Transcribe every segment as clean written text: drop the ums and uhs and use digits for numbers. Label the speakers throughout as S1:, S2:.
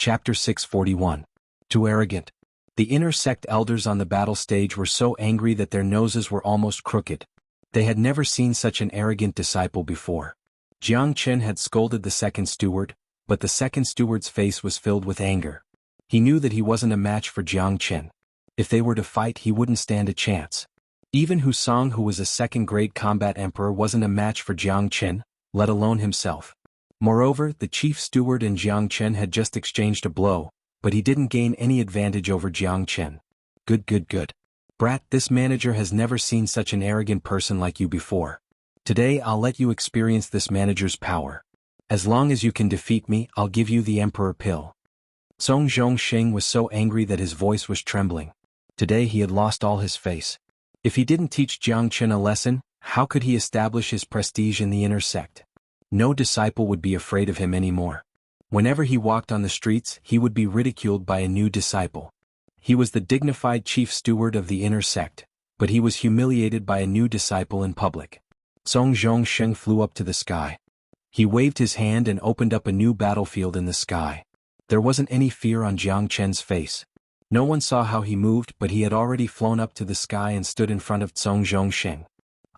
S1: Chapter 641. Too arrogant. The inner sect elders on the battle stage were so angry that their noses were almost crooked. They had never seen such an arrogant disciple before. Jiang Chen had scolded the second steward, but the second steward's face was filled with anger. He knew that he wasn't a match for Jiang Chen. If they were to fight, he wouldn't stand a chance. Even Hu Song, who was a second-grade combat emperor, wasn't a match for Jiang Chen, let alone himself. Moreover, the chief steward and Jiang Chen had just exchanged a blow, but he didn't gain any advantage over Jiang Chen. Good. Brat, this manager has never seen such an arrogant person like you before. Today I'll let you experience this manager's power. As long as you can defeat me, I'll give you the emperor pill. Song Zhongxing was so angry that his voice was trembling. Today he had lost all his face. If he didn't teach Jiang Chen a lesson, how could he establish his prestige in the inner sect? No disciple would be afraid of him anymore. Whenever he walked on the streets, he would be ridiculed by a new disciple. He was the dignified chief steward of the inner sect, but he was humiliated by a new disciple in public. Song Zhongxing flew up to the sky. He waved his hand and opened up a new battlefield in the sky. There wasn't any fear on Jiang Chen's face. No one saw how he moved, but he had already flown up to the sky and stood in front of Song Zhongxing.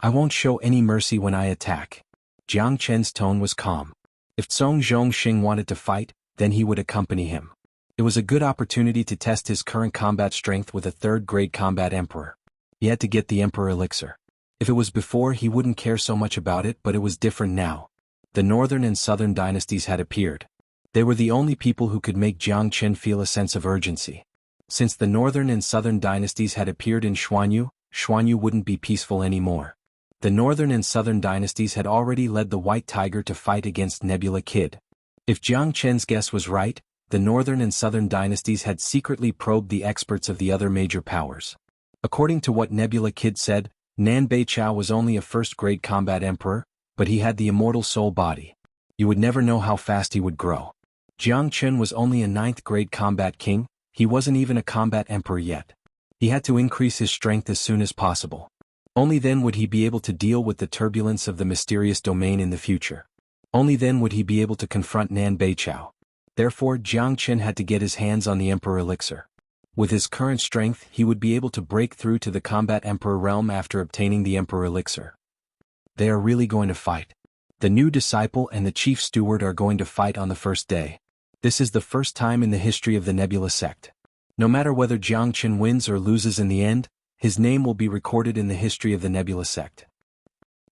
S1: I won't show any mercy when I attack. Jiang Chen's tone was calm. If Song Zhongxing wanted to fight, then he would accompany him. It was a good opportunity to test his current combat strength with a third-grade combat emperor. He had to get the emperor elixir. If it was before, he wouldn't care so much about it, but it was different now. The northern and southern dynasties had appeared. They were the only people who could make Jiang Chen feel a sense of urgency. Since the northern and southern dynasties had appeared in Xuanhu, Xuanhu wouldn't be peaceful anymore. The northern and southern dynasties had already led the White Tiger to fight against Nebula Kid. If Jiang Chen's guess was right, the northern and southern dynasties had secretly probed the experts of the other major powers. According to what Nebula Kid said, Nan Beichao was only a first-grade combat emperor, but he had the immortal soul body. You would never know how fast he would grow. Jiang Chen was only a 9th-grade combat king. He wasn't even a combat emperor yet. He had to increase his strength as soon as possible. Only then would he be able to deal with the turbulence of the mysterious domain in the future. Only then would he be able to confront Nan Beichao. Therefore, Jiang Chen had to get his hands on the emperor elixir. With his current strength, he would be able to break through to the combat emperor realm after obtaining the emperor elixir. They are really going to fight. The new disciple and the chief steward are going to fight on the first day. This is the first time in the history of the Nebula sect. No matter whether Jiang Chen wins or loses in the end, his name will be recorded in the history of the Nebula sect.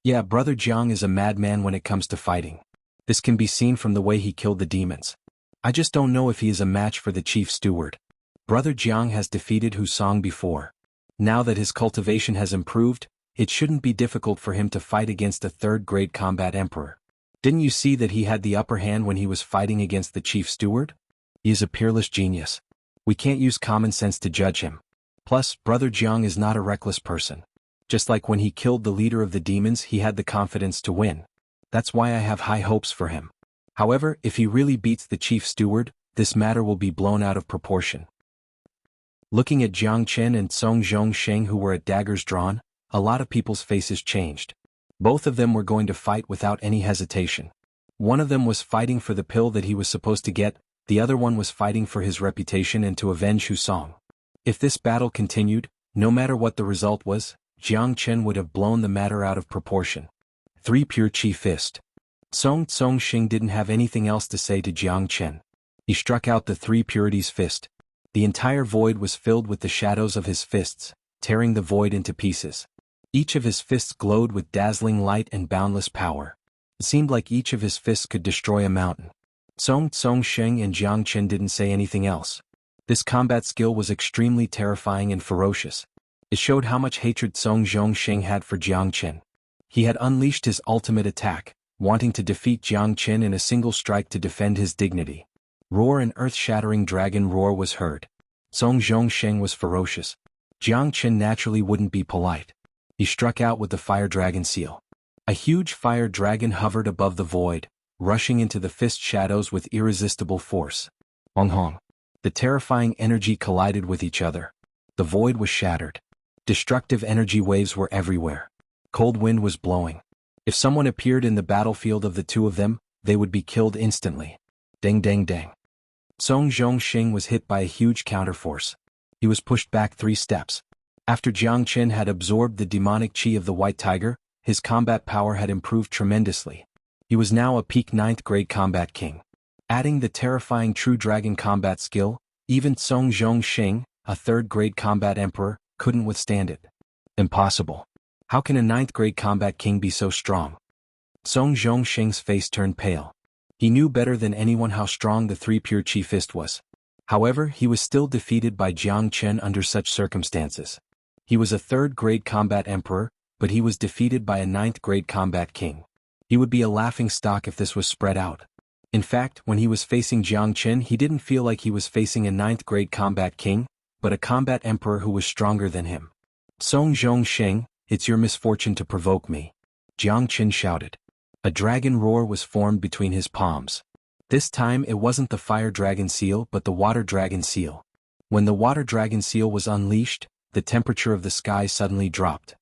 S1: Yeah, Brother Jiang is a madman when it comes to fighting. This can be seen from the way he killed the demons. I just don't know if he is a match for the chief steward. Brother Jiang has defeated Hu Song before. Now that his cultivation has improved, it shouldn't be difficult for him to fight against a third-grade combat emperor. Didn't you see that he had the upper hand when he was fighting against the chief steward? He is a peerless genius. We can't use common sense to judge him. Plus, Brother Jiang is not a reckless person. Just like when he killed the leader of the demons, he had the confidence to win. That's why I have high hopes for him. However, if he really beats the chief steward, this matter will be blown out of proportion. Looking at Jiang Chen and Song Zhongxing, who were at daggers drawn, a lot of people's faces changed. Both of them were going to fight without any hesitation. One of them was fighting for the pill that he was supposed to get, the other one was fighting for his reputation and to avenge Hu Song. If this battle continued, no matter what the result was, Jiang Chen would have blown the matter out of proportion. 3 Pure Chi Fist. Song Zhongxing didn't have anything else to say to Jiang Chen. He struck out the 3 Purities fist. The entire void was filled with the shadows of his fists, tearing the void into pieces. Each of his fists glowed with dazzling light and boundless power. It seemed like each of his fists could destroy a mountain. Song Zhongxing and Jiang Chen didn't say anything else. This combat skill was extremely terrifying and ferocious. It showed how much hatred Song Zhongxing had for Jiang Chen. He had unleashed his ultimate attack, wanting to defeat Jiang Chen in a single strike to defend his dignity. Roar, an earth-shattering dragon roar was heard. Song Zhongxing was ferocious. Jiang Chen naturally wouldn't be polite. He struck out with the fire dragon seal. A huge fire dragon hovered above the void, rushing into the fist shadows with irresistible force. Hong. The terrifying energy collided with each other. The void was shattered. Destructive energy waves were everywhere. Cold wind was blowing. If someone appeared in the battlefield of the two of them, they would be killed instantly. Dang. Song Zhongxing was hit by a huge counterforce. He was pushed back 3 steps. After Jiang Qin had absorbed the demonic chi of the white tiger, his combat power had improved tremendously. He was now a peak 9th grade combat king. Adding the terrifying true dragon combat skill, even Song Zhongxing, a 3rd grade combat emperor, couldn't withstand it. Impossible. How can a 9th grade combat king be so strong? Song Zhongxing's face turned pale. He knew better than anyone how strong the 3 pure chi fist was. However, he was still defeated by Jiang Chen under such circumstances. He was a 3rd grade combat emperor, but he was defeated by a 9th grade combat king. He would be a laughingstock if this was spread out. In fact, when he was facing Jiang Chen, he didn't feel like he was facing a 9th grade combat king, but a combat emperor who was stronger than him. Song Zhongxing, it's your misfortune to provoke me. Jiang Chen shouted. A dragon roar was formed between his palms. This time it wasn't the fire dragon seal but the water dragon seal. When the water dragon seal was unleashed, the temperature of the sky suddenly dropped.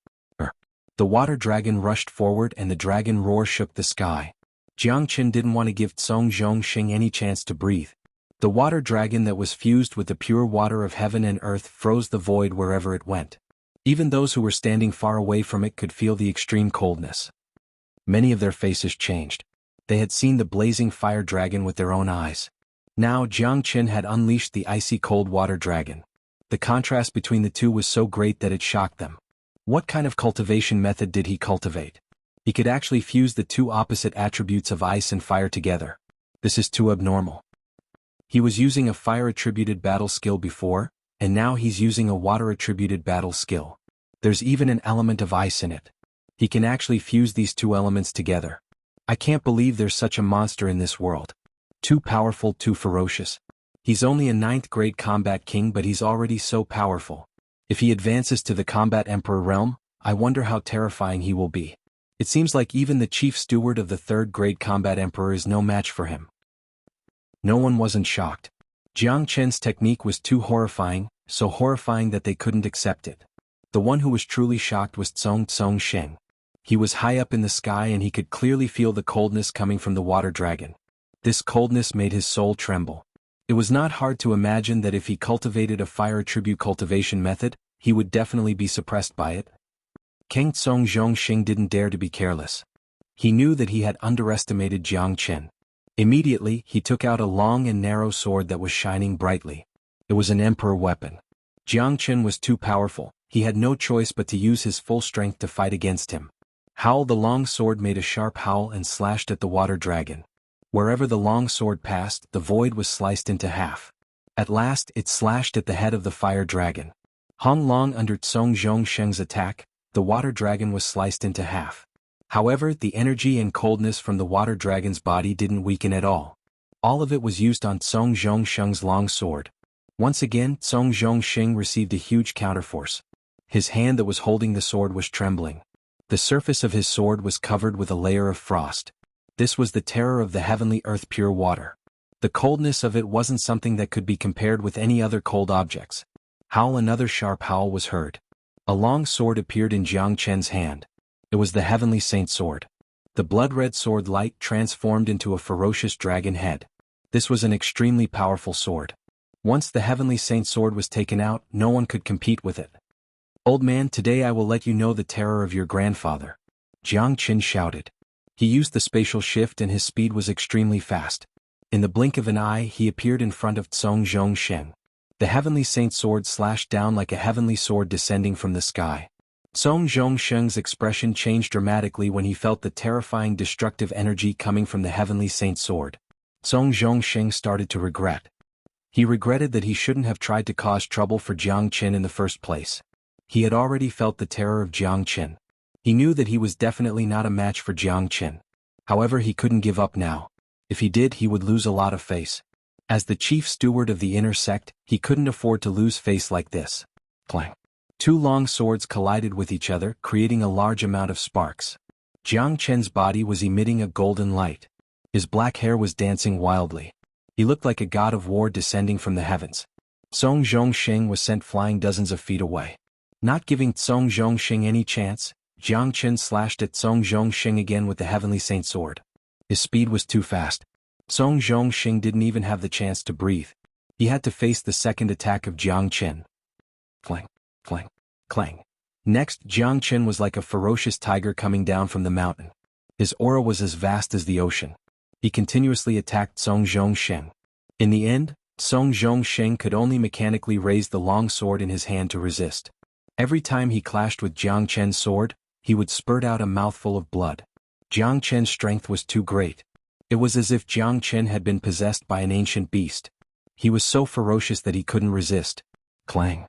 S1: The water dragon rushed forward and the dragon roar shook the sky. Jiang Chen didn't want to give Song Zhongxing any chance to breathe. The water dragon that was fused with the pure water of heaven and earth froze the void wherever it went. Even those who were standing far away from it could feel the extreme coldness. Many of their faces changed. They had seen the blazing fire dragon with their own eyes. Now Jiang Chen had unleashed the icy cold water dragon. The contrast between the two was so great that it shocked them. What kind of cultivation method did he cultivate? He could actually fuse the 2 opposite attributes of ice and fire together. This is too abnormal. He was using a fire-attributed battle skill before, and now he's using a water-attributed battle skill. There's even an element of ice in it. He can actually fuse these 2 elements together. I can't believe there's such a monster in this world. Too powerful, too ferocious. He's only a 9th grade combat king but he's already so powerful. If he advances to the combat emperor realm, I wonder how terrifying he will be. It seems like even the chief steward of the 3rd grade combat emperor is no match for him. No one wasn't shocked. Jiang Chen's technique was too horrifying, so horrifying that they couldn't accept it. The one who was truly shocked was Song Zhongxing. He was high up in the sky and he could clearly feel the coldness coming from the water dragon. This coldness made his soul tremble. It was not hard to imagine that if he cultivated a fire attribute cultivation method, he would definitely be suppressed by it. King Song Zhongxing didn't dare to be careless. He knew that he had underestimated Jiang Chen. Immediately, he took out a long and narrow sword that was shining brightly. It was an emperor weapon. Jiang Chen was too powerful. He had no choice but to use his full strength to fight against him. Howl the long sword made a sharp howl and slashed at the water dragon. Wherever the long sword passed, the void was sliced into half. At last, it slashed at the head of the fire dragon. Hung long under Song Zhongxing's attack, the water dragon was sliced into half. However, the energy and coldness from the water dragon's body didn't weaken at all. All of it was used on Song Zhongxing's long sword. Once again, Song Zhongxing received a huge counterforce. His hand that was holding the sword was trembling. The surface of his sword was covered with a layer of frost. This was the terror of the heavenly earth pure water. The coldness of it wasn't something that could be compared with any other cold objects. Howl another sharp howl was heard. A long sword appeared in Jiang Chen's hand. It was the heavenly saint sword. The blood-red sword light transformed into a ferocious dragon head. This was an extremely powerful sword. Once the heavenly saint sword was taken out, no one could compete with it. Old man, today I will let you know the terror of your grandfather. Jiang Chen shouted. He used the spatial shift and his speed was extremely fast. In the blink of an eye he appeared in front of Song Zhongxing. The heavenly saint sword slashed down like a heavenly sword descending from the sky. Song Zhongxing's expression changed dramatically when he felt the terrifying destructive energy coming from the heavenly saint sword. Song Zhongxing started to regret. He regretted that he shouldn't have tried to cause trouble for Jiang Chen in the first place. He had already felt the terror of Jiang Chen. He knew that he was definitely not a match for Jiang Chen. However, he couldn't give up now. If he did, he would lose a lot of face. As the chief steward of the inner sect, he couldn't afford to lose face like this. Clang. 2 long swords collided with each other, creating a large amount of sparks. Jiang Chen's body was emitting a golden light. His black hair was dancing wildly. He looked like a god of war descending from the heavens. Song Zhongxing was sent flying dozens of feet away. Not giving Song Zhongxing any chance, Jiang Chen slashed at Song Zhongxing again with the heavenly saint sword. His speed was too fast. Song Zhongxing didn't even have the chance to breathe. He had to face the second attack of Jiang Chen. Clang, clang, clang. Next, Jiang Chen was like a ferocious tiger coming down from the mountain. His aura was as vast as the ocean. He continuously attacked Song Zhongxing. In the end, Song Zhongxing could only mechanically raise the long sword in his hand to resist. Every time he clashed with Jiang Chen's sword, he would spurt out a mouthful of blood. Jiang Chen's strength was too great. It was as if Jiang Chen had been possessed by an ancient beast. He was so ferocious that he couldn't resist. Clang.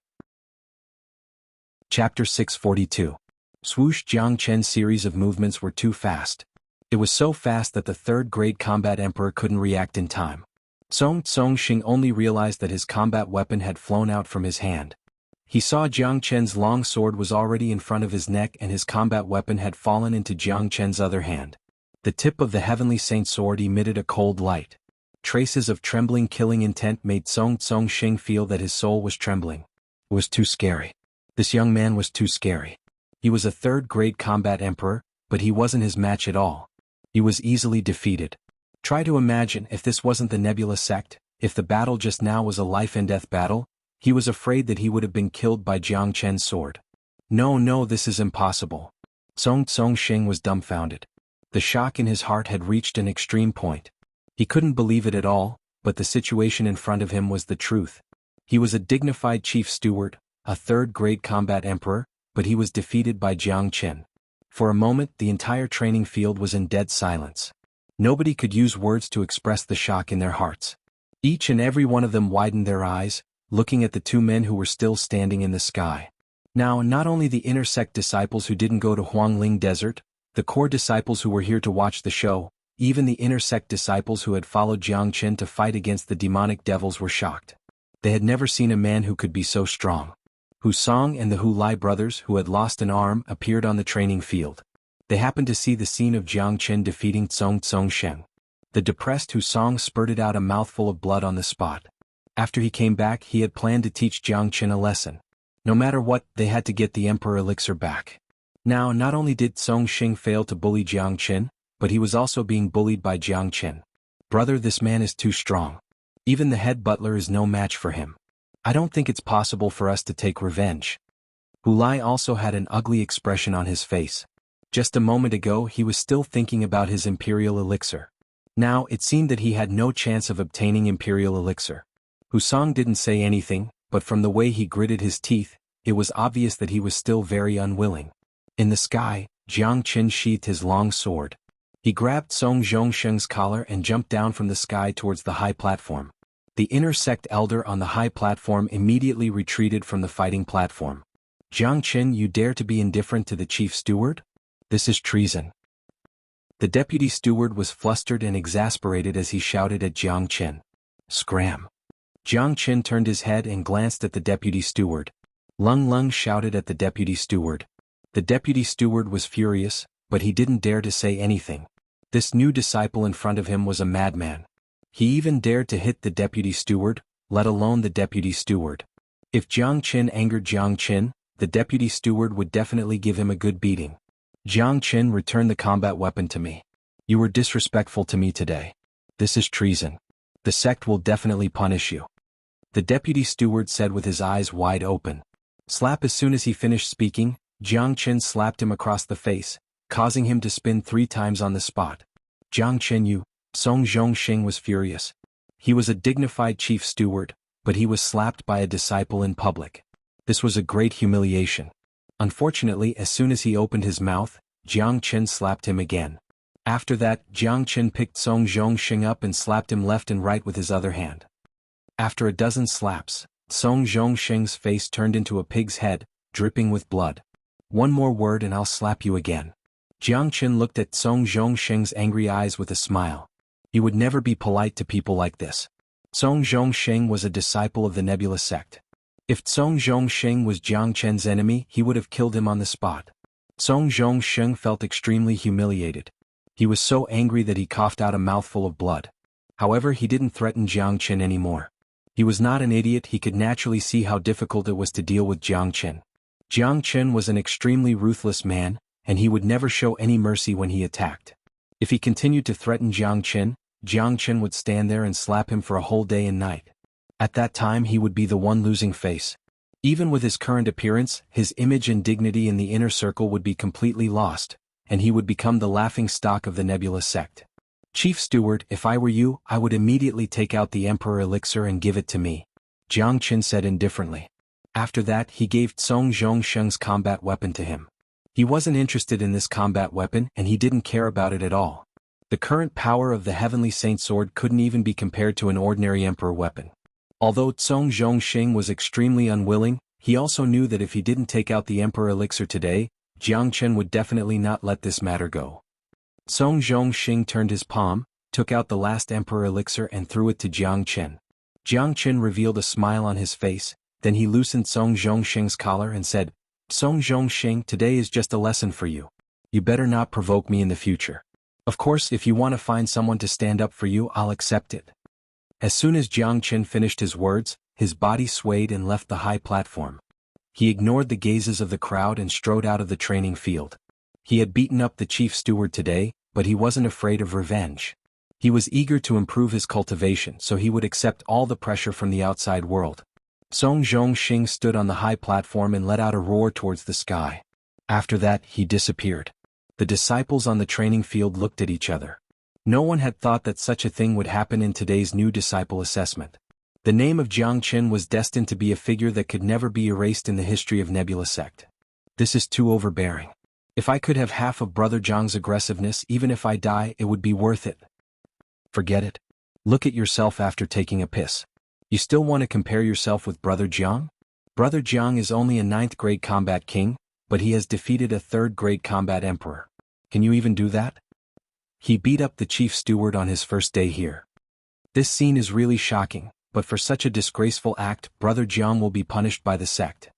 S1: Chapter 642. Swoosh. Jiang Chen's series of movements were too fast. It was so fast that the third-grade combat emperor couldn't react in time. Song Zhongxing only realized that his combat weapon had flown out from his hand. He saw Jiang Chen's long sword was already in front of his neck and his combat weapon had fallen into Jiang Chen's other hand. The tip of the heavenly saint sword emitted a cold light. Traces of trembling killing intent made Song Zhongxing feel that his soul was trembling. It was too scary. This young man was too scary. He was a third-grade combat emperor, but he wasn't his match at all. He was easily defeated. Try to imagine if this wasn't the Nebula sect, if the battle just now was a life-and-death battle. He was afraid that he would have been killed by Jiang Chen's sword. No, this is impossible. Song Zhongxing was dumbfounded. The shock in his heart had reached an extreme point. He couldn't believe it at all, but the situation in front of him was the truth. He was a dignified chief steward, a third-grade combat emperor, but he was defeated by Jiang Chen. For a moment, the entire training field was in dead silence. Nobody could use words to express the shock in their hearts. Each and every one of them widened their eyes, looking at the two men who were still standing in the sky. Now, not only the inner sect disciples who didn't go to Huangling Desert, the core disciples who were here to watch the show, even the inner sect disciples who had followed Jiang Chen to fight against the demonic devils were shocked. They had never seen a man who could be so strong. Hu Song and the Hu Lai brothers, who had lost an arm, appeared on the training field. They happened to see the scene of Jiang Chen defeating Song Zhongxing. The depressed Hu Song spurted out a mouthful of blood on the spot. After he came back, he had planned to teach Jiang Chen a lesson. No matter what, they had to get the Emperor Elixir back. Now, not only did Song Xing fail to bully Jiang Chen, but he was also being bullied by Jiang Chen. Brother, this man is too strong. Even the head butler is no match for him. I don't think it's possible for us to take revenge. Hu Lai also had an ugly expression on his face. Just a moment ago he was still thinking about his Imperial Elixir. Now it seemed that he had no chance of obtaining Imperial Elixir. Hu Song didn't say anything, but from the way he gritted his teeth, it was obvious that he was still very unwilling. In the sky, Jiang Chen sheathed his long sword. He grabbed Song Zhongxing's collar and jumped down from the sky towards the high platform. The inner sect elder on the high platform immediately retreated from the fighting platform. Jiang Chen, you dare to be indifferent to the chief steward? This is treason. The deputy steward was flustered and exasperated as he shouted at Jiang Chen. Scram. Jiang Chen turned his head and glanced at the deputy steward. Lung shouted at the deputy steward. The deputy steward was furious, but he didn't dare to say anything. This new disciple in front of him was a madman. He even dared to hit the deputy steward, let alone the deputy steward. If Jiang Chen angered Jiang Chen, the deputy steward would definitely give him a good beating. Jiang Chen, return the combat weapon to me. You were disrespectful to me today. This is treason. The sect will definitely punish you. The deputy steward said with his eyes wide open. Slap. As soon as he finished speaking, Jiang Chen slapped him across the face, causing him to spin 3 times on the spot. Jiang Chen, you. Song Zhongxing was furious. He was a dignified chief steward, but he was slapped by a disciple in public. This was a great humiliation. Unfortunately, as soon as he opened his mouth, Jiang Chen slapped him again. After that, Jiang Chen picked Song Zhongxing up and slapped him left and right with his other hand. After a dozen slaps, Song Zhongxing's face turned into a pig's head, dripping with blood. One more word and I'll slap you again. Jiang Chen looked at Song Zhongxing's angry eyes with a smile. He would never be polite to people like this. Song Zhongxing was a disciple of the Nebula sect. If Song Zhongxing was Jiang Chen's enemy, he would have killed him on the spot. Song Zhongxing felt extremely humiliated. He was so angry that he coughed out a mouthful of blood. However, he didn't threaten Jiang Chen anymore. He was not an idiot. He could naturally see how difficult it was to deal with Jiang Chen. Jiang Chen was an extremely ruthless man, and he would never show any mercy when he attacked. If he continued to threaten Jiang Chen, Jiang Chen would stand there and slap him for a whole day and night. At that time he would be the one losing face. Even with his current appearance, his image and dignity in the inner circle would be completely lost, and he would become the laughing stock of the Nebula sect. Chief Steward, if I were you, I would immediately take out the Emperor Elixir and give it to me, Jiang Chen said indifferently. After that he gave Song Zhongsheng's combat weapon to him. He wasn't interested in this combat weapon and he didn't care about it at all. The current power of the Heavenly Saint Sword couldn't even be compared to an ordinary Emperor weapon. Although Song Zhongsheng was extremely unwilling, he also knew that if he didn't take out the Emperor Elixir today, Jiang Chen would definitely not let this matter go. Song Zhongsheng turned his palm, took out the last Emperor Elixir and threw it to Jiang Chen. Jiang Chen revealed a smile on his face, then he loosened Song Zhongsheng's collar and said, Song Zhongsheng, today is just a lesson for you. You better not provoke me in the future. Of course, if you want to find someone to stand up for you, I'll accept it. As soon as Jiang Chen finished his words, his body swayed and left the high platform. He ignored the gazes of the crowd and strode out of the training field. He had beaten up the chief steward today, but he wasn't afraid of revenge. He was eager to improve his cultivation so he would accept all the pressure from the outside world. Song Zhongxing stood on the high platform and let out a roar towards the sky. After that, he disappeared. The disciples on the training field looked at each other. No one had thought that such a thing would happen in today's new disciple assessment. The name of Jiang Chen was destined to be a figure that could never be erased in the history of Nebula sect. This is too overbearing. If I could have half of Brother Jiang's aggressiveness, even if I die, it would be worth it. Forget it. Look at yourself after taking a piss. You still want to compare yourself with Brother Jiang? Brother Jiang is only a 9th grade combat king, but he has defeated a 3rd grade combat emperor. Can you even do that? He beat up the chief steward on his first day here. This scene is really shocking, but for such a disgraceful act, Brother Jiang will be punished by the sect.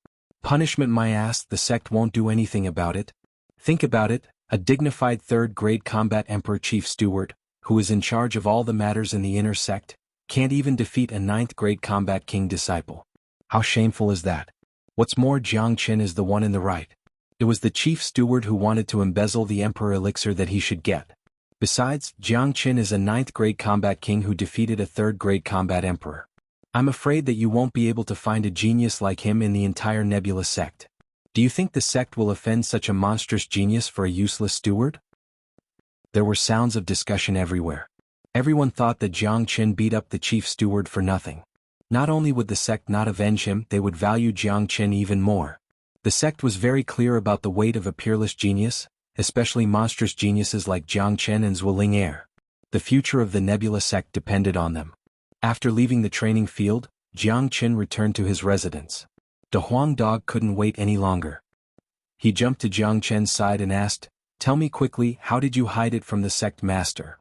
S1: Punishment my ass, the sect won't do anything about it. Think about it, a dignified 3rd grade combat emperor chief steward, who is in charge of all the matters in the inner sect, can't even defeat a 9th grade combat king disciple. How shameful is that? What's more, Jiang Chen is the one in the right. It was the chief steward who wanted to embezzle the Emperor Elixir that he should get. Besides, Jiang Chen is a 9th grade combat king who defeated a 3rd grade combat emperor. I'm afraid that you won't be able to find a genius like him in the entire Nebula sect. Do you think the sect will offend such a monstrous genius for a useless steward? There were sounds of discussion everywhere. Everyone thought that Jiang Chen beat up the chief steward for nothing. Not only would the sect not avenge him, they would value Jiang Chen even more. The sect was very clear about the weight of a peerless genius, especially monstrous geniuses like Jiang Chen and Zuoling Air. The future of the Nebula sect depended on them. After leaving the training field, Jiang Chen returned to his residence. De Huang Dog couldn't wait any longer. He jumped to Jiang Chen's side and asked, "Tell me quickly, how did you hide it from the sect master?"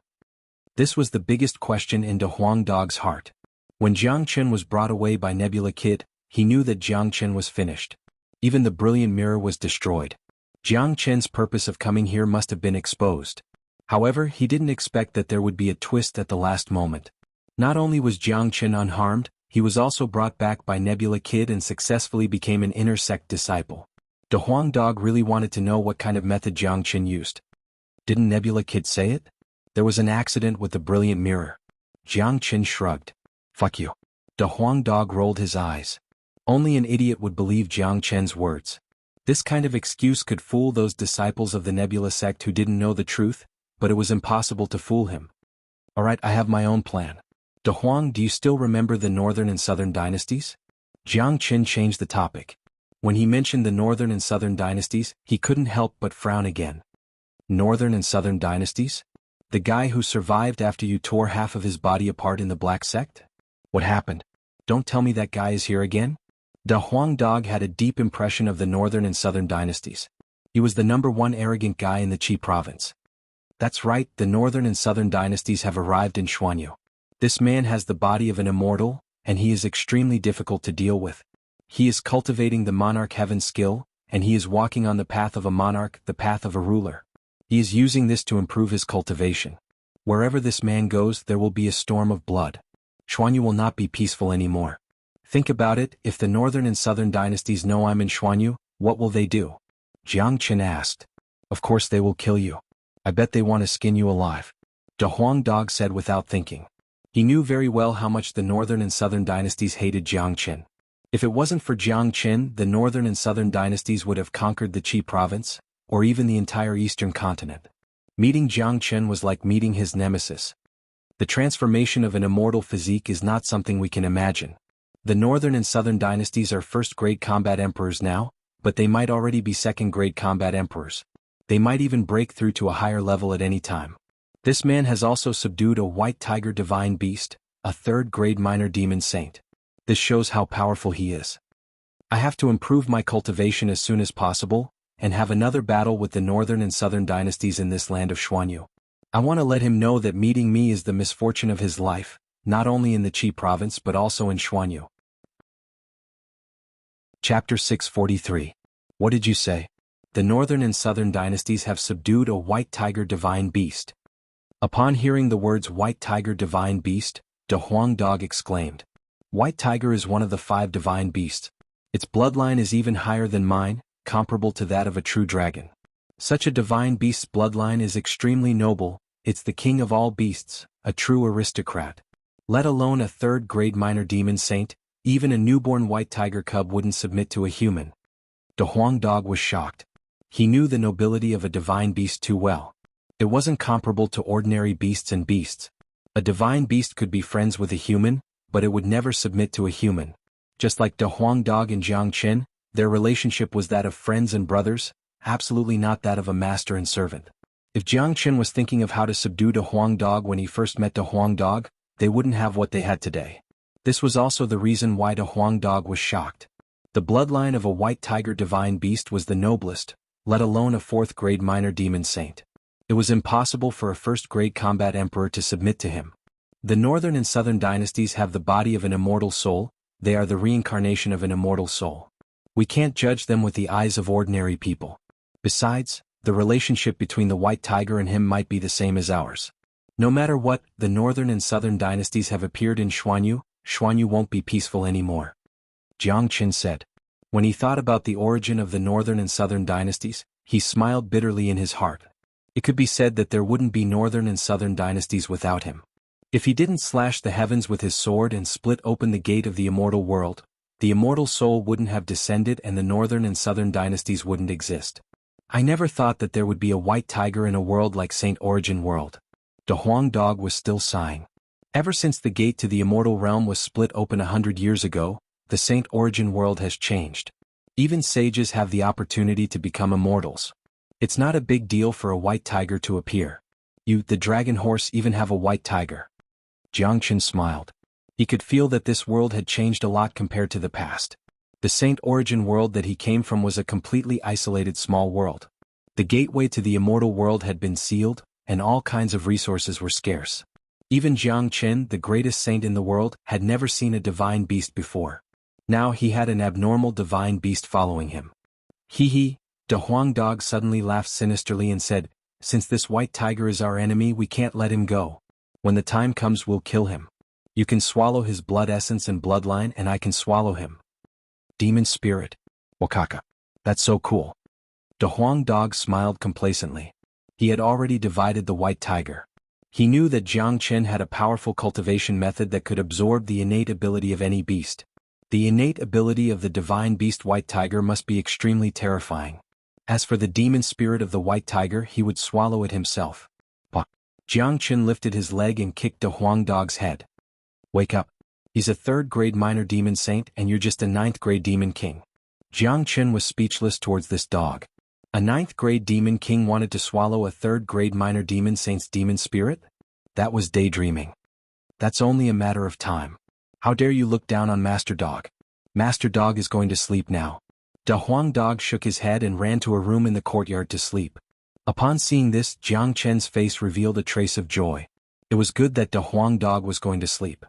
S1: This was the biggest question in De Huang Dog's heart. When Jiang Chen was brought away by Nebula Kid, he knew that Jiang Chen was finished. Even the brilliant mirror was destroyed. Jiang Chen's purpose of coming here must have been exposed. However, he didn't expect that there would be a twist at the last moment. Not only was Jiang Chen unharmed, he was also brought back by Nebula Kid and successfully became an inner sect disciple. De Huang Dog really wanted to know what kind of method Jiang Chen used. Didn't Nebula Kid say it? There was an accident with the brilliant mirror. Jiang Chen shrugged. Fuck you. De Huang Dog rolled his eyes. Only an idiot would believe Jiang Chen's words. This kind of excuse could fool those disciples of the Nebula sect who didn't know the truth, but it was impossible to fool him. Alright, I have my own plan. De Huang, do you still remember the Northern and Southern dynasties? Jiang Chen changed the topic. When he mentioned the Northern and Southern dynasties, he couldn't help but frown again. Northern and Southern dynasties? The guy who survived after you tore half of his body apart in the Black Sect? What happened? Don't tell me that guy is here again? De Huang Dog had a deep impression of the Northern and Southern dynasties. He was the #1 arrogant guy in the Qi province. That's right, the Northern and Southern dynasties have arrived in Xuanhu. This man has the body of an immortal, and he is extremely difficult to deal with. He is cultivating the monarch heaven skill, and he is walking on the path of a monarch, the path of a ruler. He is using this to improve his cultivation. Wherever this man goes, there will be a storm of blood. Xuanhu will not be peaceful anymore. Think about it, if the Northern and Southern dynasties know I'm in Xuanhu, what will they do? Jiang Chen asked. Of course they will kill you. I bet they want to skin you alive. De Huang Dog said without thinking. He knew very well how much the northern and southern dynasties hated Jiang Qin. If it wasn't for Jiang Qin, the northern and southern dynasties would have conquered the Qi province, or even the entire eastern continent. Meeting Jiang Qin was like meeting his nemesis. The transformation of an immortal physique is not something we can imagine. The northern and southern dynasties are first-grade combat emperors now, but they might already be second-grade combat emperors. They might even break through to a higher level at any time. This man has also subdued a white tiger divine beast, a third-grade minor demon saint. This shows how powerful he is. I have to improve my cultivation as soon as possible, and have another battle with the northern and southern dynasties in this land of Xuanhu. I want to let him know that meeting me is the misfortune of his life, not only in the Qi province but also in Xuanhu. Chapter 643. What did you say? The northern and southern dynasties have subdued a white tiger divine beast. Upon hearing the words white tiger divine beast, De Huang Dog exclaimed. White tiger is one of the 5 divine beasts. Its bloodline is even higher than mine, comparable to that of a true dragon. Such a divine beast's bloodline is extremely noble, it's the king of all beasts, a true aristocrat. Let alone a third-grade minor demon saint, even a newborn white tiger cub wouldn't submit to a human. De Huang Dog was shocked. He knew the nobility of a divine beast too well. It wasn't comparable to ordinary beasts and beasts. A divine beast could be friends with a human, but it would never submit to a human. Just like De Huang Dog and Jiang Qin, their relationship was that of friends and brothers, absolutely not that of a master and servant. If Jiang Qin was thinking of how to subdue De Huang Dog when he first met De Huang Dog, they wouldn't have what they had today. This was also the reason why De Huang Dog was shocked. The bloodline of a white tiger divine beast was the noblest, let alone a 4th-grade minor demon saint. It was impossible for a first-grade combat emperor to submit to him. The northern and southern dynasties have the body of an immortal soul, they are the reincarnation of an immortal soul. We can't judge them with the eyes of ordinary people. Besides, the relationship between the white tiger and him might be the same as ours. No matter what, the northern and southern dynasties have appeared in Xuanhu, Xuanhu won't be peaceful anymore. Jiang Qin said. When he thought about the origin of the northern and southern dynasties, he smiled bitterly in his heart. It could be said that there wouldn't be northern and southern dynasties without him. If he didn't slash the heavens with his sword and split open the gate of the immortal world, the immortal soul wouldn't have descended and the northern and southern dynasties wouldn't exist. I never thought that there would be a white tiger in a world like Saint Origin World. De Huang Dog was still sighing. Ever since the gate to the immortal realm was split open 100 years ago, the Saint Origin World has changed. Even sages have the opportunity to become immortals. It's not a big deal for a white tiger to appear. You, the dragon horse, even have a white tiger. Jiang Qin smiled. He could feel that this world had changed a lot compared to the past. The Saint Origin World that he came from was a completely isolated small world. The gateway to the immortal world had been sealed, and all kinds of resources were scarce. Even Jiang Qin, the greatest saint in the world, had never seen a divine beast before. Now he had an abnormal divine beast following him. Hee hee. De Huang Dog suddenly laughed sinisterly and said, Since this white tiger is our enemy, we can't let him go. When the time comes, we'll kill him. You can swallow his blood essence and bloodline and I can swallow him. Demon spirit. Wakaka. That's so cool. De Huang Dog smiled complacently. He had already divided the white tiger. He knew that Jiang Qin had a powerful cultivation method that could absorb the innate ability of any beast. The innate ability of the divine beast white tiger must be extremely terrifying. As for the demon spirit of the white tiger, he would swallow it himself. Jiang Qin lifted his leg and kicked De Huang Dog's head. Wake up. He's a 3rd-grade minor demon saint and you're just a 9th-grade demon king. Jiang Qin was speechless towards this dog. A 9th-grade demon king wanted to swallow a 3rd-grade minor demon saint's demon spirit? That was daydreaming. That's only a matter of time. How dare you look down on Master Dog? Master Dog is going to sleep now. De Huang Dog shook his head and ran to a room in the courtyard to sleep. Upon seeing this, Jiang Qin's face revealed a trace of joy. It was good that De Huang Dog was going to sleep.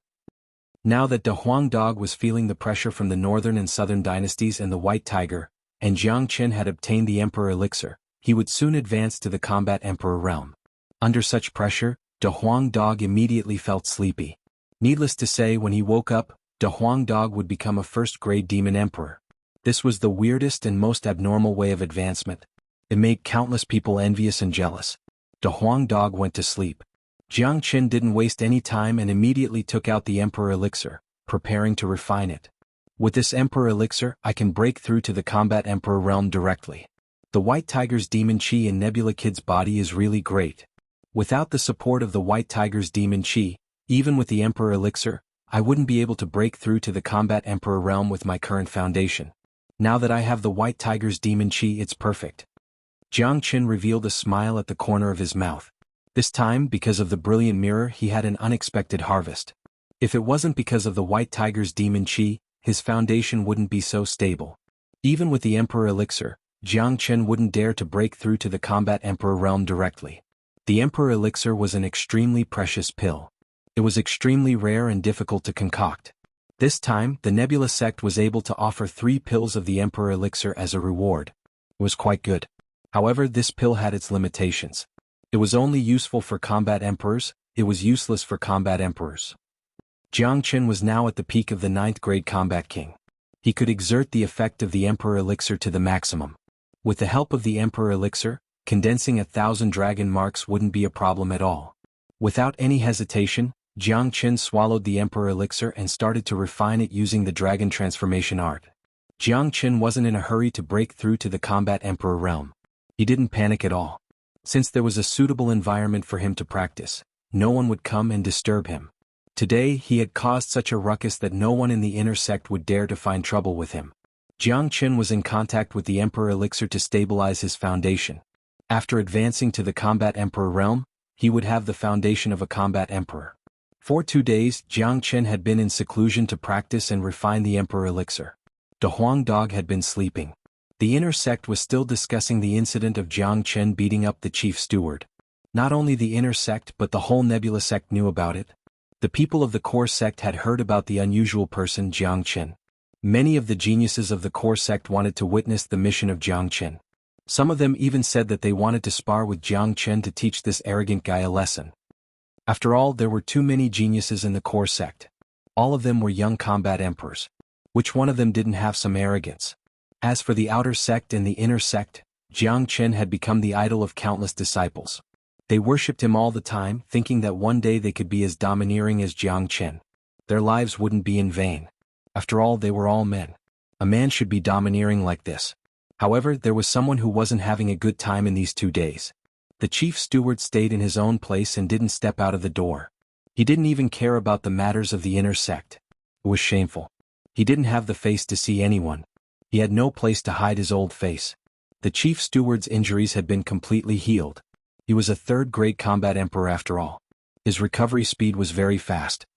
S1: Now that De Huang Dog was feeling the pressure from the northern and southern dynasties and the white tiger, and Jiang Qin had obtained the Emperor Elixir, he would soon advance to the combat Emperor realm. Under such pressure, De Huang Dog immediately felt sleepy. Needless to say, when he woke up, De Huang Dog would become a 1st-grade demon emperor. This was the weirdest and most abnormal way of advancement. It made countless people envious and jealous. De Huang Dog went to sleep. Jiang Qin didn't waste any time and immediately took out the Emperor Elixir, preparing to refine it. With this Emperor Elixir, I can break through to the Combat Emperor realm directly. The White Tiger's demon chi in Nebula Kid's body is really great. Without the support of the White Tiger's demon chi, even with the Emperor Elixir, I wouldn't be able to break through to the Combat Emperor realm with my current foundation. Now that I have the White Tiger's demon chi, it's perfect. Jiang Qin revealed a smile at the corner of his mouth. This time, because of the brilliant mirror, he had an unexpected harvest. If it wasn't because of the White Tiger's demon chi, his foundation wouldn't be so stable. Even with the Emperor Elixir, Jiang Qin wouldn't dare to break through to the Combat Emperor realm directly. The Emperor Elixir was an extremely precious pill. It was extremely rare and difficult to concoct. This time, the Nebula sect was able to offer 3 pills of the Emperor Elixir as a reward. It was quite good. However, this pill had its limitations. It was only useful for combat emperors, it was useless for combat emperors. Jiang Qin was now at the peak of the 9th grade combat king. He could exert the effect of the Emperor Elixir to the maximum. With the help of the Emperor Elixir, condensing 1,000 dragon marks wouldn't be a problem at all. Without any hesitation, Jiang Qin swallowed the Emperor Elixir and started to refine it using the dragon transformation art. Jiang Qin wasn't in a hurry to break through to the Combat Emperor realm. He didn't panic at all. Since there was a suitable environment for him to practice, no one would come and disturb him. Today he had caused such a ruckus that no one in the inner sect would dare to find trouble with him. Jiang Qin was in contact with the Emperor Elixir to stabilize his foundation. After advancing to the Combat Emperor realm, he would have the foundation of a Combat Emperor. For 2 days, Jiang Qin had been in seclusion to practice and refine the Emperor Elixir. The Huang dog had been sleeping. The inner sect was still discussing the incident of Jiang Qin beating up the chief steward. Not only the inner sect but the whole Nebula sect knew about it. The people of the core sect had heard about the unusual person Jiang Qin. Many of the geniuses of the core sect wanted to witness the mission of Jiang Qin. Some of them even said that they wanted to spar with Jiang Qin to teach this arrogant guy a lesson. After all, there were too many geniuses in the core sect. All of them were young combat emperors. Which one of them didn't have some arrogance? As for the outer sect and the inner sect, Jiang Qin had become the idol of countless disciples. They worshipped him all the time, thinking that one day they could be as domineering as Jiang Qin. Their lives wouldn't be in vain. After all, they were all men. A man should be domineering like this. However, there was someone who wasn't having a good time in these 2 days. The chief steward stayed in his own place and didn't step out of the door. He didn't even care about the matters of the inner sect. It was shameful. He didn't have the face to see anyone. He had no place to hide his old face. The chief steward's injuries had been completely healed. He was a 3rd-grade combat emperor after all. His recovery speed was very fast.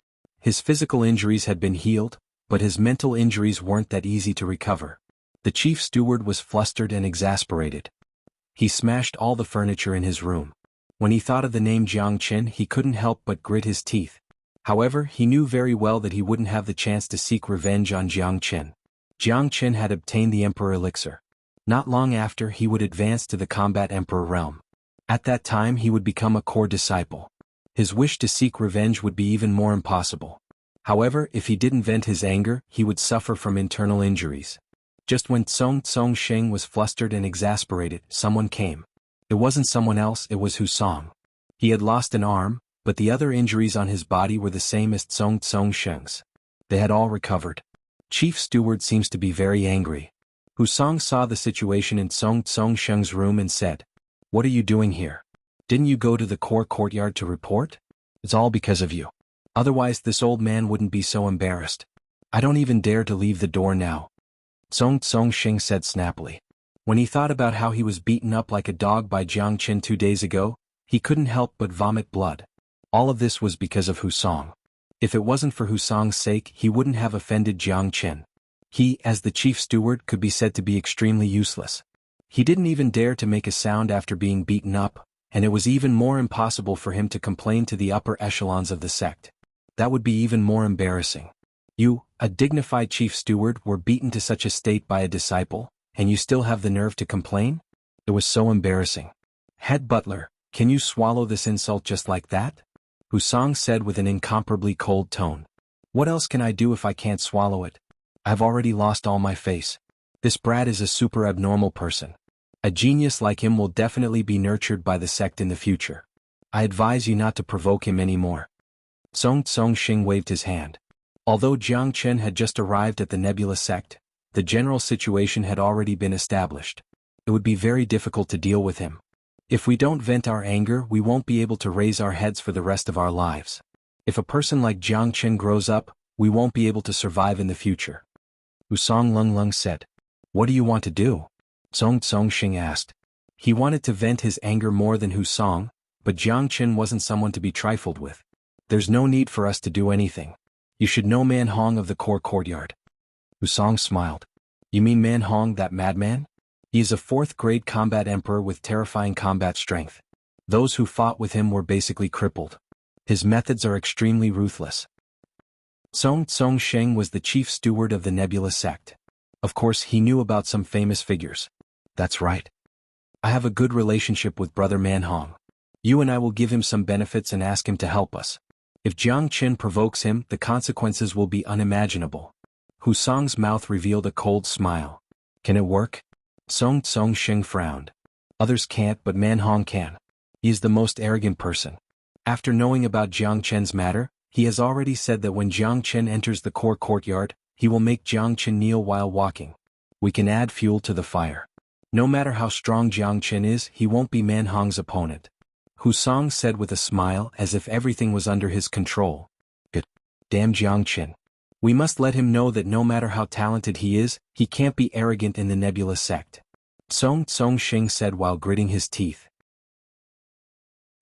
S1: His physical injuries had been healed, but his mental injuries weren't that easy to recover. The chief steward was flustered and exasperated. He smashed all the furniture in his room. When he thought of the name Jiang Qin, he couldn't help but grit his teeth. However, he knew very well that he wouldn't have the chance to seek revenge on Jiang Qin. Jiang Qin had obtained the Emperor Elixir. Not long after, he would advance to the Combat Emperor realm. At that time he would become a core disciple. His wish to seek revenge would be even more impossible. However, if he didn't vent his anger, he would suffer from internal injuries. Just when Tsong Sheng was flustered and exasperated, someone came. It wasn't someone else, it was Husong. He had lost an arm, but the other injuries on his body were the same as Tsong Sheng's. They had all recovered. Chief Steward seems to be very angry. Husong saw the situation in Tsong Sheng's room and said, "What are you doing here? Didn't you go to the core courtyard to report? It's all because of you. Otherwise this old man wouldn't be so embarrassed. I don't even dare to leave the door now." Tsong Sheng said snappily. When he thought about how he was beaten up like a dog by Jiang Qin 2 days ago, he couldn't help but vomit blood. All of this was because of Husong. If it wasn't for Husong's sake, he wouldn't have offended Jiang Qin. He, as the chief steward, could be said to be extremely useless. He didn't even dare to make a sound after being beaten up, and it was even more impossible for him to complain to the upper echelons of the sect. That would be even more embarrassing. You, a dignified chief steward, were beaten to such a state by a disciple, and you still have the nerve to complain? It was so embarrassing. Head butler, can you swallow this insult just like that? Husong said with an incomparably cold tone. What else can I do if I can't swallow it? I've already lost all my face. This brat is a super abnormal person. A genius like him will definitely be nurtured by the sect in the future. I advise you not to provoke him any more. Song Xing waved his hand. Although Jiang Chen had just arrived at the Nebula sect, the general situation had already been established. It would be very difficult to deal with him. If we don't vent our anger, we won't be able to raise our heads for the rest of our lives. If a person like Jiang Chen grows up, we won't be able to survive in the future. Wusong Lung said. What do you want to do? Song Xing asked. He wanted to vent his anger more than Wusong, but Jiang Chen wasn't someone to be trifled with. There's no need for us to do anything. You should know Man Hong of the core courtyard. Wusong smiled. You mean Man Hong, that madman? He is a 4th grade combat emperor with terrifying combat strength. Those who fought with him were basically crippled. His methods are extremely ruthless. Song Sheng was the chief steward of the Nebula sect. Of course, he knew about some famous figures. That's right. I have a good relationship with Brother Man Hong. You and I will give him some benefits and ask him to help us. If Jiang Chen provokes him, the consequences will be unimaginable. Wusong's mouth revealed a cold smile. Can it work? Song Sheng frowned. Others can't, but Man Hong can. He is the most arrogant person. After knowing about Jiang Chen's matter, he has already said that when Jiang Chen enters the core courtyard, he will make Jiang Chen kneel while walking. We can add fuel to the fire. No matter how strong Jiang Chen is, he won't be Man Hong's opponent. Wusong said with a smile as if everything was under his control. Good. Damn Jiang Chen. We must let him know that no matter how talented he is, he can't be arrogant in the Nebula sect. Song Xing said while gritting his teeth.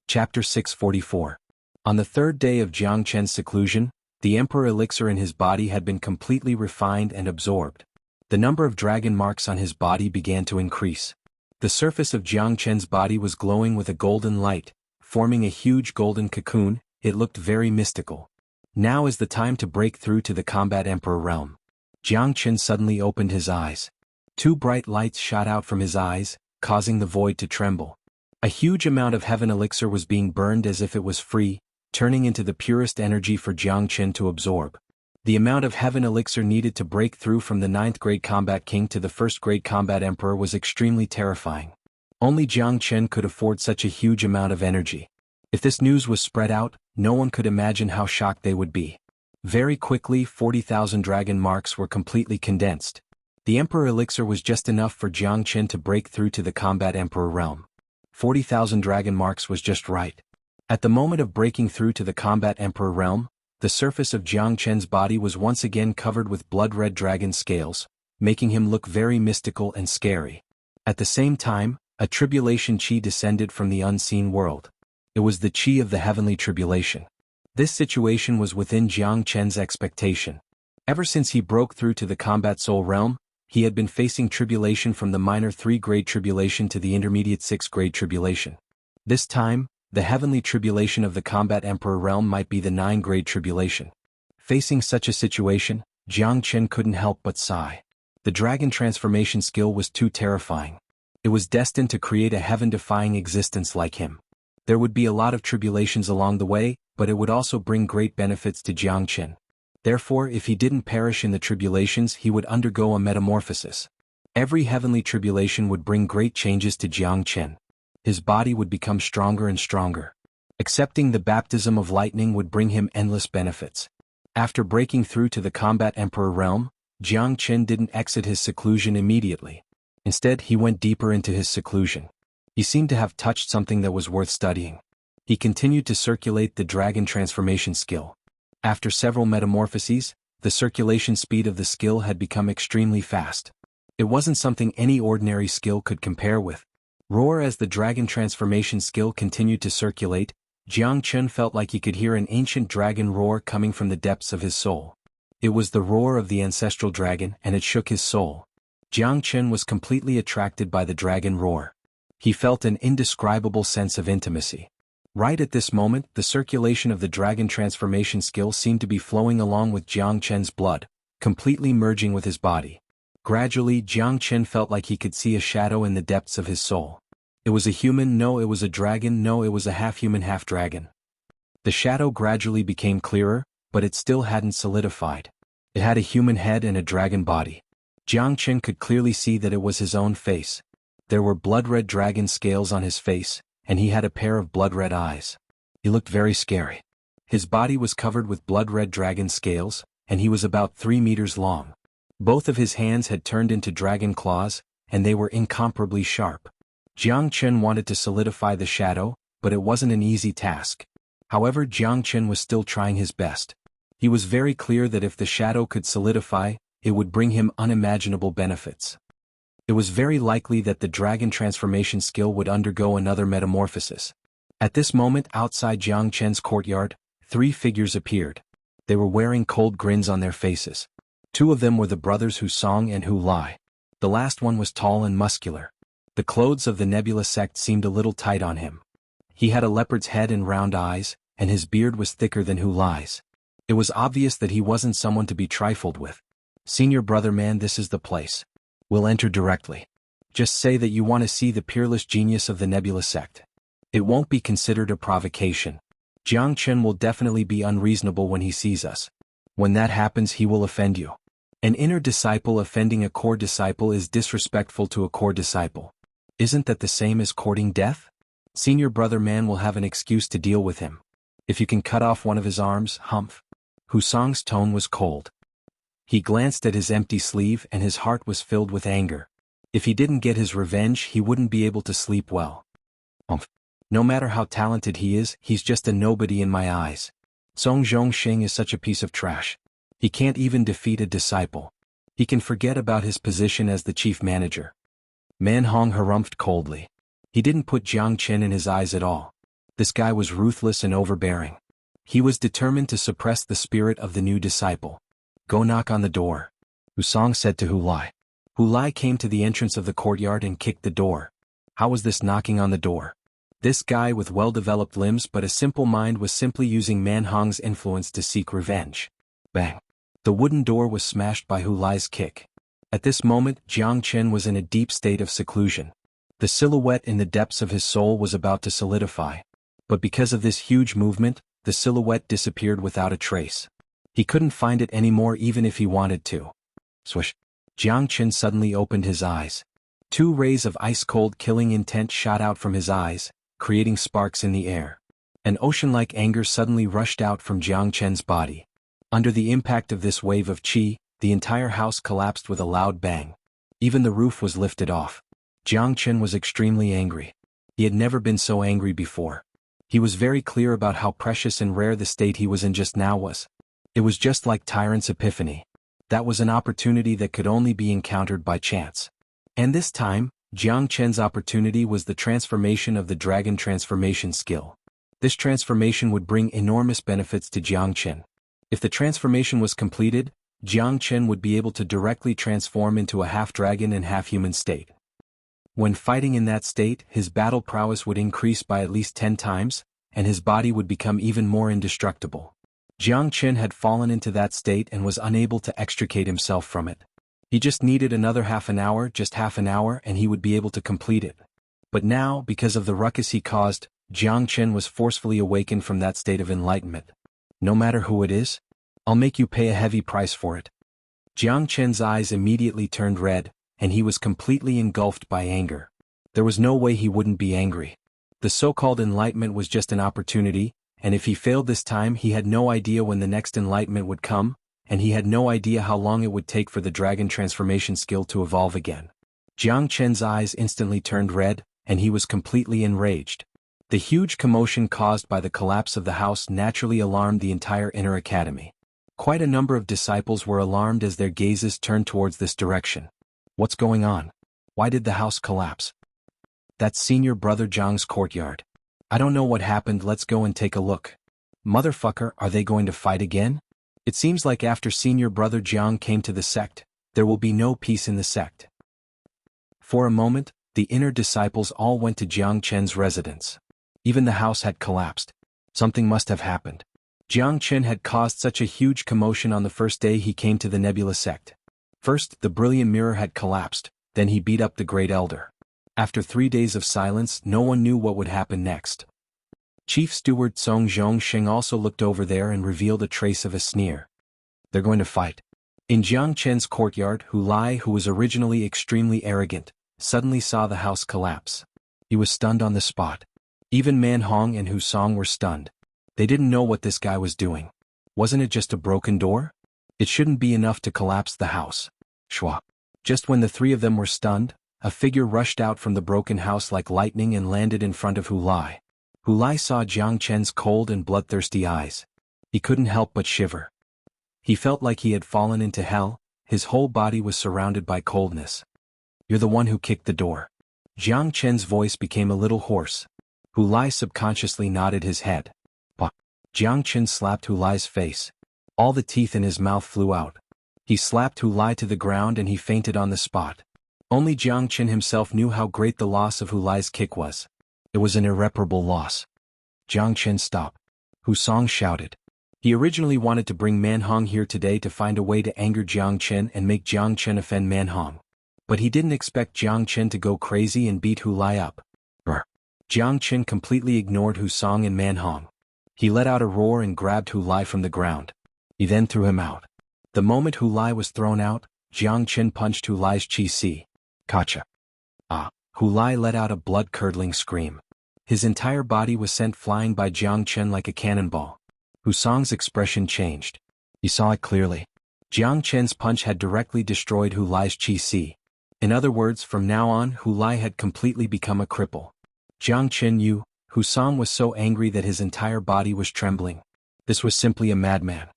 S1: Chapter 644. On the 3rd day of Jiang Chen's seclusion, the Emperor elixir in his body had been completely refined and absorbed. The number of dragon marks on his body began to increase. The surface of Jiang Chen's body was glowing with a golden light, forming a huge golden cocoon. It looked very mystical. Now is the time to break through to the combat emperor realm. Jiang Chen suddenly opened his eyes. 2 bright lights shot out from his eyes, causing the void to tremble. A huge amount of heaven elixir was being burned as if it was free, turning into the purest energy for Jiang Chen to absorb. The amount of heaven elixir needed to break through from the 9th grade combat king to the 1st grade combat emperor was extremely terrifying. Only Jiang Chen could afford such a huge amount of energy. If this news was spread out, no one could imagine how shocked they would be. Very quickly, 40,000 dragon marks were completely condensed. The emperor elixir was just enough for Jiang Chen to break through to the combat emperor realm. 40,000 dragon marks was just right. At the moment of breaking through to the combat emperor realm, the surface of Jiang Chen's body was once again covered with blood-red dragon scales, making him look very mystical and scary. At the same time, a tribulation chi descended from the unseen world. It was the chi of the heavenly tribulation. This situation was within Jiang Chen's expectation. Ever since he broke through to the combat soul realm, he had been facing tribulation from the minor 3-grade tribulation to the intermediate 6-grade tribulation. This time, the heavenly tribulation of the combat emperor realm might be the 9-grade tribulation. Facing such a situation, Jiang Chen couldn't help but sigh. The dragon transformation skill was too terrifying. It was destined to create a heaven-defying existence like him. There would be a lot of tribulations along the way, but it would also bring great benefits to Jiang Chen. Therefore, if he didn't perish in the tribulations, he would undergo a metamorphosis. Every heavenly tribulation would bring great changes to Jiang Chen. His body would become stronger and stronger. Accepting the baptism of lightning would bring him endless benefits. After breaking through to the combat emperor realm, Jiang Chen didn't exit his seclusion immediately. Instead, he went deeper into his seclusion. He seemed to have touched something that was worth studying. He continued to circulate the dragon transformation skill. After several metamorphoses, the circulation speed of the skill had become extremely fast. It wasn't something any ordinary skill could compare with. Roar. As the dragon transformation skill continued to circulate, Jiang Chen felt like he could hear an ancient dragon roar coming from the depths of his soul. It was the roar of the ancestral dragon, and it shook his soul. Jiang Chen was completely attracted by the dragon roar. He felt an indescribable sense of intimacy. Right at this moment, the circulation of the dragon transformation skill seemed to be flowing along with Jiang Chen's blood, completely merging with his body. Gradually, Jiang Chen felt like he could see a shadow in the depths of his soul. It was a human, no, it was a dragon, no, it was a half-human, half-dragon. The shadow gradually became clearer, but it still hadn't solidified. It had a human head and a dragon body. Jiang Chen could clearly see that it was his own face. There were blood-red dragon scales on his face, and he had a pair of blood-red eyes. He looked very scary. His body was covered with blood-red dragon scales, and he was about 3 meters long. Both of his hands had turned into dragon claws, and they were incomparably sharp. Jiang Chen wanted to solidify the shadow, but it wasn't an easy task. However, Jiang Chen was still trying his best. He was very clear that if the shadow could solidify, it would bring him unimaginable benefits. It was very likely that the dragon transformation skill would undergo another metamorphosis. At this moment outside Jiang Chen's courtyard, 3 figures appeared. They were wearing cold grins on their faces. 2 of them were the brothers Hu Song and Hu Lai. The last one was tall and muscular. The clothes of the Nebula sect seemed a little tight on him. He had a leopard's head and round eyes, and his beard was thicker than Hu Lai's. It was obvious that he wasn't someone to be trifled with. "Senior brother man, this is the place. We'll enter directly. Just say that you want to see the peerless genius of the Nebula sect. It won't be considered a provocation. Jiang Chen will definitely be unreasonable when he sees us. When that happens, he will offend you. An inner disciple offending a core disciple is disrespectful to a core disciple. Isn't that the same as courting death? Senior brother man will have an excuse to deal with him. If you can cut off one of his arms, humph." Hu Song's tone was cold. He glanced at his empty sleeve and his heart was filled with anger. If he didn't get his revenge, he wouldn't be able to sleep well. Humph. No matter how talented he is, he's just a nobody in my eyes. Song Zhongxing is such a piece of trash. He can't even defeat a disciple. He can forget about his position as the chief manager. Man Hong harumphed coldly. He didn't put Jiang Chen in his eyes at all. This guy was ruthless and overbearing. He was determined to suppress the spirit of the new disciple. "Go knock on the door," Hu Song said to Hu Lai. Hu Lai came to the entrance of the courtyard and kicked the door. How was this knocking on the door? This guy with well-developed limbs but a simple mind was simply using Man Hong's influence to seek revenge. Bang! The wooden door was smashed by Hu Lai's kick. At this moment, Jiang Chen was in a deep state of seclusion. The silhouette in the depths of his soul was about to solidify. But because of this huge movement, the silhouette disappeared without a trace. He couldn't find it anymore even if he wanted to. Swish! Jiang Chen suddenly opened his eyes. 2 rays of ice-cold killing intent shot out from his eyes, creating sparks in the air. An ocean-like anger suddenly rushed out from Jiang Chen's body. Under the impact of this wave of qi, the entire house collapsed with a loud bang. Even the roof was lifted off. Jiang Chen was extremely angry. He had never been so angry before. He was very clear about how precious and rare the state he was in just now was. It was just like Tyrant's epiphany. That was an opportunity that could only be encountered by chance. And this time, Jiang Chen's opportunity was the transformation of the dragon transformation skill. This transformation would bring enormous benefits to Jiang Chen. If the transformation was completed, Jiang Chen would be able to directly transform into a half-dragon and half-human state. When fighting in that state, his battle prowess would increase by at least 10 times, and his body would become even more indestructible. Jiang Chen had fallen into that state and was unable to extricate himself from it. He just needed another half an hour, and he would be able to complete it. But now, because of the ruckus he caused, Jiang Chen was forcefully awakened from that state of enlightenment. No matter who it is, I'll make you pay a heavy price for it. Jiang Chen's eyes immediately turned red, and he was completely engulfed by anger. There was no way he wouldn't be angry. The so-called enlightenment was just an opportunity, and if he failed this time, he had no idea when the next enlightenment would come, and he had no idea how long it would take for the dragon transformation skill to evolve again. Jiang Chen's eyes instantly turned red, and he was completely enraged. The huge commotion caused by the collapse of the house naturally alarmed the entire inner academy. Quite a number of disciples were alarmed as their gazes turned towards this direction. What's going on? Why did the house collapse? That's senior brother Zhang's courtyard. I don't know what happened, let's go and take a look. Motherfucker, are they going to fight again? It seems like after senior brother Jiang came to the sect, there will be no peace in the sect. For a moment, the inner disciples all went to Jiang Chen's residence. Even the house had collapsed. Something must have happened. Jiang Chen had caused such a huge commotion on the first day he came to the Nebula sect. First, the brilliant mirror had collapsed, then he beat up the Great Elder. After 3 days of silence, no one knew what would happen next. Chief Steward Song Zhongxing also looked over there and revealed a trace of a sneer. They're going to fight. In Jiang Chen's courtyard, Hu Lai, who was originally extremely arrogant, suddenly saw the house collapse. He was stunned on the spot. Even Man Hong and Hu Song were stunned. They didn't know what this guy was doing. Wasn't it just a broken door? It shouldn't be enough to collapse the house. Shwa. Just when the three of them were stunned, a figure rushed out from the broken house like lightning and landed in front of Hu Lai. Hu Lai saw Jiang Chen's cold and bloodthirsty eyes. He couldn't help but shiver. He felt like he had fallen into hell. His whole body was surrounded by coldness. You're the one who kicked the door. Jiang Chen's voice became a little hoarse. Hu Lai subconsciously nodded his head. Bah! Jiang Chen slapped Hu Lai's face. All the teeth in his mouth flew out. He slapped Hu Lai to the ground and he fainted on the spot. Only Jiang Chen himself knew how great the loss of Hu Lai's kick was. It was an irreparable loss. Jiang Chen stopped. Hu Song shouted. He originally wanted to bring Man Hong here today to find a way to anger Jiang Chen and make Jiang Chen offend Man Hong. But he didn't expect Jiang Chen to go crazy and beat Hu Lai up. Jiang Chen completely ignored Hu Song and Man Hong. He let out a roar and grabbed Hu Lai from the ground. He then threw him out. The moment Hu Lai was thrown out, Jiang Chen punched Hu Lai's chi si. Kacha. Ah! Hu Lai let out a blood-curdling scream. His entire body was sent flying by Jiang Chen like a cannonball. Hu Song's expression changed. He saw it clearly. Jiang Chen's punch had directly destroyed Hu Lai's chi si. In other words, from now on Hu Lai had completely become a cripple. Jiang Chen Yu, Hu Song was so angry that his entire body was trembling. This was simply a madman.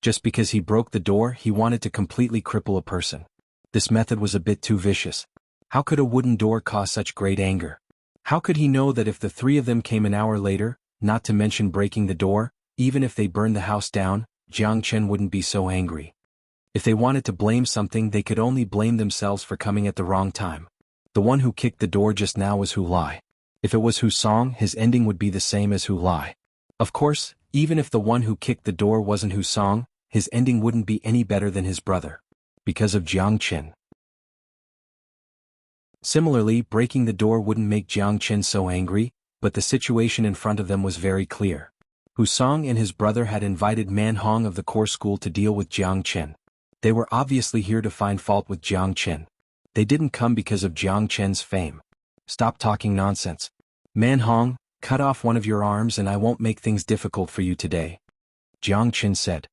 S1: Just because he broke the door, he wanted to completely cripple a person. This method was a bit too vicious. How could a wooden door cause such great anger? How could he know that if the three of them came an hour later, not to mention breaking the door, even if they burned the house down, Jiang Chen wouldn't be so angry? If they wanted to blame something, they could only blame themselves for coming at the wrong time. The one who kicked the door just now was Hu Lai. If it was Hu Song, his ending would be the same as Hu Lai. Of course, even if the one who kicked the door wasn't Hu Song, his ending wouldn't be any better than his brother. Because of Jiang Chen. Similarly, breaking the door wouldn't make Jiang Chen so angry, but the situation in front of them was very clear. Hu Song and his brother had invited Man Hong of the core school to deal with Jiang Chen. They were obviously here to find fault with Jiang Chen. They didn't come because of Jiang Chen's fame. Stop talking nonsense. Man Hong, cut off one of your arms and I won't make things difficult for you today. Jiang Chen said.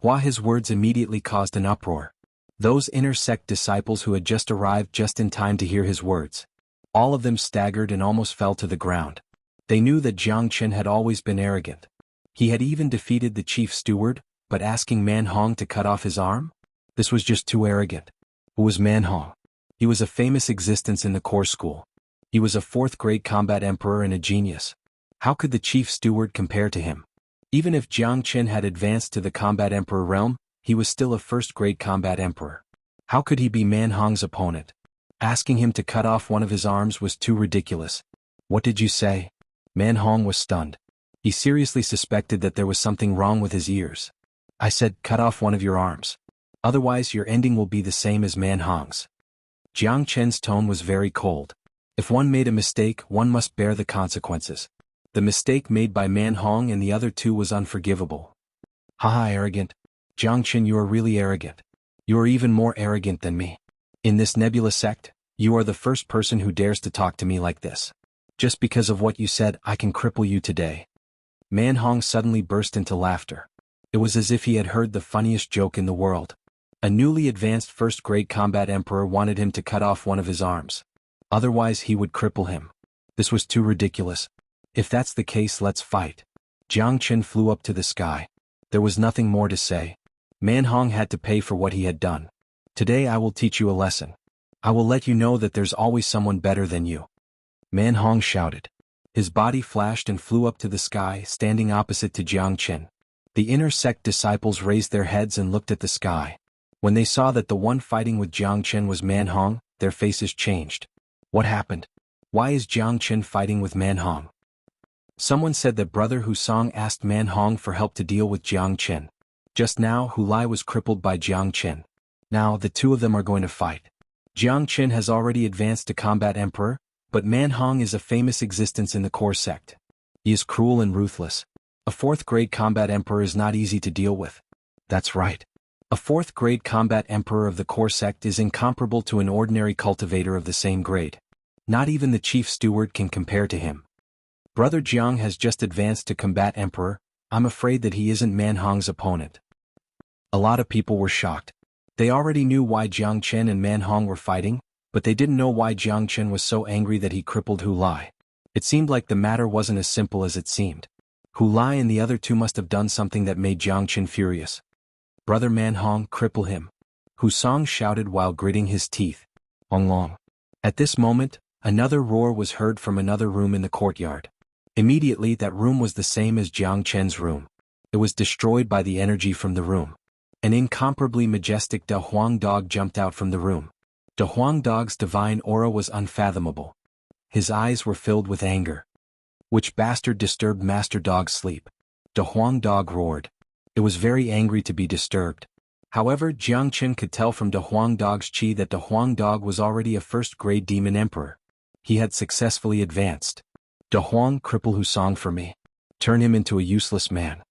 S1: His words immediately caused an uproar. Those inner sect disciples who had just arrived just in time to hear his words. All of them staggered and almost fell to the ground. They knew that Jiang Chen had always been arrogant. He had even defeated the chief steward, but asking Man Hong to cut off his arm? This was just too arrogant. Who was Man Hong? He was a famous existence in the core school. He was a fourth-grade combat emperor and a genius. How could the chief steward compare to him? Even if Jiang Chen had advanced to the combat emperor realm, he was still a first-grade combat emperor. How could he be Man Hong's opponent? Asking him to cut off one of his arms was too ridiculous. What did you say? Man Hong was stunned. He seriously suspected that there was something wrong with his ears. I said, cut off one of your arms. Otherwise your ending will be the same as Man Hong's. Jiang Chen's tone was very cold. If one made a mistake, one must bear the consequences. The mistake made by Man Hong and the other two was unforgivable. Haha, arrogant. Jiang Chen, you are really arrogant. You are even more arrogant than me. In this nebula sect, you are the first person who dares to talk to me like this. Just because of what you said, I can cripple you today. Man Hong suddenly burst into laughter. It was as if he had heard the funniest joke in the world. A newly advanced first-grade combat emperor wanted him to cut off one of his arms. Otherwise he would cripple him. This was too ridiculous. If that's the case, let's fight. Jiang Chen flew up to the sky. There was nothing more to say. Man Hong had to pay for what he had done. Today I will teach you a lesson. I will let you know that there's always someone better than you. Man Hong shouted. His body flashed and flew up to the sky, standing opposite to Jiang Chen. The inner sect disciples raised their heads and looked at the sky. When they saw that the one fighting with Jiang Chen was Man Hong, their faces changed. What happened? Why is Jiang Chen fighting with Man Hong? Someone said that Brother Hu Song asked Man Hong for help to deal with Jiang Chen. Just now Hu Lai was crippled by Jiang Chen. Now the two of them are going to fight. Jiang Chen has already advanced to combat emperor, but Man Hong is a famous existence in the core sect. He is cruel and ruthless. A fourth-grade combat emperor is not easy to deal with. That's right. A fourth-grade combat emperor of the core sect is incomparable to an ordinary cultivator of the same grade. Not even the chief steward can compare to him. Brother Jiang has just advanced to combat Emperor. I'm afraid that he isn't Man Hong's opponent. A lot of people were shocked. They already knew why Jiang Chen and Man Hong were fighting, but they didn't know why Jiang Chen was so angry that he crippled Hu Lai. It seemed like the matter wasn't as simple as it seemed. Hu Lai and the other two must have done something that made Jiang Chen furious. Brother Man Hong, cripple him. Hu Song shouted while gritting his teeth. Long long. At this moment, another roar was heard from another room in the courtyard. Immediately that room was the same as Jiang Chen's room. It was destroyed by the energy from the room. An incomparably majestic Da Huang dog jumped out from the room. Da Huang dog's divine aura was unfathomable. His eyes were filled with anger. Which bastard disturbed Master Dog's sleep? Da Huang dog roared. It was very angry to be disturbed. However, Jiang Chen could tell from Da Huang dog's chi that Da Huang dog was already a first-grade demon emperor. He had successfully advanced. Da Huang, cripple Hu Song for me. Turn him into a useless man.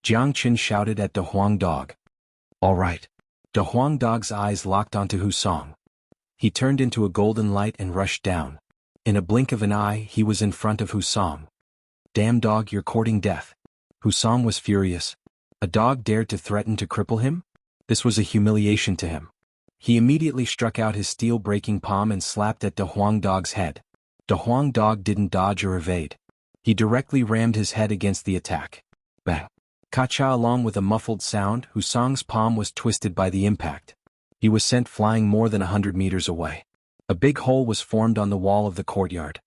S1: Jiang Chen shouted at Da Huang dog. All right. Da Huang dog's eyes locked onto Hu Song. He turned into a golden light and rushed down. In a blink of an eye, he was in front of Hu Song. Damn dog, you're courting death. Hu Song was furious. A dog dared to threaten to cripple him? This was a humiliation to him. He immediately struck out his steel-breaking palm and slapped at Da Huang dog's head. Da Huang dog didn't dodge or evade. He directly rammed his head against the attack. Bang. Ka-cha, along with a muffled sound, Hu Song's palm was twisted by the impact. He was sent flying more than 100 meters away. A big hole was formed on the wall of the courtyard.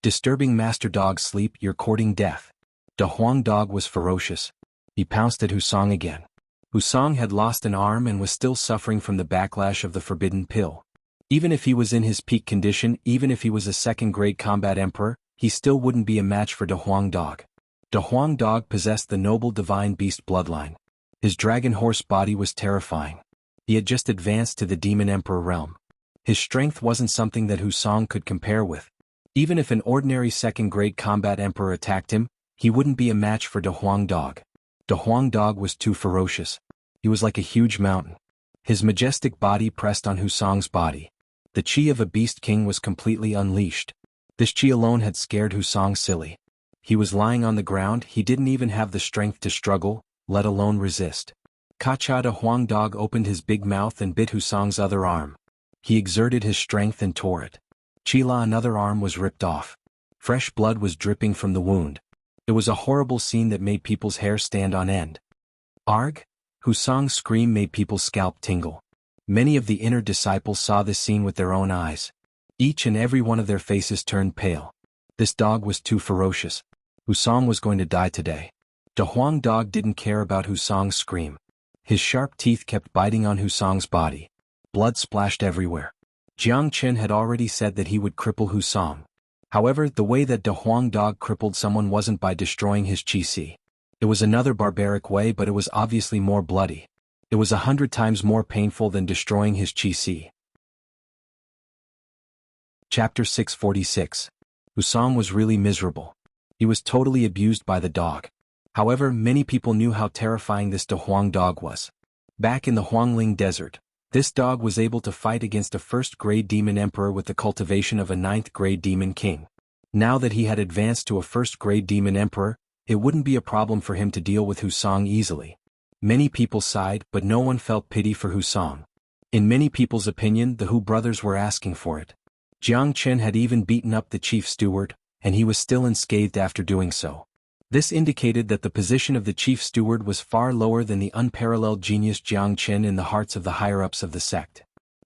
S1: Disturbing Master Dog's sleep, you're courting death. Da Huang dog was ferocious. He pounced at Hu Song again. Hu Song had lost an arm and was still suffering from the backlash of the forbidden pill. Even if he was in his peak condition, even if he was a second-grade combat emperor, he still wouldn't be a match for Da Huang dog. Da Huang dog possessed the noble divine beast bloodline. His dragon horse body was terrifying. He had just advanced to the demon emperor realm. His strength wasn't something that Hu Song could compare with. Even if an ordinary second-grade combat emperor attacked him, he wouldn't be a match for Da Huang dog. Da Huang dog was too ferocious. He was like a huge mountain. His majestic body pressed on Hu Song's body. The chi of a beast king was completely unleashed. This chi alone had scared Hu Song silly. He was lying on the ground, he didn't even have the strength to struggle, let alone resist. Ka-cha, Da Huang dog opened his big mouth and bit Hu Song's other arm. He exerted his strength and tore it. Chi-la, another arm was ripped off. Fresh blood was dripping from the wound. It was a horrible scene that made people's hair stand on end. Arg! Hu Song's scream made people's scalp tingle. Many of the inner disciples saw this scene with their own eyes. Each and every one of their faces turned pale. This dog was too ferocious. Hu Song was going to die today. Da Huang dog didn't care about Hu Song's scream. His sharp teeth kept biting on Hu Song's body. Blood splashed everywhere. Jiang Chen had already said that he would cripple Hu Song. However, the way that Da Huang dog crippled someone wasn't by destroying his chi-si. It was another barbaric way, but it was obviously more bloody. It was 100 times more painful than destroying his chi-si. Chapter 646. Hu Song was really miserable. He was totally abused by the dog. However, many people knew how terrifying this Da Huang dog was. Back in the Huangling Desert, this dog was able to fight against a first-grade demon emperor with the cultivation of a 9th-grade demon king. Now that he had advanced to a first-grade demon emperor, it wouldn't be a problem for him to deal with Hu Song easily. Many people sighed, but no one felt pity for Hu Song. In many people's opinion, the Hu brothers were asking for it. Jiang Chen had even beaten up the chief steward, and he was still unscathed after doing so. This indicated that the position of the chief steward was far lower than the unparalleled genius Jiang Chen in the hearts of the higher-ups of the sect.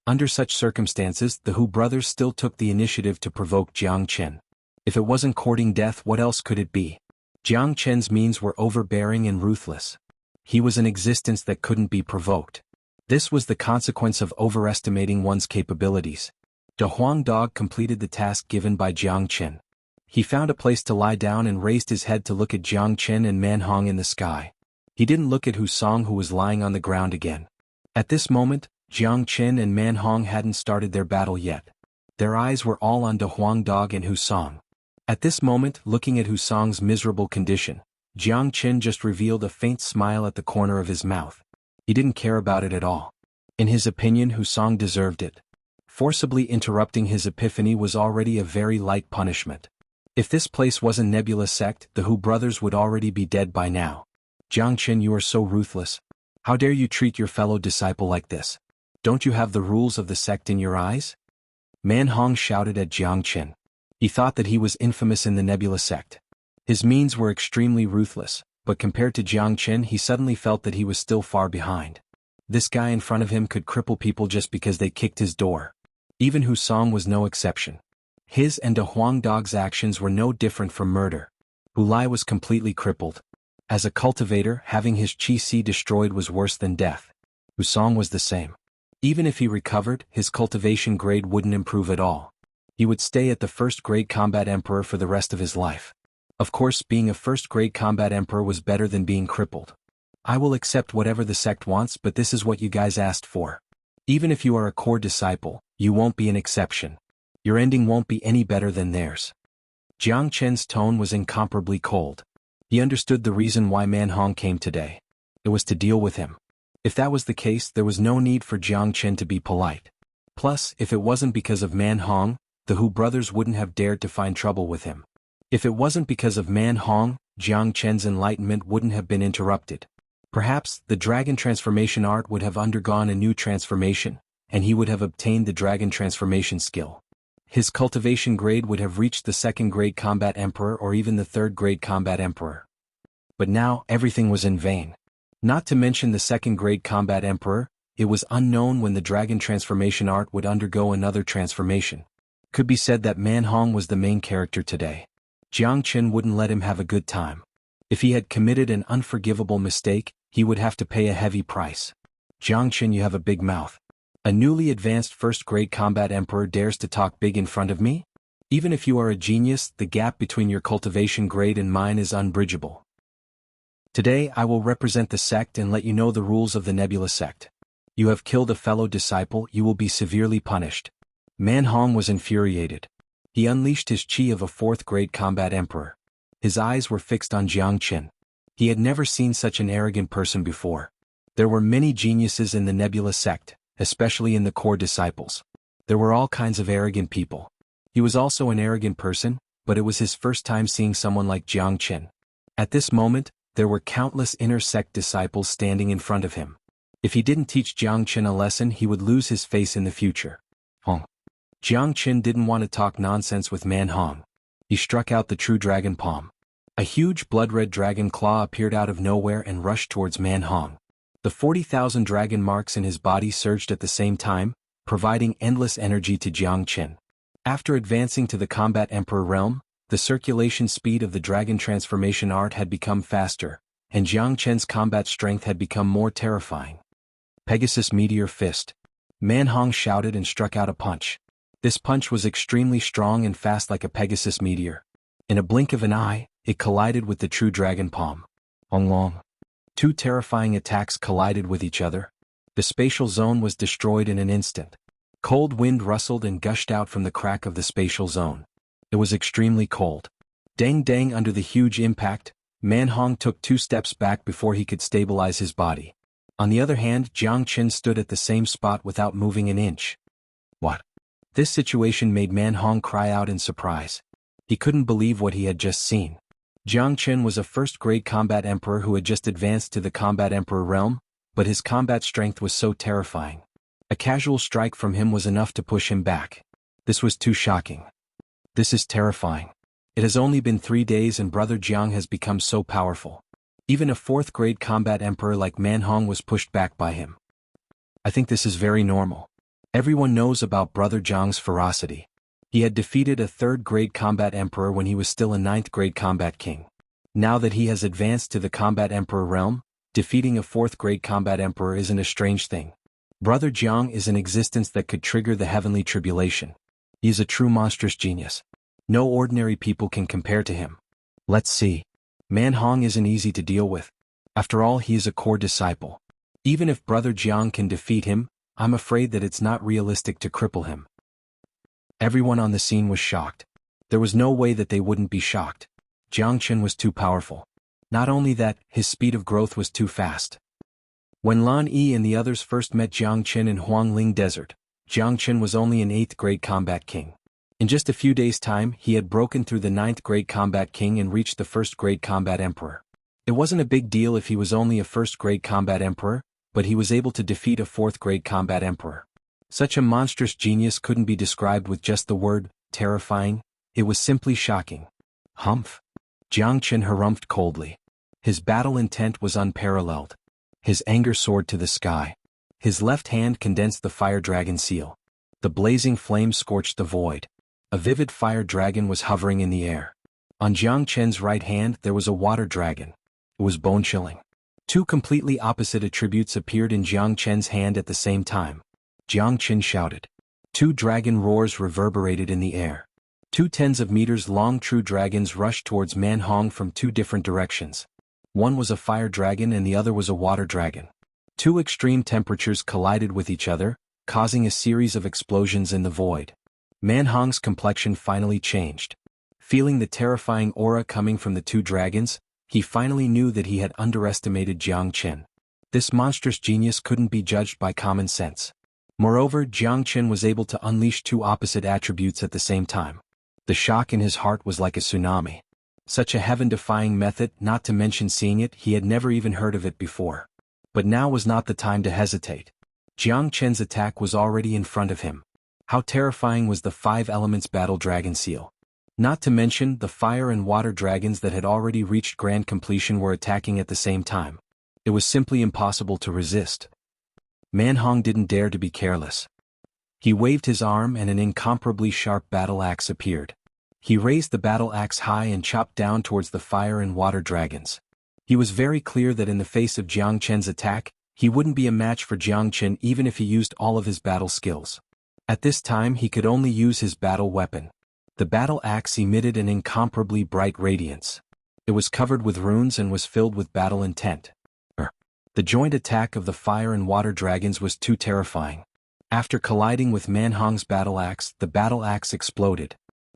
S1: Under such circumstances, the Hu brothers still took the initiative to provoke Jiang Chen. If it wasn't courting death, what else could it be? Jiang Chen's means were overbearing and ruthless. He was an existence that couldn't be provoked. This was the consequence of overestimating one's capabilities. Da Huang dog completed the task given by Jiang Chen. He found a place to lie down and raised his head to look at Jiang Chen and Man Hong in the sky. He didn't look at Hu Song, who was lying on the ground again. At this moment, Jiang Chen and Man Hong hadn't started their battle yet. Their eyes were all on Da Huang dog and Hu Song. At this moment, looking at Hu Song's miserable condition, Jiang Chen just revealed a faint smile at the corner of his mouth. He didn't care about it at all. In his opinion, Hu Song deserved it. Forcibly interrupting his epiphany was already a very light punishment. If this place wasn't Nebula sect, the Hu brothers would already be dead by now. Jiang Chen, you are so ruthless. How dare you treat your fellow disciple like this? Don't you have the rules of the sect in your eyes? Man Hong shouted at Jiang Chen. He thought that he was infamous in the Nebula sect. His means were extremely ruthless, but compared to Jiang Chen he suddenly felt that he was still far behind. This guy in front of him could cripple people just because they kicked his door. Even Hu Song was no exception. His and De Huang Dog's actions were no different from murder. Hu Lai was completely crippled. As a cultivator, having his Qi destroyed was worse than death. Hu Song was the same. Even if he recovered, his cultivation grade wouldn't improve at all. He would stay at the first-grade combat emperor for the rest of his life. Of course, being a first-grade combat emperor was better than being crippled. I will accept whatever the sect wants, but this is what you guys asked for. Even if you are a core disciple, you won't be an exception. Your ending won't be any better than theirs. Jiang Chen's tone was incomparably cold. He understood the reason why Man Hong came today. It was to deal with him. If that was the case, there was no need for Jiang Chen to be polite. Plus, if it wasn't because of Man Hong, the Hu brothers wouldn't have dared to find trouble with him. If it wasn't because of Man Hong, Jiang Chen's enlightenment wouldn't have been interrupted. Perhaps, the dragon transformation art would have undergone a new transformation, and he would have obtained the dragon transformation skill. His cultivation grade would have reached the second-grade combat emperor or even the third-grade combat emperor. But now, everything was in vain. Not to mention the second-grade combat emperor, it was unknown when the dragon transformation art would undergo another transformation. Could be said that Man Hong was the main character today. Jiang Chen wouldn't let him have a good time. If he had committed an unforgivable mistake, he would have to pay a heavy price. Jiang Chen, you have a big mouth. A newly advanced first-grade combat emperor dares to talk big in front of me? Even if you are a genius, the gap between your cultivation grade and mine is unbridgeable. Today I will represent the sect and let you know the rules of the Nebula sect. You have killed a fellow disciple, you will be severely punished. Man Hong was infuriated. He unleashed his chi of a fourth-grade combat emperor. His eyes were fixed on Jiang Chen. He had never seen such an arrogant person before. There were many geniuses in the Nebula sect, especially in the core disciples. There were all kinds of arrogant people. He was also an arrogant person, but it was his first time seeing someone like Jiang Chen. At this moment, there were countless inner sect disciples standing in front of him. If he didn't teach Jiang Chen a lesson, he would lose his face in the future. Jiang Chen didn't want to talk nonsense with Man Hong. He struck out the true dragon palm. A huge blood-red dragon claw appeared out of nowhere and rushed towards Man Hong. The 40,000 dragon marks in his body surged at the same time, providing endless energy to Jiang Chen. After advancing to the combat emperor realm, the circulation speed of the dragon transformation art had become faster, and Jiang Chen's combat strength had become more terrifying. Pegasus Meteor Fist. Man Hong shouted and struck out a punch. This punch was extremely strong and fast like a Pegasus meteor. In a blink of an eye, it collided with the true dragon palm. Long. Two terrifying attacks collided with each other. The spatial zone was destroyed in an instant. Cold wind rustled and gushed out from the crack of the spatial zone. It was extremely cold. Dang under the huge impact, Man Hong took 2 steps back before he could stabilize his body. On the other hand, Jiang Chen stood at the same spot without moving an inch. What? This situation made Man Hong cry out in surprise. He couldn't believe what he had just seen. Jiang Chen was a first-grade combat emperor who had just advanced to the combat emperor realm, but his combat strength was so terrifying. A casual strike from him was enough to push him back. This was too shocking. This is terrifying. It has only been 3 days and Brother Jiang has become so powerful. Even a 4th-grade combat emperor like Man Hong was pushed back by him. I think this is very normal. Everyone knows about Brother Jiang's ferocity. He had defeated a 3rd-grade combat emperor when he was still a 9th-grade combat king. Now that he has advanced to the combat emperor realm, defeating a 4th-grade combat emperor isn't a strange thing. Brother Jiang is an existence that could trigger the heavenly tribulation. He is a true monstrous genius. No ordinary people can compare to him. Let's see. Man Hong isn't easy to deal with. After all, he is a core disciple. Even if Brother Jiang can defeat him, I'm afraid that it's not realistic to cripple him. Everyone on the scene was shocked. There was no way that they wouldn't be shocked. Jiang Chen was too powerful. Not only that, his speed of growth was too fast. When Lan Yi and the others first met Jiang Chen in Huangling Desert, Jiang Chen was only an 8th-grade combat king. In just a few days' time, he had broken through the 9th grade combat king and reached the 1st grade combat emperor. It wasn't a big deal if he was only a 1st grade combat emperor, but he was able to defeat a 4th grade combat emperor. Such a monstrous genius couldn't be described with just the word terrifying. It was simply shocking. Humph! Jianghu harumphed coldly. His battle intent was unparalleled. His anger soared to the sky. His left hand condensed the fire dragon seal. The blazing flame scorched the void. A vivid fire dragon was hovering in the air. On Jianghu's right hand there was a water dragon. It was bone-chilling. Two completely opposite attributes appeared in Jianghu's hand at the same time. Jianghu shouted. Two dragon roars reverberated in the air. 2 tens of meters long true dragons rushed towards Manhong from 2 different directions. One was a fire dragon and the other was a water dragon. 2 extreme temperatures collided with each other, causing a series of explosions in the void. Manhong's complexion finally changed. Feeling the terrifying aura coming from the 2 dragons, he finally knew that he had underestimated Jianghu. This monstrous genius couldn't be judged by common sense. Moreover, Jianghu was able to unleash 2 opposite attributes at the same time. The shock in his heart was like a tsunami. Such a heaven-defying method, not to mention seeing it, he had never even heard of it before. But now was not the time to hesitate. Jianghu's attack was already in front of him. How terrifying was the 5 elements battle dragon seal. Not to mention, the fire and water dragons that had already reached grand completion were attacking at the same time. It was simply impossible to resist. Manhong didn't dare to be careless. He waved his arm and an incomparably sharp battle axe appeared. He raised the battle axe high and chopped down towards the fire and water dragons. He was very clear that in the face of Jianghu's attack, he wouldn't be a match for Jianghu even if he used all of his battle skills. At this time he could only use his battle weapon. The battle axe emitted an incomparably bright radiance. It was covered with runes and was filled with battle intent. The joint attack of the fire and water dragons was too terrifying. After colliding with Manhong's battle axe, the battle axe exploded.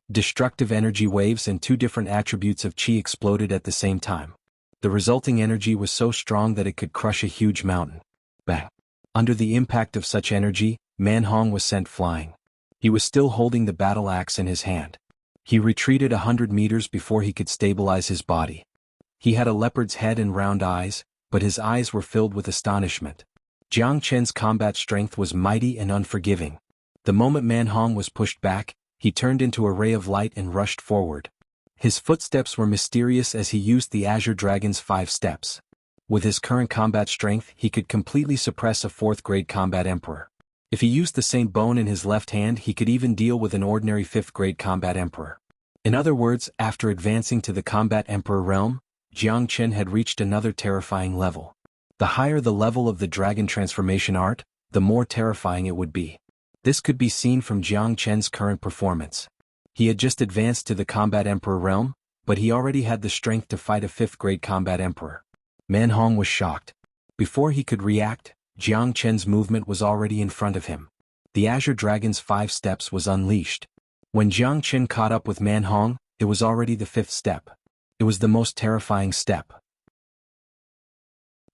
S1: Destructive energy waves and 2 different attributes of qi exploded at the same time. The resulting energy was so strong that it could crush a huge mountain. Bang! Under the impact of such energy, Manhong was sent flying. He was still holding the battle axe in his hand. He retreated 100 meters before he could stabilize his body. He had a leopard's head and round eyes, but his eyes were filled with astonishment. Jianghu's combat strength was mighty and unforgiving. The moment Manhong was pushed back, he turned into a ray of light and rushed forward. His footsteps were mysterious as he used the Azure Dragon's 5 steps. With his current combat strength, he could completely suppress a 4th grade combat emperor. If he used the same bone in his left hand, he could even deal with an ordinary 5th grade combat emperor. In other words, after advancing to the combat emperor realm, Jianghu had reached another terrifying level. The higher the level of the dragon transformation art, the more terrifying it would be. This could be seen from Jianghu's current performance. He had just advanced to the combat emperor realm, but he already had the strength to fight a 5th grade combat emperor. Manhong was shocked. Before he could react, Jianghu's movement was already in front of him. The Azure Dragon's 5 steps was unleashed. When Jianghu caught up with Manhong, it was already the 5th step. It was the most terrifying step.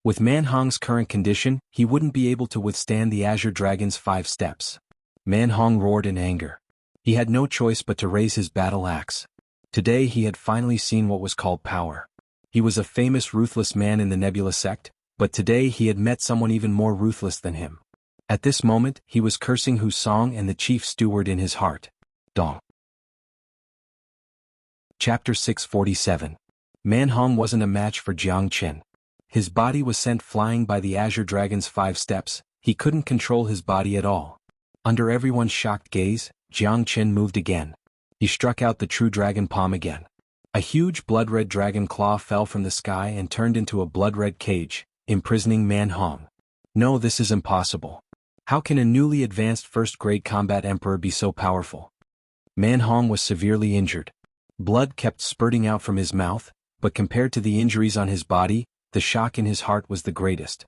S1: With Manhong's current condition, he wouldn't be able to withstand the Azure Dragon's 5 steps. Manhong roared in anger. He had no choice but to raise his battle axe. Today he had finally seen what was called power. He was a famous ruthless man in the Nebula sect, but today he had met someone even more ruthless than him. At this moment, he was cursing Hu Song and the chief steward in his heart. Dong. Chapter 647. Manhong wasn't a match for Jianghu. His body was sent flying by the Azure Dragon's 5 steps. He couldn't control his body at all. Under everyone's shocked gaze, Jianghu moved again. He struck out the true dragon palm again. A huge blood-red dragon claw fell from the sky and turned into a blood-red cage, imprisoning Manhong. No, this is impossible. How can a newly advanced 1st grade combat emperor be so powerful? Manhong was severely injured. Blood kept spurting out from his mouth, but compared to the injuries on his body, the shock in his heart was the greatest.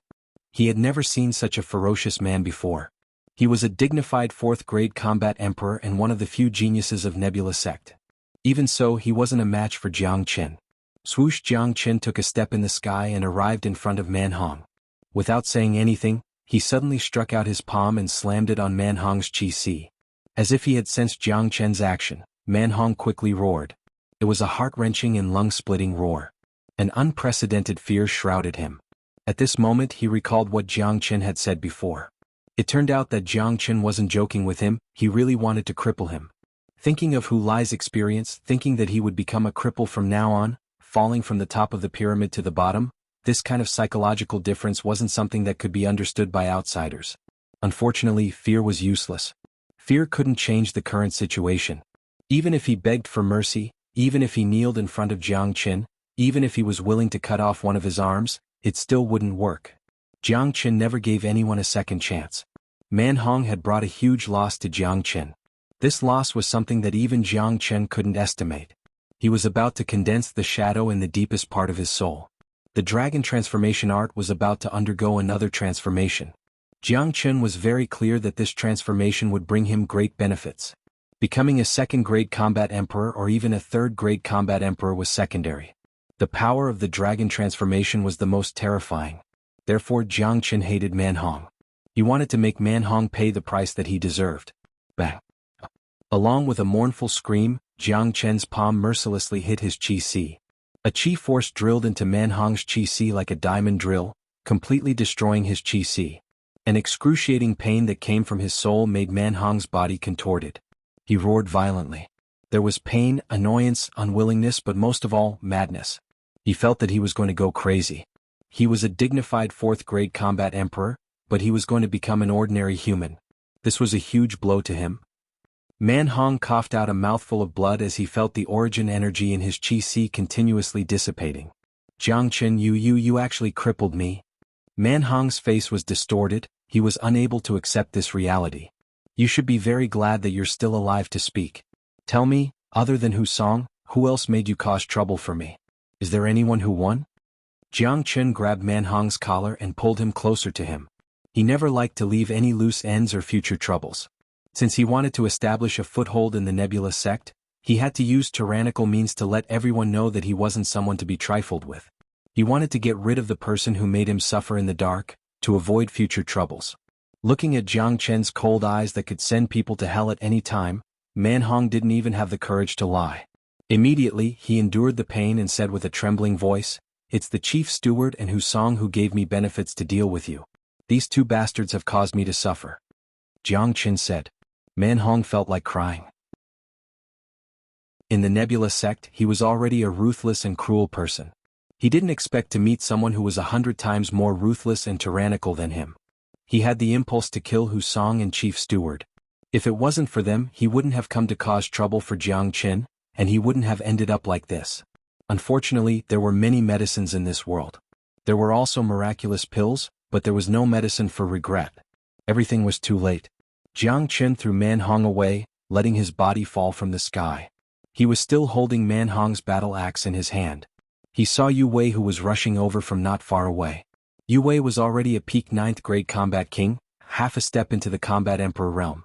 S1: He had never seen such a ferocious man before. He was a dignified 4th grade combat emperor and one of the few geniuses of Nebula sect. Even so, he wasn't a match for Jianghu. Swoosh! Jianghu took a step in the sky and arrived in front of Manhong. Without saying anything, he suddenly struck out his palm and slammed it on Manhong's chi. As if he had sensed Jiang Chen's action, Man Hong quickly roared. It was a heart-wrenching and lung-splitting roar. An unprecedented fear shrouded him. At this moment he recalled what Jiang Chen had said before. It turned out that Jiang Chen wasn't joking with him, he really wanted to cripple him. Thinking of Hu Lai's experience, thinking that he would become a cripple from now on, falling from the top of the pyramid to the bottom, this kind of psychological difference wasn't something that could be understood by outsiders. Unfortunately, fear was useless. Fear couldn't change the current situation. Even if he begged for mercy, even if he kneeled in front of Jiang Chen, even if he was willing to cut off one of his arms, it still wouldn't work. Jiang Chen never gave anyone a second chance. Man Hong had brought a huge loss to Jiang Chen. This loss was something that even Jiang Chen couldn't estimate. He was about to condense the shadow in the deepest part of his soul. The dragon transformation art was about to undergo another transformation. Jiang Chen was very clear that this transformation would bring him great benefits. Becoming a second-grade combat emperor or even a third-grade combat emperor was secondary. The power of the dragon transformation was the most terrifying. Therefore Jiang Chen hated Man Hong. He wanted to make Man Hong pay the price that he deserved. Bang! Along with a mournful scream, Jiang Chen's palm mercilessly hit his qi. A qi force drilled into Man Hong's qi like a diamond drill, completely destroying his qi. An excruciating pain that came from his soul made Man Hong's body contorted. He roared violently. There was pain, annoyance, unwillingness, but most of all, madness. He felt that he was going to go crazy. He was a dignified fourth-grade combat emperor, but he was going to become an ordinary human. This was a huge blow to him. Man Hong coughed out a mouthful of blood as he felt the origin energy in his qi continuously dissipating. Jiang Chen, you actually crippled me. Man Hong's face was distorted, he was unable to accept this reality. You should be very glad that you're still alive to speak. Tell me, other than Hu Song, who else made you cause trouble for me? Is there anyone who won? Jiang Chen grabbed Man Hong's collar and pulled him closer to him. He never liked to leave any loose ends or future troubles. Since he wanted to establish a foothold in the Nebula sect, he had to use tyrannical means to let everyone know that he wasn't someone to be trifled with. He wanted to get rid of the person who made him suffer in the dark, to avoid future troubles. Looking at Jiang Chen's cold eyes that could send people to hell at any time, Man Hong didn't even have the courage to lie. Immediately, he endured the pain and said with a trembling voice, "It's the chief steward and Hu Song who gave me benefits to deal with you. These two bastards have caused me to suffer." Jiang Chen said. Man Hong felt like crying. In the Nebula sect, he was already a ruthless and cruel person. He didn't expect to meet someone who was 100 times more ruthless and tyrannical than him. He had the impulse to kill Hu Song and Chief Steward. If it wasn't for them, he wouldn't have come to cause trouble for Jiang Chen, and he wouldn't have ended up like this. Unfortunately, there were many medicines in this world. There were also miraculous pills, but there was no medicine for regret. Everything was too late. Jiang Chen threw Man Hong away, letting his body fall from the sky. He was still holding Man Hong's battle axe in his hand. He saw Yu Wei, who was rushing over from not far away. Yu Wei was already a peak 9th grade combat king, half a step into the combat emperor realm.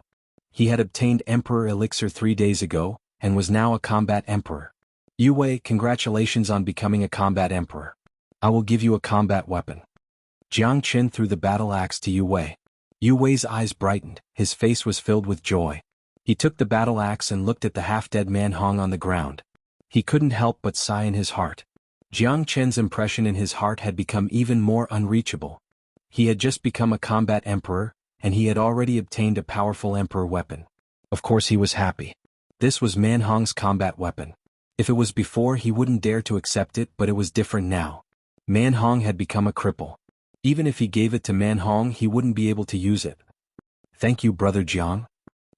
S1: He had obtained Emperor Elixir 3 days ago, and was now a combat emperor. Yu Wei, congratulations on becoming a combat emperor. I will give you a combat weapon. Jiang Chen threw the battle axe to Yu Wei. Yu Wei's eyes brightened, his face was filled with joy. He took the battle axe and looked at the half-dead Man Hong on the ground. He couldn't help but sigh in his heart. Jiang Chen's impression in his heart had become even more unreachable. He had just become a combat emperor, and he had already obtained a powerful emperor weapon. Of course he was happy. This was Man Hong's combat weapon. If it was before, he wouldn't dare to accept it, but it was different now. Man Hong had become a cripple. Even if he gave it to Man Hong, he wouldn't be able to use it. Thank you, brother Jiang.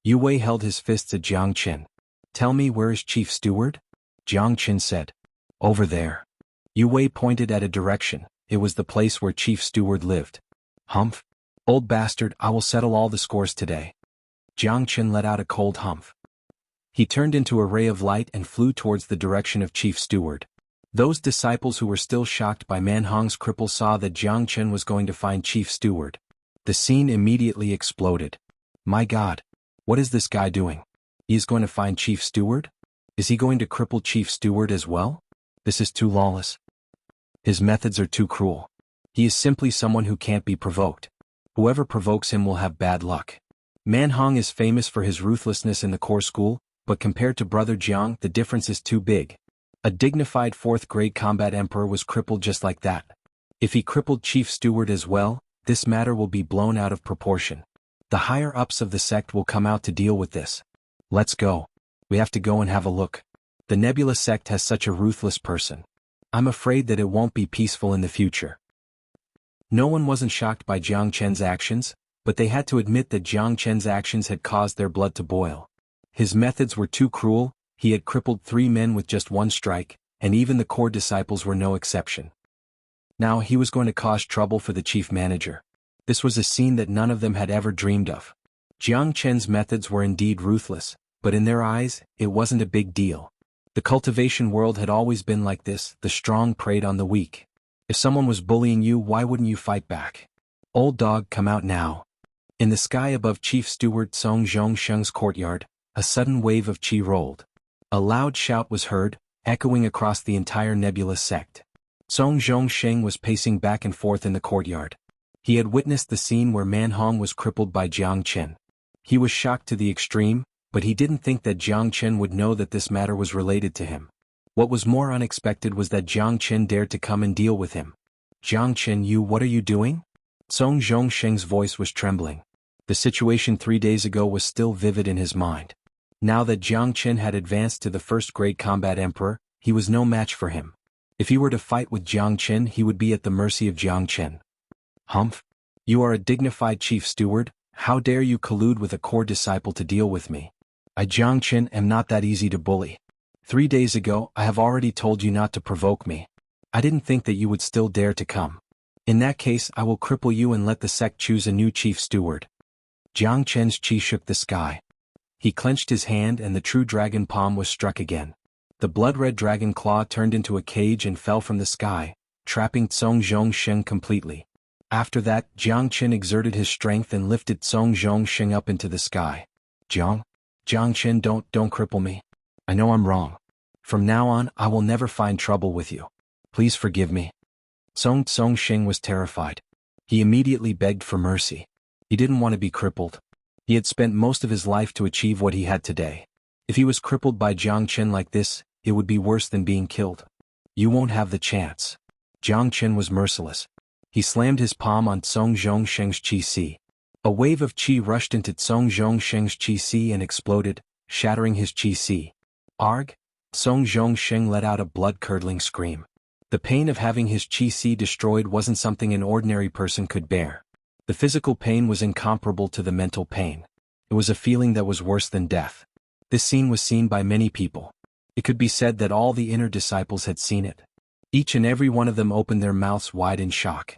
S1: Yu Wei held his fists at Jiang Chen. Tell me, where is Chief Steward? Jiang Chen said. Over there. Yu Wei pointed at a direction. It was the place where Chief Steward lived. Humph. Old bastard, I will settle all the scores today. Jiang Chen let out a cold humph. He turned into a ray of light and flew towards the direction of Chief Steward. Those disciples who were still shocked by Man Hong's cripple saw that Jiang Chen was going to find Chief Steward. The scene immediately exploded. My God! What is this guy doing? He is going to find Chief Steward? Is he going to cripple Chief Steward as well? This is too lawless. His methods are too cruel. He is simply someone who can't be provoked. Whoever provokes him will have bad luck. Manhong is famous for his ruthlessness in the core school, but compared to Brother Jiang, the difference is too big. A dignified 4th-grade combat emperor was crippled just like that. If he crippled Chief Steward as well, this matter will be blown out of proportion. The higher-ups of the sect will come out to deal with this. Let's go. We have to go and have a look. The Nebula sect has such a ruthless person. I'm afraid that it won't be peaceful in the future. No one wasn't shocked by Jiang Chen's actions, but they had to admit that Jiang Chen's actions had caused their blood to boil. His methods were too cruel. He had crippled 3 men with just 1 strike, and even the core disciples were no exception. Now he was going to cause trouble for the chief manager. This was a scene that none of them had ever dreamed of. Jiang Chen's methods were indeed ruthless, but in their eyes, it wasn't a big deal. The cultivation world had always been like this, the strong preyed on the weak. If someone was bullying you, why wouldn't you fight back? Old dog, come out now. In the sky above Chief Steward Song Zhongsheng's courtyard, a sudden wave of qi rolled. A loud shout was heard, echoing across the entire Nebula sect. Song Zhongsheng was pacing back and forth in the courtyard. He had witnessed the scene where Manhong was crippled by Jiang Chen. He was shocked to the extreme, but he didn't think that Jiang Chen would know that this matter was related to him. What was more unexpected was that Jiang Chen dared to come and deal with him. Jiang Chen, what are you doing? Song Zhongsheng's voice was trembling. The situation 3 days ago was still vivid in his mind. Now that Jiang Chen had advanced to the 1st-grade combat emperor, he was no match for him. If he were to fight with Jiang Chen, he would be at the mercy of Jiang Chen. Humph! You are a dignified chief steward, how dare you collude with a core disciple to deal with me? I, Jiang Chen, am not that easy to bully. 3 days ago, I have already told you not to provoke me. I didn't think that you would still dare to come. In that case, I will cripple you and let the sect choose a new chief steward. Jiang Chen's qi shook the sky. He clenched his hand and the true dragon palm was struck again. The blood-red dragon claw turned into a cage and fell from the sky, trapping Song Zhongsheng completely. After that, Jiang Chen exerted his strength and lifted Song Zhongsheng up into the sky. Jiang Chen, don't cripple me. I know I'm wrong. From now on, I will never find trouble with you. Please forgive me. Song Zhongsheng was terrified. He immediately begged for mercy. He didn't want to be crippled. He had spent most of his life to achieve what he had today. If he was crippled by Jiang Chen like this, it would be worse than being killed. You won't have the chance. Jiang Chen was merciless. He slammed his palm on Song Zhongsheng's qi. A wave of qi rushed into Song Zhongsheng's qi and exploded, shattering his qi. Arg! Song Zhongsheng let out a blood-curdling scream. The pain of having his qi destroyed wasn't something an ordinary person could bear. The physical pain was incomparable to the mental pain. It was a feeling that was worse than death. This scene was seen by many people. It could be said that all the inner disciples had seen it. Each and every one of them opened their mouths wide in shock.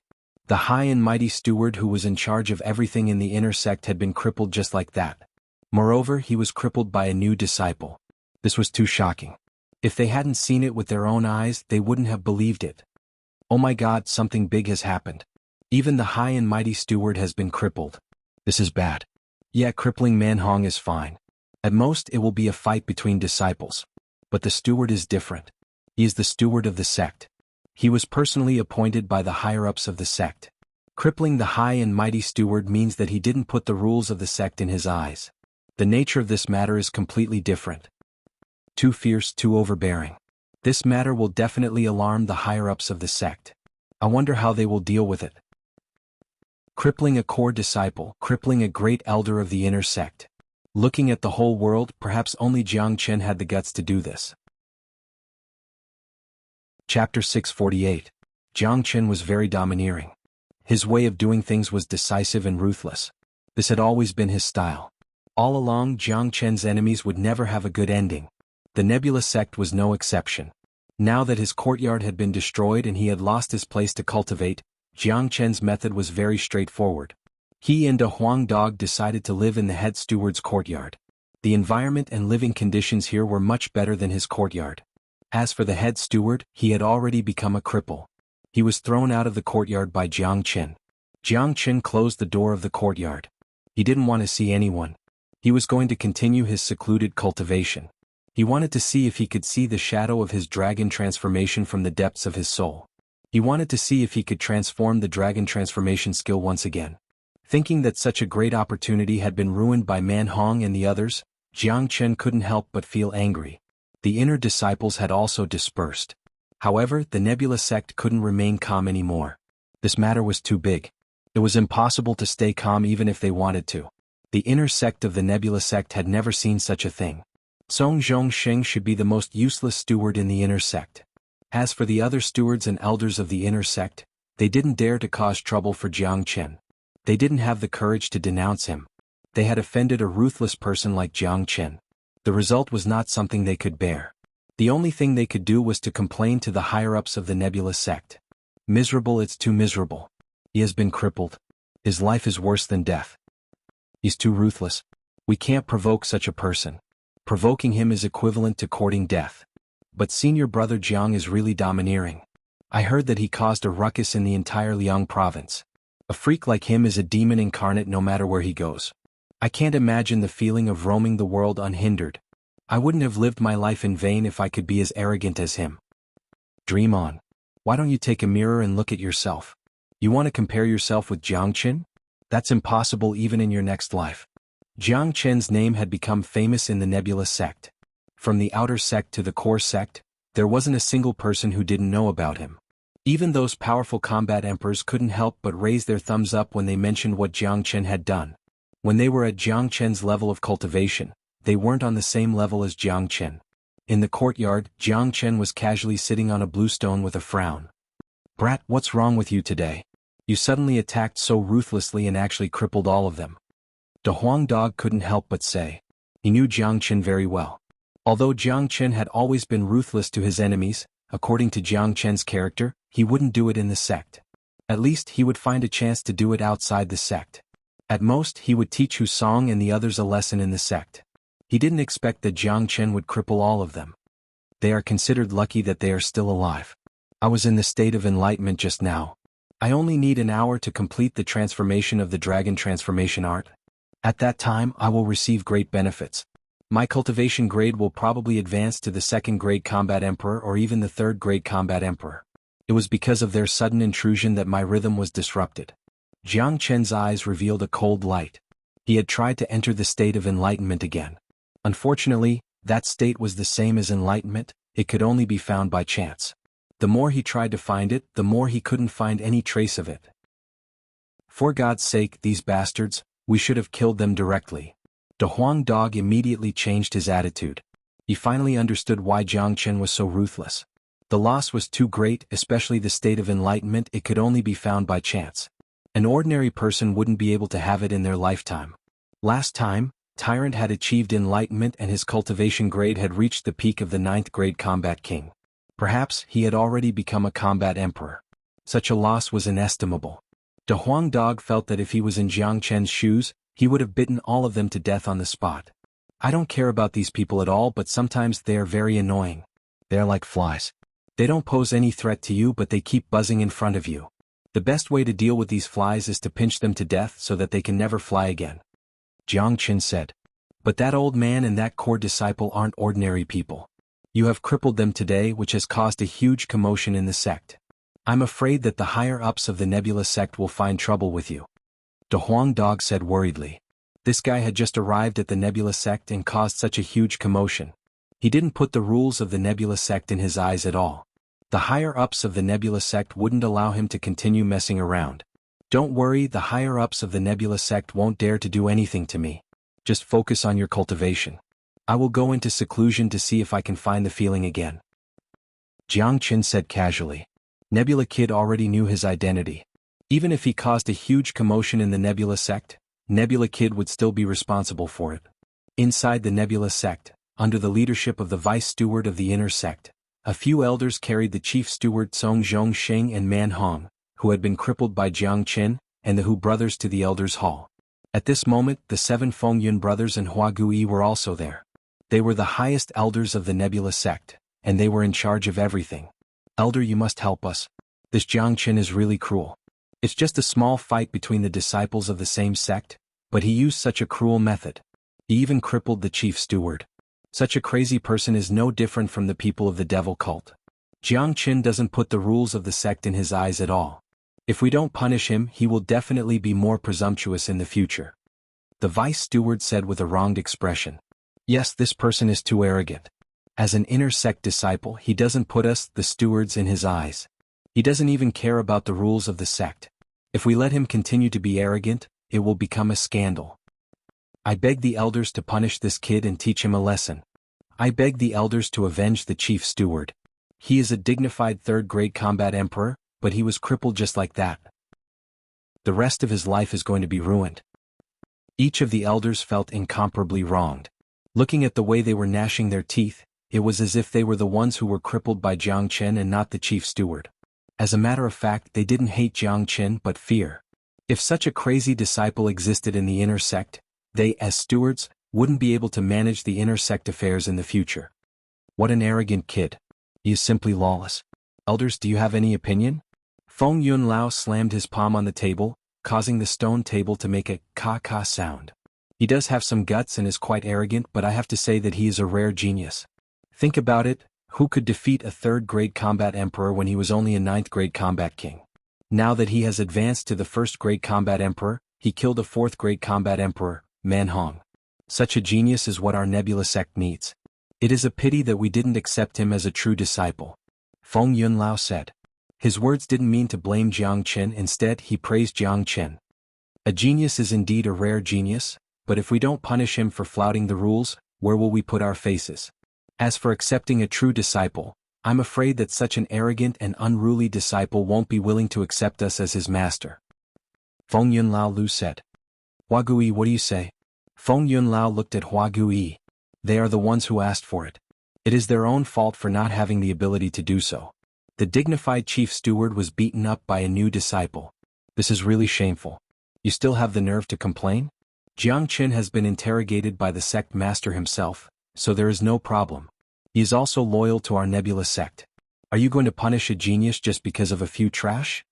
S1: The high and mighty steward who was in charge of everything in the inner sect had been crippled just like that. Moreover, he was crippled by a new disciple. This was too shocking. If they hadn't seen it with their own eyes, they wouldn't have believed it. Oh my God, something big has happened. Even the high and mighty steward has been crippled. This is bad. Yeah, crippling Manhong is fine. At most, it will be a fight between disciples. But the steward is different. He is the steward of the sect. He was personally appointed by the higher-ups of the sect. Crippling the high and mighty steward means that he didn't put the rules of the sect in his eyes. The nature of this matter is completely different. Too fierce, too overbearing. This matter will definitely alarm the higher-ups of the sect. I wonder how they will deal with it. Crippling a core disciple, crippling a great elder of the inner sect. Looking at the whole world, perhaps only Jiang Chen had the guts to do this. Chapter 648. Jiang Chen was very domineering. His way of doing things was decisive and ruthless. This had always been his style. All along, Jiang Chen's enemies would never have a good ending. The Nebula sect was no exception. Now that his courtyard had been destroyed and he had lost his place to cultivate, Jiang Chen's method was very straightforward. He and a Huang dog decided to live in the head steward's courtyard. The environment and living conditions here were much better than his courtyard. As for the head steward, he had already become a cripple. He was thrown out of the courtyard by Jiang Chen. Jiang Chen closed the door of the courtyard. He didn't want to see anyone. He was going to continue his secluded cultivation. He wanted to see if he could see the shadow of his dragon transformation from the depths of his soul. He wanted to see if he could transform the dragon transformation skill once again. Thinking that such a great opportunity had been ruined by Man Hong and the others, Jiang Chen couldn't help but feel angry. The inner disciples had also dispersed. However, the Nebula sect couldn't remain calm anymore. This matter was too big. It was impossible to stay calm even if they wanted to. The inner sect of the Nebula sect had never seen such a thing. Song Zhongxing should be the most useless steward in the inner sect. As for the other stewards and elders of the inner sect, they didn't dare to cause trouble for Jiang Chen. They didn't have the courage to denounce him. They had offended a ruthless person like Jiang Chen. The result was not something they could bear. The only thing they could do was to complain to the higher-ups of the Nebula sect. Miserable, it's too miserable. He has been crippled. His life is worse than death. He's too ruthless. We can't provoke such a person. Provoking him is equivalent to courting death. But senior brother Jiang is really domineering. I heard that he caused a ruckus in the entire Liang province. A freak like him is a demon incarnate no matter where he goes. I can't imagine the feeling of roaming the world unhindered. I wouldn't have lived my life in vain if I could be as arrogant as him. Dream on. Why don't you take a mirror and look at yourself? You want to compare yourself with Jiang Chen? That's impossible even in your next life. Jiang Chen's name had become famous in the Nebula sect. From the outer sect to the core sect, there wasn't a single person who didn't know about him. Even those powerful combat emperors couldn't help but raise their thumbs up when they mentioned what Jiang Chen had done. When they were at Jiang Chen's level of cultivation, they weren't on the same level as Jiang Chen. In the courtyard, Jiang Chen was casually sitting on a blue stone with a frown. Brat, what's wrong with you today? You suddenly attacked so ruthlessly and actually crippled all of them. De Huang Dog couldn't help but say. He knew Jiang Chen very well. Although Jiang Chen had always been ruthless to his enemies, according to Jiang Chen's character, he wouldn't do it in the sect. At least he would find a chance to do it outside the sect. At most, he would teach Hu Song and the others a lesson in the sect. He didn't expect that Jiang Chen would cripple all of them. They are considered lucky that they are still alive. I was in the state of enlightenment just now. I only need an hour to complete the transformation of the dragon transformation art. At that time, I will receive great benefits. My cultivation grade will probably advance to the 2nd grade combat emperor or even the 3rd grade combat emperor. It was because of their sudden intrusion that my rhythm was disrupted. Jiang Chen's eyes revealed a cold light. He had tried to enter the state of enlightenment again. Unfortunately, that state was the same as enlightenment, it could only be found by chance. The more he tried to find it, the more he couldn't find any trace of it. For God's sake, these bastards, we should have killed them directly. De Huang Dog immediately changed his attitude. He finally understood why Jiang Chen was so ruthless. The loss was too great, especially the state of enlightenment, it could only be found by chance. An ordinary person wouldn't be able to have it in their lifetime. Last time, Tyrant had achieved enlightenment and his cultivation grade had reached the peak of the 9th grade combat king. Perhaps he had already become a combat emperor. Such a loss was inestimable. De Huang Dog felt that if he was in Jiang Chen's shoes, he would have bitten all of them to death on the spot. I don't care about these people at all, but sometimes they are very annoying. They are like flies. They don't pose any threat to you, but they keep buzzing in front of you. The best way to deal with these flies is to pinch them to death so that they can never fly again. Jiang Chen said. But that old man and that core disciple aren't ordinary people. You have crippled them today, which has caused a huge commotion in the sect. I'm afraid that the higher-ups of the Nebula sect will find trouble with you. De Huang Dog said worriedly. This guy had just arrived at the Nebula sect and caused such a huge commotion. He didn't put the rules of the Nebula sect in his eyes at all. The higher-ups of the Nebula sect wouldn't allow him to continue messing around. Don't worry, the higher-ups of the Nebula sect won't dare to do anything to me. Just focus on your cultivation. I will go into seclusion to see if I can find the feeling again. Jiang Chen said casually. Nebula Kid already knew his identity. Even if he caused a huge commotion in the Nebula sect, Nebula Kid would still be responsible for it. Inside the Nebula sect, under the leadership of the vice steward of the inner sect, a few elders carried the chief steward Song Zhongxing and Man Hong, who had been crippled by Jiang Chen, and the Hu brothers to the elders' hall. At this moment, the 7 Fengyun brothers and Hua Gui were also there. They were the highest elders of the Nebula sect, and they were in charge of everything. Elder, you must help us. This Jiang Chen is really cruel. It's just a small fight between the disciples of the same sect, but he used such a cruel method. He even crippled the chief steward. Such a crazy person is no different from the people of the devil cult. Jiang Chen doesn't put the rules of the sect in his eyes at all. If we don't punish him, he will definitely be more presumptuous in the future. The vice steward said with a wronged expression. Yes, this person is too arrogant. As an inner sect disciple, he doesn't put us, the stewards, in his eyes. He doesn't even care about the rules of the sect. If we let him continue to be arrogant, it will become a scandal. I beg the elders to punish this kid and teach him a lesson. I beg the elders to avenge the chief steward. He is a dignified third-grade combat emperor, but he was crippled just like that. The rest of his life is going to be ruined. Each of the elders felt incomparably wronged. Looking at the way they were gnashing their teeth, it was as if they were the ones who were crippled by Jiang Chen and not the chief steward. As a matter of fact, they didn't hate Jiang Chen but fear. If such a crazy disciple existed in the inner sect, they, as stewards, wouldn't be able to manage the inner sect affairs in the future. What an arrogant kid. He is simply lawless. Elders, do you have any opinion? Feng Yunlao slammed his palm on the table, causing the stone table to make a ka-ka sound. He does have some guts and is quite arrogant, but I have to say that he is a rare genius. Think about it, who could defeat a third-grade combat emperor when he was only a ninth-grade combat king? Now that he has advanced to the first-grade combat emperor, he killed a fourth-grade combat emperor, Manhong. Such a genius is what our Nebula sect needs. It is a pity that we didn't accept him as a true disciple. Feng Yunlao said. His words didn't mean to blame Jiang Chen, instead he praised Jiang Chen. A genius is indeed a rare genius, but if we don't punish him for flouting the rules, where will we put our faces? As for accepting a true disciple, I'm afraid that such an arrogant and unruly disciple won't be willing to accept us as his master. Feng Yunlao Lu said. Hua Gui, what do you say? Feng Yunlao looked at Hua Gui. They are the ones who asked for it. It is their own fault for not having the ability to do so. The dignified chief steward was beaten up by a new disciple. This is really shameful. You still have the nerve to complain? Jiang Chen has been interrogated by the sect master himself, so there is no problem. He is also loyal to our Nebula sect. Are you going to punish a genius just because of a few trash?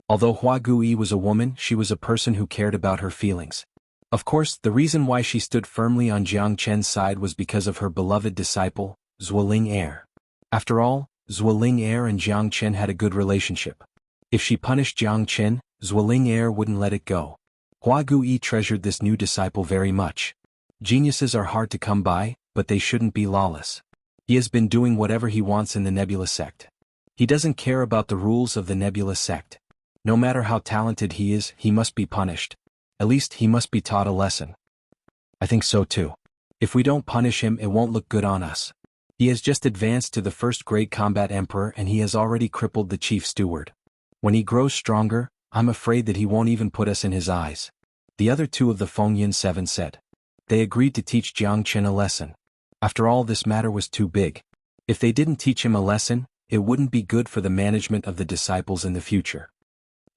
S1: Although Hua Gui was a woman, she was a person who cared about her feelings. Of course, the reason why she stood firmly on Jiang Chen's side was because of her beloved disciple, Zuoling Heir. After all, Zuoling Heir and Jiang Chen had a good relationship. If she punished Jiang Chen, Zuoling Heir wouldn't let it go. Hua Gui treasured this new disciple very much. Geniuses are hard to come by, but they shouldn't be lawless. He has been doing whatever he wants in the Nebula sect. He doesn't care about the rules of the Nebula sect. No matter how talented he is, he must be punished. At least he must be taught a lesson. I think so too. If we don't punish him, it won't look good on us. He has just advanced to the first-grade combat emperor and he has already crippled the chief steward. When he grows stronger, I'm afraid that he won't even put us in his eyes. The other two of the Fengyin Seven said. They agreed to teach Jiang Chen a lesson. After all, this matter was too big. If they didn't teach him a lesson, it wouldn't be good for the management of the disciples in the future.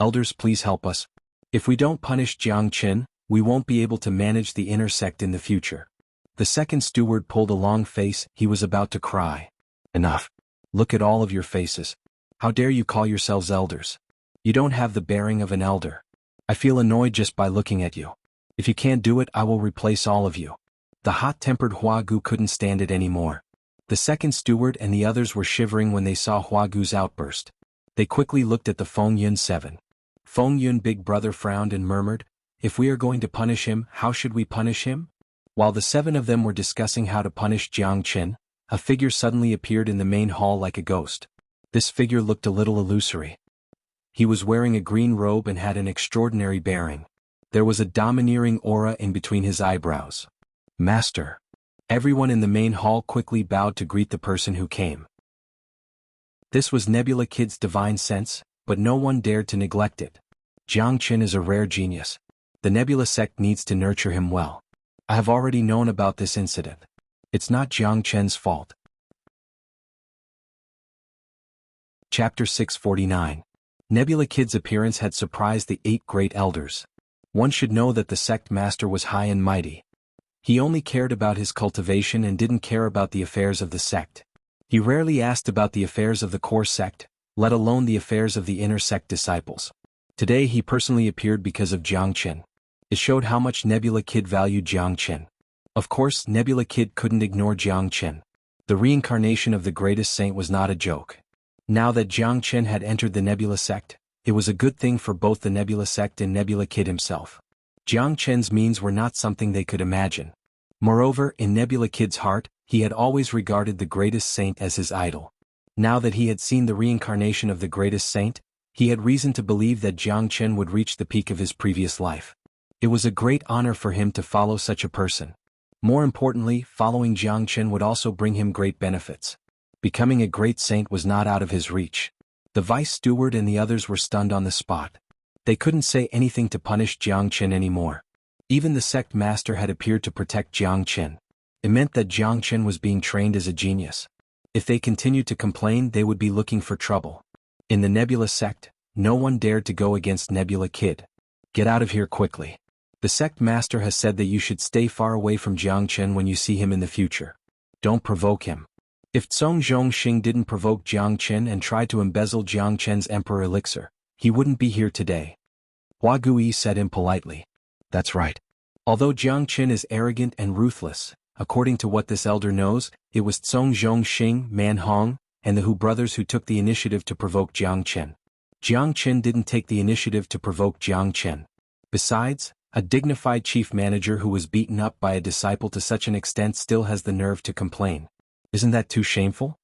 S1: Elders, please help us. If we don't punish Jiang Chen, we won't be able to manage the inner sect in the future. The second steward pulled a long face, he was about to cry. Enough. Look at all of your faces. How dare you call yourselves elders? You don't have the bearing of an elder. I feel annoyed just by looking at you. If you can't do it, I will replace all of you. The hot-tempered Hua Gu couldn't stand it anymore. The second steward and the others were shivering when they saw Hua Gu's outburst. They quickly looked at the Fengyun Seven. Fengyun Big Brother frowned and murmured, if we are going to punish him, how should we punish him? While the seven of them were discussing how to punish Jiang Chen, a figure suddenly appeared in the main hall like a ghost. This figure looked a little illusory. He was wearing a green robe and had an extraordinary bearing. There was a domineering aura in between his eyebrows. Master. Everyone in the main hall quickly bowed to greet the person who came. This was Nebula Kid's divine sense, but no one dared to neglect it. Jiang Chen is a rare genius. The Nebula sect needs to nurture him well. I have already known about this incident. It's not Jiang Chen's fault. Chapter 649. Nebula Kid's appearance had surprised the 8 great elders. One should know that the sect master was high and mighty. He only cared about his cultivation and didn't care about the affairs of the sect. He rarely asked about the affairs of the core sect, let alone the affairs of the inner sect disciples. Today he personally appeared because of Jiang Chen. It showed how much Nebula Kid valued Jiang Chen. Of course, Nebula Kid couldn't ignore Jiang Chen. The reincarnation of the greatest saint was not a joke. Now that Jiang Chen had entered the Nebula sect, It was a good thing for both the Nebula sect and Nebula Kid himself. Jiang Chen's means were not something they could imagine. Moreover, in Nebula Kid's heart, he had always regarded the greatest saint as his idol. Now that he had seen the reincarnation of the greatest saint, he had reason to believe that Jiang Chen would reach the peak of his previous life. It was a great honor for him to follow such a person. More importantly, following Jiang Chen would also bring him great benefits. Becoming a great saint was not out of his reach. The vice steward and the others were stunned on the spot. They couldn't say anything to punish Jiang Chen anymore. Even the sect master had appeared to protect Jiang Chen. It meant that Jiang Chen was being trained as a genius. If they continued to complain, they would be looking for trouble. In the Nebula sect, no one dared to go against Nebula Kid. Get out of here quickly. The sect master has said that you should stay far away from Jiang Chen when you see him in the future. Don't provoke him. If Cong Zhongxing didn't provoke Jiang Chen and try to embezzle Jiang Chen's emperor elixir, he wouldn't be here today. Hua Gui said impolitely. That's right. Although Jiang Chen is arrogant and ruthless, according to what this elder knows, it was Cong Zhongxing, Man Hong, and the Hu brothers who took the initiative to provoke Jiang Chen. Jiang Chen didn't take the initiative to provoke Jiang Chen. Besides, a dignified chief manager who was beaten up by a disciple to such an extent still has the nerve to complain. Isn't that too shameful?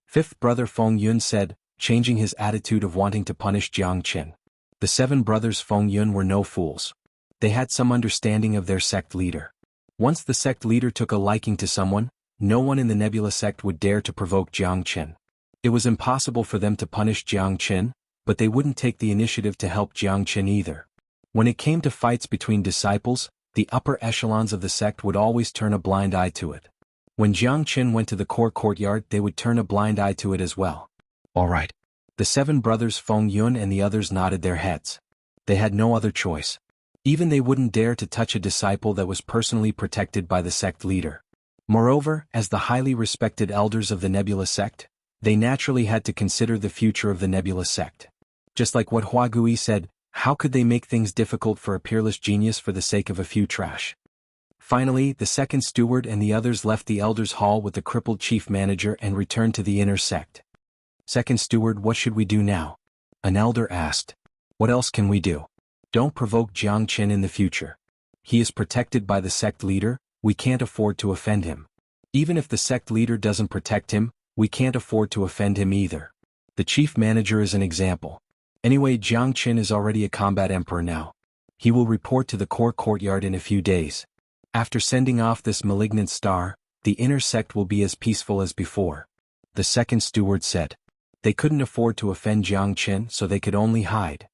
S1: Fifth brother Feng Yun said, changing his attitude of wanting to punish Jiang Chen. The seven brothers Feng Yun were no fools. They had some understanding of their sect leader. Once the sect leader took a liking to someone, no one in the Nebula sect would dare to provoke Jiang Chen. It was impossible for them to punish Jiang Chen, but they wouldn't take the initiative to help Jiang Chen either. When it came to fights between disciples, the upper echelons of the sect would always turn a blind eye to it. When Jiang Chen went to the core courtyard, they would turn a blind eye to it as well. All right. The seven brothers Feng Yun and the others nodded their heads. They had no other choice. Even they wouldn't dare to touch a disciple that was personally protected by the sect leader. Moreover, as the highly respected elders of the Nebula sect, they naturally had to consider the future of the Nebula sect. Just like what Hua Gui said, how could they make things difficult for a peerless genius for the sake of a few trash? Finally, the second steward and the others left the elders' hall with the crippled chief manager and returned to the inner sect. Second steward, what should we do now? An elder asked. What else can we do? Don't provoke Jiang Chen in the future. He is protected by the sect leader, we can't afford to offend him. Even if the sect leader doesn't protect him, we can't afford to offend him either. The chief manager is an example. Anyway, Jiang Chen is already a combat emperor now. He will report to the core courtyard in a few days. After sending off this malignant star, the inner sect will be as peaceful as before. The second steward said. They couldn't afford to offend Jiang Chen, so they could only hide.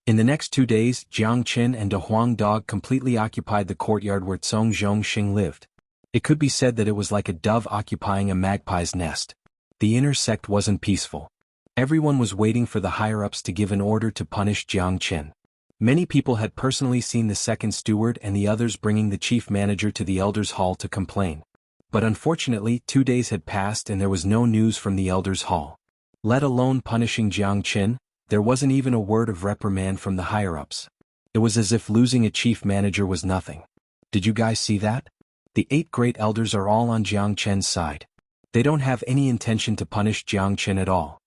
S1: In the next 2 days, Jiang Chen and a Huang dog completely occupied the courtyard where Cong Zhongxing lived. It could be said that it was like a dove occupying a magpie's nest. The inner sect wasn't peaceful. Everyone was waiting for the higher-ups to give an order to punish Jiang Chen. Many people had personally seen the second steward and the others bringing the chief manager to the elders' hall to complain. But unfortunately, 2 days had passed and there was no news from the elders' hall. Let alone punishing Jiang Chen, there wasn't even a word of reprimand from the higher-ups. It was as if losing a chief manager was nothing. Did you guys see that? The 8 great elders are all on Jiang Chen's side. They don't have any intention to punish Jiang Chen at all.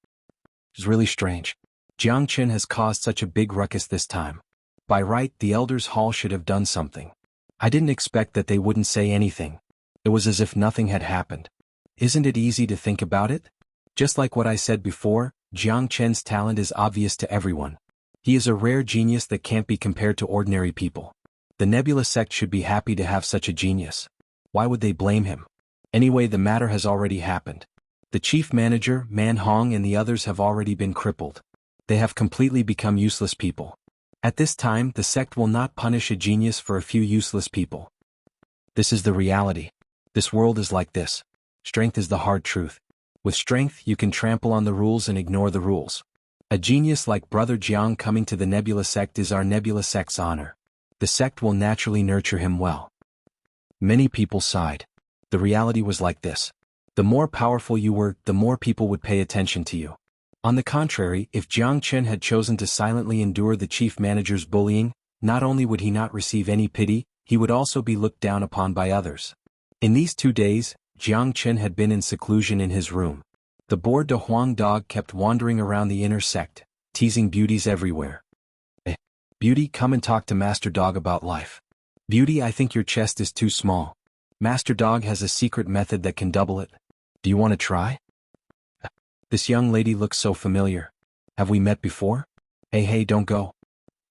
S1: It's really strange. Jiang Chen has caused such a big ruckus this time. By right, the elders' hall should have done something. I didn't expect that they wouldn't say anything. It was as if nothing had happened. Isn't it easy to think about it? Just like what I said before, Jiang Chen's talent is obvious to everyone. He is a rare genius that can't be compared to ordinary people. The Nebula sect should be happy to have such a genius. Why would they blame him? Anyway, the matter has already happened. The chief manager, Man Hong, and the others have already been crippled. They have completely become useless people. At this time, the sect will not punish a genius for a few useless people. This is the reality. This world is like this. Strength is the hard truth. With strength, you can trample on the rules and ignore the rules. A genius like Brother Jiang coming to the Nebula sect is our Nebula sect's honor. The sect will naturally nurture him well. Many people sighed. The reality was like this. The more powerful you were, the more people would pay attention to you. On the contrary, if Jiang Chen had chosen to silently endure the chief manager's bullying, not only would he not receive any pity, he would also be looked down upon by others. In these 2 days, Jiang Chen had been in seclusion in his room. The bored de Huang dog kept wandering around the inner sect, teasing beauties everywhere. Beauty, come and talk to Master Dog about life. Beauty, I think your chest is too small. Master Dog has a secret method that can double it. Do you want to try? This young lady looks so familiar. Have we met before? Hey, don't go.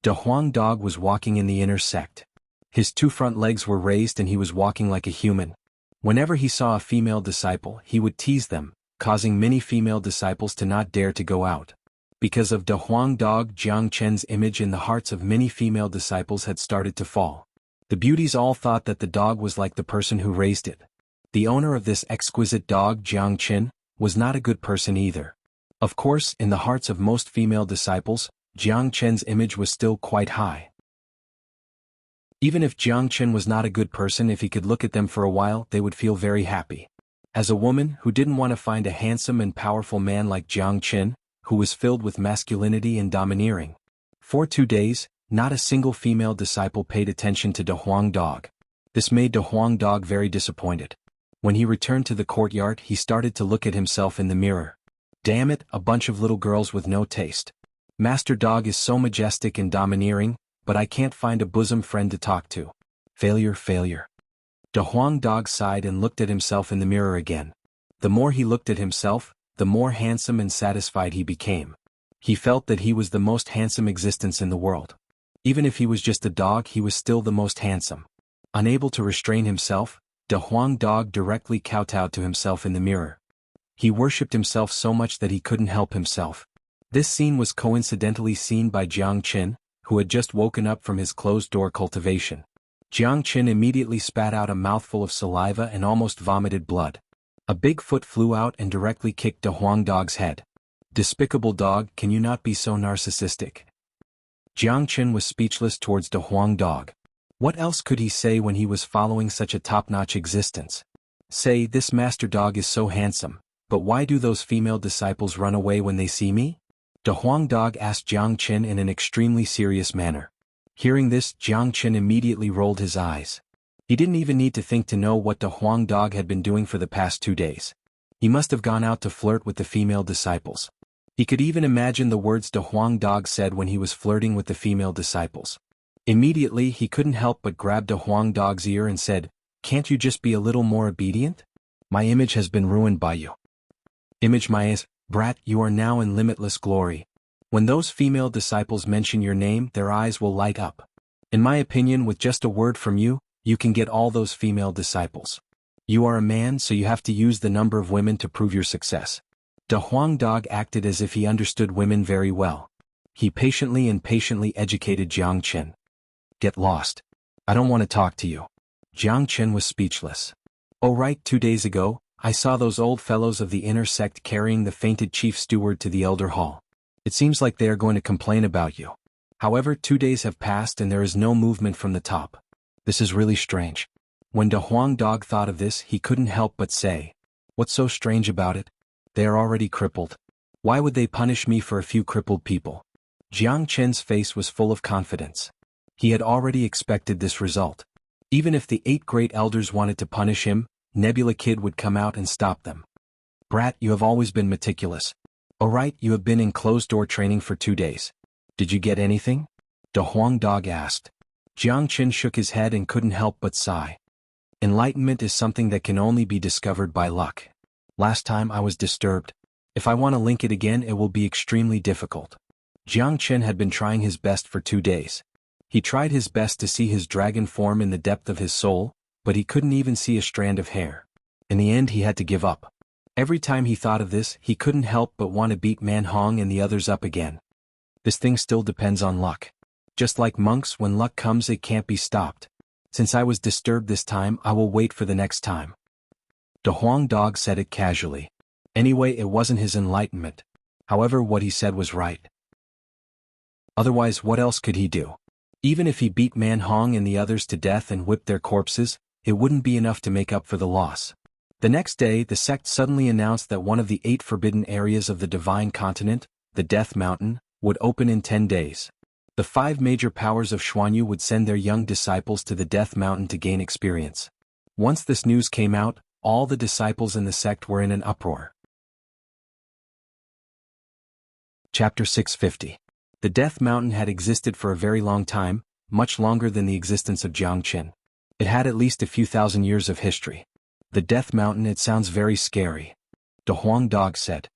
S1: Xuanhuan Dog was walking in the inner sect. His two front legs were raised and he was walking like a human. Whenever he saw a female disciple, he would tease them, causing many female disciples to not dare to go out. Because of Xuanhuan Dog, Jiangchen's image in the hearts of many female disciples had started to fall. The beauties all thought that the dog was like the person who raised it. The owner of this exquisite dog, Jiangchen, was not a good person either. Of course, in the hearts of most female disciples, Jiangchen's image was still quite high. Even if Jiangchen was not a good person, if he could look at them for a while, they would feel very happy. As a woman who didn't want to find a handsome and powerful man like Jiangchen, who was filled with masculinity and domineering. For 2 days, not a single female disciple paid attention to Xuanhuan Dog. This made Xuanhuan Dog very disappointed. When he returned to the courtyard, he started to look at himself in the mirror. Damn it, a bunch of little girls with no taste. Master Dog is so majestic and domineering, but I can't find a bosom friend to talk to. Failure. Xuanhuan Dog sighed and looked at himself in the mirror again. The more he looked at himself, the more handsome and satisfied he became. He felt that he was the most handsome existence in the world. Even if he was just a dog, he was still the most handsome. Unable to restrain himself, Xuanhuan Dog directly kowtowed to himself in the mirror. He worshipped himself so much that he couldn't help himself. This scene was coincidentally seen by Jiangchen, who had just woken up from his closed-door cultivation. Jiangchen immediately spat out a mouthful of saliva and almost vomited blood. A big foot flew out and directly kicked Xuanhuan Dog's head. Despicable dog, can you not be so narcissistic? Jiangchen was speechless towards Xuanhuan Dog. What else could he say when he was following such a top-notch existence? Say, this Master Dog is so handsome, but why do those female disciples run away when they see me? Xuanhuan Dog asked Jiangchen in an extremely serious manner. Hearing this, Jiangchen immediately rolled his eyes. He didn't even need to think to know what Xuanhuan Dog had been doing for the past 2 days. He must have gone out to flirt with the female disciples. He could even imagine the words Xuanhuan Dog said when he was flirting with the female disciples. Immediately, he couldn't help but grab Xuanhuan Dog's ear and said, "Can't you just be a little more obedient? My image has been ruined by you. Image my ass, brat, you are now in limitless glory. When those female disciples mention your name, their eyes will light up. In my opinion, with just a word from you, you can get all those female disciples. You are a man, so you have to use the number of women to prove your success." Xuanhuan Dog acted as if he understood women very well. He patiently educated Jiangchen. Get lost. I don't want to talk to you. Jiangchen was speechless. Oh right, 2 days ago, I saw those old fellows of the inner sect carrying the fainted chief steward to the elder hall. It seems like they are going to complain about you. However, 2 days have passed and there is no movement from the top. This is really strange. When Xuanhuan Dog thought of this, he couldn't help but say, "What's so strange about it? They are already crippled. Why would they punish me for a few crippled people?" Jiangchen's face was full of confidence. He had already expected this result. Even if the 8 great elders wanted to punish him, Nebula Kid would come out and stop them. "Brat, you have always been meticulous. Alright, you have been in closed-door training for 2 days. Did you get anything?" Xuanhuan Dog asked. Jiangchen shook his head and couldn't help but sigh. Enlightenment is something that can only be discovered by luck. Last time I was disturbed. If I want to link it again, it will be extremely difficult. Jiangchen had been trying his best for 2 days. He tried his best to see his dragon form in the depth of his soul, but he couldn't even see a strand of hair. In the end, he had to give up. Every time he thought of this, he couldn't help but want to beat Man Hong and the others up again. This thing still depends on luck. Just like monks, when luck comes, it can't be stopped. Since I was disturbed this time, I will wait for the next time. Xuanhuan Dog said it casually. Anyway, it wasn't his enlightenment. However, what he said was right. Otherwise, what else could he do? Even if he beat Man Hong and the others to death and whipped their corpses, it wouldn't be enough to make up for the loss. The next day, the sect suddenly announced that one of the 8 forbidden areas of the Divine Continent, the Death Mountain, would open in 10 days. The 5 major powers of Xuanhu would send their young disciples to the Death Mountain to gain experience. Once this news came out, all the disciples in the sect were in an uproar. Chapter 650. The Death Mountain had existed for a very long time, much longer than the existence of Jiangqin. It had at least a few thousand years of history. The Death Mountain, it sounds very scary. De Huang Dog said.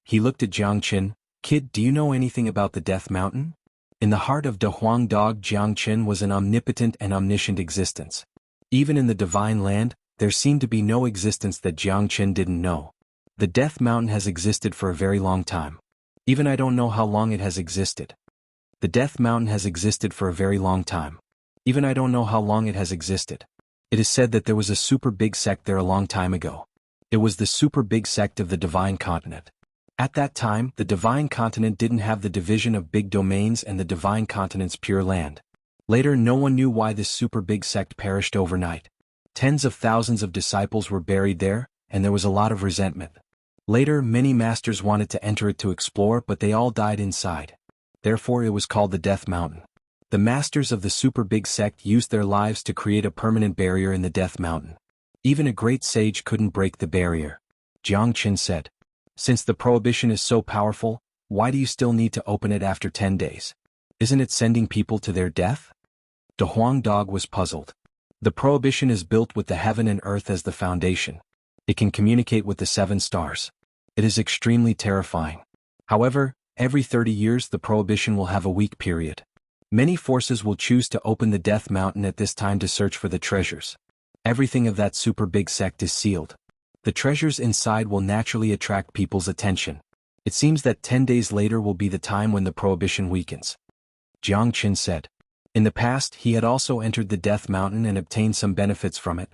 S1: He looked at Jiangqin. Kid, do you know anything about the Death Mountain? In the heart of De Huang Dog, Jiangqin was an omnipotent and omniscient existence. Even in the divine land, there seemed to be no existence that Jiangqin didn't know. The Death Mountain has existed for a very long time. Even I don't know how long it has existed. The Death Mountain has existed for a very long time. Even I don't know how long it has existed. It is said that there was a super big sect there a long time ago. It was the super big sect of the Divine Continent. At that time, the Divine Continent didn't have the division of big domains and the Divine Continent's pure land. Later, no one knew why this super big sect perished overnight. Tens of thousands of disciples were buried there, and there was a lot of resentment. Later, many masters wanted to enter it to explore, but they all died inside. Therefore, it was called the Death Mountain. The masters of the super big sect used their lives to create a permanent barrier in the Death Mountain. Even a great sage couldn't break the barrier. Jiangqin said. Since the prohibition is so powerful, why do you still need to open it after 10 days? Isn't it sending people to their death? De Huang Dog was puzzled. The prohibition is built with the heaven and earth as the foundation. It can communicate with the 7 stars. It is extremely terrifying. However, every 30 years the prohibition will have a weak period. Many forces will choose to open the Death Mountain at this time to search for the treasures. Everything of that super big sect is sealed. The treasures inside will naturally attract people's attention. It seems that 10 days later will be the time when the prohibition weakens. Jiangqin said. In the past, he had also entered the Death Mountain and obtained some benefits from it.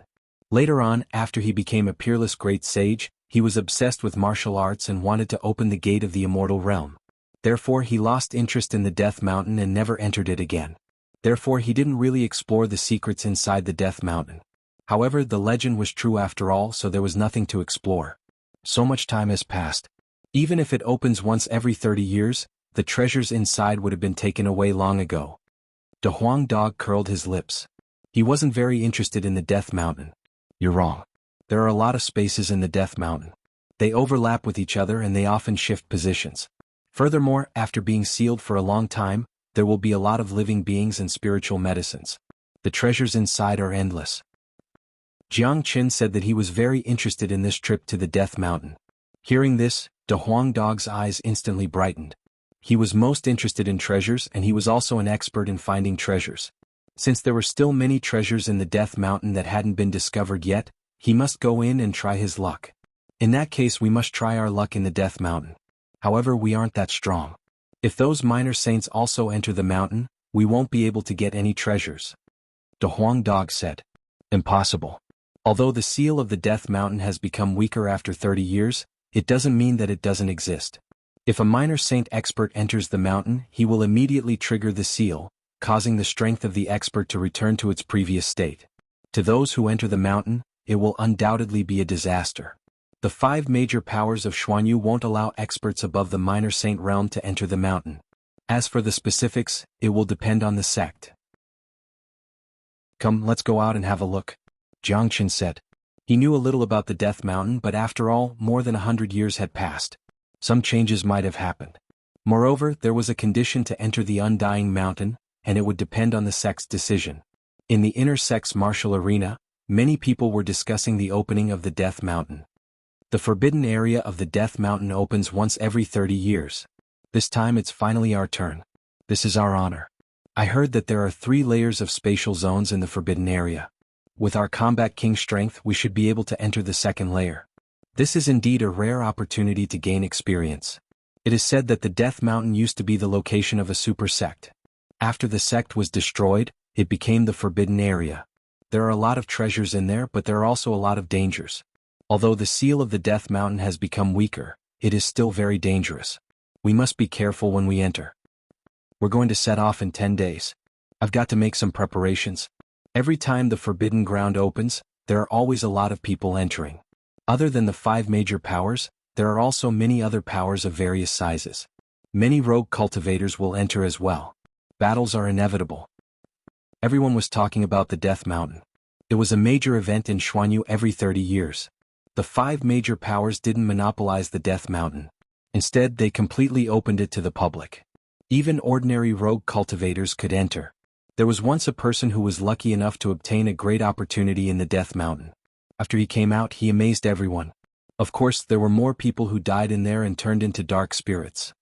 S1: Later on, after he became a peerless great sage, he was obsessed with martial arts and wanted to open the gate of the immortal realm. Therefore, he lost interest in the Death Mountain and never entered it again. Therefore, he didn't really explore the secrets inside the Death Mountain. However, the legend was true after all, so there was nothing to explore. So much time has passed. Even if it opens once every 30 years, the treasures inside would have been taken away long ago. De Huang Dog curled his lips. He wasn't very interested in the Death Mountain. You're wrong. There are a lot of spaces in the Death Mountain. They overlap with each other and they often shift positions. Furthermore, after being sealed for a long time, there will be a lot of living beings and spiritual medicines. The treasures inside are endless. Jiangqin said that he was very interested in this trip to the Death Mountain. Hearing this, De Huang Dog's eyes instantly brightened. He was most interested in treasures and he was also an expert in finding treasures. Since there were still many treasures in the Death Mountain that hadn't been discovered yet, he must go in and try his luck. In that case, we must try our luck in the Death Mountain. However, we aren't that strong. If those minor saints also enter the mountain, we won't be able to get any treasures. De Huang Dog said. Impossible. Although the seal of the Death Mountain has become weaker after 30 years, it doesn't mean that it doesn't exist. If a minor saint expert enters the mountain, he will immediately trigger the seal, causing the strength of the expert to return to its previous state. To those who enter the mountain, it will undoubtedly be a disaster. The 5 major powers of Xuanhuan won't allow experts above the minor saint realm to enter the mountain. As for the specifics, it will depend on the sect. Come, let's go out and have a look, Jiangqin said. He knew a little about the Death Mountain, but after all, more than 100 years had passed. Some changes might have happened. Moreover, there was a condition to enter the Undying Mountain, and it would depend on the sect's decision. In the inner sect's martial arena, many people were discussing the opening of the Death Mountain. The forbidden area of the Death Mountain opens once every 30 years. This time it's finally our turn. This is our honor. I heard that there are 3 layers of spatial zones in the forbidden area. With our combat king strength, we should be able to enter the 2nd layer. This is indeed a rare opportunity to gain experience. It is said that the Death Mountain used to be the location of a super sect. After the sect was destroyed, it became the forbidden area. There are a lot of treasures in there, but there are also a lot of dangers. Although the seal of the Death Mountain has become weaker, it is still very dangerous. We must be careful when we enter. We're going to set off in 10 days. I've got to make some preparations. Every time the forbidden ground opens, there are always a lot of people entering. Other than the 5 major powers, there are also many other powers of various sizes. Many rogue cultivators will enter as well. Battles are inevitable. Everyone was talking about the Death Mountain. It was a major event in Xuanhuan every 30 years. The 5 major powers didn't monopolize the Death Mountain. Instead, they completely opened it to the public. Even ordinary rogue cultivators could enter. There was once a person who was lucky enough to obtain a great opportunity in the Death Mountain. After he came out, he amazed everyone. Of course, there were more people who died in there and turned into dark spirits.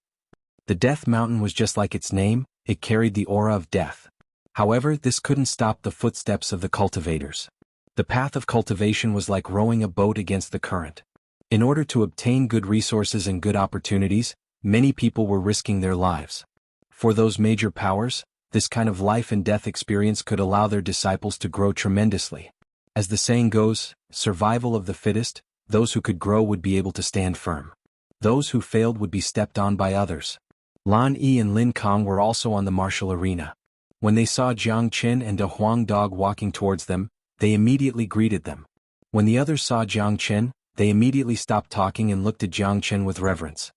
S1: The Death Mountain was just like its name, it carried the aura of death. However, this couldn't stop the footsteps of the cultivators. The path of cultivation was like rowing a boat against the current. In order to obtain good resources and good opportunities, many people were risking their lives. For those major powers, this kind of life and death experience could allow their disciples to grow tremendously. As the saying goes, survival of the fittest, those who could grow would be able to stand firm. Those who failed would be stepped on by others. Lan Yi and Lin Kong were also on the martial arena. When they saw Jiang Chen and a Huang dog walking towards them, they immediately greeted them. When the others saw Jiang Chen, they immediately stopped talking and looked at Jiang Chen with reverence.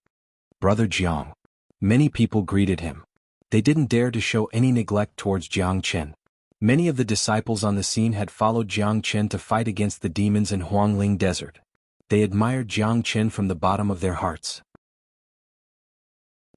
S1: Brother Jiang. Many people greeted him. They didn't dare to show any neglect towards Jiang Chen. Many of the disciples on the scene had followed Jiang Chen to fight against the demons in Huangling Desert. They admired Jiang Chen from the bottom of their hearts.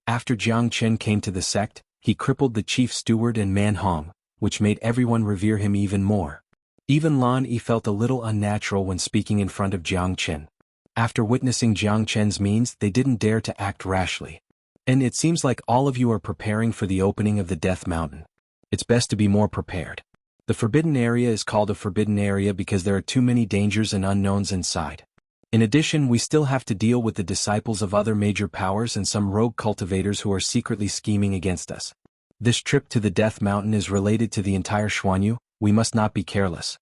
S1: After Jiang Chen came to the sect, he crippled the chief steward and Man Hong, which made everyone revere him even more. Even Lan Yi felt a little unnatural when speaking in front of Jiang Chen. After witnessing Jiang Chen's means, they didn't dare to act rashly. And it seems like all of you are preparing for the opening of the Death Mountain. It's best to be more prepared. The forbidden area is called a forbidden area because there are too many dangers and unknowns inside. In addition, we still have to deal with the disciples of other major powers and some rogue cultivators who are secretly scheming against us. This trip to the Death Mountain is related to the entire Xuanhu, we must not be careless.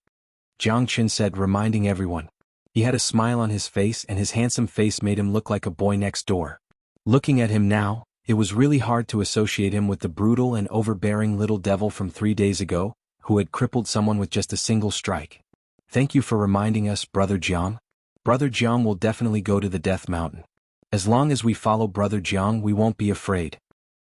S1: Jiang Chen said, reminding everyone. He had a smile on his face and his handsome face made him look like a boy next door. Looking at him now, it was really hard to associate him with the brutal and overbearing little devil from 3 days ago, who had crippled someone with just a single strike. Thank you for reminding us, Brother Jiang. Brother Jiang will definitely go to the Death Mountain. As long as we follow Brother Jiang, we won't be afraid.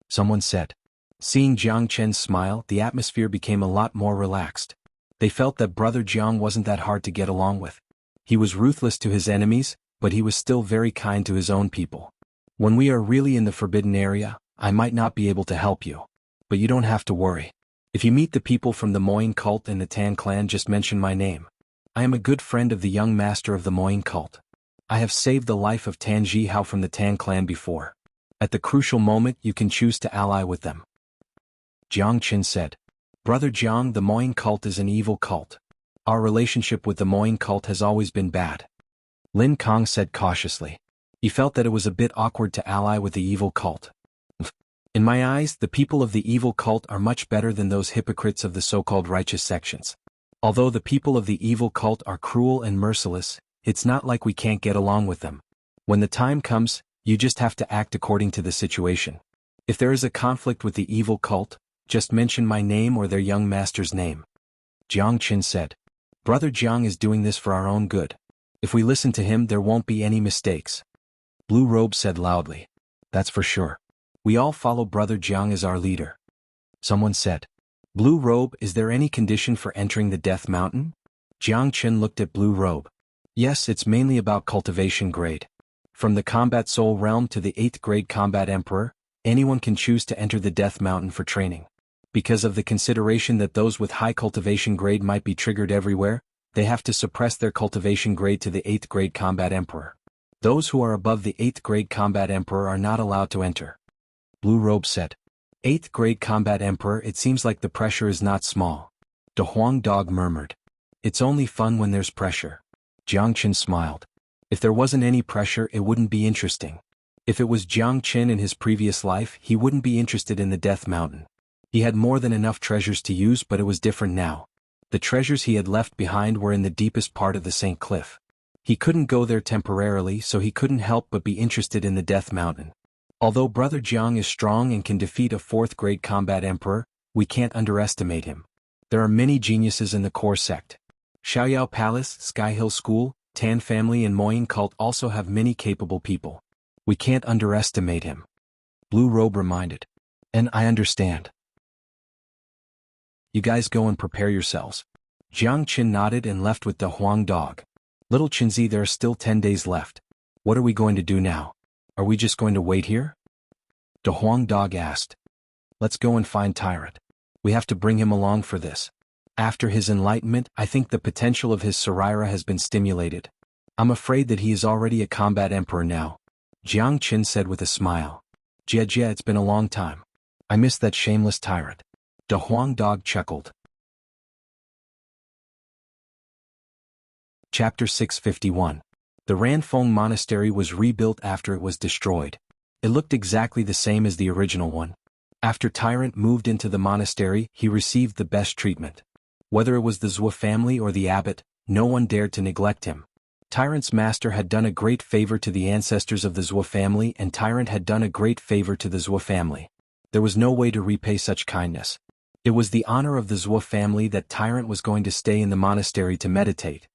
S1: Someone said. Seeing Jiang Chen's smile, the atmosphere became a lot more relaxed. They felt that Brother Jiang wasn't that hard to get along with. He was ruthless to his enemies, but he was still very kind to his own people. When we are really in the forbidden area, I might not be able to help you. But you don't have to worry. If you meet the people from the Moyne cult and the Tan clan, just mention my name. I am a good friend of the young master of the Moyne cult. I have saved the life of Tan Zhihao from the Tan clan before. At the crucial moment, you can choose to ally with them. Jiang Chen said. Brother Jiang, the Moyne cult is an evil cult. Our relationship with the Moyne cult has always been bad. Lin Kong said cautiously. He felt that it was a bit awkward to ally with the evil cult. In my eyes, the people of the evil cult are much better than those hypocrites of the so-called righteous sections. Although the people of the evil cult are cruel and merciless, it's not like we can't get along with them. When the time comes, you just have to act according to the situation. If there is a conflict with the evil cult, just mention my name or their young master's name. Jiang Chen said. Brother Jiang is doing this for our own good. If we listen to him, there won't be any mistakes. Blue Robe said loudly. That's for sure. We all follow Brother Jiang as our leader. Someone said. Blue Robe, is there any condition for entering the Death Mountain? Jiang Chen looked at Blue Robe. Yes, it's mainly about cultivation grade. From the Combat Soul Realm to the 8th grade Combat Emperor, anyone can choose to enter the Death Mountain for training. Because of the consideration that those with high cultivation grade might be triggered everywhere, they have to suppress their cultivation grade to the 8th grade Combat Emperor. Those who are above the 8th grade Combat Emperor are not allowed to enter. Blue Robe said. 8th grade Combat Emperor, it seems like the pressure is not small. The Huang dog murmured. It's only fun when there's pressure. Jiang Chen smiled. If there wasn't any pressure, it wouldn't be interesting. If it was Jiang Chen in his previous life, he wouldn't be interested in the Death Mountain. He had more than enough treasures to use, but it was different now. The treasures he had left behind were in the deepest part of the St. Cliff. He couldn't go there temporarily, so he couldn't help but be interested in the Death Mountain. Although Brother Jiang is strong and can defeat a 4th grade Combat Emperor, we can't underestimate him. There are many geniuses in the core sect. Xiaoyao Palace, Sky Hill School, Tan family and Moyne cult also have many capable people. We can't underestimate him. Blue Robe reminded. And I understand. You guys go and prepare yourselves. Jiang Chen nodded and left with the Huang dog. Little Chinzi, there are still 10 days left. What are we going to do now? Are we just going to wait here? De Huang Dog asked. Let's go and find Tyrant. We have to bring him along for this. After his enlightenment, I think the potential of his Sarira has been stimulated. I'm afraid that he is already a combat emperor now, Jiang Qin said with a smile. Jia, it's been a long time. I miss that shameless tyrant. De Huang Dog chuckled. Chapter 651. The Ranfeng Monastery was rebuilt after it was destroyed. It looked exactly the same as the original one. After Tyrant moved into the monastery, he received the best treatment. Whether it was the Zhou family or the abbot, no one dared to neglect him. Tyrant's master had done a great favor to the ancestors of the Zhou family, and Tyrant had done a great favor to the Zhou family. There was no way to repay such kindness. It was the honor of the Zhou family that Tyrant was going to stay in the monastery to meditate.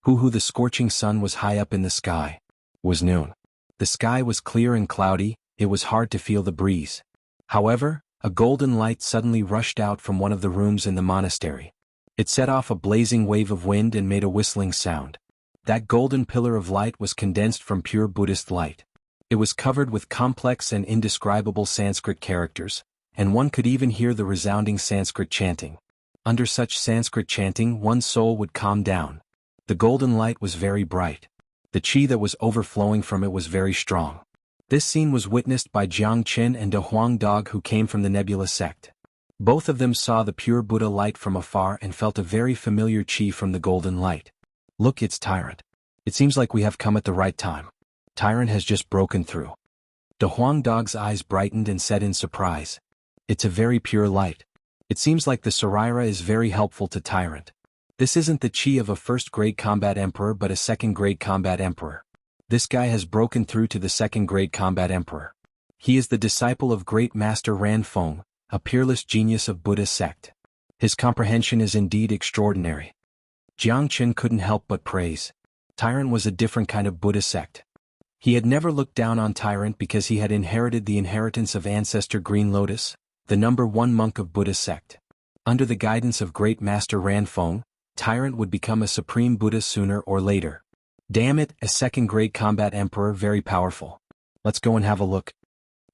S1: The scorching sun was high up in the sky. It was noon. The sky was clear and cloudy, it was hard to feel the breeze. However, a golden light suddenly rushed out from one of the rooms in the monastery. It set off a blazing wave of wind and made a whistling sound. That golden pillar of light was condensed from pure Buddhist light. It was covered with complex and indescribable Sanskrit characters, and one could even hear the resounding Sanskrit chanting. Under such Sanskrit chanting, one's soul would calm down. The golden light was very bright. The qi that was overflowing from it was very strong. This scene was witnessed by Jiang Qin and De Huang Dog, who came from the Nebula sect. Both of them saw the pure Buddha light from afar and felt a very familiar qi from the golden light. Look, it's Tyrant. It seems like we have come at the right time. Tyrant has just broken through. De Huang Dog's eyes brightened and said in surprise. It's a very pure light. It seems like the Sarira is very helpful to Tyrant. This isn't the qi of a first-grade combat emperor but a second-grade combat emperor. This guy has broken through to the second-grade combat emperor. He is the disciple of Great Master Ranfeng, a peerless genius of Buddha sect. His comprehension is indeed extraordinary. Jiang Qin couldn't help but praise. Tyrant was a different kind of Buddha sect. He had never looked down on Tyrant because he had inherited the inheritance of Ancestor Green Lotus, the #1 monk of Buddha sect. Under the guidance of Great Master Ranfeng, Tyrant would become a supreme Buddha sooner or later. Damn it, a second-grade combat emperor, very powerful. Let's go and have a look.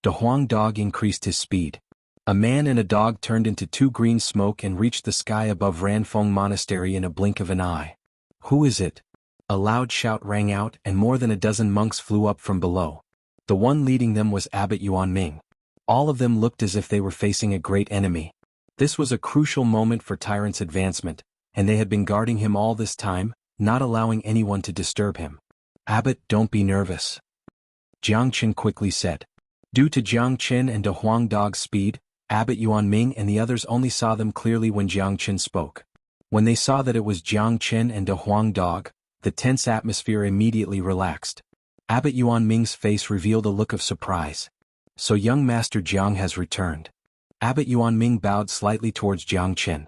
S1: De Huang Dog increased his speed. A man and a dog turned into two green smoke and reached the sky above Ranfeng Monastery in a blink of an eye. Who is it? A loud shout rang out, and more than a dozen monks flew up from below. The one leading them was Abbot Yuanming. All of them looked as if they were facing a great enemy. This was a crucial moment for Tyrant's advancement, and they had been guarding him all this time, not allowing anyone to disturb him. Abbot, don't be nervous, Jiang Qin quickly said. Due to Jiang Qin and De Huang Dog's speed, Abbot Yuanming and the others only saw them clearly when Jiang Qin spoke. When they saw that it was Jiang Qin and De Huang Dog, the tense atmosphere immediately relaxed. Abbot Yuanming's face revealed a look of surprise. So young Master Jiang has returned. Abbot Yuanming bowed slightly towards Jiang Qin.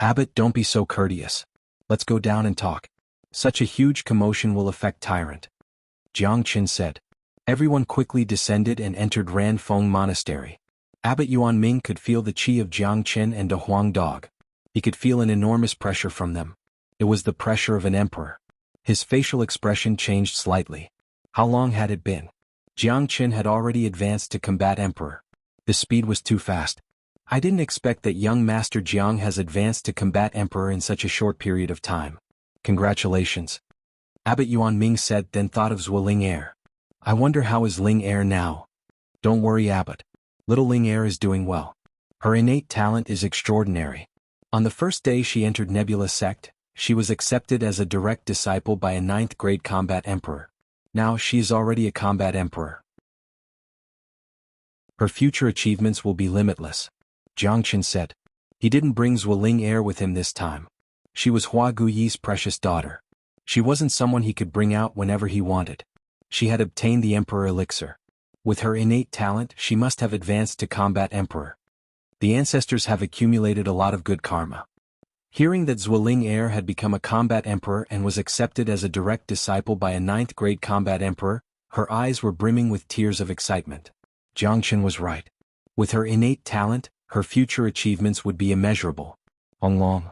S1: Abbot, don't be so courteous. Let's go down and talk. Such a huge commotion will affect Tyrant. Jiang Qin said. Everyone quickly descended and entered Ranfeng Monastery. Abbot Yuanming could feel the qi of Jiang Qin and De Huang Dog. He could feel an enormous pressure from them. It was the pressure of an emperor. His facial expression changed slightly. How long had it been? Jiang Qin had already advanced to combat emperor. The speed was too fast. I didn't expect that young Master Jiang has advanced to combat emperor in such a short period of time. Congratulations. Abbot Yuanming said, then thought of Zhou Ling Er. I wonder how is Ling Er now? Don't worry, Abbot. Little Ling Er is doing well. Her innate talent is extraordinary. On the first day she entered Nebula sect, she was accepted as a direct disciple by a 9th-grade combat emperor. Now she is already a combat emperor. Her future achievements will be limitless, Jiang Qin said. He didn't bring Zhou Ling Er with him this time. She was Hua Guyi's precious daughter. She wasn't someone he could bring out whenever he wanted. She had obtained the Emperor Elixir. With her innate talent, she must have advanced to combat emperor. The ancestors have accumulated a lot of good karma. Hearing that Zhou Ling Er had become a combat emperor and was accepted as a direct disciple by a 9th-grade combat emperor, her eyes were brimming with tears of excitement. Jiang Qin was right. With her innate talent, her future achievements would be immeasurable. Long.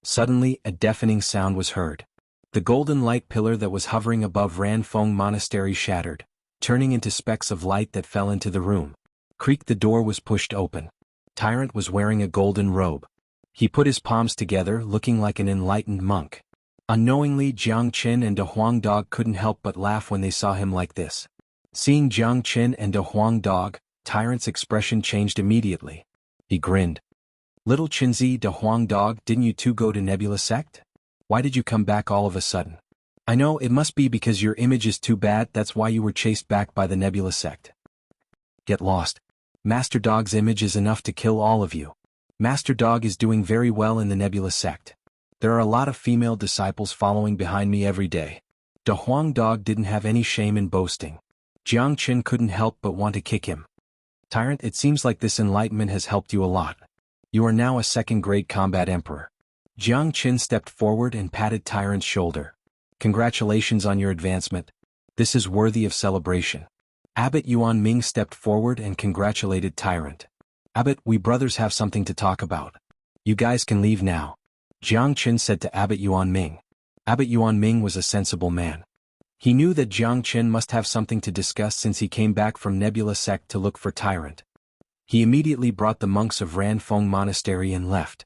S1: Suddenly, a deafening sound was heard. The golden light pillar that was hovering above Ranfeng Monastery shattered. turning into specks of light that fell into the room. Creak, the door was pushed open. Tyrant was wearing a golden robe. He put his palms together, looking like an enlightened monk. Unknowingly, Jiang Qin and De Huang Dog couldn't help but laugh when they saw him like this. Seeing Jiang Qin and De Huang Dog, Tyrant's expression changed immediately. He grinned. Little Qinzi, De Huang Dog, didn't you two go to Nebula Sect? Why did you come back all of a sudden? I know it must be because your image is too bad, that's why you were chased back by the Nebula Sect. Get lost. Master Dog's image is enough to kill all of you. Master Dog is doing very well in the Nebula Sect. There are a lot of female disciples following behind me every day. De Huang Dog didn't have any shame in boasting. Jiang Qin couldn't help but want to kick him. Tyrant, it seems like this enlightenment has helped you a lot. You are now a second-grade combat emperor. Jiang Qin stepped forward and patted Tyrant's shoulder. Congratulations on your advancement. This is worthy of celebration. Abbot Yuan Ming stepped forward and congratulated Tyrant. Abbot, we brothers have something to talk about. You guys can leave now. Jiang Qin said to Abbot Yuan Ming. Abbot Yuan Ming was a sensible man. He knew that Jiang Qin must have something to discuss since he came back from Nebula Sect to look for Tyrant. He immediately brought the monks of Ranfeng Monastery and left.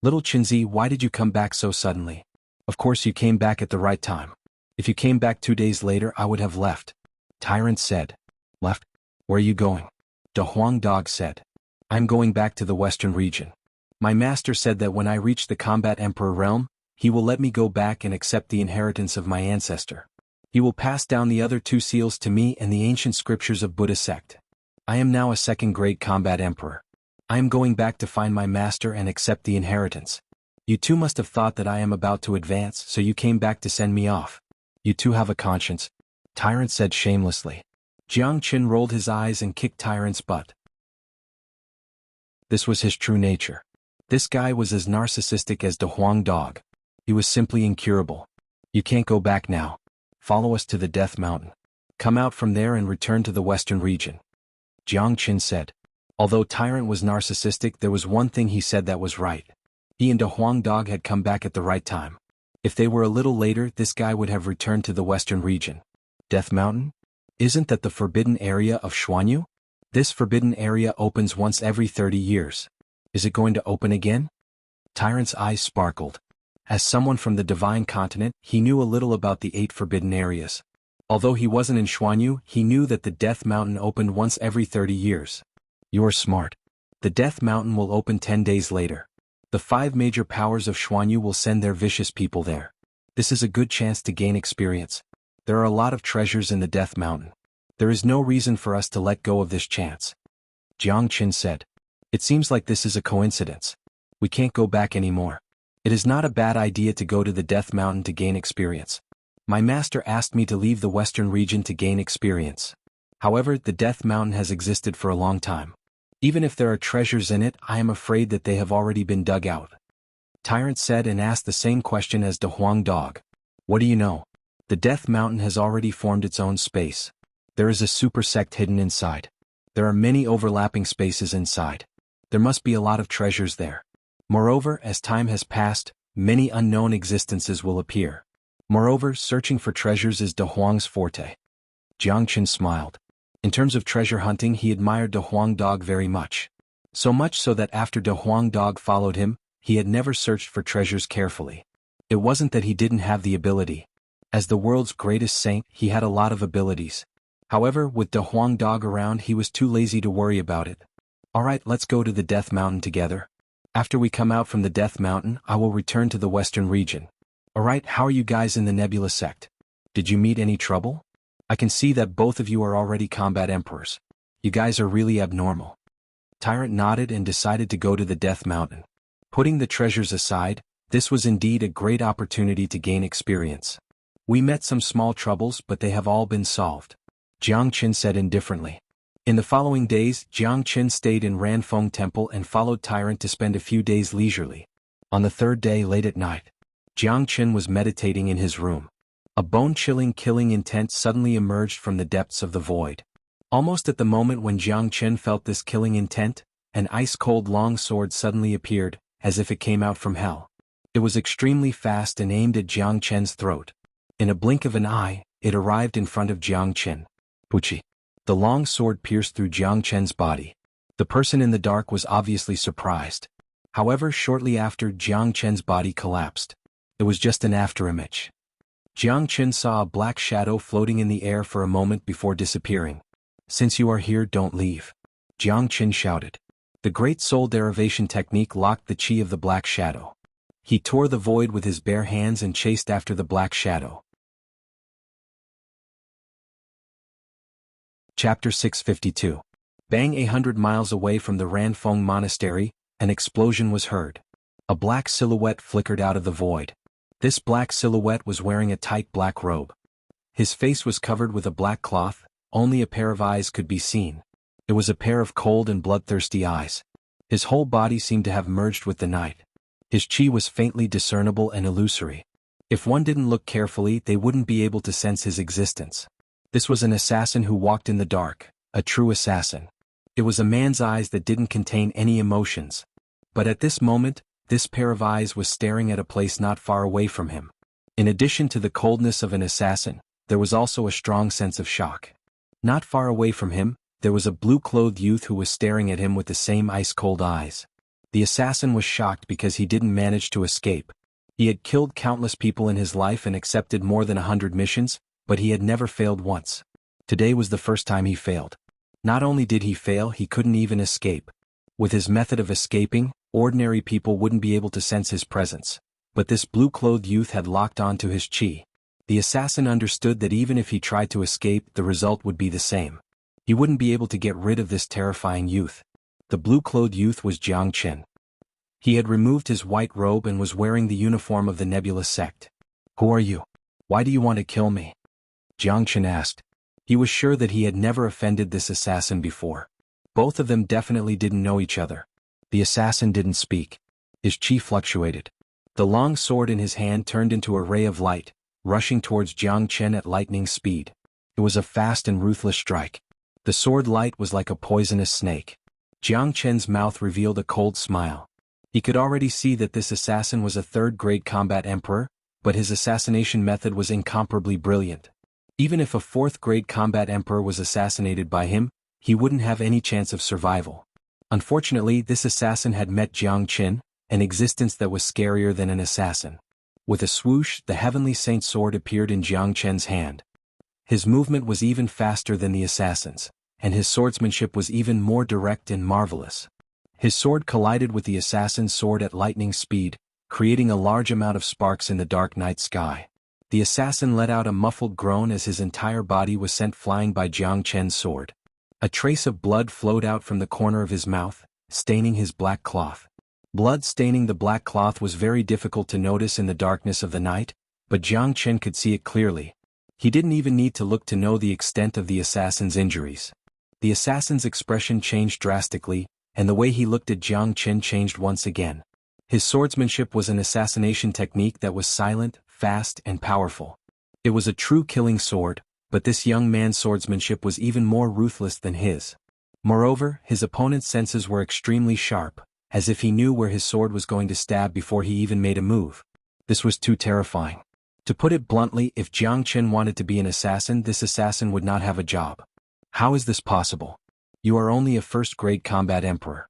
S1: Little Qinzi, why did you come back so suddenly? Of course you came back at the right time. If you came back 2 days later I would have left. Tyrant said. Left? Where are you going? De Huang Dog said. I'm going back to the western region. My master said that when I reach the combat emperor realm, he will let me go back and accept the inheritance of my ancestor. He will pass down the other 2 seals to me and the ancient scriptures of Buddha sect. I am now a second-grade combat emperor. I am going back to find my master and accept the inheritance. You two must have thought that I am about to advance, so you came back to send me off. You two have a conscience, Tyrant said shamelessly. Jiang Qin rolled his eyes and kicked Tyrant's butt. This was his true nature. This guy was as narcissistic as De Huang Dog. He was simply incurable. You can't go back now. Follow us to the Death Mountain. Come out from there and return to the western region. Jiang Qin said. Although Tyrant was narcissistic, there was one thing he said that was right. He and De Huang Dog had come back at the right time. If they were a little later, this guy would have returned to the western region. Death Mountain? Isn't that the forbidden area of Xuanhu? This forbidden area opens once every 30 years. Is it going to open again? Tyrant's eyes sparkled. As someone from the divine continent, he knew a little about the 8 forbidden areas. Although he wasn't in Xuanhu, he knew that the Death Mountain opened once every 30 years. You're smart. The Death Mountain will open 10 days later. The 5 major powers of Xuanhu will send their vicious people there. This is a good chance to gain experience. There are a lot of treasures in the Death Mountain. There is no reason for us to let go of this chance. Jiang Qin said. It seems like this is a coincidence. We can't go back anymore. It is not a bad idea to go to the Death Mountain to gain experience. My master asked me to leave the western region to gain experience. However, the Death Mountain has existed for a long time. Even if there are treasures in it, I am afraid that they have already been dug out. Tyrant said and asked the same question as De Huang Dog. What do you know? The Death Mountain has already formed its own space. There is a super sect hidden inside. There are many overlapping spaces inside. There must be a lot of treasures there. Moreover, as time has passed, many unknown existences will appear. Moreover, searching for treasures is De Huang's forte. Jiang Qin smiled. In terms of treasure hunting, he admired De Huang Dog very much. So much so that after De Huang Dog followed him, he had never searched for treasures carefully. It wasn't that he didn't have the ability. As the world's greatest saint, he had a lot of abilities. However, with De Huang Dog around, he was too lazy to worry about it. Alright, let's go to the Death Mountain together. After we come out from the Death Mountain, I will return to the western region. Alright, how are you guys in the Nebula sect? Did you meet any trouble? I can see that both of you are already combat emperors. You guys are really abnormal. Tyrant nodded and decided to go to the Death Mountain. Putting the treasures aside, this was indeed a great opportunity to gain experience. We met some small troubles, but they have all been solved. Jiang Qin said indifferently. In the following days, Jiang Qin stayed in Ranfeng Temple and followed Tyrant to spend a few days leisurely. On the 3rd day late at night, Jiang Qin was meditating in his room. A bone-chilling killing intent suddenly emerged from the depths of the void. Almost at the moment when Jiang Qin felt this killing intent, an ice-cold long sword suddenly appeared, as if it came out from hell. It was extremely fast and aimed at Jiang Qin's throat. In a blink of an eye, it arrived in front of Jiang Qin. Puchi. The long sword pierced through Jiang Chen's body. The person in the dark was obviously surprised. However, shortly after, Jiang Chen's body collapsed. It was just an afterimage. Jiang Chen saw a black shadow floating in the air for a moment before disappearing. "Since you are here, don't leave," Jiang Chen shouted. The great soul derivation technique locked the chi of the black shadow. He tore the void with his bare hands and chased after the black shadow. Chapter 652. Bang. 100 miles away from the Ranfeng Monastery, an explosion was heard. A black silhouette flickered out of the void. This black silhouette was wearing a tight black robe. His face was covered with a black cloth, only a pair of eyes could be seen. It was a pair of cold and bloodthirsty eyes. His whole body seemed to have merged with the night. His chi was faintly discernible and illusory. If one didn't look carefully, they wouldn't be able to sense his existence. This was an assassin who walked in the dark, a true assassin. It was a man's eyes that didn't contain any emotions. But at this moment, this pair of eyes was staring at a place not far away from him. In addition to the coldness of an assassin, there was also a strong sense of shock. Not far away from him, there was a blue-clothed youth who was staring at him with the same ice-cold eyes. The assassin was shocked because he didn't manage to escape. He had killed countless people in his life and accepted more than 100 missions, but he had never failed once. Today was the first time he failed. Not only did he fail, he couldn't even escape. With his method of escaping, ordinary people wouldn't be able to sense his presence. But this blue-clothed youth had locked on to his chi. The assassin understood that even if he tried to escape, the result would be the same. He wouldn't be able to get rid of this terrifying youth. The blue-clothed youth was Jiang Chen. He had removed his white robe and was wearing the uniform of the nebulous sect. "Who are you? Why do you want to kill me?" Jiang Chen asked. He was sure that he had never offended this assassin before. Both of them definitely didn't know each other. The assassin didn't speak. His chi fluctuated. The long sword in his hand turned into a ray of light, rushing towards Jiang Chen at lightning speed. It was a fast and ruthless strike. The sword light was like a poisonous snake. Jiang Chen's mouth revealed a cold smile. He could already see that this assassin was a third-grade combat emperor, but his assassination method was incomparably brilliant. Even if a fourth-grade combat emperor was assassinated by him, he wouldn't have any chance of survival. Unfortunately, this assassin had met Jiang Chen, an existence that was scarier than an assassin. With a swoosh, the heavenly saint sword appeared in Jiang Chen's hand. His movement was even faster than the assassin's, and his swordsmanship was even more direct and marvelous. His sword collided with the assassin's sword at lightning speed, creating a large amount of sparks in the dark night sky. The assassin let out a muffled groan as his entire body was sent flying by Jiang Chen's sword. A trace of blood flowed out from the corner of his mouth, staining his black cloth. Blood staining the black cloth was very difficult to notice in the darkness of the night, but Jiang Chen could see it clearly. He didn't even need to look to know the extent of the assassin's injuries. The assassin's expression changed drastically, and the way he looked at Jiang Chen changed once again. His swordsmanship was an assassination technique that was silent, fast, and powerful. It was a true killing sword, but this young man's swordsmanship was even more ruthless than his. Moreover, his opponent's senses were extremely sharp, as if he knew where his sword was going to stab before he even made a move. This was too terrifying. To put it bluntly, if Jiang Chen wanted to be an assassin, this assassin would not have a job. "How is this possible? You are only a first-grade combat emperor."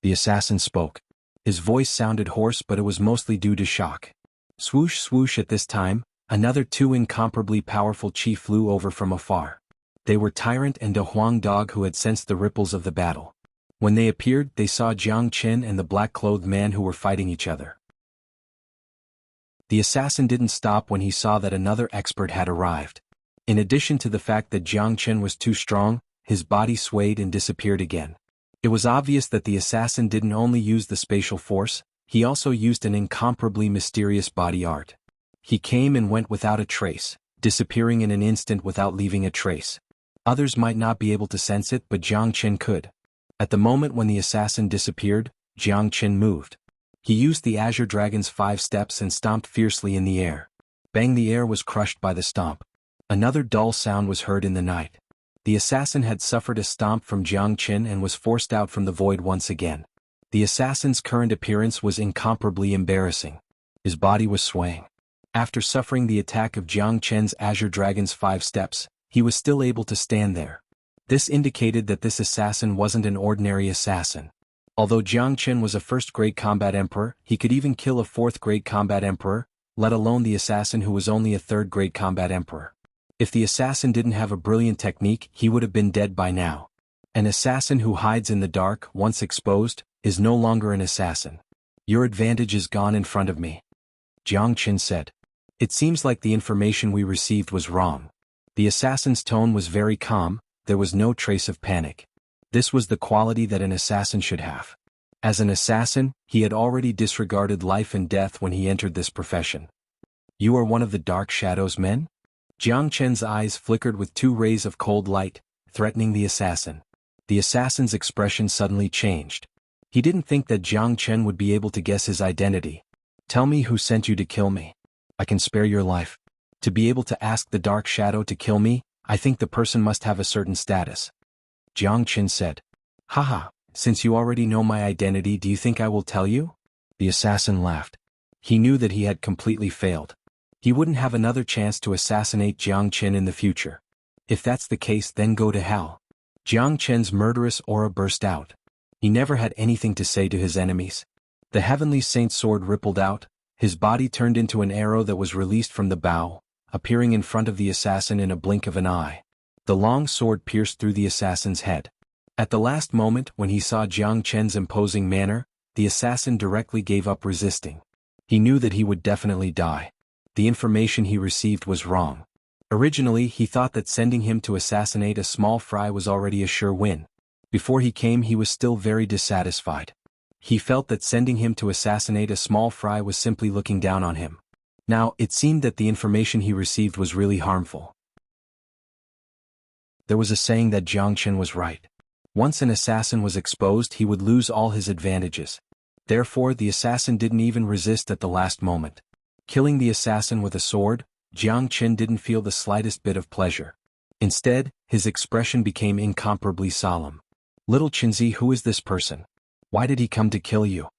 S1: The assassin spoke. His voice sounded hoarse, but it was mostly due to shock. Swoosh swoosh. At this time, another two incomparably powerful chi flew over from afar. They were Tyrant and De Huang Dog, who had sensed the ripples of the battle. When they appeared, they saw Jiang Chen and the black-clothed man who were fighting each other. The assassin didn't stop when he saw that another expert had arrived. In addition to the fact that Jiang Chen was too strong, his body swayed and disappeared again. It was obvious that the assassin didn't only use the spatial force, he also used an incomparably mysterious body art. He came and went without a trace, disappearing in an instant without leaving a trace. Others might not be able to sense it, but Jiang Chen could. At the moment when the assassin disappeared, Jiang Chen moved. He used the Azure Dragon's 5 steps and stomped fiercely in the air. Bang! The air was crushed by the stomp. Another dull sound was heard in the night. The assassin had suffered a stomp from Jiang Chen and was forced out from the void once again. The assassin's current appearance was incomparably embarrassing. His body was swaying. After suffering the attack of Jiang Chen's Azure Dragon's 5 steps, he was still able to stand there. This indicated that this assassin wasn't an ordinary assassin. Although Jiang Chen was a first-grade combat emperor, he could even kill a fourth-grade combat emperor, let alone the assassin who was only a third-grade combat emperor. If the assassin didn't have a brilliant technique, he would have been dead by now. An assassin who hides in the dark, once exposed, is no longer an assassin. Your advantage is gone in front of me, Jiang Chen said. It seems like the information we received was wrong. The assassin's tone was very calm, there was no trace of panic. This was the quality that an assassin should have. As an assassin, he had already disregarded life and death when he entered this profession. You are one of the Dark Shadow's men? Jiang Chen's eyes flickered with 2 rays of cold light, threatening the assassin. The assassin's expression suddenly changed. He didn't think that Jiang Chen would be able to guess his identity. Tell me who sent you to kill me. I can spare your life. To be able to ask the Dark Shadow to kill me, I think the person must have a certain status. Jiang Chen said. Haha, since you already know my identity, do you think I will tell you? The assassin laughed. He knew that he had completely failed. He wouldn't have another chance to assassinate Jiang Chen in the future. If that's the case, then go to hell. Jiang Chen's murderous aura burst out. He never had anything to say to his enemies. The heavenly saint's sword rippled out, his body turned into an arrow that was released from the bow, appearing in front of the assassin in a blink of an eye. The long sword pierced through the assassin's head. At the last moment, when he saw Jiang Chen's imposing manner, the assassin directly gave up resisting. He knew that he would definitely die. The information he received was wrong. Originally, he thought that sending him to assassinate a small fry was already a sure win. Before he came, he was still very dissatisfied. He felt that sending him to assassinate a small fry was simply looking down on him. Now, it seemed that the information he received was really harmful. There was a saying that Jiang Chen was right. Once an assassin was exposed, he would lose all his advantages. Therefore, the assassin didn't even resist at the last moment. Killing the assassin with a sword, Jiang Chen didn't feel the slightest bit of pleasure. Instead, his expression became incomparably solemn. Little Qinzi, who is this person? Why did he come to kill you?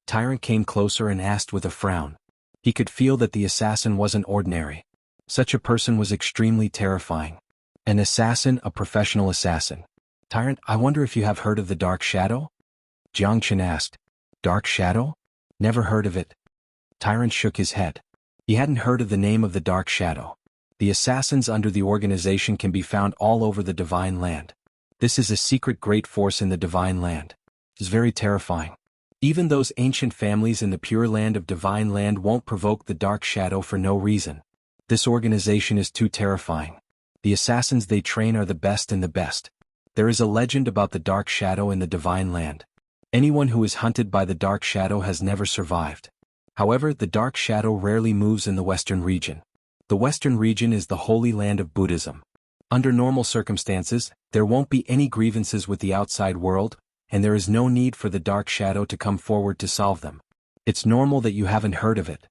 S1: Tyrant came closer and asked with a frown. He could feel that the assassin wasn't ordinary. Such a person was extremely terrifying. An assassin, a professional assassin. Tyrant, I wonder if you have heard of the Dark Shadow? Jiang Chen asked. Dark Shadow? Never heard of it. Tyrant shook his head. He hadn't heard of the name of the Dark Shadow. The assassins under the organization can be found all over the Divine Land. This is a secret great force in the Divine Land. It's very terrifying. Even those ancient families in the Pure Land of Divine Land won't provoke the Dark Shadow for no reason. This organization is too terrifying. The assassins they train are the best in the best. There is a legend about the Dark Shadow in the Divine Land. Anyone who is hunted by the Dark Shadow has never survived. However, the Dark Shadow rarely moves in the Western region. The Western region is the holy land of Buddhism. Under normal circumstances, there won't be any grievances with the outside world, and there is no need for the Dark Shadow to come forward to solve them. It's normal that you haven't heard of it.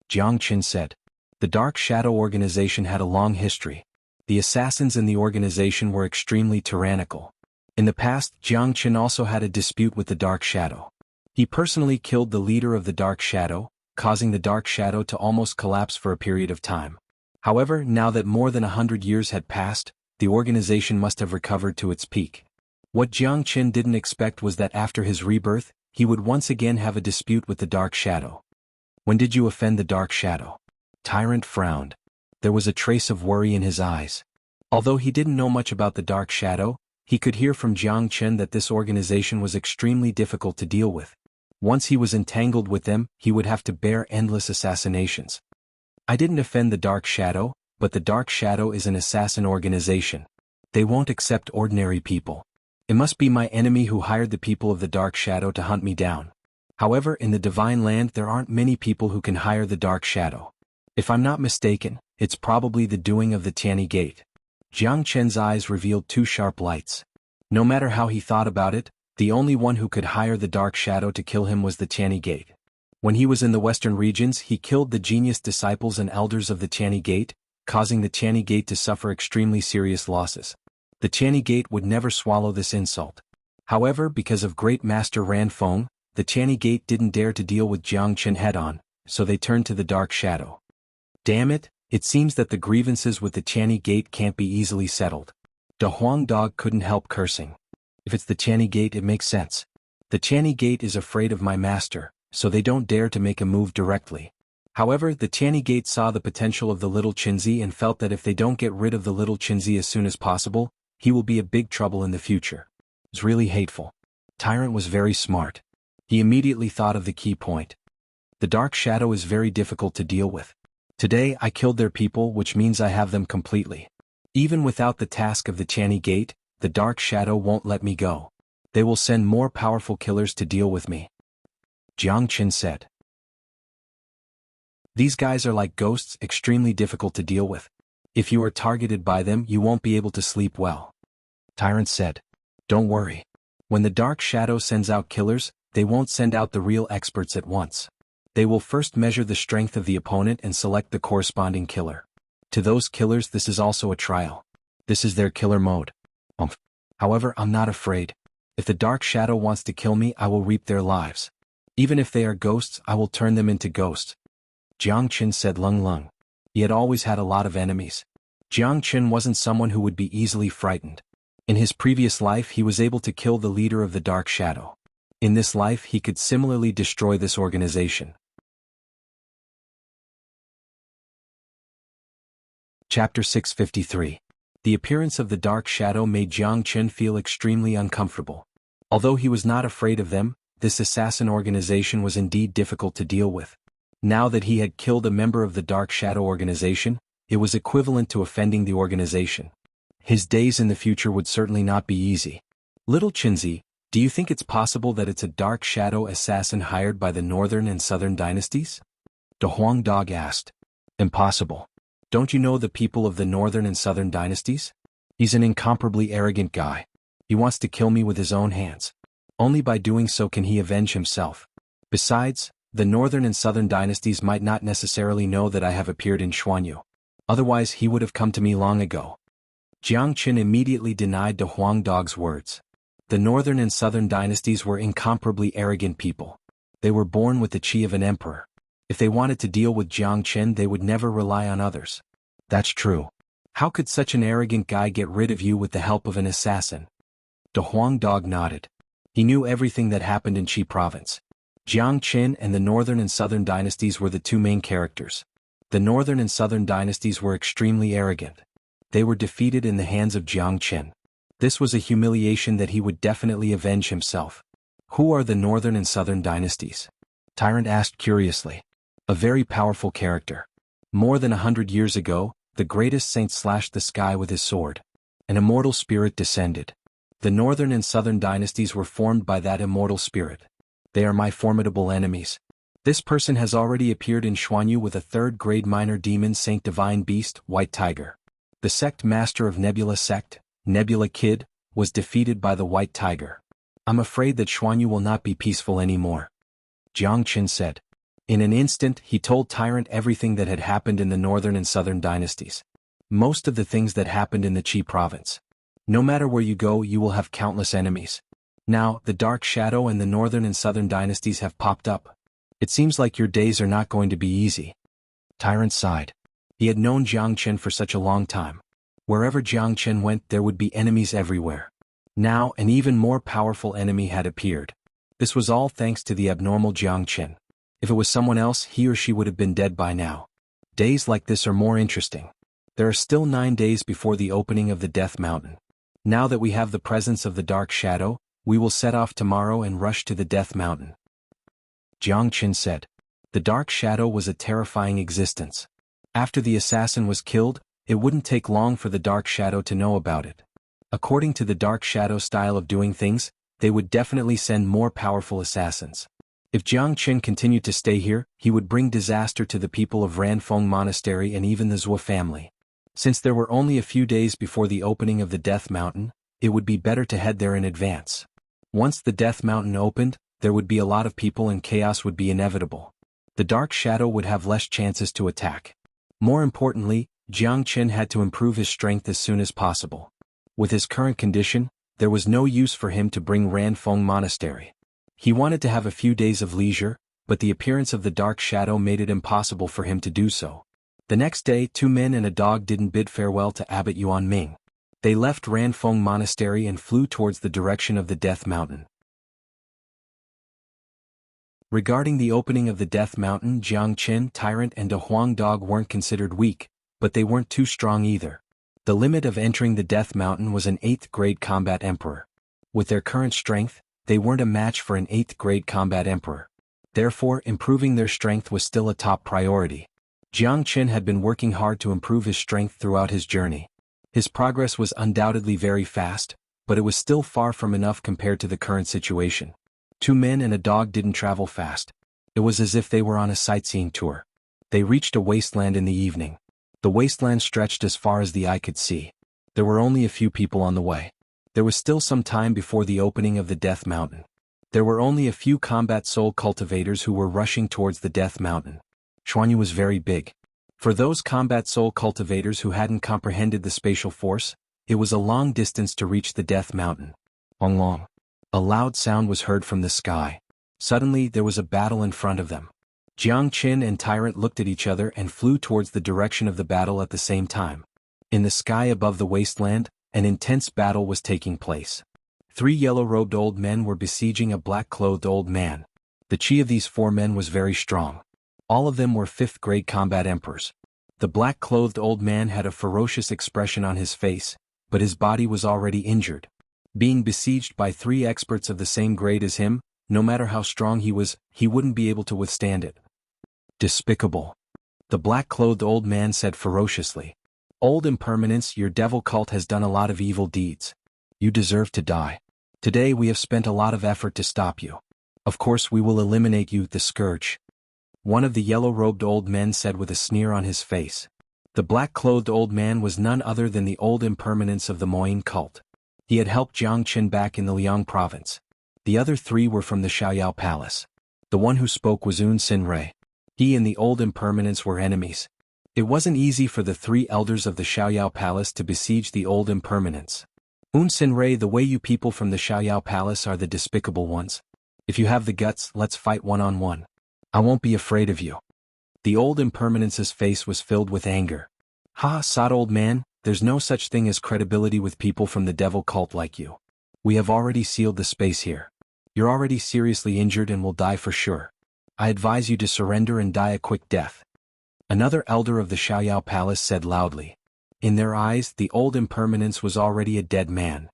S1: Jiang Chen said. The Dark Shadow organization had a long history. The assassins in the organization were extremely tyrannical. In the past, Jiang Chen also had a dispute with the Dark Shadow. He personally killed the leader of the Dark Shadow, causing the Dark Shadow to almost collapse for a period of time. However, now that more than 100 years had passed, the organization must have recovered to its peak. What Jiang Chen didn't expect was that after his rebirth, he would once again have a dispute with the Dark Shadow. When did you offend the Dark Shadow? Tyrant frowned. There was a trace of worry in his eyes. Although he didn't know much about the Dark Shadow, he could hear from Jiang Chen that this organization was extremely difficult to deal with. Once he was entangled with them, he would have to bear endless assassinations. I didn't offend the Dark Shadow, but the Dark Shadow is an assassin organization. They won't accept ordinary people. It must be my enemy who hired the people of the Dark Shadow to hunt me down. However, in the Divine Land there aren't many people who can hire the Dark Shadow. If I'm not mistaken, it's probably the doing of the Tianyi Gate. Jiang Chen's eyes revealed 2 sharp lights. No matter how he thought about it, the only one who could hire the Dark Shadow to kill him was the Tianyi Gate. When he was in the Western regions, he killed the genius disciples and elders of the Tianyi Gate, causing the Tianyi Gate to suffer extremely serious losses. The Tianyi Gate would never swallow this insult. However, because of Great Master Ran Feng, the Tianyi Gate didn't dare to deal with Jiang Chen head-on, so they turned to the Dark Shadow. Damn it, It seems that the grievances with the Channy Gate can't be easily settled. The Huang dog couldn't help cursing. If it's the Channy Gate, it makes sense. The Channy Gate is afraid of my master, so they don't dare to make a move directly. However, the Channy Gate saw the potential of the little Chinzi and felt that if they don't get rid of the little Chinzi as soon as possible, he will be a big trouble in the future. It's really hateful. Tyrant was very smart. He immediately thought of the key point. The Dark Shadow is very difficult to deal with. Today I killed their people, which means I have them completely. Even without the task of the Channy Gate, the Dark Shadow won't let me go. They will send more powerful killers to deal with me. Jianghu said. These guys are like ghosts, extremely difficult to deal with. If you are targeted by them, you won't be able to sleep well. Tyrant said. Don't worry. When the Dark Shadow sends out killers, they won't send out the real experts at once. They will first measure the strength of the opponent and select the corresponding killer. To those killers, this is also a trial. This is their killer mode. However, I'm not afraid. If the Dark Shadow wants to kill me, I will reap their lives. Even if they are ghosts, I will turn them into ghosts. Jianghu said Lung Lung. He had always had a lot of enemies. Jianghu wasn't someone who would be easily frightened. In his previous life, he was able to kill the leader of the Dark Shadow. In this life, he could similarly destroy this organization. Chapter 653. The appearance of the Dark Shadow made Jianghu feel extremely uncomfortable. Although he was not afraid of them, this assassin organization was indeed difficult to deal with. Now that he had killed a member of the Dark Shadow organization, it was equivalent to offending the organization. His days in the future would certainly not be easy. Little Chinzi, do you think it's possible that it's a Dark Shadow assassin hired by the Northern and Southern dynasties? The Huang dog asked. Impossible. Don't you know the people of the Northern and Southern dynasties? He's an incomparably arrogant guy. He wants to kill me with his own hands. Only by doing so can he avenge himself. Besides, the Northern and Southern dynasties might not necessarily know that I have appeared in Xuanhu. Otherwise he would have come to me long ago. Jianghu immediately denied the Huang dog's words. The Northern and Southern dynasties were incomparably arrogant people. They were born with the chi of an emperor. If they wanted to deal with Jianghu, they would never rely on others. That's true. How could such an arrogant guy get rid of you with the help of an assassin? The Huang dog nodded. He knew everything that happened in Qi province. Jianghu and the Northern and Southern dynasties were the two main characters. The Northern and Southern dynasties were extremely arrogant. They were defeated in the hands of Jianghu. This was a humiliation that he would definitely avenge himself. Who are the Northern and Southern dynasties? Tyrant asked curiously. A very powerful character. More than 100 years ago, the greatest saint slashed the sky with his sword. An immortal spirit descended. The Northern and Southern dynasties were formed by that immortal spirit. They are my formidable enemies. This person has already appeared in Xuanhu with a third-grade minor demon saint divine beast, White Tiger. The sect master of Nebula sect, Nebula Kid, was defeated by the White Tiger. I'm afraid that Xuanhu will not be peaceful anymore. Jianghu said. In an instant, he told Tyrant everything that had happened in the Northern and Southern dynasties. Most of the things that happened in the Qi province. No matter where you go, you will have countless enemies. Now, the Dark Shadow and the Northern and Southern dynasties have popped up. It seems like your days are not going to be easy. Tyrant sighed. He had known Jianghu for such a long time. Wherever Jianghu went, there would be enemies everywhere. Now, an even more powerful enemy had appeared. This was all thanks to the abnormal Jianghu. If it was someone else, he or she would have been dead by now. Days like this are more interesting. There are still 9 days before the opening of the Death Mountain. Now that we have the presence of the Dark Shadow, we will set off tomorrow and rush to the Death Mountain. Jianghu said. The Dark Shadow was a terrifying existence. After the assassin was killed, it wouldn't take long for the Dark Shadow to know about it. According to the Dark Shadow style of doing things, they would definitely send more powerful assassins. If Jianghu continued to stay here, he would bring disaster to the people of Ranfeng Monastery and even the Zhou family. Since there were only a few days before the opening of the Death Mountain, it would be better to head there in advance. Once the Death Mountain opened, there would be a lot of people and chaos would be inevitable. The Dark Shadow would have less chances to attack. More importantly, Jianghu had to improve his strength as soon as possible. With his current condition, there was no use for him to bring Ranfeng Monastery. He wanted to have a few days of leisure, but the appearance of the Dark Shadow made it impossible for him to do so. The next day, 2 men and a dog didn't bid farewell to Abbot Yuan Ming. They left Ranfeng Monastery and flew towards the direction of the Death Mountain. Regarding the opening of the Death Mountain, Jiang Qin, Tyrant and a Huang Dog weren't considered weak, but they weren't too strong either. The limit of entering the Death Mountain was an 8th grade combat emperor. With their current strength, they weren't a match for an 8th grade combat emperor. Therefore, improving their strength was still a top priority. Jiang Qin had been working hard to improve his strength throughout his journey. His progress was undoubtedly very fast, but it was still far from enough compared to the current situation. 2 men and a dog didn't travel fast. It was as if they were on a sightseeing tour. They reached a wasteland in the evening. The wasteland stretched as far as the eye could see. There were only a few people on the way. There was still some time before the opening of the Death Mountain. There were only a few combat soul cultivators who were rushing towards the Death Mountain. Xuanhuan was very big. For those combat soul cultivators who hadn't comprehended the spatial force, it was a long distance to reach the Death Mountain. Long. A loud sound was heard from the sky. Suddenly there was a battle in front of them. Jiang Qin and Tyrant looked at each other and flew towards the direction of the battle at the same time. In the sky above the wasteland, an intense battle was taking place. 3 yellow-robed old men were besieging a black-clothed old man. The chi of these 4 men was very strong. All of them were 5th grade combat emperors. The black-clothed old man had a ferocious expression on his face, but his body was already injured. Being besieged by 3 experts of the same grade as him, no matter how strong he was, he wouldn't be able to withstand it. Despicable. The black-clothed old man said ferociously. Old Impermanence, your devil cult has done a lot of evil deeds. You deserve to die. Today we have spent a lot of effort to stop you. Of course we will eliminate you, the scourge. One of the yellow-robed old men said with a sneer on his face. The black-clothed old man was none other than the Old Impermanence of the Moyin cult. He had helped Jiang Qin back in the Liang province. The other 3 were from the Xiaoyao palace. The one who spoke was Un Sin Rei. He and the Old Impermanence were enemies. It wasn't easy for the 3 elders of the Xiaoyao palace to besiege the Old Impermanence. Un Sin Rei, the way you people from the Xiaoyao palace are the despicable ones. If you have the guts, let's fight one-on-one. I won't be afraid of you. The Old Impermanence's face was filled with anger. Ha, sod old man, there's no such thing as credibility with people from the devil cult like you. We have already sealed the space here. You're already seriously injured and will die for sure. I advise you to surrender and die a quick death. Another elder of the Xiaoyao palace said loudly. In their eyes, the Old Impermanence was already a dead man.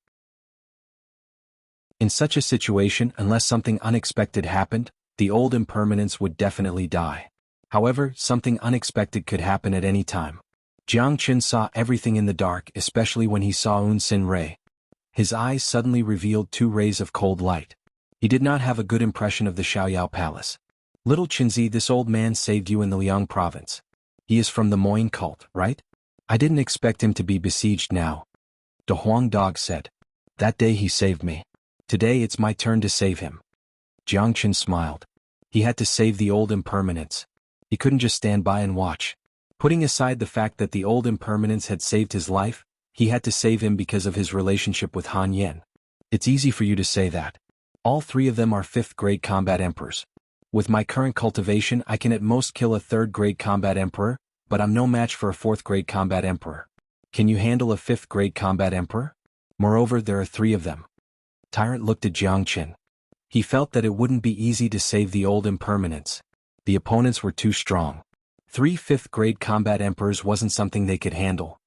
S1: In such a situation, unless something unexpected happened, the Old Impermanence would definitely die. However, something unexpected could happen at any time. Jiang Qin saw everything in the dark, especially when he saw Un Sin Rei. His eyes suddenly revealed 2 rays of cold light. He did not have a good impression of the Xiaoyao palace. Little Qinzi, this old man saved you in the Liang province. He is from the Moyin cult, right? I didn't expect him to be besieged now. The Huang Dog said. That day he saved me. Today it's my turn to save him. Jiang Qin smiled. He had to save the Old Impermanence. He couldn't just stand by and watch. Putting aside the fact that the Old Impermanence had saved his life, he had to save him because of his relationship with Han Yen. It's easy for you to say that. All 3 of them are 5th grade combat emperors. With my current cultivation I can at most kill a 3rd grade combat emperor, but I'm no match for a 4th grade combat emperor. Can you handle a 5th grade combat emperor? Moreover, there are 3 of them. Tyrant looked at Jiang Qin. He felt that it wouldn't be easy to save the Old Impermanence. The opponents were too strong. 3 5th grade combat emperors wasn't something they could handle.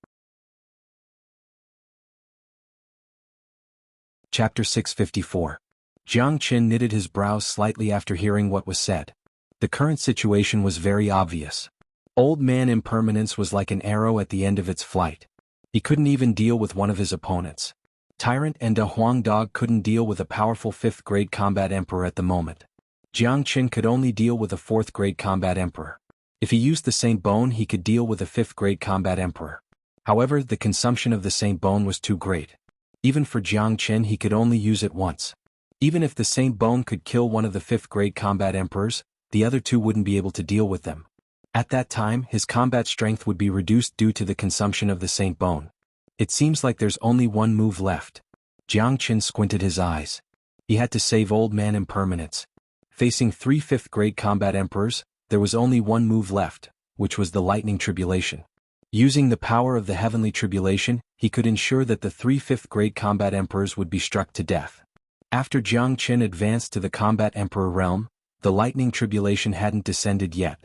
S1: Chapter 654. Jiang Qin knitted his brows slightly after hearing what was said. The current situation was very obvious. Old Man Impermanence was like an arrow at the end of its flight. He couldn't even deal with one of his opponents. Tyrant and a Huang Dog couldn't deal with a powerful 5th grade combat emperor at the moment. Jiang Qin could only deal with a 4th grade combat emperor. If he used the Saint Bone, he could deal with a 5th grade combat emperor. However, the consumption of the Saint Bone was too great. Even for Jiang Qin, he could only use it once. Even if the Saint Bone could kill one of the 5th grade combat emperors, the other 2 wouldn't be able to deal with them. At that time, his combat strength would be reduced due to the consumption of the Saint Bone. It seems like there's only one move left. Jiang Qin squinted his eyes. He had to save Old Man Impermanence. Facing 3 5th grade combat emperors, there was only one move left. which was the lightning tribulation. Using the power of the heavenly tribulation, he could ensure that the 3 fifth-grade combat emperors would be struck to death. After Jiang Qin advanced to the combat emperor realm, the lightning tribulation hadn't descended yet.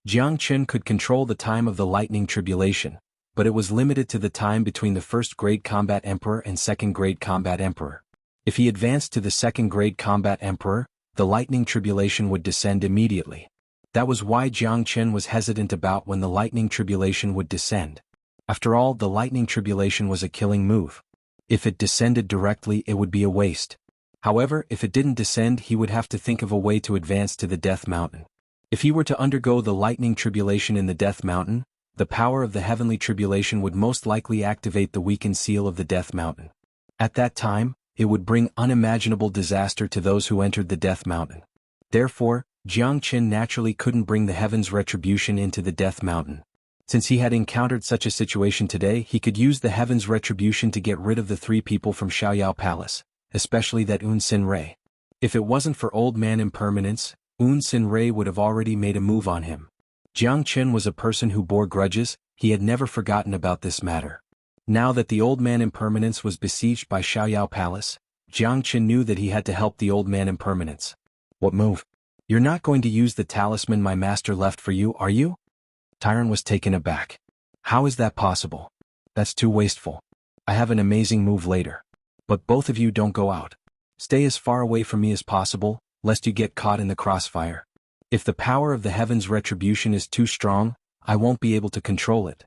S1: Jiang Qin could control the time of the lightning tribulation, but it was limited to the time between the first-grade combat emperor and second-grade combat emperor. If he advanced to the second-grade combat emperor, the lightning tribulation would descend immediately. That was why Jiang Qin was hesitant about when the lightning tribulation would descend. After all, the lightning tribulation was a killing move. If it descended directly, it would be a waste. However, if it didn't descend, he would have to think of a way to advance to the Death Mountain. If he were to undergo the lightning tribulation in the Death Mountain, the power of the heavenly tribulation would most likely activate the weakened seal of the Death Mountain. At that time, it would bring unimaginable disaster to those who entered the Death Mountain. Therefore, Jiang Qin naturally couldn't bring the heaven's retribution into the Death Mountain. Since he had encountered such a situation today, he could use the heaven's retribution to get rid of the 3 people from Xiaoyao Palace, especially that Un Sin Rei. If it wasn't for Old Man Impermanence, Un Sin Rei would have already made a move on him. Jiang Qin was a person who bore grudges. He had never forgotten about this matter. Now that the Old Man Impermanence was besieged by Xiaoyao Palace, Jiang Qin knew that he had to help the Old Man Impermanence. What move? You're not going to use the talisman my master left for you, are you? Tyrant was taken aback. How is that possible? That's too wasteful. I have an amazing move later. But both of you don't go out. Stay as far away from me as possible, lest you get caught in the crossfire. If the power of the heaven's retribution is too strong, I won't be able to control it.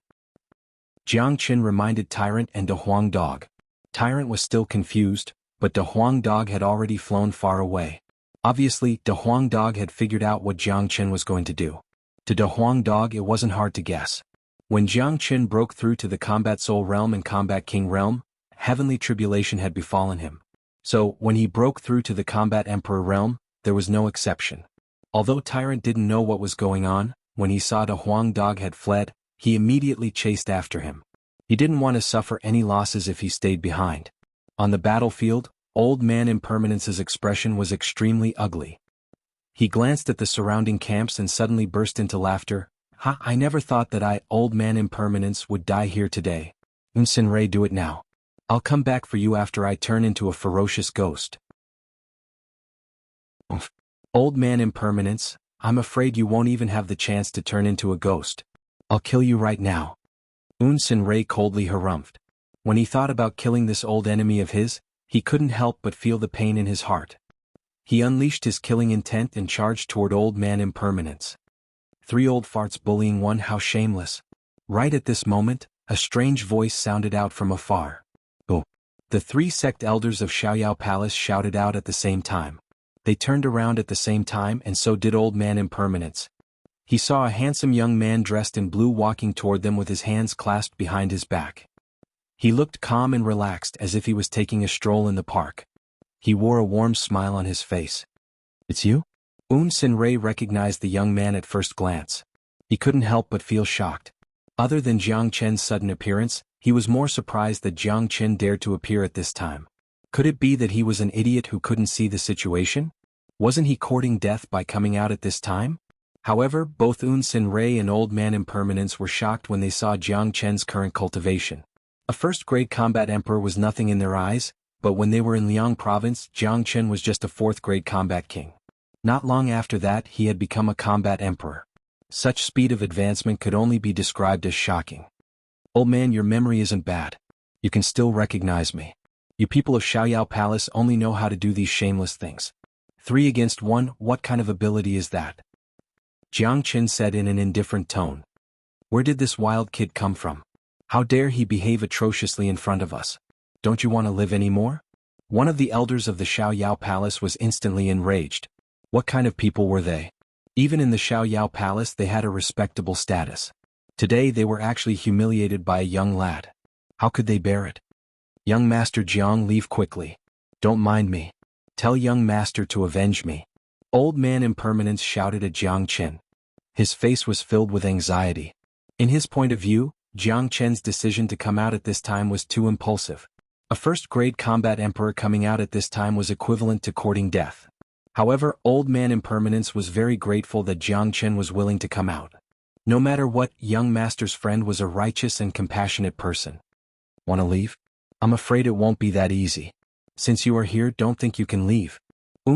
S1: Jiang Qin reminded Tyrant and De Huang Dog. Tyrant was still confused, but De Huang Dog had already flown far away. Obviously, De Huang Dog had figured out what Jiang Qin was going to do. To De Huang Dog, it wasn't hard to guess. When Jiang Qin broke through to the Combat Soul Realm and Combat King Realm, heavenly tribulation had befallen him. So, when he broke through to the Combat Emperor Realm, there was no exception. Although Tyrant didn't know what was going on, when he saw De Huang Dog had fled, he immediately chased after him. He didn't want to suffer any losses if he stayed behind. On the battlefield, Old Man Impermanence's expression was extremely ugly. He glanced at the surrounding camps and suddenly burst into laughter. Ha! I never thought that I, Old Man Impermanence, would die here today. Un Sin Rei, do it now. I'll come back for you after I turn into a ferocious ghost. Old Man Impermanence, I'm afraid you won't even have the chance to turn into a ghost. I'll kill you right now. Un Sin Rei coldly harumphed. When he thought about killing this old enemy of his, he couldn't help but feel the pain in his heart. He unleashed his killing intent and charged toward Old Man Impermanence. 3 old farts bullying one, how shameless. Right at this moment, a strange voice sounded out from afar. Oh! The 3 sect elders of Xiaoyao Palace shouted out at the same time. They turned around at the same time, and so did Old Man Impermanence. He saw a handsome young man dressed in blue walking toward them with his hands clasped behind his back. He looked calm and relaxed as if he was taking a stroll in the park. He wore a warm smile on his face. It's you? Un Sin Rei recognized the young man at first glance. He couldn't help but feel shocked. Other than Jiang Qin's sudden appearance, he was more surprised that Jiang Qin dared to appear at this time. Could it be that he was an idiot who couldn't see the situation? Wasn't he courting death by coming out at this time? However, both Un Sin Rei and Old Man Impermanence were shocked when they saw Jiang Qin's current cultivation. A first-grade combat emperor was nothing in their eyes, but when they were in Liang province, Jiang Qin was just a 4th-grade combat king. Not long after that, he had become a combat emperor. Such speed of advancement could only be described as shocking. Old man, your memory isn't bad. You can still recognize me. You people of Xiaoyao Palace only know how to do these shameless things. 3 against 1, what kind of ability is that? Jiang Qin said in an indifferent tone. Where did this wild kid come from? How dare he behave atrociously in front of us? Don't you want to live anymore? One of the elders of the Xiaoyao Palace was instantly enraged. What kind of people were they? Even in the Xiaoyao Palace they had a respectable status. Today they were actually humiliated by a young lad. How could they bear it? Young Master Jiang, leave quickly. Don't mind me. Tell young master to avenge me. Old Man Impermanence shouted at Jiang Qin. His face was filled with anxiety. In his point of view, Jiang Qin's decision to come out at this time was too impulsive. A first-grade combat emperor coming out at this time was equivalent to courting death. However, Old Man Impermanence was very grateful that Jiang Qin was willing to come out. No matter what, young master's friend was a righteous and compassionate person. "Wanna leave? I'm afraid it won't be that easy. Since you are here, don't think you can leave."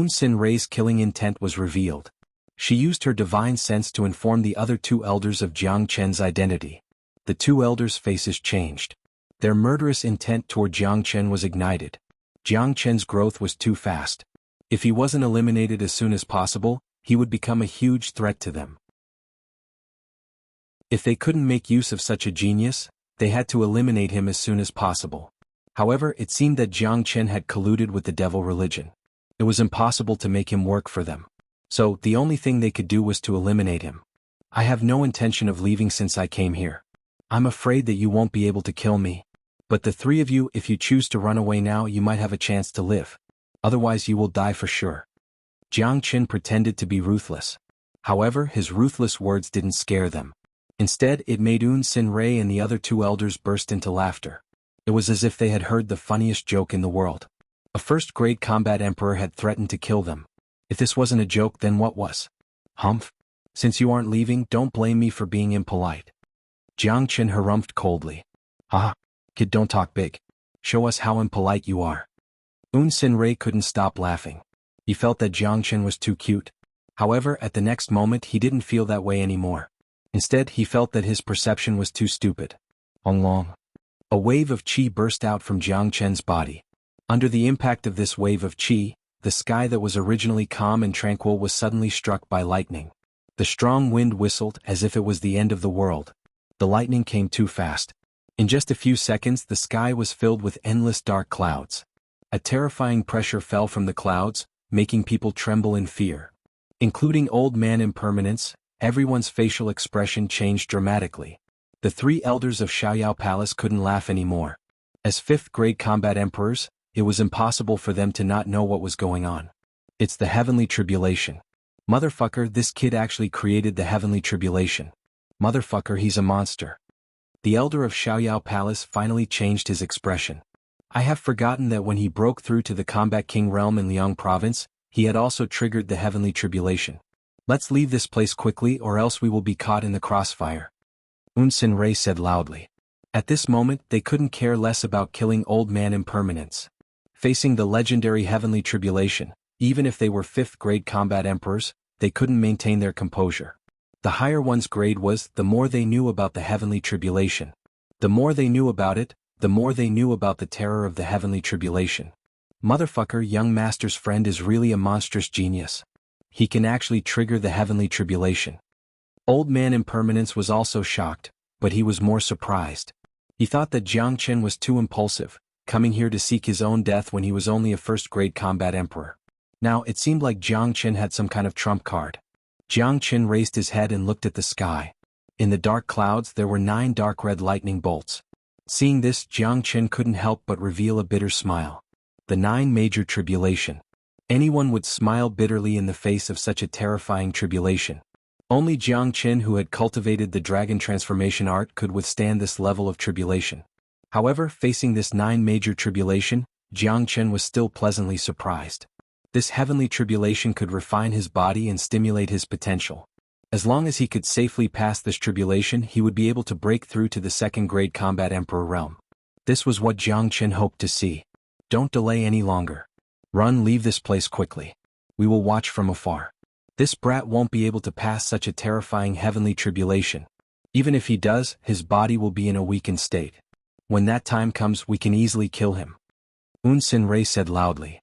S1: Sin Rei's killing intent was revealed. She used her divine sense to inform the other two elders of Jiang Chen's identity. The two elders' faces changed. Their murderous intent toward Jiang Chen was ignited. Jiang Chen's growth was too fast. If he wasn't eliminated as soon as possible, he would become a huge threat to them. If they couldn't make use of such a genius, they had to eliminate him as soon as possible. However, it seemed that Jiang Chen had colluded with the devil religion. It was impossible to make him work for them. So, the only thing they could do was to eliminate him. "I have no intention of leaving since I came here. I'm afraid that you won't be able to kill me. But the three of you, if you choose to run away now, you might have a chance to live. Otherwise you will die for sure." Jiang Chen pretended to be ruthless. However, his ruthless words didn't scare them. Instead, it made Sin Rei and the other two elders burst into laughter. It was as if they had heard the funniest joke in the world. A first-grade combat emperor had threatened to kill them. If this wasn't a joke, then what was? "Humph. Since you aren't leaving, don't blame me for being impolite." Jiang Chen harumphed coldly. "Ah, kid, don't talk big. Show us how impolite you are." Sin Rei couldn't stop laughing. He felt that Jiang Chen was too cute. However, at the next moment he didn't feel that way anymore. Instead, he felt that his perception was too stupid. Long. A wave of qi burst out from Jiang Chen's body. Under the impact of this wave of qi, the sky that was originally calm and tranquil was suddenly struck by lightning. The strong wind whistled as if it was the end of the world. The lightning came too fast. In just a few seconds, the sky was filled with endless dark clouds. A terrifying pressure fell from the clouds, making people tremble in fear. Including Old Man Impermanence, everyone's facial expression changed dramatically. The three elders of Xiaoyao Palace couldn't laugh anymore. As fifth-grade combat emperors, it was impossible for them to not know what was going on. "It's the heavenly tribulation. Motherfucker, this kid actually created the heavenly tribulation. Motherfucker, he's a monster." The elder of Xiaoyao Palace finally changed his expression. "I have forgotten that when he broke through to the Combat King realm in Liang province, he had also triggered the heavenly tribulation. Let's leave this place quickly or else we will be caught in the crossfire," Sin Rei said loudly. At this moment, they couldn't care less about killing Old Man Impermanence. Facing the legendary heavenly tribulation, even if they were fifth-grade combat emperors, they couldn't maintain their composure. The higher one's grade was, the more they knew about the heavenly tribulation. The more they knew about it, the more they knew about the terror of the heavenly tribulation. "Motherfucker, young master's friend is really a monstrous genius. He can actually trigger the heavenly tribulation." Old Man Impermanence was also shocked, but he was more surprised. He thought that Jiang Chen was too impulsive, coming here to seek his own death when he was only a first-grade combat emperor. Now, it seemed like Jiang Chen had some kind of trump card. Jiang Chen raised his head and looked at the sky. In the dark clouds there were 9 dark red lightning bolts. Seeing this, Jiang Chen couldn't help but reveal a bitter smile. The 9 major tribulation. Anyone would smile bitterly in the face of such a terrifying tribulation. Only Jiang Chen, who had cultivated the dragon transformation art, could withstand this level of tribulation. However, facing this 9 major tribulation, Jiang Chen was still pleasantly surprised. This heavenly tribulation could refine his body and stimulate his potential. As long as he could safely pass this tribulation, he would be able to break through to the second-grade combat emperor realm. This was what Jiang Chen hoped to see. "Don't delay any longer. Run, leave this place quickly. We will watch from afar. This brat won't be able to pass such a terrifying heavenly tribulation. Even if he does, his body will be in a weakened state. When that time comes, we can easily kill him," Sin Rei said loudly.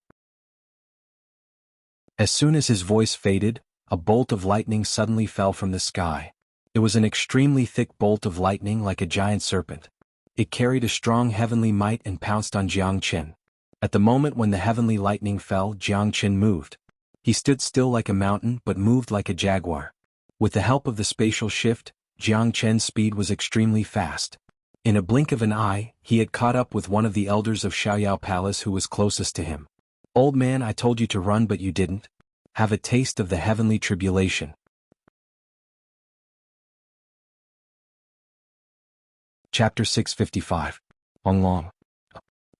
S1: As soon as his voice faded, a bolt of lightning suddenly fell from the sky. It was an extremely thick bolt of lightning like a giant serpent. It carried a strong heavenly might and pounced on Jiang Chen. At the moment when the heavenly lightning fell, Jiang Chen moved. He stood still like a mountain but moved like a jaguar. With the help of the spatial shift, Jiang Chen's speed was extremely fast. In a blink of an eye, he had caught up with one of the elders of Xiaoyao Palace who was closest to him. "Old man, I told you to run but you didn't. Have a taste of the heavenly tribulation." Chapter 655. Long.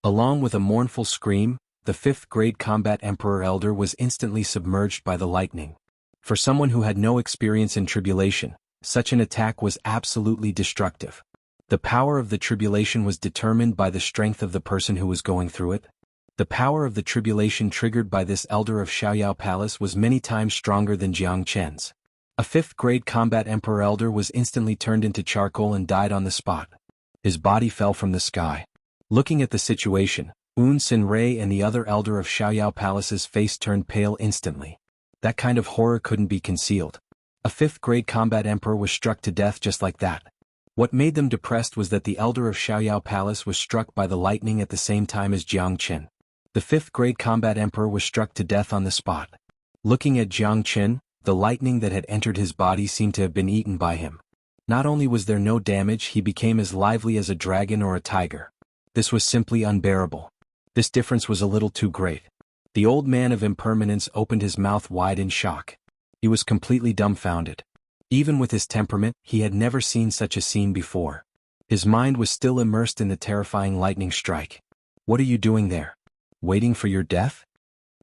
S1: Along with a mournful scream, the fifth-grade combat emperor elder was instantly submerged by the lightning. For someone who had no experience in tribulation, Such an attack was absolutely destructive. The power of the tribulation was determined by the strength of the person who was going through it. The power of the tribulation triggered by this elder of Xiaoyao Palace was many times stronger than Jiang Chen's. A 5th-grade combat emperor elder was instantly turned into charcoal and died on the spot. His body fell from the sky. Looking at the situation, Xin and the other elder of Xiaoyao Palace's face turned pale instantly. That kind of horror couldn't be concealed. A 5th-grade combat emperor was struck to death just like that. What made them depressed was that the elder of Xiaoyao Palace was struck by the lightning at the same time as Jiang Chen. The 5th-grade combat emperor was struck to death on the spot. Looking at Jiang Chen, the lightning that had entered his body seemed to have been eaten by him. Not only was there no damage, he became as lively as a dragon or a tiger. This was simply unbearable. This difference was a little too great. The old man of impermanence opened his mouth wide in shock. He was completely dumbfounded. Even with his temperament, he had never seen such a scene before. His mind was still immersed in the terrifying lightning strike. "What are you doing there? Waiting for your death?"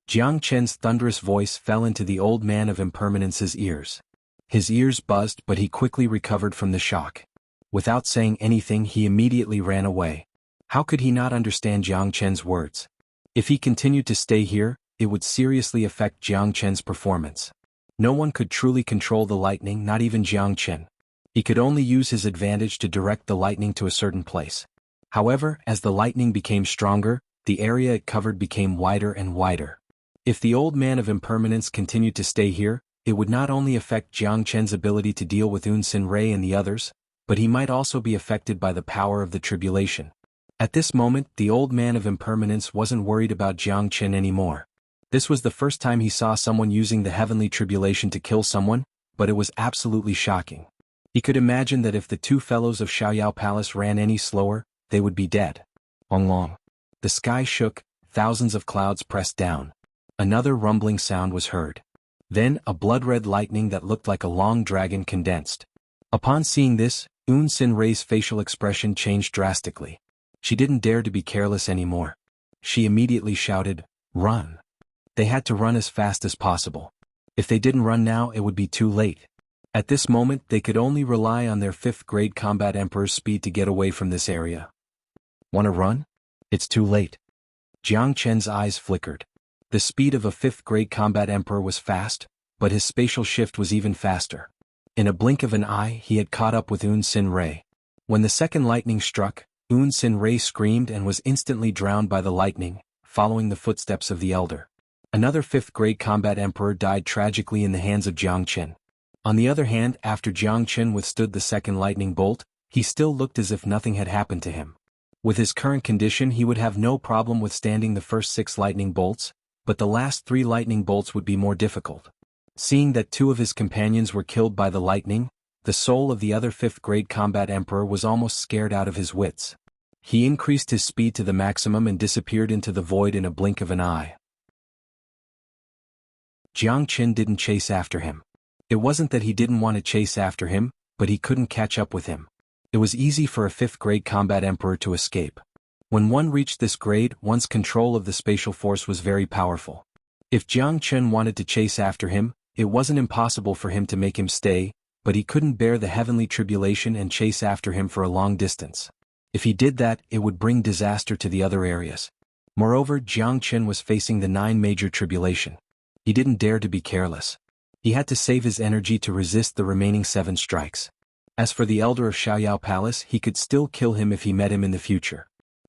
S1: Jiang Chen's thunderous voice fell into the old man of impermanence's ears. His ears buzzed, but he quickly recovered from the shock. Without saying anything, he immediately ran away. How could he not understand Jiang Chen's words? If he continued to stay here, it would seriously affect Jiang Chen's performance. No one could truly control the lightning, not even Jiang Chen. He could only use his advantage to direct the lightning to a certain place. However, as the lightning became stronger, the area it covered became wider and wider. If the old man of impermanence continued to stay here, it would not only affect Jiang Chen's ability to deal with Xin and the others, but he might also be affected by the power of the tribulation. At this moment, the old man of impermanence wasn't worried about Jiang Chen anymore. This was the first time he saw someone using the heavenly tribulation to kill someone, but it was absolutely shocking. He could imagine that if the two fellows of Xiaoyao Palace ran any slower, they would be dead. Long. The sky shook, thousands of clouds pressed down. Another rumbling sound was heard. Then, a blood-red lightning that looked like a long dragon condensed. Upon seeing this, Xin facial expression changed drastically. She didn't dare to be careless anymore. She immediately shouted, "Run!" They had to run as fast as possible. If they didn't run now, it would be too late. At this moment, they could only rely on their 5th-grade combat emperor's speed to get away from this area. "Wanna run? It's too late." Jiang Chen's eyes flickered. The speed of a 5th-grade combat emperor was fast, but his spatial shift was even faster. In a blink of an eye, he had caught up with Xin. When the second lightning struck, Xin screamed and was instantly drowned by the lightning, following the footsteps of the elder. Another 5th-grade combat emperor died tragically in the hands of Jiang Chen. On the other hand, after Jiang Chen withstood the second lightning bolt, he still looked as if nothing had happened to him. With his current condition, he would have no problem withstanding the first 6 lightning bolts, but the last 3 lightning bolts would be more difficult. Seeing that 2 of his companions were killed by the lightning, the soul of the other 5th-grade combat emperor was almost scared out of his wits. He increased his speed to the maximum and disappeared into the void in a blink of an eye. Jiang Chen didn't chase after him. It wasn't that he didn't want to chase after him, but he couldn't catch up with him. It was easy for a 5th-grade combat emperor to escape. When one reached this grade, one's control of the spatial force was very powerful. If Jiang Chen wanted to chase after him, it wasn't impossible for him to make him stay, but he couldn't bear the heavenly tribulation and chase after him for a long distance. If he did that, it would bring disaster to the other areas. Moreover, Jiang Chen was facing the 9 major tribulation. He didn't dare to be careless. He had to save his energy to resist the remaining 7 strikes. As for the elder of Xiaoyao Palace, he could still kill him if he met him in the future.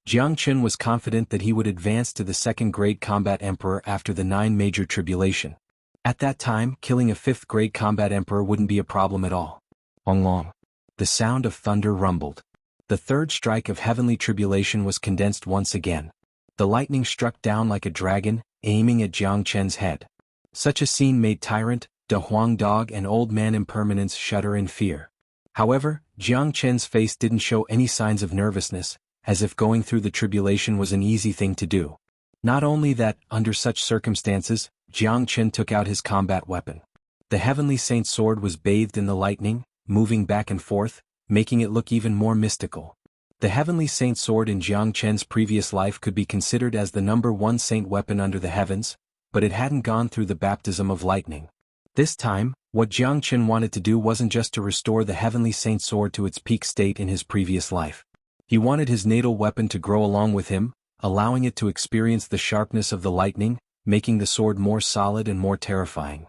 S1: Jiang Chen was confident that he would advance to the 2nd-grade combat emperor after the 9 major tribulation. At that time, killing a 5th-grade combat emperor wouldn't be a problem at all. Long. The sound of thunder rumbled. The 3rd strike of heavenly tribulation was condensed once again. The lightning struck down like a dragon, aiming at Jiang Chen's head. Such a scene made Tyrant, De Huang Dog and Old Man Impermanence shudder in fear. However, Jiang Chen's face didn't show any signs of nervousness, as if going through the tribulation was an easy thing to do. Not only that, under such circumstances, Jiang Chen took out his combat weapon. The Heavenly Saint sword was bathed in the lightning, moving back and forth, making it look even more mystical. The Heavenly Saint sword in Jiang Chen's previous life could be considered as the #1 saint weapon under the heavens, but it hadn't gone through the baptism of lightning. This time, what Jianghu wanted to do wasn't just to restore the heavenly saint sword to its peak state in his previous life. He wanted his natal weapon to grow along with him, allowing it to experience the sharpness of the lightning, making the sword more solid and more terrifying.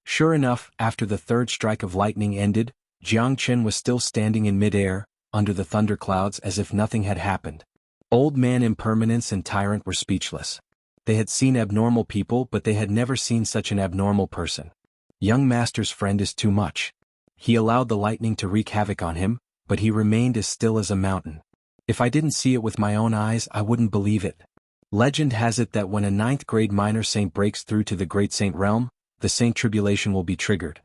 S1: Sure enough, after the third strike of lightning ended, Jianghu was still standing in mid-air, under the thunderclouds as if nothing had happened. Old Man Impermanence and Tyrant were speechless. They had seen abnormal people, but they had never seen such an abnormal person. Young Master's friend is too much. He allowed the lightning to wreak havoc on him, but he remained as still as a mountain. If I didn't see it with my own eyes, I wouldn't believe it. Legend has it that when a 9th grade minor saint breaks through to the great saint realm, the saint tribulation will be triggered.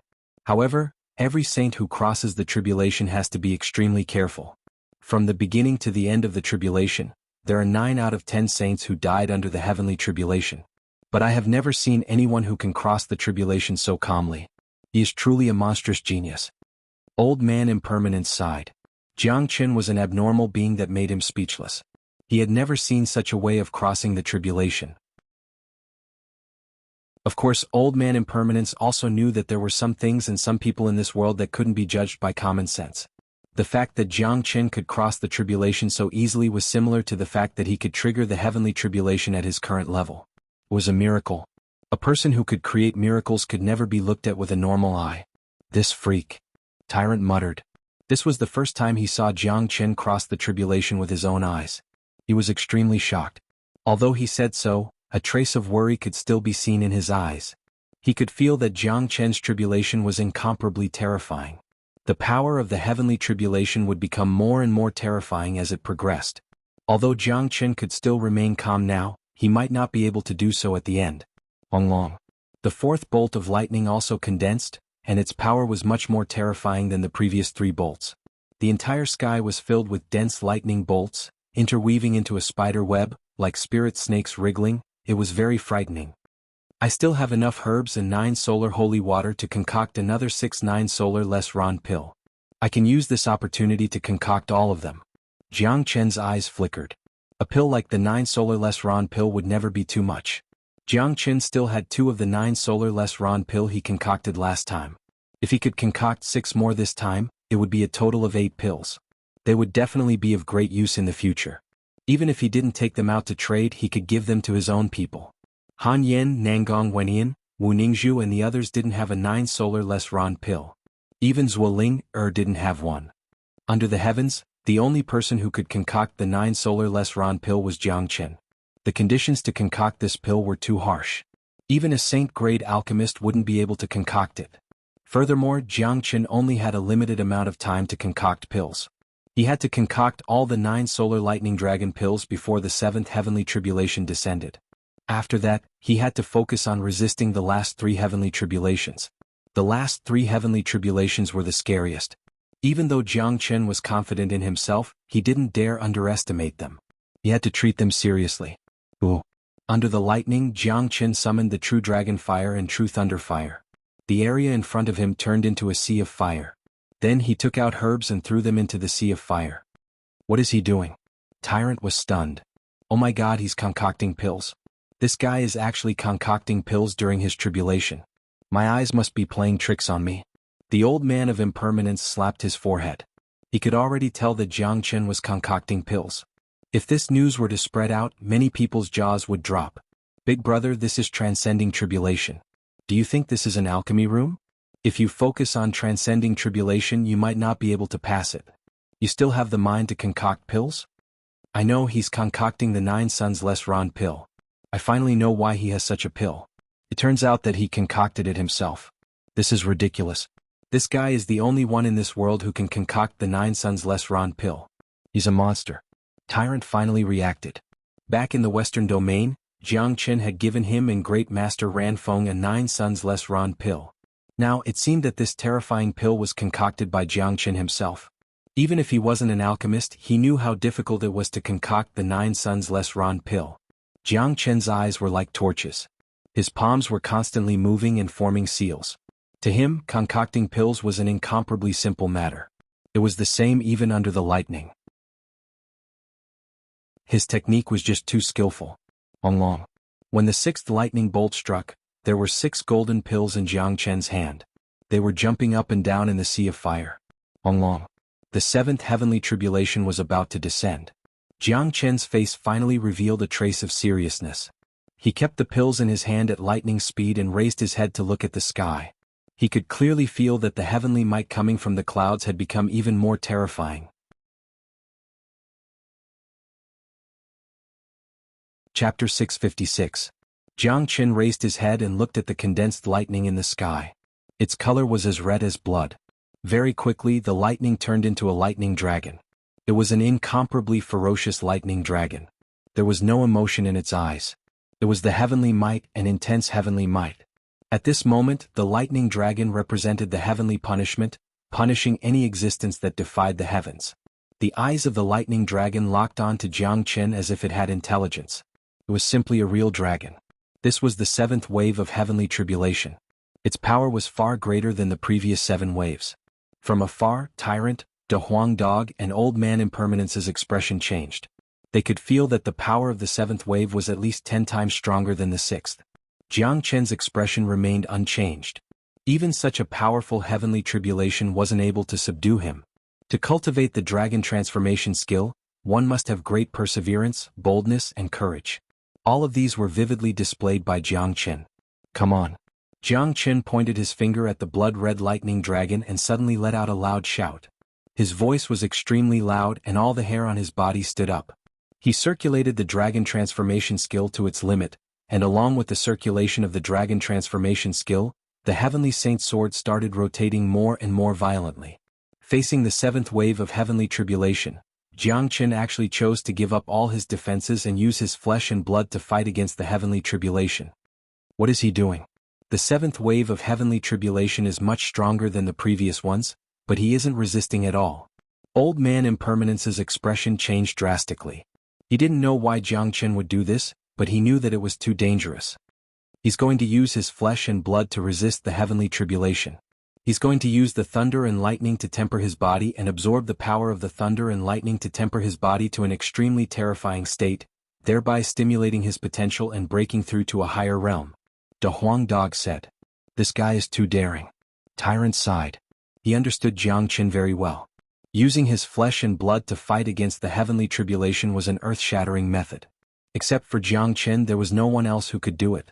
S1: However, every saint who crosses the tribulation has to be extremely careful. From the beginning to the end of the tribulation, there are 9 out of 10 saints who died under the heavenly tribulation. But I have never seen anyone who can cross the tribulation so calmly. He is truly a monstrous genius. Old Man Impermanence sighed. Jianghu was an abnormal being that made him speechless. He had never seen such a way of crossing the tribulation. Of course, Old Man Impermanence also knew that there were some things and some people in this world that couldn't be judged by common sense. The fact that Jianghu could cross the tribulation so easily was similar to the fact that he could trigger the heavenly tribulation at his current level. It was a miracle. A person who could create miracles could never be looked at with a normal eye. This freak. Tyrant muttered. This was the first time he saw Jianghu cross the tribulation with his own eyes. He was extremely shocked. Although he said so, a trace of worry could still be seen in his eyes. He could feel that Jianghu's tribulation was incomparably terrifying. The power of the heavenly tribulation would become more and more terrifying as it progressed. Although Jianghu could still remain calm now, he might not be able to do so at the end. Long. The 4th bolt of lightning also condensed, and its power was much more terrifying than the previous 3 bolts. The entire sky was filled with dense lightning bolts, interweaving into a spider web, like spirit snakes wriggling. It was very frightening. I still have enough herbs and 9 solar holy water to concoct another 6 9 solar less ron pill. I can use this opportunity to concoct all of them. Jianghu's eyes flickered. A pill like the 9 solar less ron pill would never be too much. Jianghu still had 2 of the 9 solar less ron pill he concocted last time. If he could concoct 6 more this time, it would be a total of 8 pills. They would definitely be of great use in the future. Even if he didn't take them out to trade, he could give them to his own people. Han Yen, Nangong Wenyan, Wu Ningzhu and the others didn't have a 9 solar less ron pill. Even Zuoling didn't have one. Under the heavens, the only person who could concoct the 9 solar less ron pill was Jianghu. The conditions to concoct this pill were too harsh. Even a saint-grade alchemist wouldn't be able to concoct it. Furthermore, Jianghu only had a limited amount of time to concoct pills. He had to concoct all the 9 solar lightning dragon pills before the 7th heavenly tribulation descended. After that, he had to focus on resisting the last 3 heavenly tribulations. The last 3 heavenly tribulations were the scariest. Even though Jianghu was confident in himself, he didn't dare underestimate them. He had to treat them seriously. Under the lightning, Jianghu summoned the true dragon fire and true thunder fire. The area in front of him turned into a sea of fire. Then he took out herbs and threw them into the sea of fire. What is he doing? Tyrant was stunned. Oh my god, he's concocting pills. This guy is actually concocting pills during his tribulation. My eyes must be playing tricks on me. The Old Man of Impermanence slapped his forehead. He could already tell that Jianghu was concocting pills. If this news were to spread out, many people's jaws would drop. Big brother, this is transcending tribulation. Do you think this is an alchemy room? If you focus on transcending tribulation, you might not be able to pass it. You still have the mind to concoct pills? I know he's concocting the 9 suns less ron pill. I finally know why he has such a pill. It turns out that he concocted it himself. This is ridiculous. This guy is the only one in this world who can concoct the 9 suns less ron pill. He's a monster. Tyrant finally reacted. Back in the Western domain, Jianghu had given him and Great Master Ranfeng a 9 suns less ron pill. Now, it seemed that this terrifying pill was concocted by Jianghu himself. Even if he wasn't an alchemist, he knew how difficult it was to concoct the 9 suns less ron pill. Jianghu's eyes were like torches. His palms were constantly moving and forming seals. To him, concocting pills was an incomparably simple matter. It was the same even under the lightning. His technique was just too skillful. When the 6th lightning bolt struck, There were 6 golden pills in Jiang Chen's hand. They were jumping up and down in the sea of fire. Long. The 7th heavenly tribulation was about to descend. Jiang Chen's face finally revealed a trace of seriousness. He kept the pills in his hand at lightning speed and raised his head to look at the sky. He could clearly feel that the heavenly might coming from the clouds had become even more terrifying. Chapter 656. Jiang Chen raised his head and looked at the condensed lightning in the sky. Its color was as red as blood. Very quickly the lightning turned into a lightning dragon. It was an incomparably ferocious lightning dragon. There was no emotion in its eyes. It was the heavenly might, an intense heavenly might. At this moment, the lightning dragon represented the heavenly punishment, punishing any existence that defied the heavens. The eyes of the lightning dragon locked on to Jiang Chen as if it had intelligence. It was simply a real dragon. This was the 7th wave of heavenly tribulation. Its power was far greater than the previous 7 waves. From afar, Tyrant, De Huang Dog and Old Man Impermanence's expression changed. They could feel that the power of the 7th wave was at least 10 times stronger than the 6th. Jiang Chen's expression remained unchanged. Even such a powerful heavenly tribulation wasn't able to subdue him. To cultivate the dragon transformation skill, one must have great perseverance, boldness, and courage. All of these were vividly displayed by Jiang Chen. Come on. Jiang Chen pointed his finger at the blood-red lightning dragon and suddenly let out a loud shout. His voice was extremely loud and all the hair on his body stood up. He circulated the dragon transformation skill to its limit, and along with the circulation of the dragon transformation skill, the heavenly saint sword started rotating more and more violently. Facing the 7th wave of heavenly tribulation, Jiang Chen actually chose to give up all his defenses and use his flesh and blood to fight against the heavenly tribulation. What is he doing? The 7th wave of heavenly tribulation is much stronger than the previous ones, but he isn't resisting at all. Old Man Impermanence's expression changed drastically. He didn't know why Jiang Chen would do this, but he knew that it was too dangerous. He's going to use his flesh and blood to resist the heavenly tribulation. He's going to use the thunder and lightning to temper his body and absorb the power of the thunder and lightning to temper his body to an extremely terrifying state, thereby stimulating his potential and breaking through to a higher realm. De Huang Dog said. This guy is too daring. Tyrant sighed. He understood Jiang Chen very well. Using his flesh and blood to fight against the heavenly tribulation was an earth-shattering method. Except for Jiang Chen, there was no one else who could do it.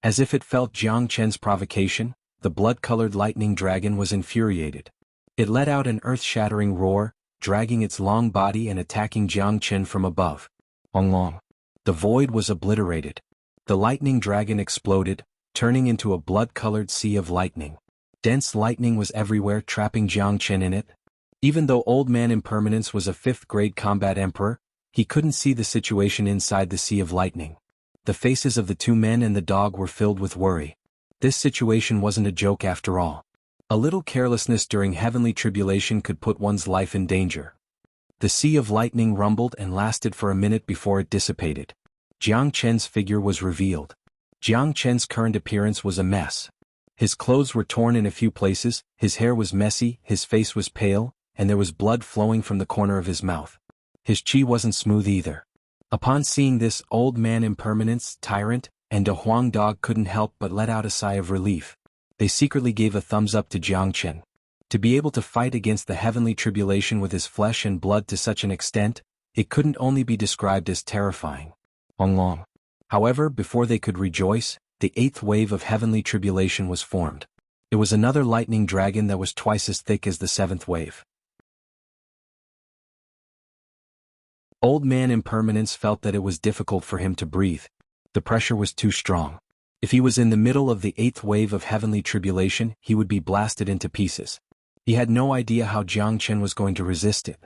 S1: As if it felt Jiang Chen's provocation, the blood-colored lightning dragon was infuriated. It let out an earth-shattering roar, dragging its long body and attacking Jiang Chen from above. Long. The void was obliterated. The lightning dragon exploded, turning into a blood-colored sea of lightning. Dense lightning was everywhere, trapping Jiang Chen in it. Even though Old Man Impermanence was a 5th-grade combat emperor, he couldn't see the situation inside the sea of lightning. The faces of the 2 men and the dog were filled with worry. This situation wasn't a joke after all. A little carelessness during heavenly tribulation could put one's life in danger. The sea of lightning rumbled and lasted for a minute before it dissipated. Jiang Chen's figure was revealed. Jiang Chen's current appearance was a mess. His clothes were torn in a few places, his hair was messy, his face was pale, and there was blood flowing from the corner of his mouth. His chi wasn't smooth either. Upon seeing this, Old Man Impermanence, Tyrant, and De Huang Dog couldn't help but let out a sigh of relief. They secretly gave a thumbs up to Jiang Chen. To be able to fight against the heavenly tribulation with his flesh and blood to such an extent, it couldn't only be described as terrifying. Long. However, before they could rejoice, the 8th wave of heavenly tribulation was formed. It was another lightning dragon that was twice as thick as the 7th wave. Old Man Impermanence felt that it was difficult for him to breathe. The pressure was too strong. If he was in the middle of the 8th wave of heavenly tribulation, he would be blasted into pieces. He had no idea how Jiang Chen was going to resist it.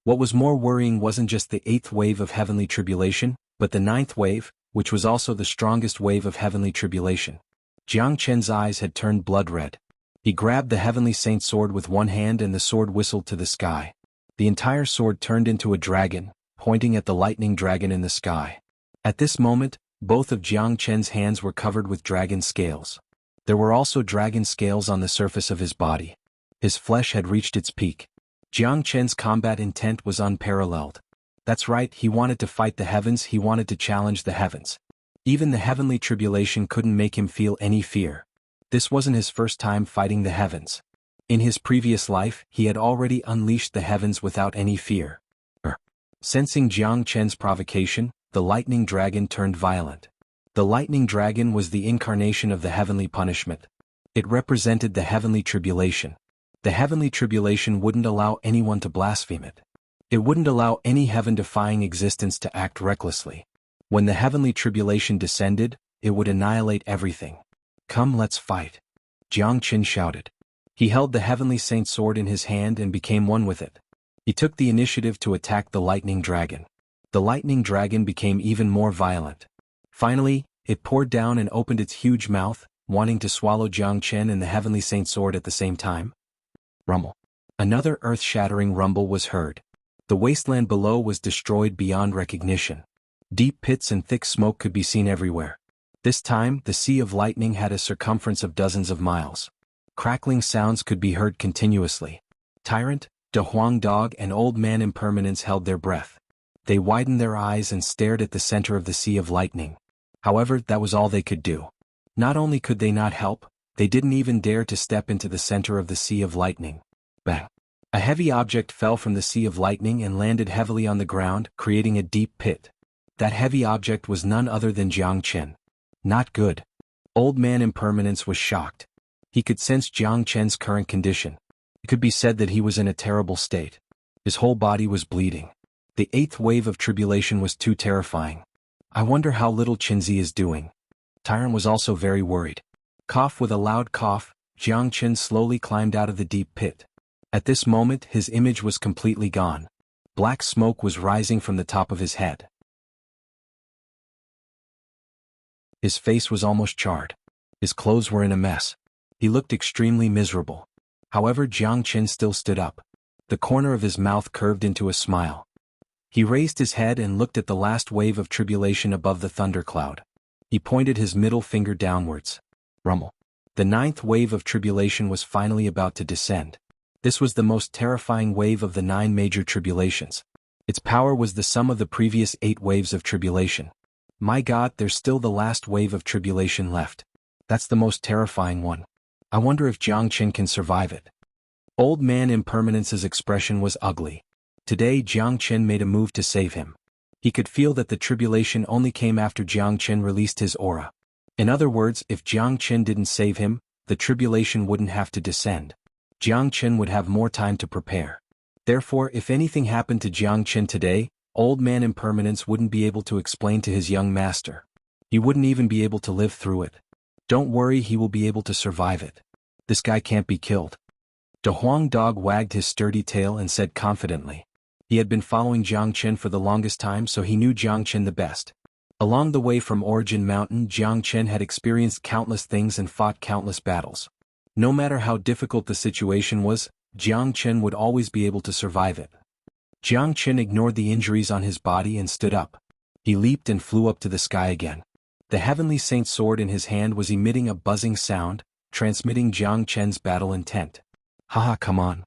S1: What was more worrying wasn't just the 8th wave of heavenly tribulation, but the 9th wave, which was also the strongest wave of heavenly tribulation. Jiang Chen's eyes had turned blood red. He grabbed the heavenly saint sword with one hand and the sword whistled to the sky. The entire sword turned into a dragon, pointing at the lightning dragon in the sky. At this moment, both of Jiang Chen's hands were covered with dragon scales. There were also dragon scales on the surface of his body. His flesh had reached its peak. Jiang Chen's combat intent was unparalleled. That's right, he wanted to fight the heavens, he wanted to challenge the heavens. Even the heavenly tribulation couldn't make him feel any fear. This wasn't his first time fighting the heavens. In his previous life, he had already unleashed the heavens without any fear. Sensing Jiang Chen's provocation, the lightning dragon turned violent. The lightning dragon was the incarnation of the heavenly punishment. It represented the heavenly tribulation. The heavenly tribulation wouldn't allow anyone to blaspheme it. It wouldn't allow any heaven-defying existence to act recklessly. When the heavenly tribulation descended, it would annihilate everything. "Come, let's fight," Jiang Chen shouted. He held the heavenly saint sword in his hand and became one with it. He took the initiative to attack the lightning dragon. The lightning dragon became even more violent. Finally, it poured down and opened its huge mouth, wanting to swallow Jiang Chen and the heavenly saint sword at the same time. Rumble. Another earth-shattering rumble was heard. The wasteland below was destroyed beyond recognition. Deep pits and thick smoke could be seen everywhere. This time, the Sea of Lightning had a circumference of dozens of miles. Crackling sounds could be heard continuously. Tyrant, De Huang Dog and Old Man Impermanence held their breath. They widened their eyes and stared at the center of the Sea of Lightning. However, that was all they could do. Not only could they not help, they didn't even dare to step into the center of the Sea of Lightning. Bang! A heavy object fell from the Sea of Lightning and landed heavily on the ground, creating a deep pit. That heavy object was none other than Jiang Chen. Not good. Old Man Impermanence was shocked. He could sense Jiang Chen's current condition. It could be said that he was in a terrible state. His whole body was bleeding. The 8th wave of tribulation was too terrifying. I wonder how little Qinzi is doing. Tyrant was also very worried. Cough with a loud cough, Jiang Chen slowly climbed out of the deep pit. At this moment, his image was completely gone. Black smoke was rising from the top of his head. His face was almost charred. His clothes were in a mess. He looked extremely miserable. However, Jiang Chen still stood up. The corner of his mouth curved into a smile. He raised his head and looked at the last wave of tribulation above the thundercloud. He pointed his middle finger downwards. Rumble. The 9th wave of tribulation was finally about to descend. This was the most terrifying wave of the 9 major tribulations. Its power was the sum of the previous 8 waves of tribulation. My God, there's still the last wave of tribulation left. That's the most terrifying one. I wonder if Jiang Chen can survive it. Old Man Impermanence's expression was ugly. Today Jiang Chen made a move to save him. He could feel that the tribulation only came after Jiang Chen released his aura. In other words, if Jiang Chen didn't save him, the tribulation wouldn't have to descend. Jiang Chen would have more time to prepare. Therefore, if anything happened to Jiang Chen today, Old Man Impermanence wouldn't be able to explain to his young master. He wouldn't even be able to live through it. Don't worry, he will be able to survive it. This guy can't be killed. De Huang Dog wagged his sturdy tail and said confidently. He had been following Jiang Chen for the longest time, so he knew Jiang Chen the best. Along the way from Origin Mountain, Jiang Chen had experienced countless things and fought countless battles. No matter how difficult the situation was, Jiang Chen would always be able to survive it. Jiang Chen ignored the injuries on his body and stood up. He leaped and flew up to the sky again. The heavenly saint sword in his hand was emitting a buzzing sound, transmitting Jiang Chen's battle intent. Haha, come on.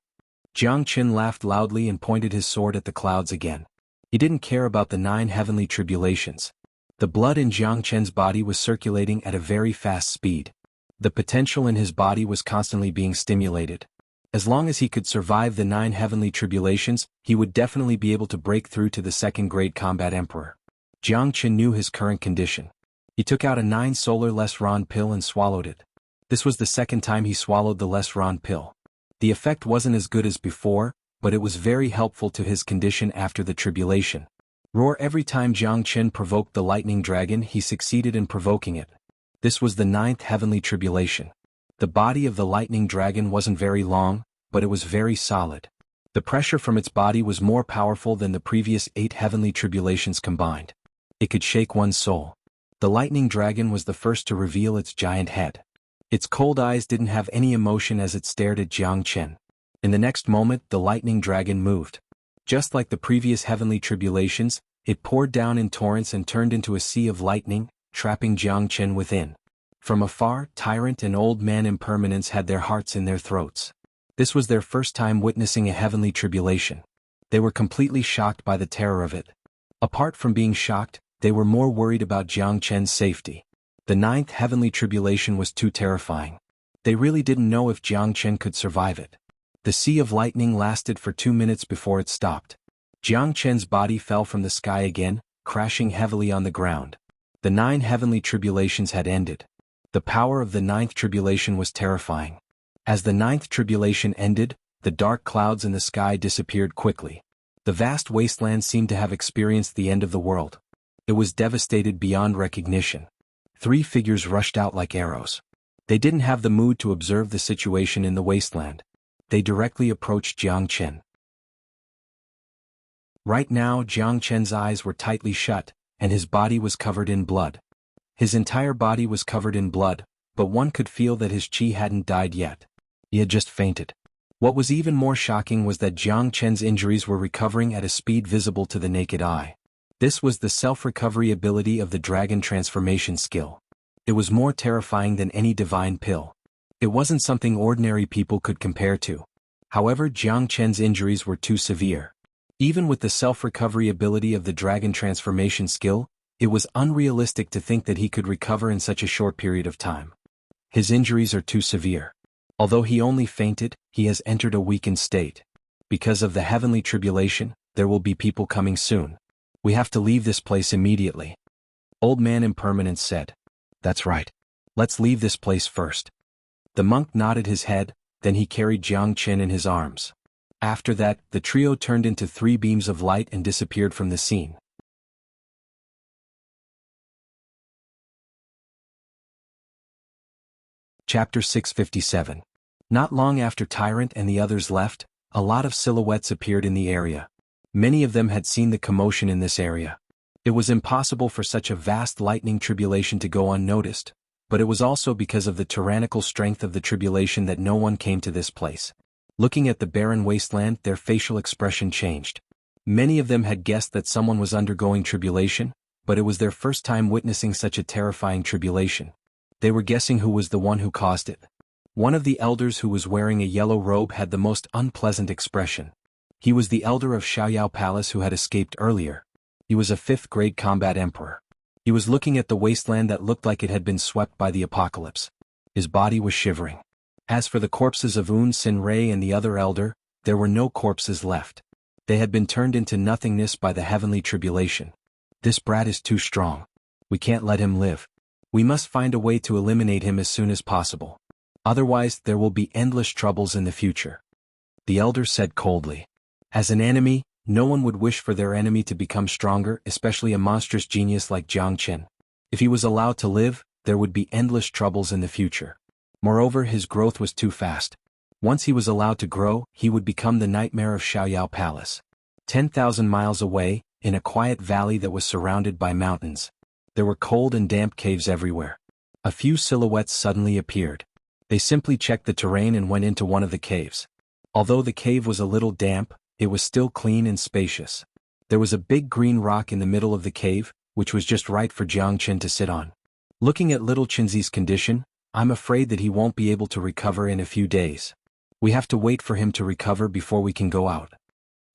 S1: Jiang Chen laughed loudly and pointed his sword at the clouds again. He didn't care about the 9 heavenly tribulations. The blood in Jiang Chen's body was circulating at a very fast speed. The potential in his body was constantly being stimulated. As long as he could survive the 9 heavenly tribulations, he would definitely be able to break through to the 2nd Great Combat Emperor. Jiang Chen knew his current condition. He took out a 9 solar less Ron pill and swallowed it. This was the 2nd time he swallowed the less Ron pill. The effect wasn't as good as before, but it was very helpful to his condition after the tribulation. Roar. Every time Jiang Chen provoked the lightning dragon, he succeeded in provoking it. This was the 9th heavenly tribulation. The body of the lightning dragon wasn't very long, but it was very solid. The pressure from its body was more powerful than the previous 8 heavenly tribulations combined. It could shake one's soul. The lightning dragon was the first to reveal its giant head. Its cold eyes didn't have any emotion as it stared at Jiang Chen. In the next moment, the lightning dragon moved. Just like the previous heavenly tribulations, it poured down in torrents and turned into a sea of lightning, trapping Jiang Chen within. From afar, Tyrant and Old Man Impermanence had their hearts in their throats. This was their first time witnessing a heavenly tribulation. They were completely shocked by the terror of it. Apart from being shocked, They were more worried about Jiang Chen's safety. The ninth heavenly tribulation was too terrifying. They really didn't know if Jiang Chen could survive it. The sea of lightning lasted for 2 minutes before it stopped. Jiang Chen's body fell from the sky again, crashing heavily on the ground. The 9 heavenly tribulations had ended. The power of the 9th tribulation was terrifying. As the 9th tribulation ended, the dark clouds in the sky disappeared quickly. The vast wasteland seemed to have experienced the end of the world. It was devastated beyond recognition. 3 figures rushed out like arrows. They didn't have the mood to observe the situation in the wasteland. They directly approached Jiang Chen. Right now Jiang Chen's eyes were tightly shut, and his body was covered in blood. His entire body was covered in blood, but one could feel that his qi hadn't died yet. He had just fainted. What was even more shocking was that Jiang Chen's injuries were recovering at a speed visible to the naked eye. This was the self-recovery ability of the dragon transformation skill. It was more terrifying than any divine pill. It wasn't something ordinary people could compare to. However, Jiang Chen's injuries were too severe. Even with the self-recovery ability of the dragon transformation skill, it was unrealistic to think that he could recover in such a short period of time. His injuries are too severe. Although he only fainted, he has entered a weakened state. Because of the heavenly tribulation, there will be people coming soon. We have to leave this place immediately. Old Man Impermanence said. That's right. Let's leave this place first. The monk nodded his head, then he carried Jiang Chen in his arms. After that, the trio turned into 3 beams of light and disappeared from the scene. Chapter 657. Not long after Tyrant and the others left, a lot of silhouettes appeared in the area. Many of them had seen the commotion in this area. It was impossible for such a vast lightning tribulation to go unnoticed, but it was also because of the tyrannical strength of the tribulation that no one came to this place. Looking at the barren wasteland, their facial expression changed. Many of them had guessed that someone was undergoing tribulation, but it was their first time witnessing such a terrifying tribulation. They were guessing who was the one who caused it. One of the elders who was wearing a yellow robe had the most unpleasant expression. He was the elder of Xiaoyao Palace who had escaped earlier. He was a 5th grade combat emperor. He was looking at the wasteland that looked like it had been swept by the apocalypse. His body was shivering. As for the corpses of Un Sin Rei and the other elder, there were no corpses left. They had been turned into nothingness by the heavenly tribulation. This brat is too strong. We can't let him live. We must find a way to eliminate him as soon as possible. Otherwise, there will be endless troubles in the future. The elder said coldly. As an enemy, no one would wish for their enemy to become stronger, especially a monstrous genius like Jiang Chen. If he was allowed to live, there would be endless troubles in the future. Moreover, his growth was too fast. Once he was allowed to grow, he would become the nightmare of Xiaoyao Palace. 10,000 miles away, in a quiet valley that was surrounded by mountains, there were cold and damp caves everywhere. A few silhouettes suddenly appeared. They simply checked the terrain and went into one of the caves. Although the cave was a little damp, it was still clean and spacious. There was a big green rock in the middle of the cave, which was just right for Jiang Chen to sit on. Looking at little Chenzi's condition, I'm afraid that he won't be able to recover in a few days. We have to wait for him to recover before we can go out.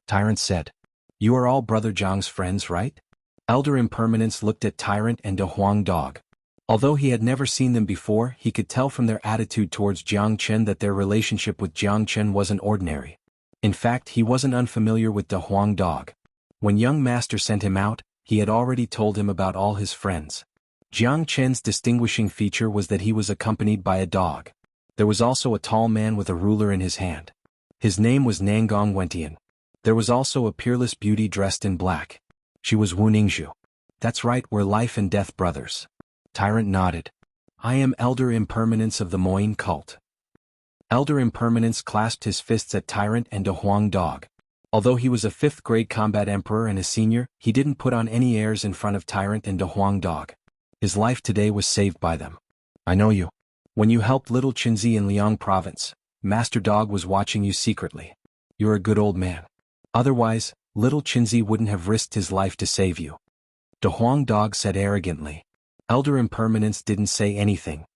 S1: Tyrant said. You are all Brother Zhang's friends, right? Elder Impermanence looked at Tyrant and De Huang Dog. Although he had never seen them before, he could tell from their attitude towards Jiang Chen that their relationship with Jiang Chen wasn't ordinary. In fact, he wasn't unfamiliar with De Huang Dog. When young master sent him out, he had already told him about all his friends. Jiang Chen's distinguishing feature was that he was accompanied by a dog. There was also a tall man with a ruler in his hand. His name was Nangong Wentian. There was also a peerless beauty dressed in black. She was Wu Ningzhu. That's right, we're life and death brothers. Tyrant nodded. I am Elder Impermanence of the Moyne cult. Elder Impermanence clasped his fists at Tyrant and De Huang Dog. Although he was a 5th grade combat emperor and a senior, he didn't put on any airs in front of Tyrant and De Huang Dog. His life today was saved by them. I know you. When you helped little Chenzi in Liang province, Master Dog was watching you secretly. You're a good old man. Otherwise, little Chenzi wouldn't have risked his life to save you. De Huang Dog said arrogantly. Elder Impermanence didn't say anything.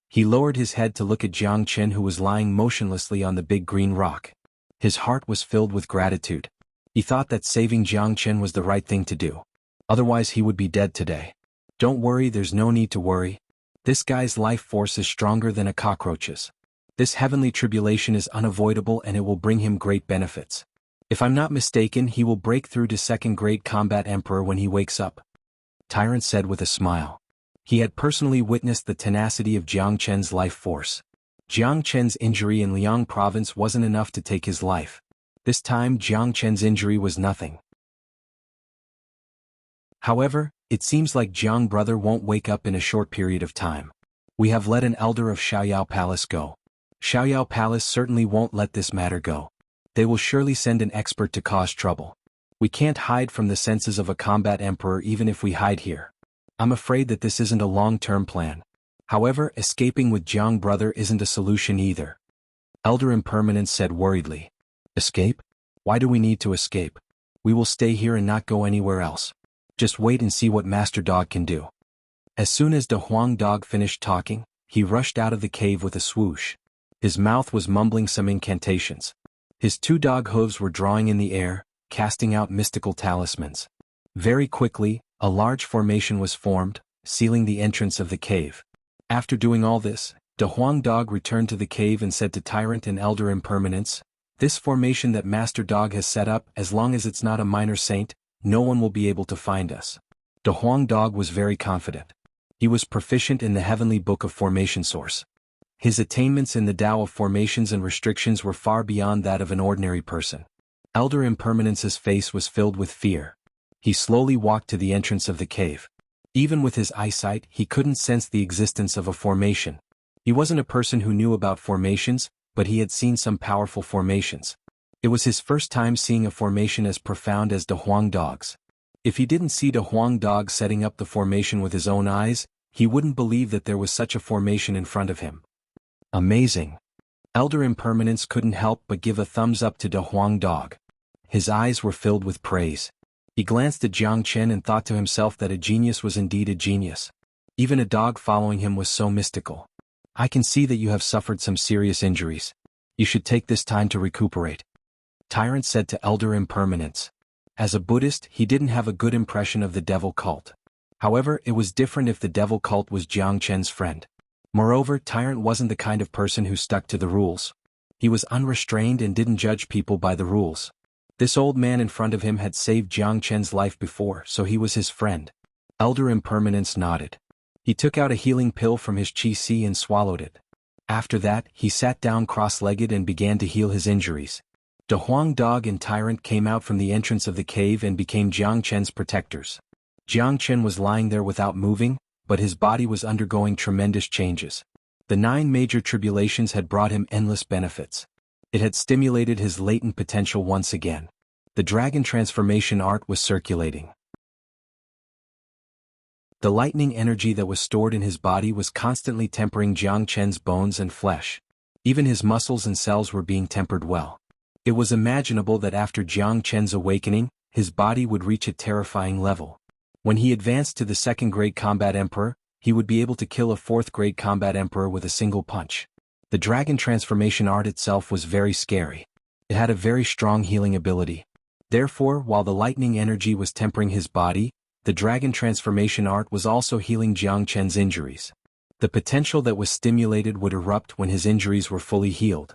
S1: He lowered his head to look at Jiang Chen, who was lying motionlessly on the big green rock. His heart was filled with gratitude. He thought that saving Jiang Chen was the right thing to do. Otherwise he would be dead today. Don't worry, there's no need to worry. This guy's life force is stronger than a cockroach's. This heavenly tribulation is unavoidable and it will bring him great benefits. If I'm not mistaken, he will break through to second grade combat emperor when he wakes up. Tyrant said with a smile. He had personally witnessed the tenacity of Jiang Chen's life force. Jiang Chen's injury in Liang province wasn't enough to take his life. This time Jiang Chen's injury was nothing. However, it seems like Jiang brother won't wake up in a short period of time. We have let an elder of Xiaoyao Palace go. Xiaoyao Palace certainly won't let this matter go. They will surely send an expert to cause trouble. We can't hide from the senses of a combat emperor even if we hide here. I'm afraid that this isn't a long-term plan. However, escaping with Jiang brother isn't a solution either. Elder Impermanence said worriedly. Escape? Why do we need to escape? We will stay here and not go anywhere else. Just wait and see what Master Dog can do. As soon as the Huang Dog finished talking, he rushed out of the cave with a swoosh. His mouth was mumbling some incantations. His two dog hooves were drawing in the air, casting out mystical talismans. Very quickly, a large formation was formed, sealing the entrance of the cave. After doing all this, the Huang Dog returned to the cave and said to Tyrant and Elder Impermanence, "This formation that Master Dog has set up, as long as it's not a minor saint, no one will be able to find us." The Huang Dog was very confident. He was proficient in the heavenly book of formation source. His attainments in the Tao of formations and restrictions were far beyond that of an ordinary person. Elder Impermanence's face was filled with fear. He slowly walked to the entrance of the cave. Even with his eyesight, he couldn't sense the existence of a formation. He wasn't a person who knew about formations, but he had seen some powerful formations. It was his first time seeing a formation as profound as the Huang Dog's. If he didn't see the Huang Dog setting up the formation with his own eyes, he wouldn't believe that there was such a formation in front of him. Amazing. Elder Impermanence couldn't help but give a thumbs up to the Huang Dog. His eyes were filled with praise. He glanced at Jiang Chen and thought to himself that a genius was indeed a genius. Even a dog following him was so mystical. I can see that you have suffered some serious injuries. You should take this time to recuperate. Tyrant said to Elder Impermanence. As a Buddhist, he didn't have a good impression of the devil cult. However, it was different if the devil cult was Jiang Chen's friend. Moreover, Tyrant wasn't the kind of person who stuck to the rules. He was unrestrained and didn't judge people by the rules. This old man in front of him had saved Jiang Chen's life before, so he was his friend. Elder Impermanence nodded. He took out a healing pill from his chi-si and swallowed it. After that, he sat down cross-legged and began to heal his injuries. The Huang Dog and Tyrant came out from the entrance of the cave and became Jiang Chen's protectors. Jiang Chen was lying there without moving, but his body was undergoing tremendous changes. The 9 major tribulations had brought him endless benefits. It had stimulated his latent potential once again. The dragon transformation art was circulating. The lightning energy that was stored in his body was constantly tempering Jiang Chen's bones and flesh. Even his muscles and cells were being tempered well. It was imaginable that after Jiang Chen's awakening, his body would reach a terrifying level. When he advanced to the second-grade combat emperor, he would be able to kill a fourth-grade combat emperor with a single punch. The dragon transformation art itself was very scary. It had a very strong healing ability. Therefore, while the lightning energy was tempering his body, the dragon transformation art was also healing Jiang Chen's injuries. The potential that was stimulated would erupt when his injuries were fully healed.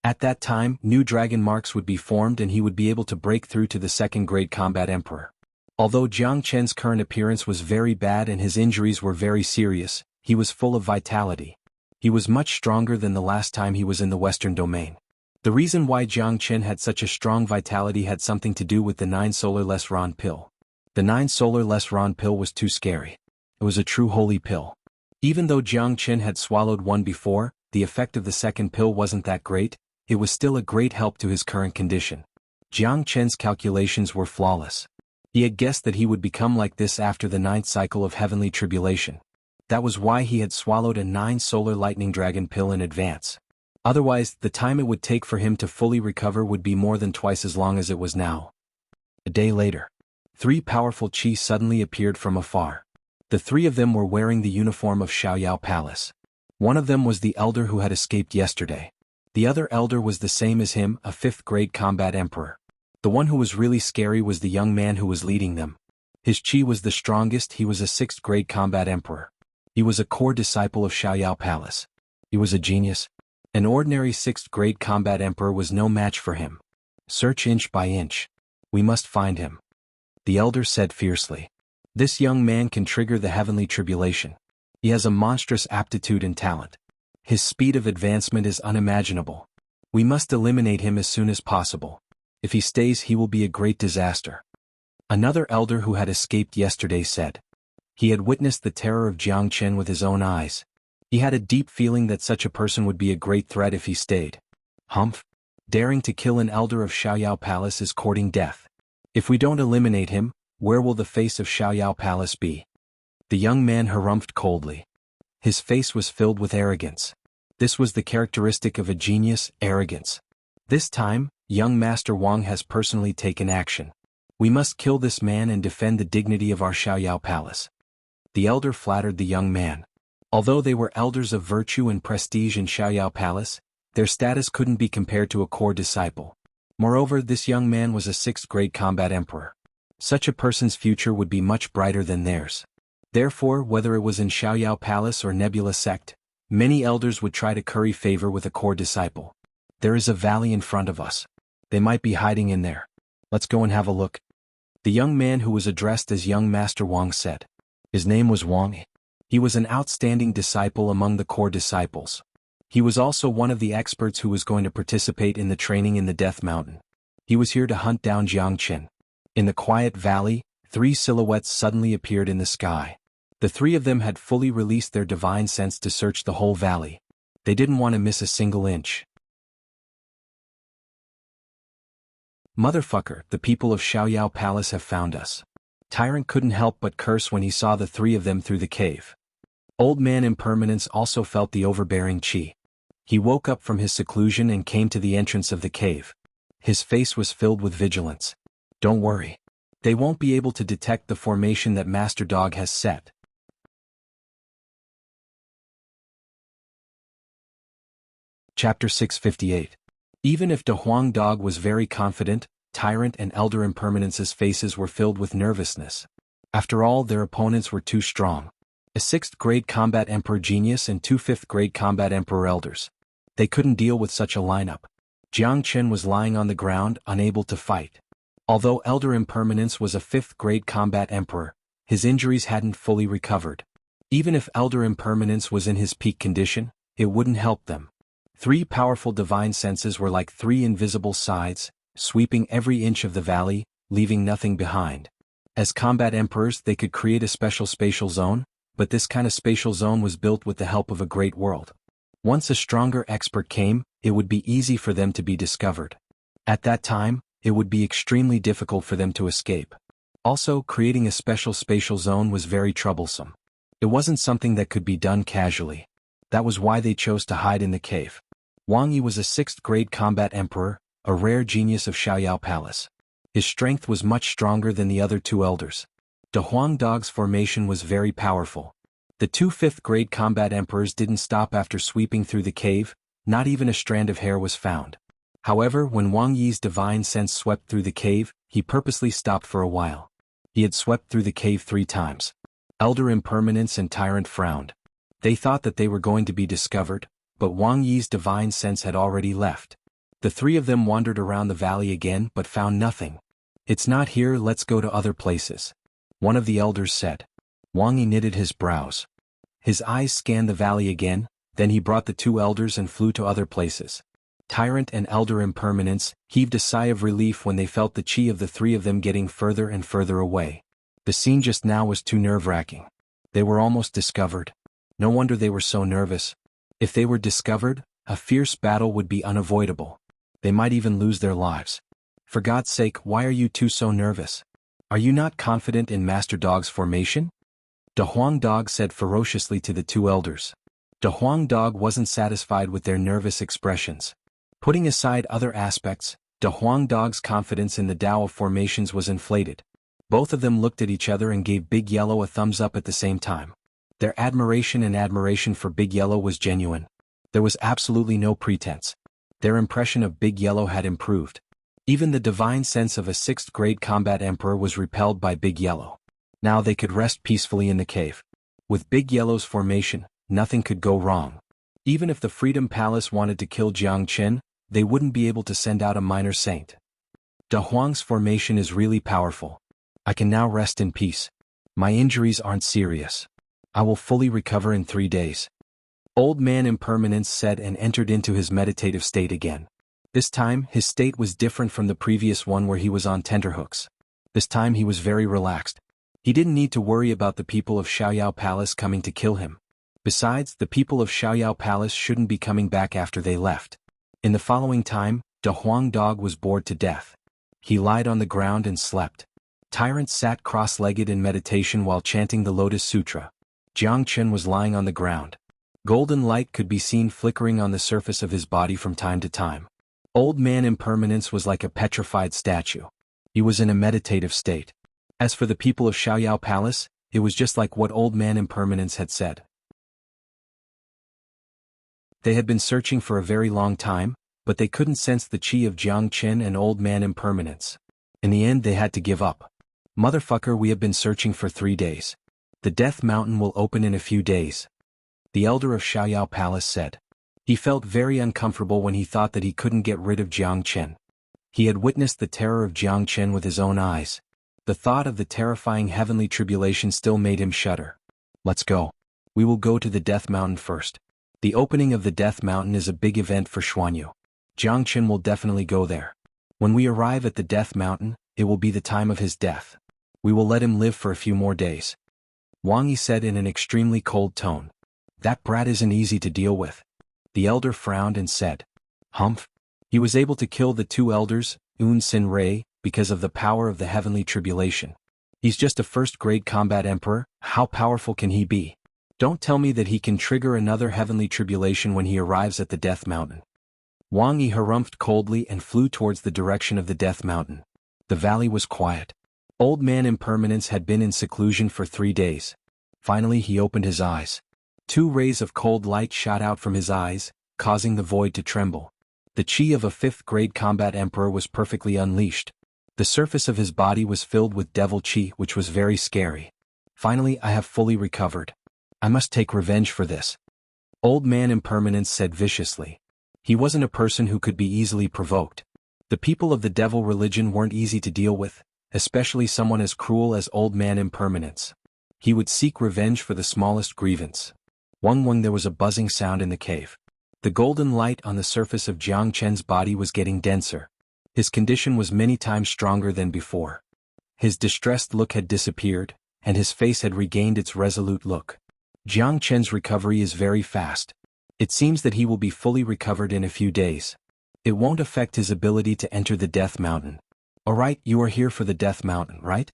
S1: At that time, new dragon marks would be formed and he would be able to break through to the second-grade combat emperor. Although Jiang Chen's current appearance was very bad and his injuries were very serious, he was full of vitality. He was much stronger than the last time he was in the Western domain. The reason why Jiang Chen had such a strong vitality had something to do with the 9 solar less Ron pill. The 9 solar less Ron pill was too scary. It was a true holy pill. Even though Jiang Chen had swallowed one before, the effect of the second pill wasn't that great. It was still a great help to his current condition. Jiang Chen's calculations were flawless. He had guessed that he would become like this after the 9th cycle of heavenly tribulation. That was why he had swallowed a 9 solar lightning dragon pill in advance. Otherwise, the time it would take for him to fully recover would be more than twice as long as it was now. A day later, 3 powerful chi suddenly appeared from afar. The 3 of them were wearing the uniform of Xiaoyao Palace. One of them was the elder who had escaped yesterday. The other elder was the same as him, a 5th-grade combat emperor. The one who was really scary was the young man who was leading them. His chi was the strongest. He was a 6th grade combat emperor. He was a core disciple of Xiao Palace. He was a genius. An ordinary 6th grade combat emperor was no match for him. Search inch by inch. We must find him. The elder said fiercely. This young man can trigger the heavenly tribulation. He has a monstrous aptitude and talent. His speed of advancement is unimaginable. We must eliminate him as soon as possible. If he stays, he will be a great disaster. Another elder who had escaped yesterday said. He had witnessed the terror of Jiangchen with his own eyes. He had a deep feeling that such a person would be a great threat if he stayed. Humph! Daring to kill an elder of Xiao Palace is courting death. If we don't eliminate him, where will the face of Xiao Palace be? The young man harumphed coldly. His face was filled with arrogance. This was the characteristic of a genius, arrogance. This time, young Master Wang has personally taken action. We must kill this man and defend the dignity of our Xiao Palace. The elder flattered the young man. Although they were elders of virtue and prestige in Xiao Palace, their status couldn't be compared to a core disciple. Moreover, this young man was a 6th grade combat emperor. Such a person's future would be much brighter than theirs. Therefore, whether it was in Xiao Palace or Nebula Sect, many elders would try to curry favor with a core disciple. There is a valley in front of us. They might be hiding in there. Let's go and have a look. The young man who was addressed as young Master Wang said. His name was Wang. He was an outstanding disciple among the core disciples. He was also one of the experts who was going to participate in the training in the Death Mountain. He was here to hunt down Jiangchen. In the quiet valley, 3 silhouettes suddenly appeared in the sky. The 3 of them had fully released their divine sense to search the whole valley. They didn't want to miss a single inch. Motherfucker, the people of Xiao Palace have found us. Tyrant couldn't help but curse when he saw the 3 of them through the cave. Old Man Impermanence also felt the overbearing chi. He woke up from his seclusion and came to the entrance of the cave. His face was filled with vigilance. Don't worry. They won't be able to detect the formation that Master Dog has set. Chapter 658. Even if De Huang Dog was very confident, Tyrant and Elder Impermanence's faces were filled with nervousness. After all, their opponents were too strong. A 6th grade combat emperor genius and 2 5th grade combat emperor elders. They couldn't deal with such a lineup. Jiangchen was lying on the ground, unable to fight. Although Elder Impermanence was a 5th grade combat emperor, his injuries hadn't fully recovered. Even if Elder Impermanence was in his peak condition, it wouldn't help them. 3 powerful divine senses were like 3 invisible scythes, sweeping every inch of the valley, leaving nothing behind. As combat emperors, they could create a special spatial zone, but this kind of spatial zone was built with the help of a great world. Once a stronger expert came, it would be easy for them to be discovered. At that time, it would be extremely difficult for them to escape. Also, creating a special spatial zone was very troublesome. It wasn't something that could be done casually. That was why they chose to hide in the cave. Wang Yi was a 6th grade combat emperor, a rare genius of Xiao Palace. His strength was much stronger than the other 2 elders. De Huang Dog's formation was very powerful. The 2 5th grade combat emperors didn't stop after sweeping through the cave, not even a strand of hair was found. However, when Wang Yi's divine sense swept through the cave, he purposely stopped for a while. He had swept through the cave 3 times. Elder Impermanence and Tyrant frowned. They thought that they were going to be discovered, but Wang Yi's divine sense had already left. The 3 of them wandered around the valley again but found nothing. It's not here, let's go to other places. One of the elders said. Wang Yi knitted his brows. His eyes scanned the valley again, then he brought the 2 elders and flew to other places. Tyrant and Elder Impermanence heaved a sigh of relief when they felt the chi of the 3 of them getting further and further away. The scene just now was too nerve-wracking. They were almost discovered. No wonder they were so nervous. If they were discovered, a fierce battle would be unavoidable. They might even lose their lives. For God's sake, why are you 2 so nervous? Are you not confident in Master Dog's formation? De Huang Dog said ferociously to the 2 elders. De Huang Dog wasn't satisfied with their nervous expressions. Putting aside other aspects, De Huang Dog's confidence in the Tao of formations was inflated. Both of them looked at each other and gave Big Yellow a thumbs up at the same time. Their admiration for Big Yellow was genuine. There was absolutely no pretense. Their impression of Big Yellow had improved. Even the divine sense of a 6th grade combat emperor was repelled by Big Yellow. Now they could rest peacefully in the cave. With Big Yellow's formation, nothing could go wrong. Even if the Freedom Palace wanted to kill Jiang Qin, they wouldn't be able to send out a minor saint. Da Huang's formation is really powerful. I can now rest in peace. My injuries aren't serious. I will fully recover in 3 days. Old Man Impermanence said and entered into his meditative state again. This time, his state was different from the previous one where he was on tenterhooks. This time he was very relaxed. He didn't need to worry about the people of Xiaoyao Palace coming to kill him. Besides, the people of Xiaoyao Palace shouldn't be coming back after they left. In the following time, Da Huang Dog was bored to death. He lied on the ground and slept. Tyrant sat cross-legged in meditation while chanting the Lotus Sutra. Jiang Qin was lying on the ground. Golden light could be seen flickering on the surface of his body from time to time. Old Man Impermanence was like a petrified statue. He was in a meditative state. As for the people of Xiaoyao Palace, it was just like what Old Man Impermanence had said. They had been searching for a very long time, but they couldn't sense the chi of Jiang Qin and Old Man Impermanence. In the end they had to give up. Motherfucker, we have been searching for 3 days. The Death Mountain will open in a few days. The elder of Xiaoyao Palace said. He felt very uncomfortable when he thought that he couldn't get rid of Jiang Qin. He had witnessed the terror of Jiang Qin with his own eyes. The thought of the terrifying heavenly tribulation still made him shudder. Let's go. We will go to the Death Mountain first. The opening of the Death Mountain is a big event for Xuanhu. Jiang Qin will definitely go there. When we arrive at the Death Mountain, it will be the time of his death. We will let him live for a few more days. Wang Yi said in an extremely cold tone. That brat isn't easy to deal with. The elder frowned and said. Humph. He was able to kill the 2 elders, Sin Rei, because of the power of the heavenly tribulation. He's just a first-grade combat emperor. How powerful can he be? Don't tell me that he can trigger another heavenly tribulation when he arrives at the Death Mountain. Wang Yi harumphed coldly and flew towards the direction of the Death Mountain. The valley was quiet. Old Man Impermanence had been in seclusion for 3 days. Finally he opened his eyes. 2 rays of cold light shot out from his eyes, causing the void to tremble. The chi of a 5th-grade combat emperor was perfectly unleashed. The surface of his body was filled with devil chi, which was very scary. Finally I have fully recovered. I must take revenge for this. Old Man Impermanence said viciously. He wasn't a person who could be easily provoked. The people of the devil religion weren't easy to deal with, especially someone as cruel as Old Man Impermanence. He would seek revenge for the smallest grievance. Wang, there was a buzzing sound in the cave. The golden light on the surface of Jiang Qin's body was getting denser. His condition was many times stronger than before. His distressed look had disappeared, and his face had regained its resolute look. Jiang Qin's recovery is very fast. It seems that he will be fully recovered in a few days. It won't affect his ability to enter the Death Mountain. Alright, you are here for the Death Mountain, right?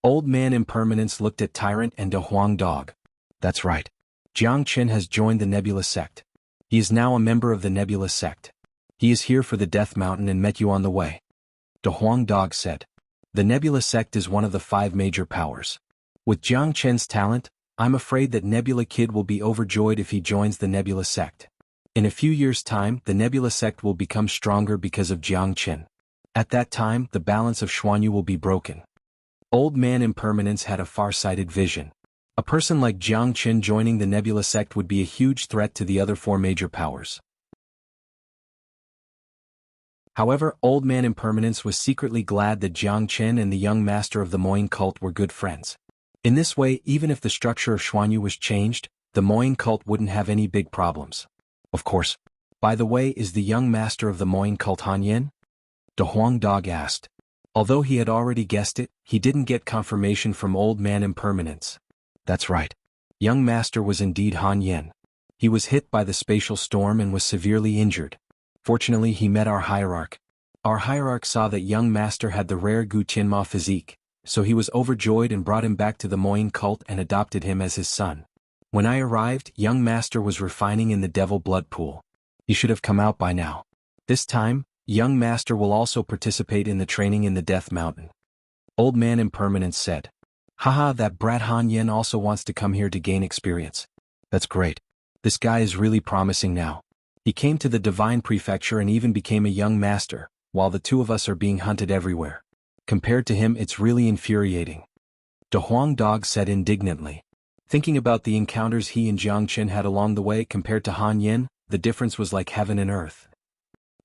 S1: Old Man Impermanence looked at Tyrant and Da Huang Dog. That's right. Jiang Qin has joined the Nebula sect. He is now a member of the Nebula sect. He is here for the Death Mountain and met you on the way. Da Huang Dog said. The Nebula sect is one of the 5 major powers. With Jiang Qin's talent, I'm afraid that Nebula Kid will be overjoyed if he joins the Nebula sect. In a few years' time, the Nebula sect will become stronger because of Jiang Qin. At that time, the balance of Xuanhu will be broken. Old Man Impermanence had a far-sighted vision. A person like Jiang Qin joining the Nebula sect would be a huge threat to the other 4 major powers. However, Old Man Impermanence was secretly glad that Jiang Qin and the young master of the Moyin cult were good friends. In this way, even if the structure of Xuanhu was changed, the Moyin cult wouldn't have any big problems. Of course. By the way, is the young master of the Moyin cult Han Yin? Da Huang Dog asked. Although he had already guessed it, he didn't get confirmation from Old Man Impermanence. That's right. Young master was indeed Han Yin. He was hit by the spatial storm and was severely injured. Fortunately he met our hierarch. Our hierarch saw that young master had the rare Gu Tianma physique, so he was overjoyed and brought him back to the Moyin cult and adopted him as his son. When I arrived, young master was refining in the devil blood pool. He should have come out by now. This time, young master will also participate in the training in the Death Mountain. Old Man Impermanence said. Haha, that brat Han Yin also wants to come here to gain experience. That's great. This guy is really promising now. He came to the Divine Prefecture and even became a young master, while the 2 of us are being hunted everywhere. Compared to him, it's really infuriating. De Huang Dog said indignantly. Thinking about the encounters he and Jiang Chen had along the way compared to Han Yin, the difference was like heaven and earth.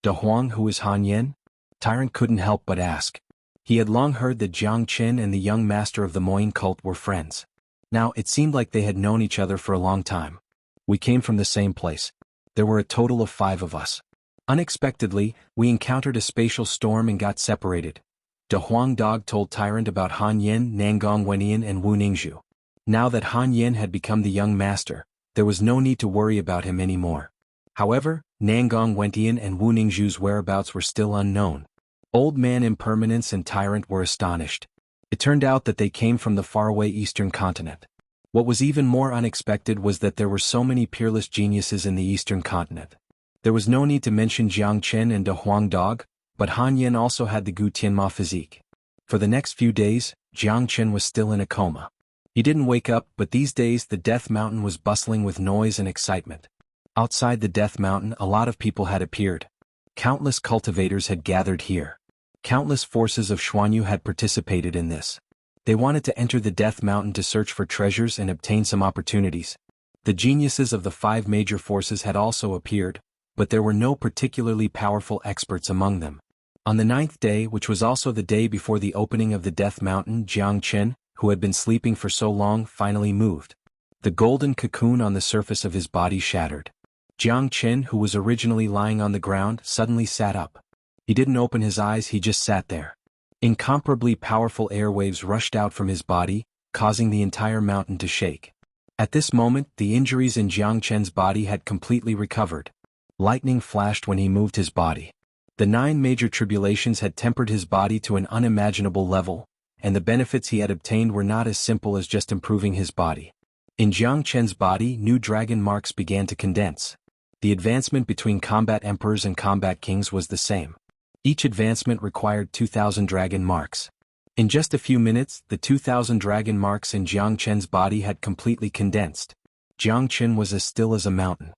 S1: De Huang, who is Han Yin? Tyrant couldn't help but ask. He had long heard that Jiang Chen and the young master of the Moyin cult were friends. Now, it seemed like they had known each other for a long time. We came from the same place. There were a total of 5 of us. Unexpectedly, we encountered a spatial storm and got separated. De Huang Dog told Tyrant about Han Yin, Nangong Wenian and Wu Ningzhu. Now that Han Yin had become the young master, there was no need to worry about him anymore. However, Nangong Wentian and Wu Ningzhu's whereabouts were still unknown. Old Man Impermanence and Tyrant were astonished. It turned out that they came from the faraway eastern continent. What was even more unexpected was that there were so many peerless geniuses in the eastern continent. There was no need to mention Jiang Chen and De Huang Dog, but Han Yin also had the Gu Tianma physique. For the next few days, Jiang Chen was still in a coma. He didn't wake up, but these days the Death Mountain was bustling with noise and excitement. Outside the Death Mountain, a lot of people had appeared. Countless cultivators had gathered here. Countless forces of Xuanhu had participated in this. They wanted to enter the Death Mountain to search for treasures and obtain some opportunities. The geniuses of the 5 major forces had also appeared, but there were no particularly powerful experts among them. On the 9th day, which was also the day before the opening of the Death Mountain, Jiang Chen, who had been sleeping for so long, finally moved. The golden cocoon on the surface of his body shattered. Jiang Chen, who was originally lying on the ground, suddenly sat up. He didn't open his eyes, he just sat there. Incomparably powerful airwaves rushed out from his body, causing the entire mountain to shake. At this moment, the injuries in Jiang Chen's body had completely recovered. Lightning flashed when he moved his body. The 9 major tribulations had tempered his body to an unimaginable level, and the benefits he had obtained were not as simple as just improving his body. In Jiang Chen's body, new dragon marks began to condense. The advancement between combat emperors and combat kings was the same. Each advancement required 2,000 dragon marks. In just a few minutes, the 2,000 dragon marks in Jiang Chen's body had completely condensed. Jiang Chen was as still as a mountain.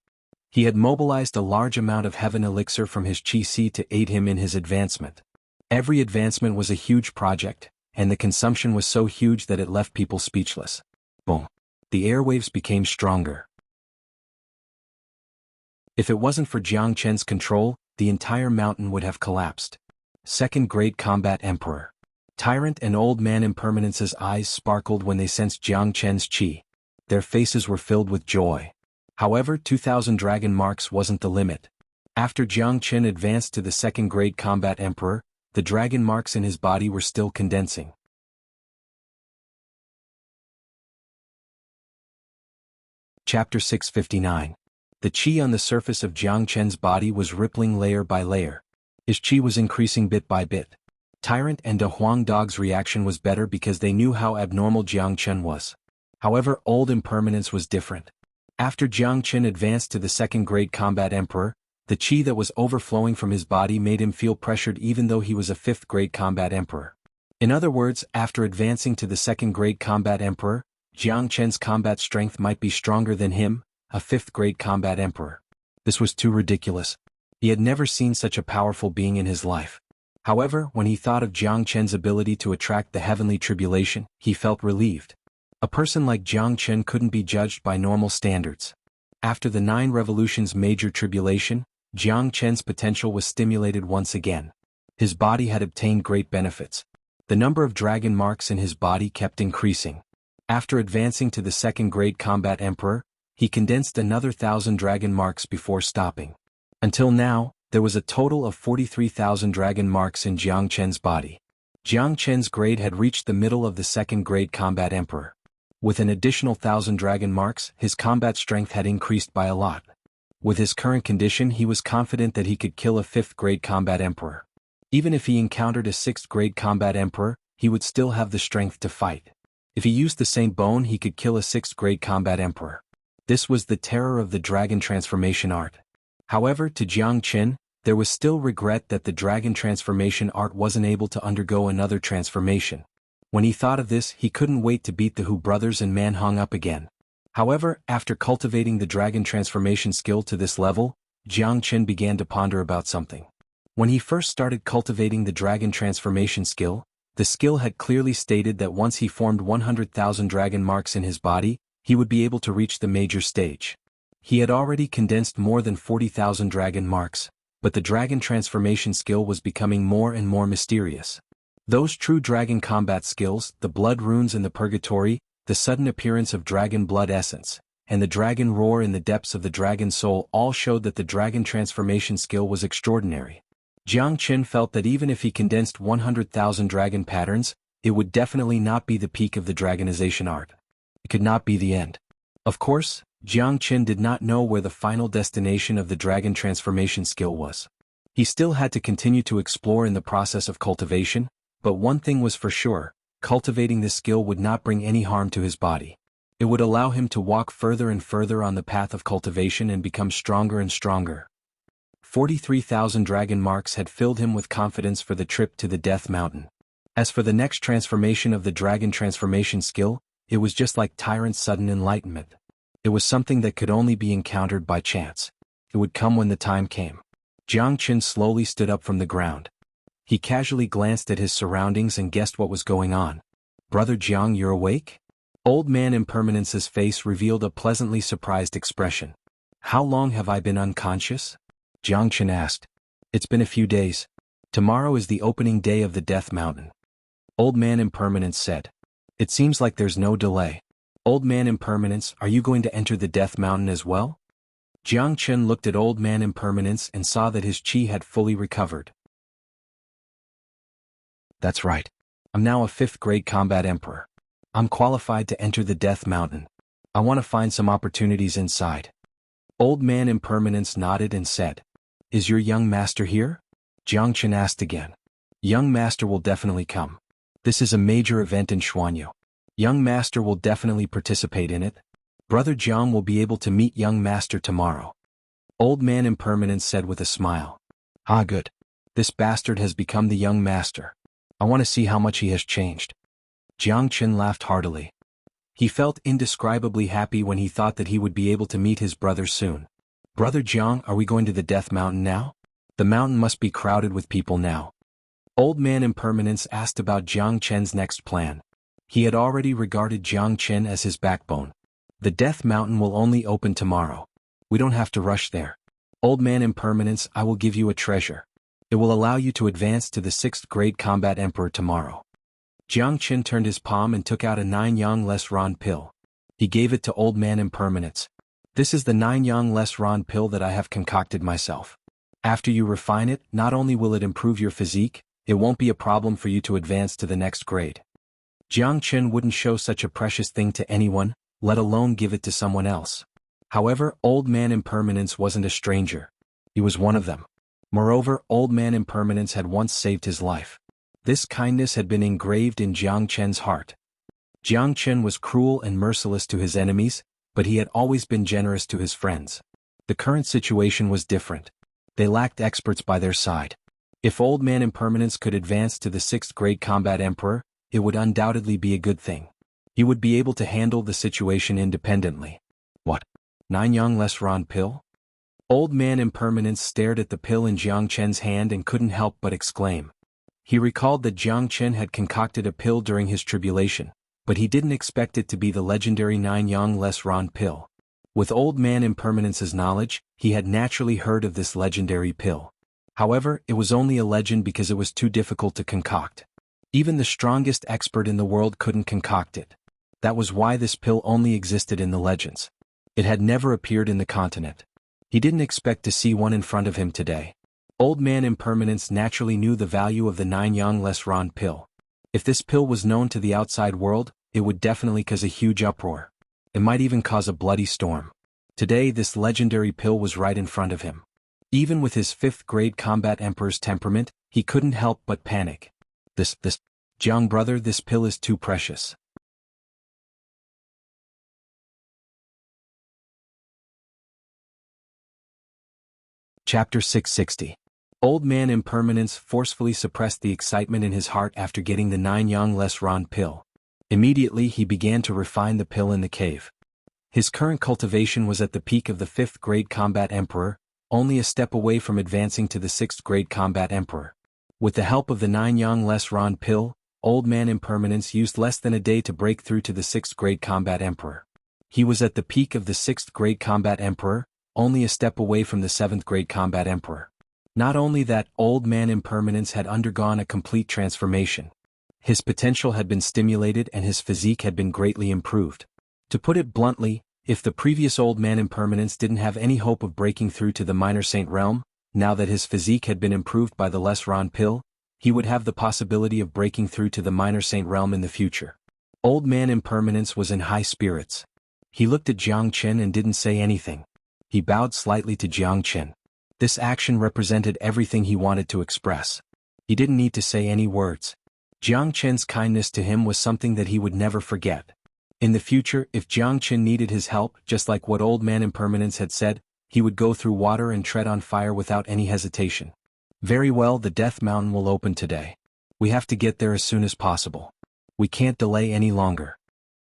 S1: He had mobilized a large amount of heaven elixir from his qi to aid him in his advancement. Every advancement was a huge project, and the consumption was so huge that it left people speechless. Boom. The airwaves became stronger. If it wasn't for Jiang Chen's control, the entire mountain would have collapsed. Second Great Combat Emperor. Tyrant and Old Man Impermanence's eyes sparkled when they sensed Jiang Chen's qi. Their faces were filled with joy. However, 2,000 dragon marks wasn't the limit. After Jiang Chen advanced to the Second Great Combat Emperor, the dragon marks in his body were still condensing. Chapter 659. The qi on the surface of Jiang Chen's body was rippling layer by layer. His qi was increasing bit by bit. Tyrant and De Huang Dog's reaction was better because they knew how abnormal Jiang Chen was. However, Old Impermanence was different. After Jiang Chen advanced to the Second Great Combat Emperor, the qi that was overflowing from his body made him feel pressured even though he was a 5th Great Combat Emperor. In other words, after advancing to the Second Great Combat Emperor, Jiang Chen's combat strength might be stronger than him, a 5th Great Combat Emperor. This was too ridiculous. He had never seen such a powerful being in his life. However, when he thought of Jiang Chen's ability to attract the heavenly tribulation, he felt relieved. A person like Jiang Chen couldn't be judged by normal standards. After the 9 revolutions major tribulation, Jiang Chen's potential was stimulated once again. His body had obtained great benefits. The number of dragon marks in his body kept increasing. After advancing to the Second Great Combat Emperor, he condensed another 1,000 dragon marks before stopping. Until now, there was a total of 43,000 dragon marks in Jiang Chen's body. Jiang Chen's grade had reached the middle of the Second Great Combat Emperor. With an additional 1,000 dragon marks, his combat strength had increased by a lot. With his current condition, he was confident that he could kill a 5th Great Combat Emperor. Even if he encountered a 6th Great Combat Emperor, he would still have the strength to fight. If he used the same bone, he could kill a 6th Great Combat Emperor. This was the terror of the dragon transformation art. However, to Jiang Chen, there was still regret that the dragon transformation art wasn't able to undergo another transformation. When he thought of this, he couldn't wait to beat the Hu brothers and Man Hong up again. However, after cultivating the dragon transformation skill to this level, Jiang Chen began to ponder about something. When he first started cultivating the dragon transformation skill, The skill had clearly stated that once he formed 100,000 dragon marks in his body, he would be able to reach the major stage. He had already condensed more than 40,000 dragon marks, but the dragon transformation skill was becoming more and more mysterious. Those true dragon combat skills, the blood runes in the purgatory, the sudden appearance of dragon blood essence, and the dragon roar in the depths of the dragon soul all showed that the dragon transformation skill was extraordinary. Jiang Qin felt that even if he condensed 100,000 dragon patterns, it would definitely not be the peak of the dragonization art. It could not be the end. Of course, Jiang Qin did not know where the final destination of the dragon transformation skill was. He still had to continue to explore in the process of cultivation, but one thing was for sure, cultivating this skill would not bring any harm to his body. It would allow him to walk further and further on the path of cultivation and become stronger and stronger. 43,000 dragon marks had filled him with confidence for the trip to the Death Mountain. As for the next transformation of the dragon transformation skill, it was just like Tyrant's sudden enlightenment. It was something that could only be encountered by chance. It would come when the time came. Jiang Qin slowly stood up from the ground. He casually glanced at his surroundings and guessed what was going on. "Brother Jiang, you're awake?" Old Man Impermanence's face revealed a pleasantly surprised expression. "How long have I been unconscious?" Jiang Qin asked. "It's been a few days. Tomorrow is the opening day of the Death Mountain." Old Man Impermanence said. "It seems like there's no delay. Old Man Impermanence, are you going to enter the Death Mountain as well?" Jiang Qin looked at Old Man Impermanence and saw that his qi had fully recovered. "That's right. I'm now a 5th grade combat emperor. I'm qualified to enter the Death Mountain. I want to find some opportunities inside." Old Man Impermanence nodded and said, "Is your young master here?" Jiang Qin asked again. "Young master will definitely come. This is a major event in Xuanhuan. Young master will definitely participate in it. Brother Jiang will be able to meet young master tomorrow." Old Man Impermanence said with a smile. "Ah, good. This bastard has become the young master. I want to see how much he has changed." Jiang Qin laughed heartily. He felt indescribably happy when he thought that he would be able to meet his brother soon. "Brother Jiang, are we going to the Death Mountain now? The mountain must be crowded with people now." Old Man Impermanence asked about Jiang Qin's next plan. He had already regarded Jiang Qin as his backbone. "The Death Mountain will only open tomorrow. We don't have to rush there. Old Man Impermanence, I will give you a treasure. It will allow you to advance to the 6th grade combat emperor tomorrow." Jiang Qin turned his palm and took out a 9 yang less ron pill. He gave it to Old Man Impermanence. "This is the 9 yang less ron pill that I have concocted myself. After you refine it, not only will it improve your physique, it won't be a problem for you to advance to the next grade." Jiang Qin wouldn't show such a precious thing to anyone, let alone give it to someone else. However, Old Man Impermanence wasn't a stranger. He was one of them. Moreover, Old Man Impermanence had once saved his life. This kindness had been engraved in Jiang Qin's heart. Jiang Qin was cruel and merciless to his enemies, but he had always been generous to his friends. The current situation was different. They lacked experts by their side. If Old Man Impermanence could advance to the 6th grade combat emperor, it would undoubtedly be a good thing. He would be able to handle the situation independently. "What? 9 yang less ron pill?" Old Man Impermanence stared at the pill in Jiang Qin's hand and couldn't help but exclaim. He recalled that Jiang Qin had concocted a pill during his tribulation, but he didn't expect it to be the legendary 9 yang less ron pill. With Old Man Impermanence's knowledge, he had naturally heard of this legendary pill. However, it was only a legend because it was too difficult to concoct. Even the strongest expert in the world couldn't concoct it. That was why this pill only existed in the legends. It had never appeared in the continent. He didn't expect to see one in front of him today. Old Man Impermanence naturally knew the value of the 9 yang less ron pill. If this pill was known to the outside world, it would definitely cause a huge uproar. It might even cause a bloody storm. Today this legendary pill was right in front of him. Even with his 5th grade combat emperor's temperament, he couldn't help but panic. This, Jiang brother, this pill is too precious. Chapter 660. Old Man Impermanence forcefully suppressed the excitement in his heart after getting the 9 yang less ron pill. Immediately he began to refine the pill in the cave. His current cultivation was at the peak of the 5th grade combat emperor, only a step away from advancing to the 6th grade combat emperor. With the help of the 9 yang less ron pill, Old Man Impermanence used less than a day to break through to the 6th grade combat emperor. He was at the peak of the 6th grade combat emperor, only a step away from the 7th grade combat emperor. Not only that, Old Man Impermanence had undergone a complete transformation. His potential had been stimulated and his physique had been greatly improved. To put it bluntly, if the previous Old Man Impermanence didn't have any hope of breaking through to the Minor Saint realm, now that his physique had been improved by the Lesran pill, he would have the possibility of breaking through to the Minor Saint realm in the future. Old Man Impermanence was in high spirits. He looked at Jiang Chen and didn't say anything. He bowed slightly to Jiang Chen. This action represented everything he wanted to express. He didn't need to say any words. Jiang Chen's kindness to him was something that he would never forget. In the future, if Jiang Chen needed his help, just like what Old Man Impermanence had said, he would go through water and tread on fire without any hesitation. Very well, the Death Mountain will open today. We have to get there as soon as possible. We can't delay any longer.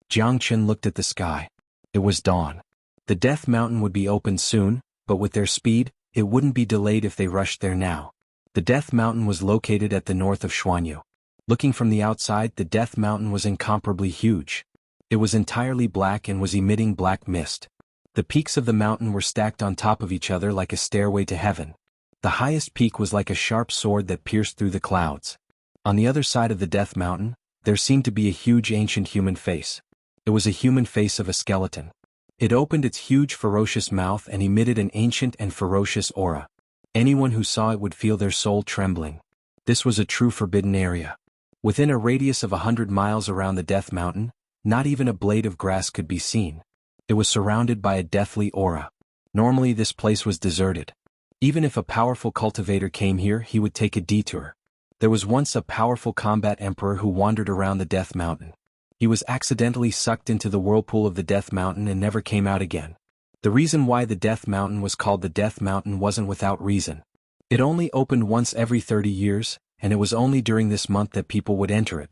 S1: Jiang Chen looked at the sky. It was dawn. The Death Mountain would be opened soon, but with their speed, it wouldn't be delayed if they rushed there now. The Death Mountain was located at the north of Xuanhu. Looking from the outside, the Death Mountain was incomparably huge. It was entirely black and was emitting black mist. The peaks of the mountain were stacked on top of each other like a stairway to heaven. The highest peak was like a sharp sword that pierced through the clouds. On the other side of the Death Mountain, there seemed to be a huge ancient human face. It was a human face of a skeleton. It opened its huge ferocious mouth and emitted an ancient and ferocious aura. Anyone who saw it would feel their soul trembling. This was a true forbidden area. Within a radius of 100 miles around the Death Mountain, not even a blade of grass could be seen. It was surrounded by a deathly aura. Normally this place was deserted. Even if a powerful cultivator came here, he would take a detour. There was once a powerful combat emperor who wandered around the Death Mountain. He was accidentally sucked into the whirlpool of the Death Mountain and never came out again. The reason why the Death Mountain was called the Death Mountain wasn't without reason. It only opened once every 30 years, and it was only during this month that people would enter it.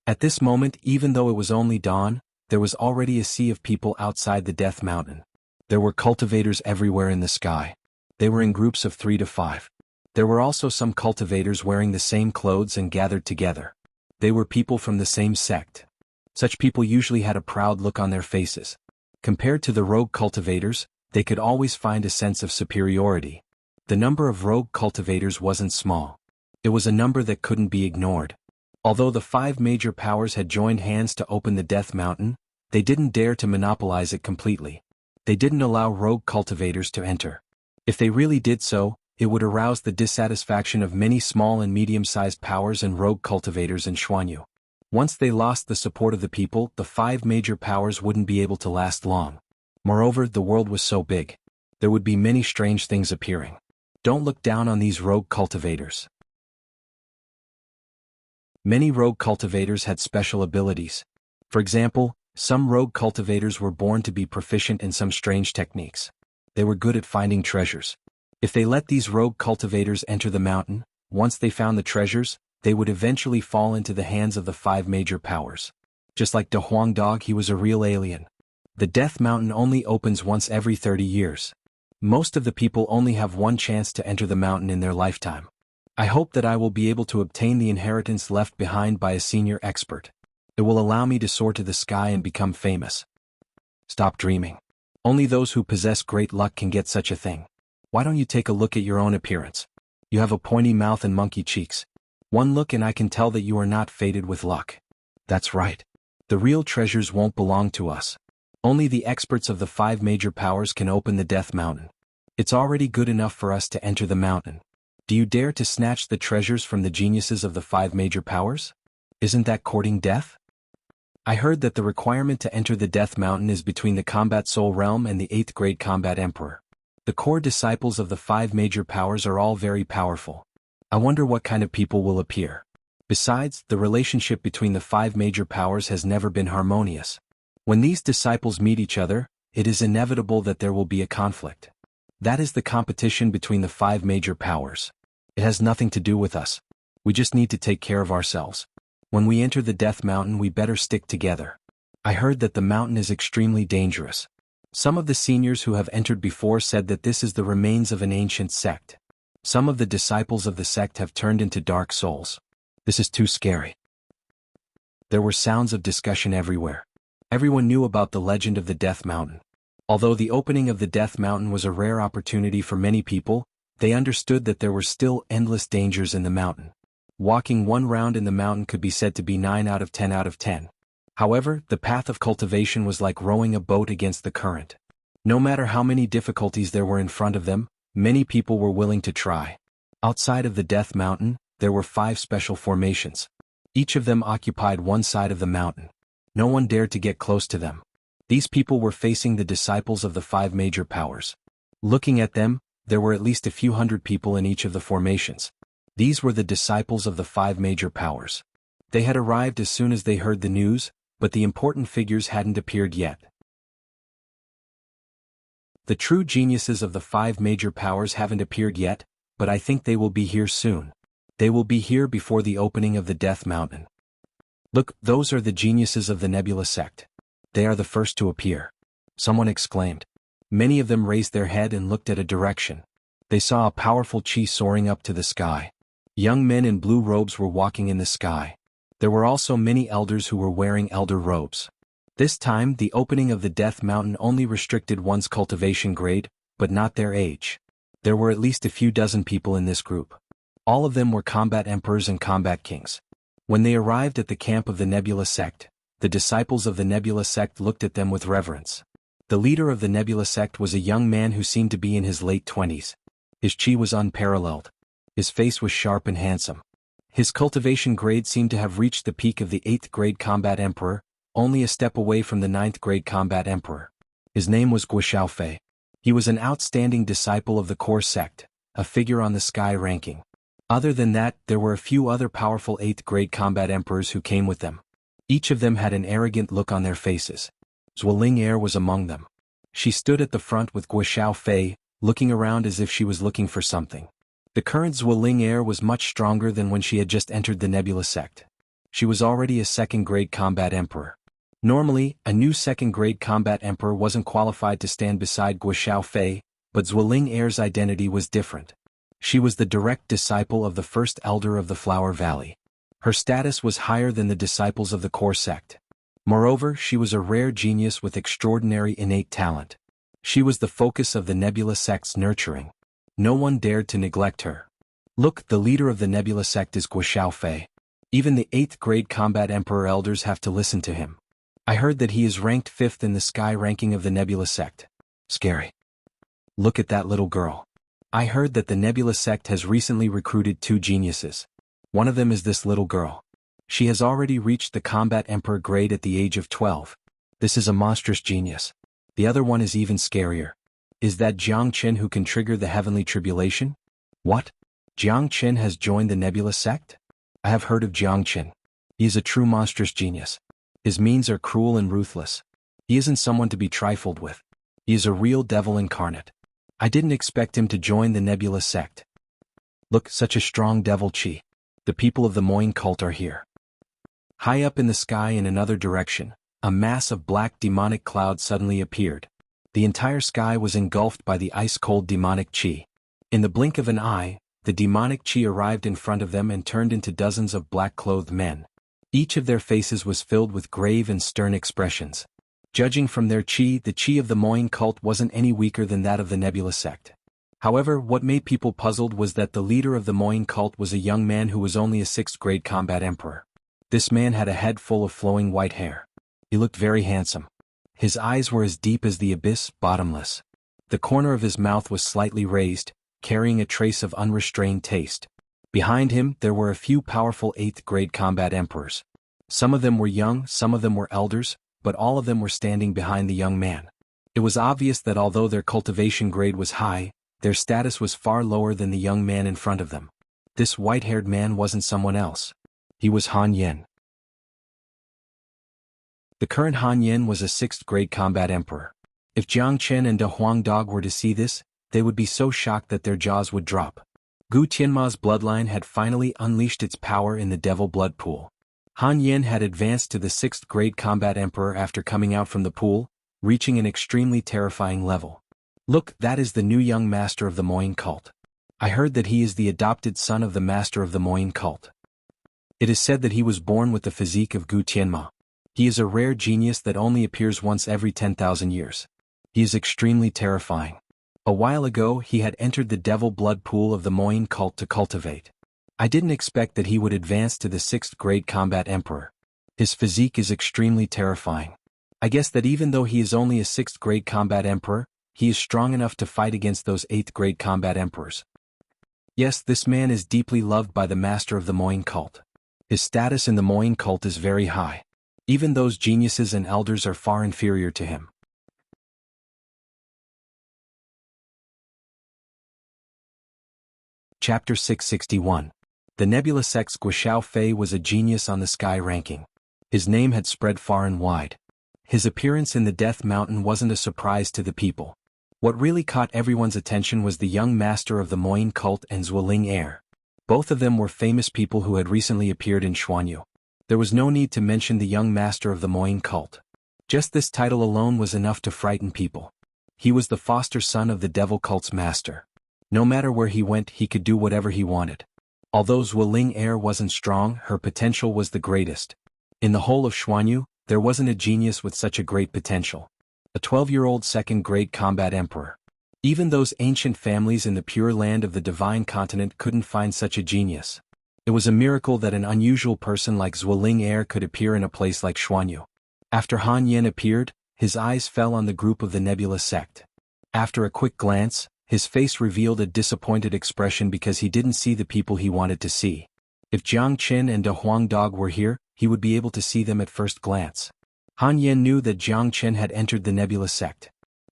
S1: At this moment, even though it was only dawn, there was already a sea of people outside the Death Mountain. There were cultivators everywhere in the sky. They were in groups of 3 to 5. There were also some cultivators wearing the same clothes and gathered together. They were people from the same sect. Such people usually had a proud look on their faces. Compared to the rogue cultivators, they could always find a sense of superiority. The number of rogue cultivators wasn't small. It was a number that couldn't be ignored. Although the 5 major powers had joined hands to open the Death Mountain, they didn't dare to monopolize it completely. They didn't allow rogue cultivators to enter. If they really did so, it would arouse the dissatisfaction of many small and medium-sized powers and rogue cultivators in Xuanhu. Once they lost the support of the people, the 5 major powers wouldn't be able to last long. Moreover, the world was so big. There would be many strange things appearing. Don't look down on these rogue cultivators. Many rogue cultivators had special abilities. For example, some rogue cultivators were born to be proficient in some strange techniques. They were good at finding treasures. If they let these rogue cultivators enter the mountain, once they found the treasures, they would eventually fall into the hands of the 5 major powers. Just like the Huang Dog, he was a real alien. The Death Mountain only opens once every 30 years. Most of the people only have one chance to enter the mountain in their lifetime. I hope that I will be able to obtain the inheritance left behind by a senior expert. It will allow me to soar to the sky and become famous. Stop dreaming. Only those who possess great luck can get such a thing. Why don't you take a look at your own appearance? You have a pointy mouth and monkey cheeks. One look and I can tell that you are not fated with luck. That's right. The real treasures won't belong to us. Only the experts of the 5 major powers can open the Death Mountain. It's already good enough for us to enter the mountain. Do you dare to snatch the treasures from the geniuses of the 5 major powers? Isn't that courting death? I heard that the requirement to enter the Death Mountain is between the Combat Soul Realm and the 8th grade Combat Emperor. The core disciples of the 5 major powers are all very powerful. I wonder what kind of people will appear. Besides, the relationship between the 5 major powers has never been harmonious. When these disciples meet each other, it is inevitable that there will be a conflict. That is the competition between the 5 major powers. It has nothing to do with us. We just need to take care of ourselves. When we enter the Death Mountain, we better stick together. I heard that the mountain is extremely dangerous. Some of the seniors who have entered before said that this is the remains of an ancient sect. Some of the disciples of the sect have turned into dark souls. This is too scary. There were sounds of discussion everywhere. Everyone knew about the legend of the Death Mountain. Although the opening of the Death Mountain was a rare opportunity for many people, they understood that there were still endless dangers in the mountain. Walking one round in the mountain could be said to be 9 out of 10 out of 10. However, the path of cultivation was like rowing a boat against the current. No matter how many difficulties there were in front of them, many people were willing to try. Outside of the Death Mountain, there were 5 special formations. Each of them occupied one side of the mountain. No one dared to get close to them. These people were facing the disciples of the 5 major powers. Looking at them, there were at least a few hundred people in each of the formations. These were the disciples of the 5 major powers. They had arrived as soon as they heard the news, but the important figures hadn't appeared yet. The true geniuses of the 5 major powers haven't appeared yet, but I think they will be here soon. They will be here before the opening of the Death Mountain. Look, those are the geniuses of the Nebula sect. They are the first to appear. Someone exclaimed. Many of them raised their head and looked at a direction. They saw a powerful chi soaring up to the sky. Young men in blue robes were walking in the sky. There were also many elders who were wearing elder robes. This time, the opening of the Death Mountain only restricted one's cultivation grade, but not their age. There were at least a few dozen people in this group. All of them were combat emperors and combat kings. When they arrived at the camp of the Nebula sect, the disciples of the Nebula sect looked at them with reverence. The leader of the Nebula sect was a young man who seemed to be in his late 20s. His chi was unparalleled. His face was sharp and handsome. His cultivation grade seemed to have reached the peak of the 8th grade combat emperor, only a step away from the 9th grade combat emperor. His name was Xiaofei. He was an outstanding disciple of the core sect, a figure on the sky ranking. Other than that, there were a few other powerful 8th grade combat emperors who came with them. Each of them had an arrogant look on their faces. Xuanhuan was among them. She stood at the front with Xiaofei, looking around as if she was looking for something. The current Xuanhuan was much stronger than when she had just entered the Nebula sect. She was already a 2nd grade combat emperor. Normally, a new 2nd grade combat emperor wasn't qualified to stand beside Xiaofei, but Xuanhuan's identity was different. She was the direct disciple of the first elder of the Flower Valley. Her status was higher than the disciples of the core sect. Moreover, she was a rare genius with extraordinary innate talent. She was the focus of the Nebula sect's nurturing. No one dared to neglect her. Look, the leader of the Nebula sect is Xiaofei. Even the 8th grade combat emperor elders have to listen to him. I heard that he is ranked 5th in the sky ranking of the Nebula sect. Scary. Look at that little girl. I heard that the Nebula sect has recently recruited 2 geniuses. One of them is this little girl. She has already reached the combat emperor grade at the age of 12. This is a monstrous genius. The other one is even scarier. Is that Jiang Chen who can trigger the heavenly tribulation? What? Jiang Chen has joined the Nebula sect? I have heard of Jiang Chen. He is a true monstrous genius. His means are cruel and ruthless. He isn't someone to be trifled with. He is a real devil incarnate. I didn't expect him to join the Nebula sect. Look, such a strong devil chi. The people of the Moin cult are here. High up in the sky in another direction, a mass of black demonic clouds suddenly appeared. The entire sky was engulfed by the ice-cold demonic chi. In the blink of an eye, the demonic chi arrived in front of them and turned into dozens of black-clothed men. Each of their faces was filled with grave and stern expressions. Judging from their chi, the chi of the Moin cult wasn't any weaker than that of the Nebula sect. However, what made people puzzled was that the leader of the Moin cult was a young man who was only a 6th grade combat emperor. This man had a head full of flowing white hair. He looked very handsome. His eyes were as deep as the abyss, bottomless. The corner of his mouth was slightly raised, carrying a trace of unrestrained taste. Behind him, there were a few powerful 8th grade combat emperors. Some of them were young, some of them were elders, but all of them were standing behind the young man. It was obvious that although their cultivation grade was high, their status was far lower than the young man in front of them. This white-haired man wasn't someone else. He was Han Yen. The current Han Yen was a 6th grade combat emperor. If Jiang Chen and De Huang Dog were to see this, they would be so shocked that their jaws would drop. Gu Tianma's bloodline had finally unleashed its power in the devil blood pool. Han Yen had advanced to the 6th grade combat emperor after coming out from the pool, reaching an extremely terrifying level. Look, that is the new young master of the Moin cult. I heard that he is the adopted son of the master of the Moin cult. It is said that he was born with the physique of Gu Tianma. He is a rare genius that only appears once every 10,000 years. He is extremely terrifying. A while ago he had entered the devil blood pool of the Moyin cult to cultivate. I didn't expect that he would advance to the 6th grade combat emperor. His physique is extremely terrifying. I guess that even though he is only a 6th grade combat emperor, he is strong enough to fight against those 8th grade combat emperors. Yes, this man is deeply loved by the master of the Moyin cult. His status in the Moyin cult is very high. Even those geniuses and elders are far inferior to him. Chapter 661. The nebula sect's Guxiao Fei was a genius on the sky ranking. His name had spread far and wide. His appearance in the Death Mountain wasn't a surprise to the people. What really caught everyone's attention was the young master of the Moyin cult and Zuoling heir. Both of them were famous people who had recently appeared in Xuanhu. There was no need to mention the young master of the Moyin cult. Just this title alone was enough to frighten people. He was the foster son of the devil cult's master. No matter where he went, he could do whatever he wanted. Although Zuoling heir wasn't strong, her potential was the greatest. In the whole of Xuanhu, there wasn't a genius with such a great potential. A 12-year-old 2nd grade combat emperor. Even those ancient families in the Pure Land of the Divine Continent couldn't find such a genius. It was a miracle that an unusual person like Zuoling heir could appear in a place like Xuanhu. After Han Yen appeared, his eyes fell on the group of the Nebula sect. After a quick glance, his face revealed a disappointed expression because he didn't see the people he wanted to see. If Jiang Qin and De Huang Dog were here, he would be able to see them at first glance. Han Yen knew that Jiang Qin had entered the Nebula sect.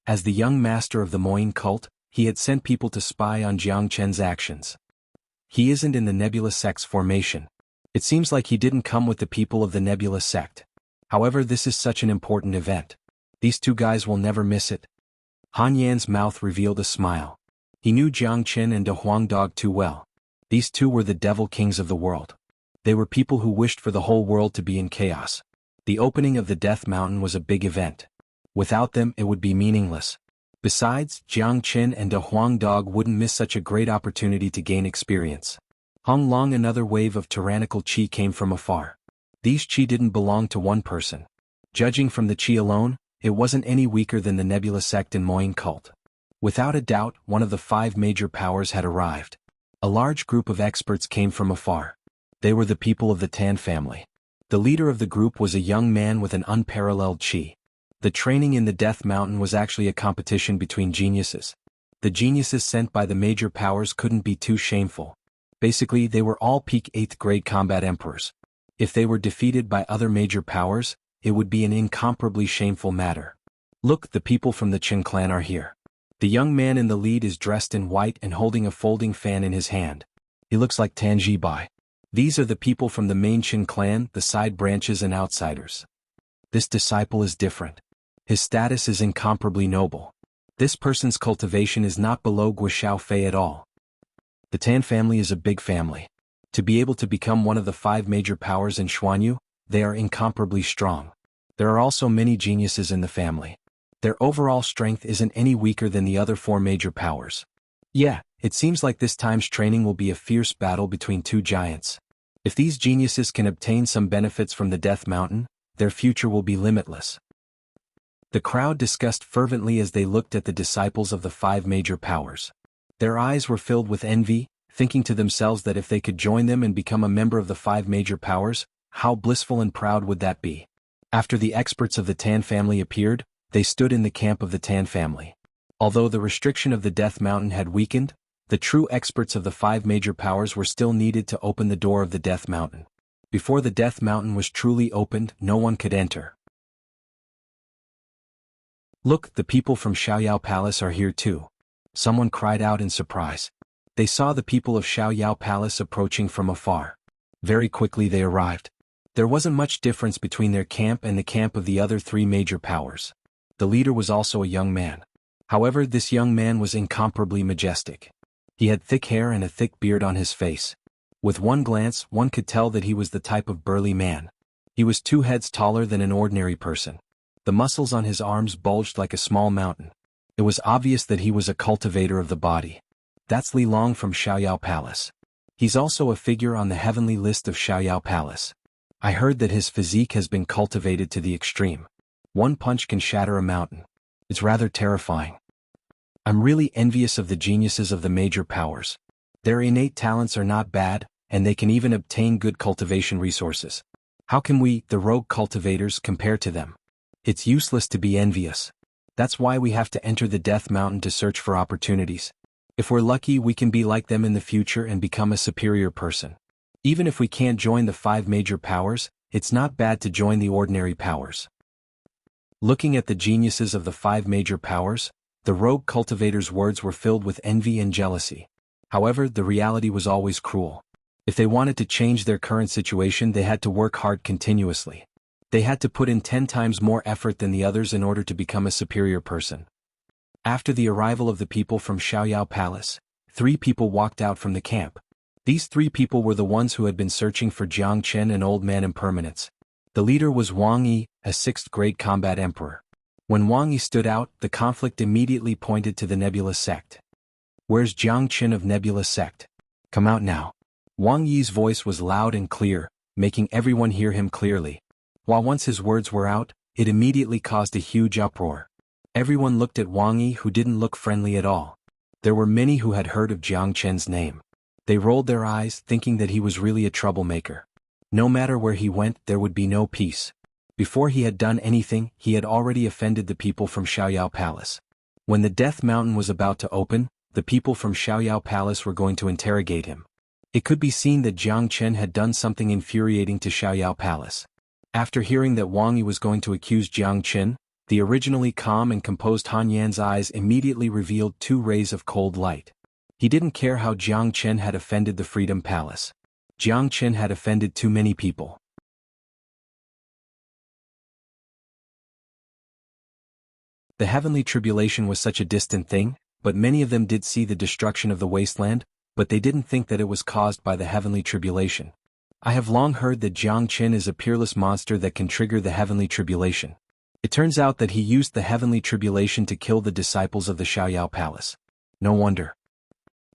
S1: As the young master of the Moyin cult, he had sent people to spy on Jiang Qin's actions. He isn't in the Nebula sect's formation. It seems like he didn't come with the people of the Nebula sect. However, this is such an important event. These two guys will never miss it. Han Yan's mouth revealed a smile. He knew Jiang Qin and De Huang Dog too well. These two were the devil kings of the world. They were people who wished for the whole world to be in chaos. The opening of the Death Mountain was a big event. Without them, it would be meaningless. Besides, Jiang Qin and De Huang Dog wouldn't miss such a great opportunity to gain experience. Hong Long, another wave of tyrannical qi came from afar. These qi didn't belong to one person. Judging from the qi alone, it wasn't any weaker than the Nebula sect and Moyin cult. Without a doubt, one of the 5 major powers had arrived. A large group of experts came from afar. They were the people of the Tan family. The leader of the group was a young man with an unparalleled qi. The training in the Death Mountain was actually a competition between geniuses. The geniuses sent by the major powers couldn't be too shameful. Basically, they were all peak 8th grade combat emperors. If they were defeated by other major powers, it would be an incomparably shameful matter. Look, the people from the Qin clan are here. The young man in the lead is dressed in white and holding a folding fan in his hand. He looks like Tan Jibai. These are the people from the main Qin clan, the side branches and outsiders. This disciple is different. His status is incomparably noble. This person's cultivation is not below Guxiao Fei at all. The Tan family is a big family. To be able to become one of the 5 major powers in Xuanhu, they are incomparably strong. There are also many geniuses in the family. Their overall strength isn't any weaker than the other 4 major powers. Yeah, it seems like this time's training will be a fierce battle between 2 giants. If these geniuses can obtain some benefits from the Death Mountain, their future will be limitless. The crowd discussed fervently as they looked at the disciples of the 5 major powers. Their eyes were filled with envy, thinking to themselves that if they could join them and become a member of the 5 major powers, how blissful and proud would that be? After the experts of the Tan family appeared, they stood in the camp of the Tan family. Although the restriction of the Death Mountain had weakened, the true experts of the 5 major powers were still needed to open the door of the Death Mountain. Before the Death Mountain was truly opened, no one could enter. Look, the people from Xiaoyao Palace are here too. Someone cried out in surprise. They saw the people of Xiaoyao Palace approaching from afar. Very quickly they arrived. There wasn't much difference between their camp and the camp of the other 3 major powers. The leader was also a young man. However, this young man was incomparably majestic. He had thick hair and a thick beard on his face. With one glance, one could tell that he was the type of burly man. He was 2 heads taller than an ordinary person. The muscles on his arms bulged like a small mountain. It was obvious that he was a cultivator of the body. That's Li Long from Xiaoyao Palace. He's also a figure on the heavenly list of Xiaoyao Palace. I heard that his physique has been cultivated to the extreme. One punch can shatter a mountain. It's rather terrifying. I'm really envious of the geniuses of the major powers. Their innate talents are not bad, and they can even obtain good cultivation resources. How can we, the rogue cultivators, compare to them? It's useless to be envious. That's why we have to enter the Death Mountain to search for opportunities. If we're lucky, we can be like them in the future and become a superior person. Even if we can't join the 5 major powers, it's not bad to join the ordinary powers. Looking at the geniuses of the 5 major powers, the rogue cultivators' words were filled with envy and jealousy. However, the reality was always cruel. If they wanted to change their current situation, they had to work hard continuously. They had to put in 10 times more effort than the others in order to become a superior person. After the arrival of the people from Xiaoyao Palace, 3 people walked out from the camp. These 3 people were the ones who had been searching for Jiang Chen and Old Man Impermanence. The leader was Wang Yi, a 6th grade combat emperor. When Wang Yi stood out, the conflict immediately pointed to the Nebula sect. Where's Jiang Chen of Nebula sect? Come out now. Wang Yi's voice was loud and clear, making everyone hear him clearly. While once his words were out, it immediately caused a huge uproar. Everyone looked at Wang Yi, who didn't look friendly at all. There were many who had heard of Jiang Chen's name. They rolled their eyes, thinking that he was really a troublemaker. No matter where he went, there would be no peace. Before he had done anything, he had already offended the people from Xiaoyao Palace. When the Death Mountain was about to open, the people from Xiaoyao Palace were going to interrogate him. It could be seen that Jiang Chen had done something infuriating to Xiaoyao Palace. After hearing that Wang Yi was going to accuse Jiang Chen, the originally calm and composed Han Yan's eyes immediately revealed 2 rays of cold light. He didn't care how Jiang Chen had offended the Freedom Palace. Jiang Chen had offended too many people. The heavenly tribulation was such a distant thing, but many of them did see the destruction of the wasteland, but they didn't think that it was caused by the heavenly tribulation. I have long heard that Jiang Chen is a peerless monster that can trigger the heavenly tribulation. It turns out that he used the heavenly tribulation to kill the disciples of the Xiaoyao Palace. No wonder.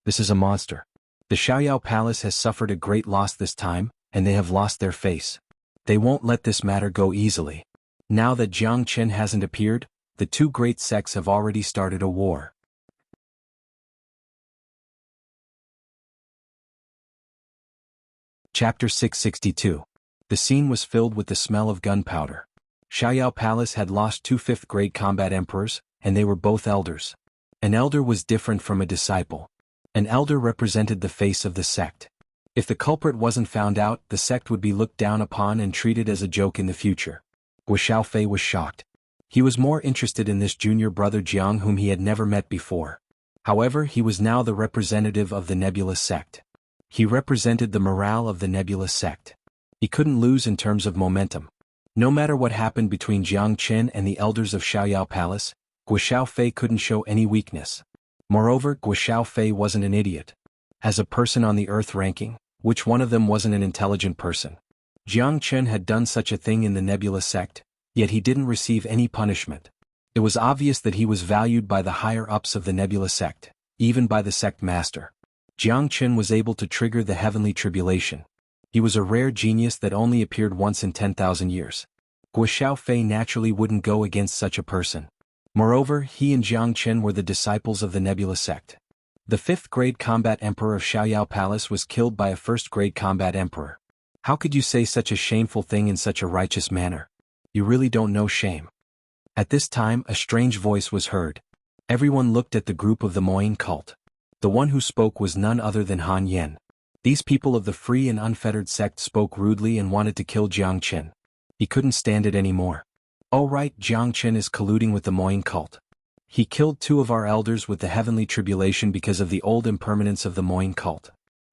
S1: This is a monster. The Xiaoyao Palace has suffered a great loss this time, and they have lost their face. They won't let this matter go easily. Now that Jiang Chen hasn't appeared, the 2 great sects have already started a war. Chapter 662. The scene was filled with the smell of gunpowder. Xiaoyao Palace had lost 2 5th-grade combat emperors, and they were both elders. An elder was different from a disciple. An elder represented the face of the sect. If the culprit wasn't found out, the sect would be looked down upon and treated as a joke in the future. Guo Xiaofei was shocked. He was more interested in this junior brother Jiang, whom he had never met before. However, he was now the representative of the Nebula sect. He represented the morale of the Nebula sect. He couldn't lose in terms of momentum. No matter what happened between Jiang Chen and the elders of Xiaoyao Palace, Guo Xiaofei couldn't show any weakness. Moreover, Guo Xiaofei wasn't an idiot. As a person on the Earth ranking, which one of them wasn't an intelligent person? Jiang Chen had done such a thing in the Nebula sect, yet he didn't receive any punishment. It was obvious that he was valued by the higher-ups of the Nebula sect, even by the sect master. Jiang Chen was able to trigger the heavenly tribulation. He was a rare genius that only appeared once in 10,000 years. Guo Xiaofei naturally wouldn't go against such a person. Moreover, he and Jiang Chen were the disciples of the Nebula sect. The 5th-grade combat emperor of Xiaoyao Palace was killed by a 1st-grade combat emperor. How could you say such a shameful thing in such a righteous manner? You really don't know shame. At this time, a strange voice was heard. Everyone looked at the group of the Moyin cult. The one who spoke was none other than Han Yan. These people of the free and unfettered sect spoke rudely and wanted to kill Jiang Chen. He couldn't stand it anymore. Oh right, Jiang Chen is colluding with the Moyin cult. He killed 2 of our elders with the heavenly tribulation because of the old impermanence of the Moyin cult.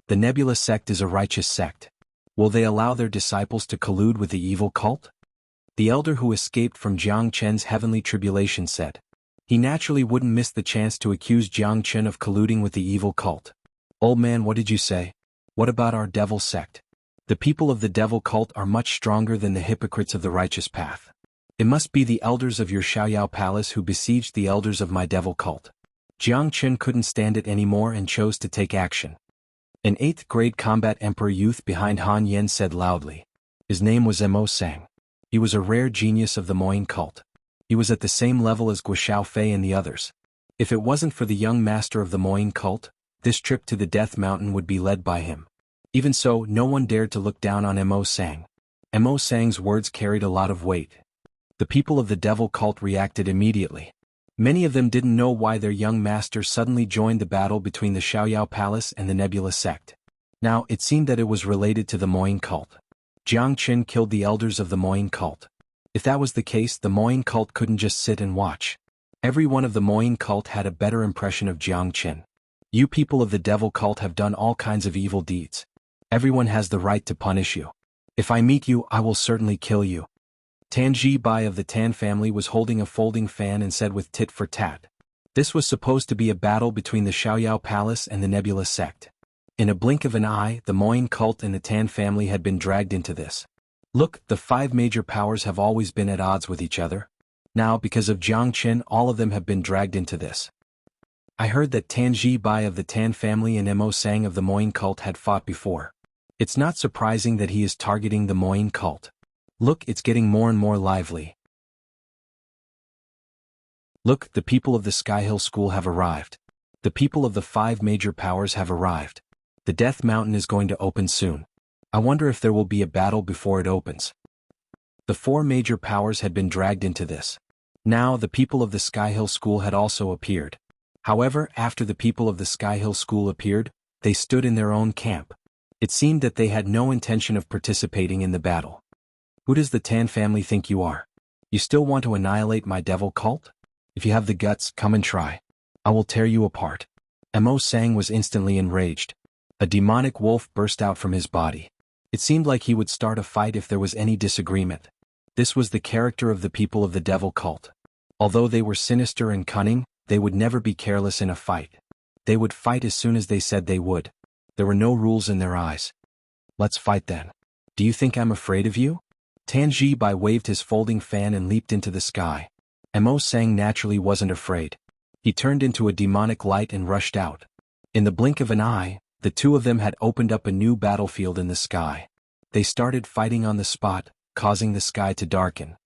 S1: The Nebula sect is a righteous sect. Will they allow their disciples to collude with the evil cult? The elder who escaped from Jiang Chen's heavenly tribulation said. He naturally wouldn't miss the chance to accuse Jiang Chen of colluding with the evil cult. Old man, what did you say? What about our devil sect? The people of the devil cult are much stronger than the hypocrites of the righteous path. It must be the elders of your Xiaoyao Palace who besieged the elders of my devil cult. Jiang Chen couldn't stand it anymore and chose to take action. An 8th grade combat emperor youth behind Han Yen said loudly. His name was Mo Sang. He was a rare genius of the Moyin cult. He was at the same level as Guo Fei and the others. If it wasn't for the young master of the Moyin cult, this trip to the Death Mountain would be led by him. Even so, no one dared to look down on Mo Sang. Mo Sang's words carried a lot of weight. The people of the devil cult reacted immediately. Many of them didn't know why their young master suddenly joined the battle between the Xiaoyao Palace and the Nebula sect. Now, it seemed that it was related to the Moyin cult. Jiang Qin killed the elders of the Moyin cult. If that was the case, the Moyin cult couldn't just sit and watch. Every one of the Moyin cult had a better impression of Jiang Qin. You people of the devil cult have done all kinds of evil deeds. Everyone has the right to punish you. If I meet you, I will certainly kill you. Tan Ji Bai of the Tan family was holding a folding fan and said with tit for tat. This was supposed to be a battle between the Xiaoyao Palace and the Nebula sect. In a blink of an eye, the Moyin cult and the Tan family had been dragged into this. Look, the 5 major powers have always been at odds with each other. Now, because of Jiang Qin, all of them have been dragged into this. I heard that Tan Ji Bai of the Tan family and Mo Sang of the Moyin cult had fought before. It's not surprising that he is targeting the Moyin cult. Look, it's getting more and more lively. Look, the people of the Sky Hill School have arrived. The people of the 5 major powers have arrived. The Death Mountain is going to open soon. I wonder if there will be a battle before it opens. The 4 major powers had been dragged into this. Now, the people of the Sky Hill School had also appeared. However, after the people of the Sky Hill School appeared, they stood in their own camp. It seemed that they had no intention of participating in the battle. Who does the Tan family think you are? You still want to annihilate my devil cult? If you have the guts, come and try. I will tear you apart. Mo Sang was instantly enraged. A demonic wolf burst out from his body. It seemed like he would start a fight if there was any disagreement. This was the character of the people of the devil cult. Although they were sinister and cunning, they would never be careless in a fight. They would fight as soon as they said they would. There were no rules in their eyes. Let's fight then. Do you think I'm afraid of you? Tan Ji Bai waved his folding fan and leaped into the sky. Mo Sang naturally wasn't afraid. He turned into a demonic light and rushed out. In the blink of an eye, the 2 of them had opened up a new battlefield in the sky. They started fighting on the spot, causing the sky to darken.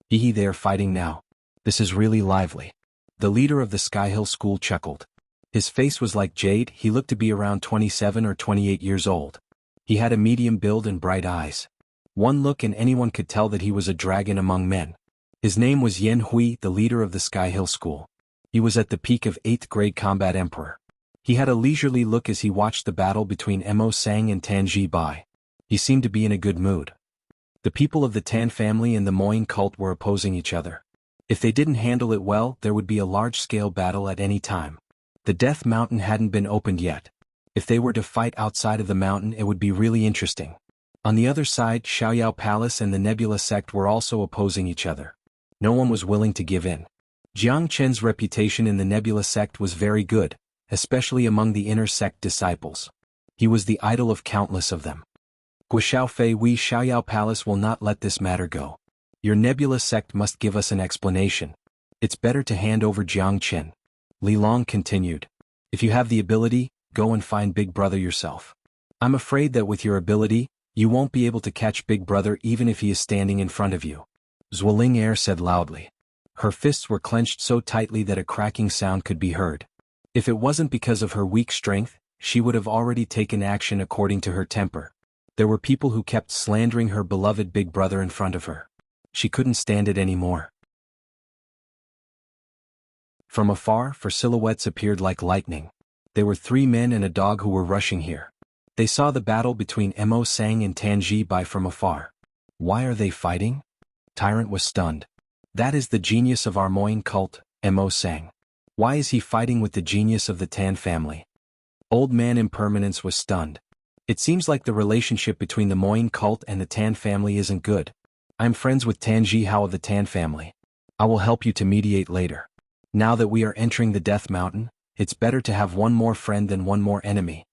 S1: Hee, they are fighting now. This is really lively. The leader of the Sky Hill School chuckled. His face was like jade. He looked to be around 27 or 28 years old. He had a medium build and bright eyes. One look and anyone could tell that he was a dragon among men. His name was Yen Hui, the leader of the Sky Hill School. He was at the peak of 8th grade combat emperor. He had a leisurely look as he watched the battle between Mo Sang and Tan Ji Bai. He seemed to be in a good mood. The people of the Tan family and the Moyin cult were opposing each other. If they didn't handle it well, there would be a large-scale battle at any time. The Death Mountain hadn't been opened yet. If they were to fight outside of the mountain, it would be really interesting. On the other side, Xiaoyao Palace and the Nebula sect were also opposing each other. No one was willing to give in. Jiang Chen's reputation in the Nebula sect was very good, especially among the inner sect disciples. He was the idol of countless of them. Guo Fei, we Xiaoyao Palace will not let this matter go. Your Nebula sect must give us an explanation. It's better to hand over Jiang Chen. Li Long continued. If you have the ability, go and find Big Brother yourself. I'm afraid that with your ability, you won't be able to catch Big Brother even if he is standing in front of you. Zuoling Er said loudly. Her fists were clenched so tightly that a cracking sound could be heard. If it wasn't because of her weak strength, she would have already taken action according to her temper. There were people who kept slandering her beloved Big Brother in front of her. She couldn't stand it anymore. From afar, 4 silhouettes appeared like lightning. There were 3 men and a dog who were rushing here. They saw the battle between Mo Sang and Tan Ji Bai from afar. Why are they fighting? Tyrant was stunned. That is the genius of our Moyin cult, Mo Sang. Why is he fighting with the genius of the Tan family? Old Man Impermanence was stunned. It seems like the relationship between the Moyin cult and the Tan family isn't good. I'm friends with Tan Ji Hao of the Tan family. I will help you to mediate later. Now that we are entering the Death Mountain, it's better to have one more friend than one more enemy.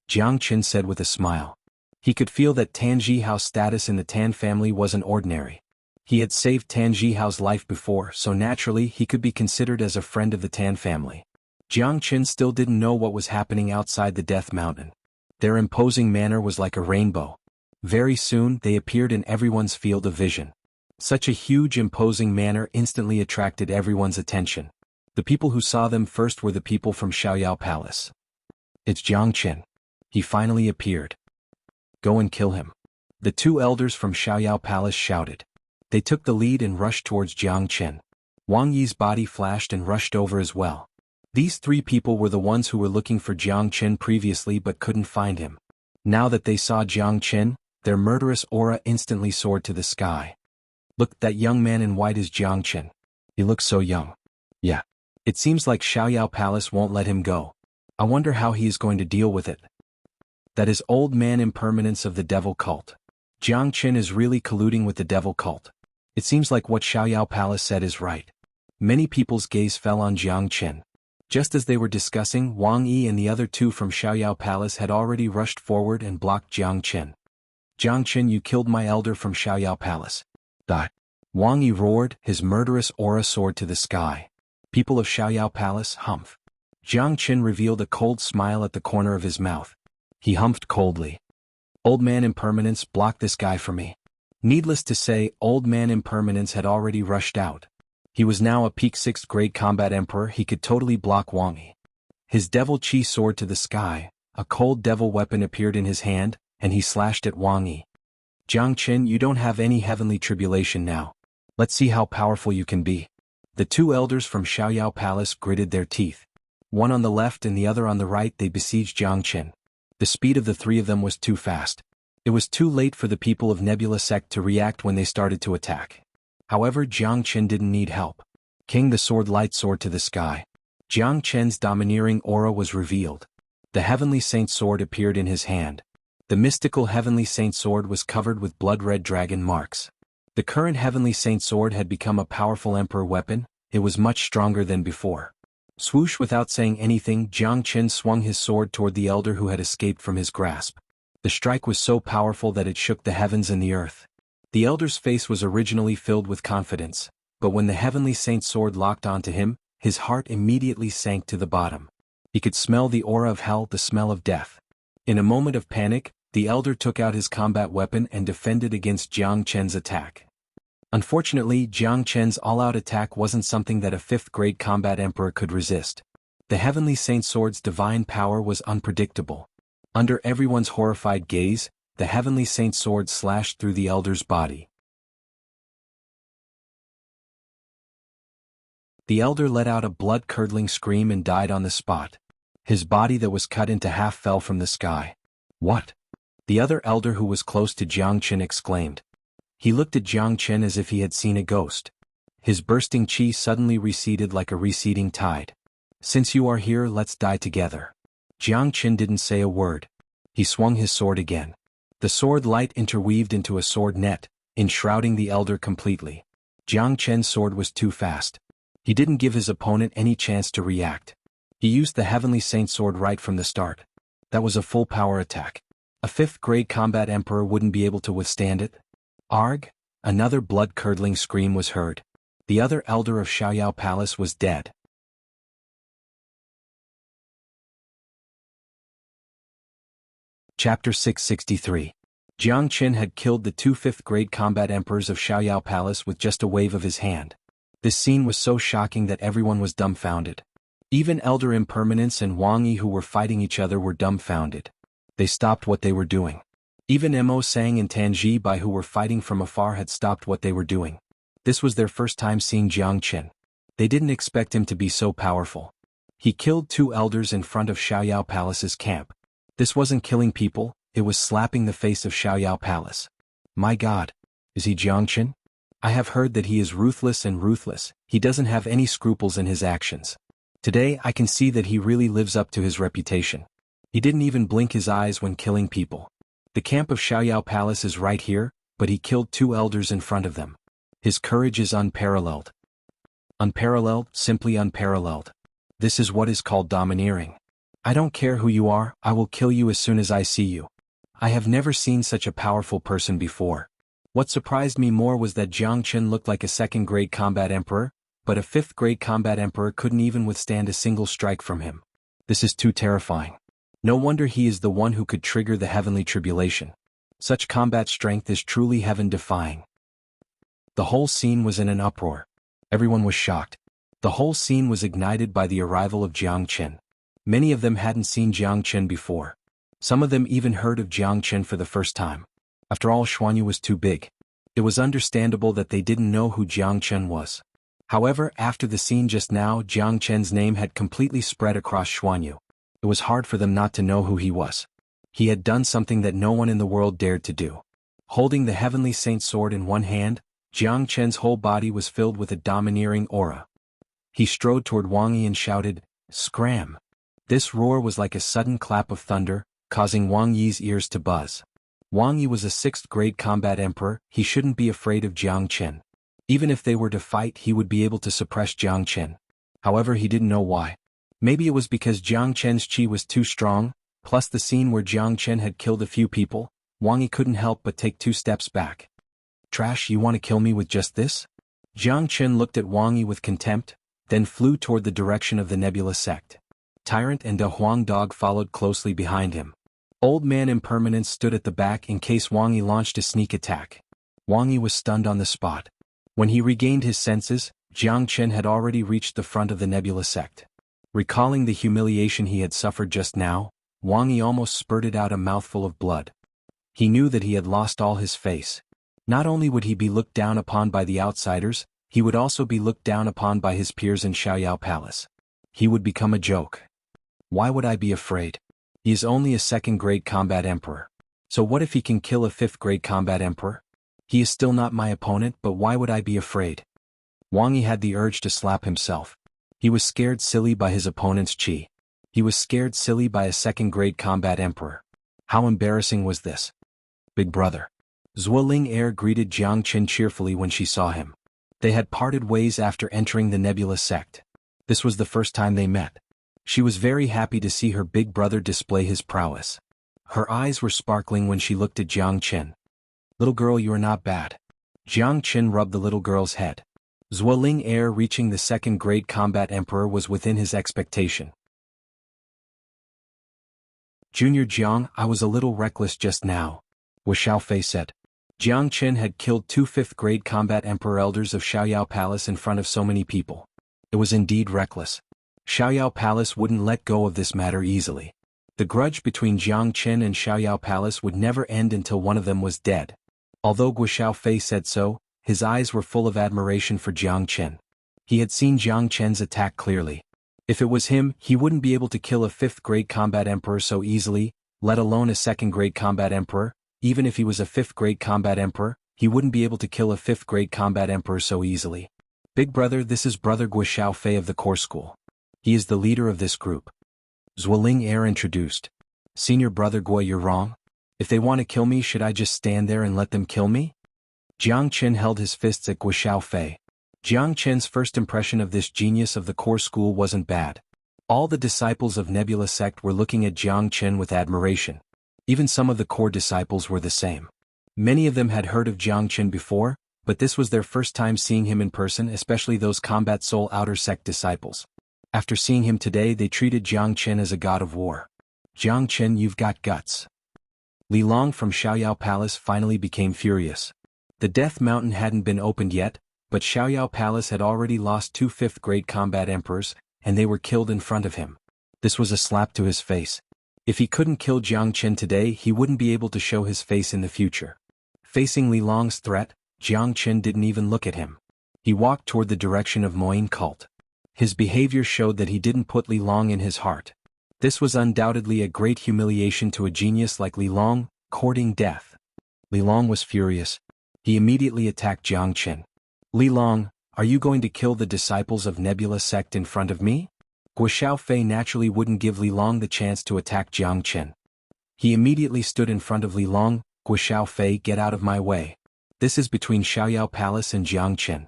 S1: Jiang Qin said with a smile. He could feel that Tan Ji Hao's status in the Tan family wasn't ordinary. He had saved Tan Ji Hao's life before, so naturally he could be considered as a friend of the Tan family. Jiang Qin still didn't know what was happening outside the Death Mountain. Their imposing manner was like a rainbow. Very soon they appeared in everyone's field of vision. Such a huge imposing manner instantly attracted everyone's attention. The people who saw them first were the people from Xiaoyao Palace. It's Jiangchen. He finally appeared. Go and kill him. The two elders from Xiaoyao Palace shouted. They took the lead and rushed towards Jiangchen. Wang Yi's body flashed and rushed over as well. These three people were the ones who were looking for Jiangchen previously but couldn't find him. Now that they saw Jiangchen, their murderous aura instantly soared to the sky. Look, that young man in white is Jiangchen. He looks so young. Yeah. It seems like Xiaoyao Palace won't let him go. I wonder how he is going to deal with it. That is old man impermanence of the devil cult. Jiangchen is really colluding with the devil cult. It seems like what Xiaoyao Palace said is right. Many people's gaze fell on Jiangchen. Just as they were discussing, Wang Yi and the other two from Xiaoyao Palace had already rushed forward and blocked Jiangchen. Jiangchen, you killed my elder from Xiaoyao Palace. Die. Wang Yi roared, his murderous aura soared to the sky. People of Xiaoyao Palace, humph. Jiangchen revealed a cold smile at the corner of his mouth. He humphed coldly. Old man impermanence, block this guy for me. Needless to say, old man impermanence had already rushed out. He was now a peak 6th grade combat emperor. He could totally block Wang Yi. His devil chi soared to the sky, a cold devil weapon appeared in his hand, and he slashed at Wang Yi. Jiangchen, you don't have any heavenly tribulation now. Let's see how powerful you can be. The two elders from Xiaoyao Palace gritted their teeth. One on the left and the other on the right, they besieged Jiangchen. The speed of the three of them was too fast. It was too late for the people of Nebula Sect to react when they started to attack. However, Jiangchen didn't need help. King the sword light soared to the sky. Jiangchen's domineering aura was revealed. The heavenly saint sword appeared in his hand. The mystical heavenly saint sword was covered with blood-red dragon marks. The current heavenly saint sword had become a powerful emperor weapon. It was much stronger than before. Swoosh, without saying anything, Jiangchen swung his sword toward the elder who had escaped from his grasp. The strike was so powerful that it shook the heavens and the earth. The elder's face was originally filled with confidence, but when the heavenly saint sword locked onto him, his heart immediately sank to the bottom. He could smell the aura of hell, the smell of death. In a moment of panic, the elder took out his combat weapon and defended against Jiangchen's attack. Unfortunately, Jiangchen's all-out attack wasn't something that a 5th grade combat emperor could resist. The heavenly saint sword's divine power was unpredictable. Under everyone's horrified gaze, the heavenly saint sword slashed through the elder's body. The elder let out a blood-curdling scream and died on the spot. His body that was cut into half fell from the sky. What? The other elder who was close to Jiangchen exclaimed. He looked at Jiangchen as if he had seen a ghost. His bursting chi suddenly receded like a receding tide. Since you are here, let's die together. Jiangchen didn't say a word. He swung his sword again. The sword light interweaved into a sword net, enshrouding the elder completely. Jiangchen's sword was too fast. He didn't give his opponent any chance to react. He used the heavenly saint sword right from the start. That was a full power attack. A 5th grade combat emperor wouldn't be able to withstand it. Arg! Another blood-curdling scream was heard. The other elder of Xiaoyao Palace was dead. Chapter 663. Jiangchen had killed the two 5th grade combat emperors of Xiaoyao Palace with just a wave of his hand. This scene was so shocking that everyone was dumbfounded. Even Elder Impermanence and Wang Yi, who were fighting each other, were dumbfounded. They stopped what they were doing. Even Mo Sang and Tanji Bai, who were fighting from afar, had stopped what they were doing. This was their first time seeing Jiangchen. They didn't expect him to be so powerful. He killed two elders in front of Xiaoyao Palace's camp. This wasn't killing people, it was slapping the face of Xiaoyao Palace. My God! Is he Jiangchen? I have heard that he is ruthless and ruthless. He doesn't have any scruples in his actions. Today I can see that he really lives up to his reputation. He didn't even blink his eyes when killing people. The camp of Xiaoyao Palace is right here, but he killed two elders in front of them. His courage is unparalleled. Unparalleled, simply unparalleled. This is what is called domineering. I don't care who you are, I will kill you as soon as I see you. I have never seen such a powerful person before. What surprised me more was that Jiangchen looked like a 2nd grade combat emperor, but a 5th grade combat emperor couldn't even withstand a single strike from him. This is too terrifying. No wonder he is the one who could trigger the heavenly tribulation. Such combat strength is truly heaven-defying. The whole scene was in an uproar. Everyone was shocked. The whole scene was ignited by the arrival of Jiang Chen. Many of them hadn't seen Jiang Chen before. Some of them even heard of Jiang Chen for the first time. After all, Xuanhuan was too big. It was understandable that they didn't know who Jiang Chen was. However, after the scene just now, Jiang Chen's name had completely spread across Xuanhuan. It was hard for them not to know who he was. He had done something that no one in the world dared to do. Holding the heavenly saint sword in one hand, Jiang Chen's whole body was filled with a domineering aura. He strode toward Wang Yi and shouted, "Scram!" This roar was like a sudden clap of thunder, causing Wang Yi's ears to buzz. Wang Yi was a 6th grade combat emperor. He shouldn't be afraid of Jiang Chen. Even if they were to fight, he would be able to suppress Jiang Chen. However, he didn't know why. Maybe it was because Jiang Chen's chi was too strong, plus the scene where Jiang Chen had killed a few people. Wang Yi couldn't help but take 2 steps back. "Trash, you want to kill me with just this?" Jiang Chen looked at Wang Yi with contempt, then flew toward the direction of the Nebula sect. Tyrant and a Huang dog followed closely behind him. Old Man Impermanence stood at the back in case Wang Yi launched a sneak attack. Wang Yi was stunned on the spot. When he regained his senses, Jiang Chen had already reached the front of the Nebula sect. Recalling the humiliation he had suffered just now, Wang Yi almost spurted out a mouthful of blood. He knew that he had lost all his face. Not only would he be looked down upon by the outsiders, he would also be looked down upon by his peers in Xiaoyao Palace. He would become a joke. Why would I be afraid? He is only a 2nd grade combat emperor. So what if he can kill a 5th grade combat emperor? He is still not my opponent, but why would I be afraid? Wang Yi had the urge to slap himself. He was scared silly by his opponent's chi. He was scared silly by a 2nd grade combat emperor. How embarrassing was this? Big brother. Zuoling Air greeted Jiang Chen cheerfully when she saw him. They had parted ways after entering the Nebula sect. This was the first time they met. She was very happy to see her big brother display his prowess. Her eyes were sparkling when she looked at Jiang Chen. "Little girl, you are not bad." Jiang Chen rubbed the little girl's head. Zuoling Air reaching the 2nd grade combat emperor was within his expectation. "Junior Jiang, I was a little reckless just now," Wuxialover said. Jiang Chen had killed 2 5th grade combat emperor elders of Xiaoyao Palace in front of so many people. It was indeed reckless. Xiaoyao Palace wouldn't let go of this matter easily. The grudge between Jiang Chen and Xiaoyao Palace would never end until one of them was dead. Although Wuxialover said so, his eyes were full of admiration for Jiang Chen. He had seen Jiang Chen's attack clearly. If it was him, he wouldn't be able to kill a 5th grade combat emperor so easily, let alone a 2nd grade combat emperor. Even if he was a 5th grade combat emperor, he wouldn't be able to kill a 5th grade combat emperor so easily. "Big brother, this is brother Wuxialover of the core school. He is the leader of this group." Zuoling Air introduced. "Senior brother Gui, you're wrong. If they want to kill me, should I just stand there and let them kill me?" Jiang Chen held his fists at Wuxialover. Jiang Chen's first impression of this genius of the core school wasn't bad. All the disciples of Nebula sect were looking at Jiang Chen with admiration. Even some of the core disciples were the same. Many of them had heard of Jiang Chen before, but this was their first time seeing him in person, especially those Combat Soul Outer Sect disciples. After seeing him today, they treated Jiang Chen as a god of war. "Jiang Chen, you've got guts." Li Long from Xiaoyao Palace finally became furious. The Death Mountain hadn't been opened yet, but Xiaoyao Palace had already lost 2 5th grade combat emperors, and they were killed in front of him. This was a slap to his face. If he couldn't kill Jiang Chen today, he wouldn't be able to show his face in the future. Facing Li Long's threat, Jiang Chen didn't even look at him. He walked toward the direction of Moine cult. His behavior showed that he didn't put Li Long in his heart. This was undoubtedly a great humiliation to a genius like Li Long, courting death. Li Long was furious. He immediately attacked Jiang Chen. "Li Long, are you going to kill the disciples of Nebula sect in front of me?" Wuxialover naturally wouldn't give Li Long the chance to attack Jiang Chen. He immediately stood in front of Li Long. "Wuxialover, get out of my way. This is between Xiaoyao Palace and Jiang Chen."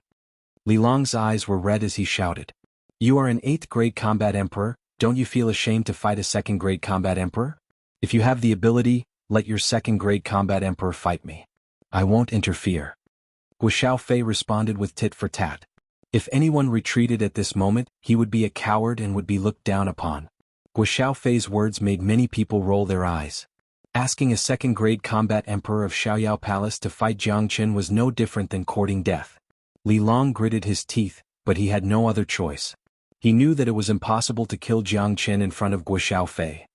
S1: Li Long's eyes were red as he shouted. "You are an 8th grade combat emperor, don't you feel ashamed to fight a 2nd grade combat emperor? If you have the ability, let your 2nd grade combat emperor fight me. I won't interfere." Wuxialover responded with tit for tat. If anyone retreated at this moment, he would be a coward and would be looked down upon. Xiaofei's words made many people roll their eyes. Asking a second-grade combat emperor of Xiaoyao Palace to fight Jiang Qin was no different than courting death. Li Long gritted his teeth, but he had no other choice. He knew that it was impossible to kill Jiang Qin in front of Xiaofei.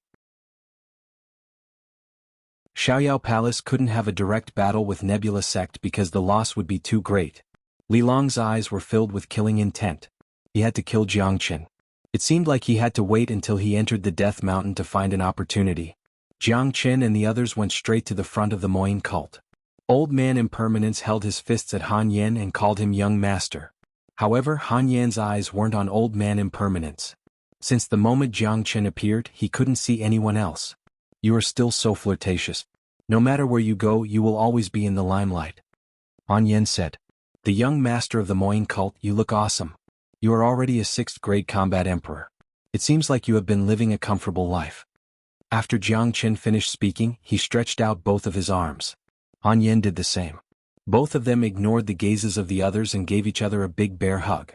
S1: Xiaoyao Palace couldn't have a direct battle with Nebula Sect because the loss would be too great. Li Long's eyes were filled with killing intent. He had to kill Jiang Qin. It seemed like he had to wait until he entered the Death Mountain to find an opportunity. Jiang Qin and the others went straight to the front of the Moyin cult. Old Man Impermanence held his fists at Han Yan and called him young master. However, Han Yan's eyes weren't on Old Man Impermanence. Since the moment Jiang Qin appeared, he couldn't see anyone else. You are still so flirtatious. No matter where you go, you will always be in the limelight. Han Yan said. The young master of the Moyin cult, you look awesome. You are already a 6th-grade combat emperor. It seems like you have been living a comfortable life. After Jiang Qin finished speaking, he stretched out both of his arms. Han Yan did the same. Both of them ignored the gazes of the others and gave each other a big bear hug.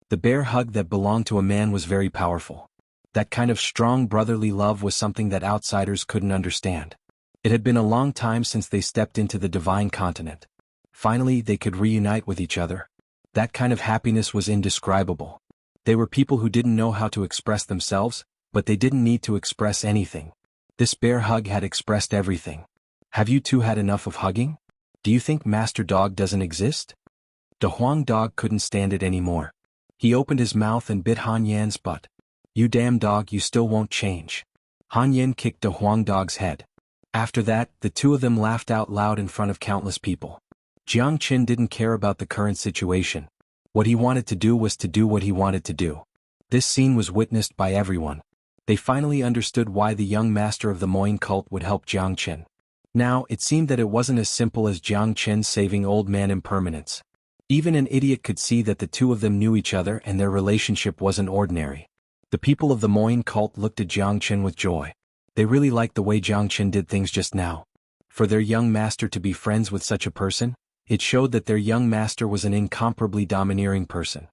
S1: The bear hug that belonged to a man was very powerful. That kind of strong brotherly love was something that outsiders couldn't understand. It had been a long time since they stepped into the divine continent. Finally, they could reunite with each other. That kind of happiness was indescribable. They were people who didn't know how to express themselves, but they didn't need to express anything. This bear hug had expressed everything. Have you two had enough of hugging? Do you think Master Dog doesn't exist? De Huang Dog couldn't stand it anymore. He opened his mouth and bit Han Yan's butt. You damn dog, you still won't change. Han Yan kicked De Huang Dog's head. After that, the two of them laughed out loud in front of countless people. Jiang Qin didn't care about the current situation. What he wanted to do was to do what he wanted to do. This scene was witnessed by everyone. They finally understood why the young master of the Moyin cult would help Jiang Qin. Now, it seemed that it wasn't as simple as Jiang Qin saving Old Man Impermanence. Even an idiot could see that the two of them knew each other and their relationship wasn't ordinary. The people of the Moyin cult looked at Jiang Qin with joy. They really liked the way Jiang Qin did things just now. For their young master to be friends with such a person, it showed that their young master was an incomparably domineering person.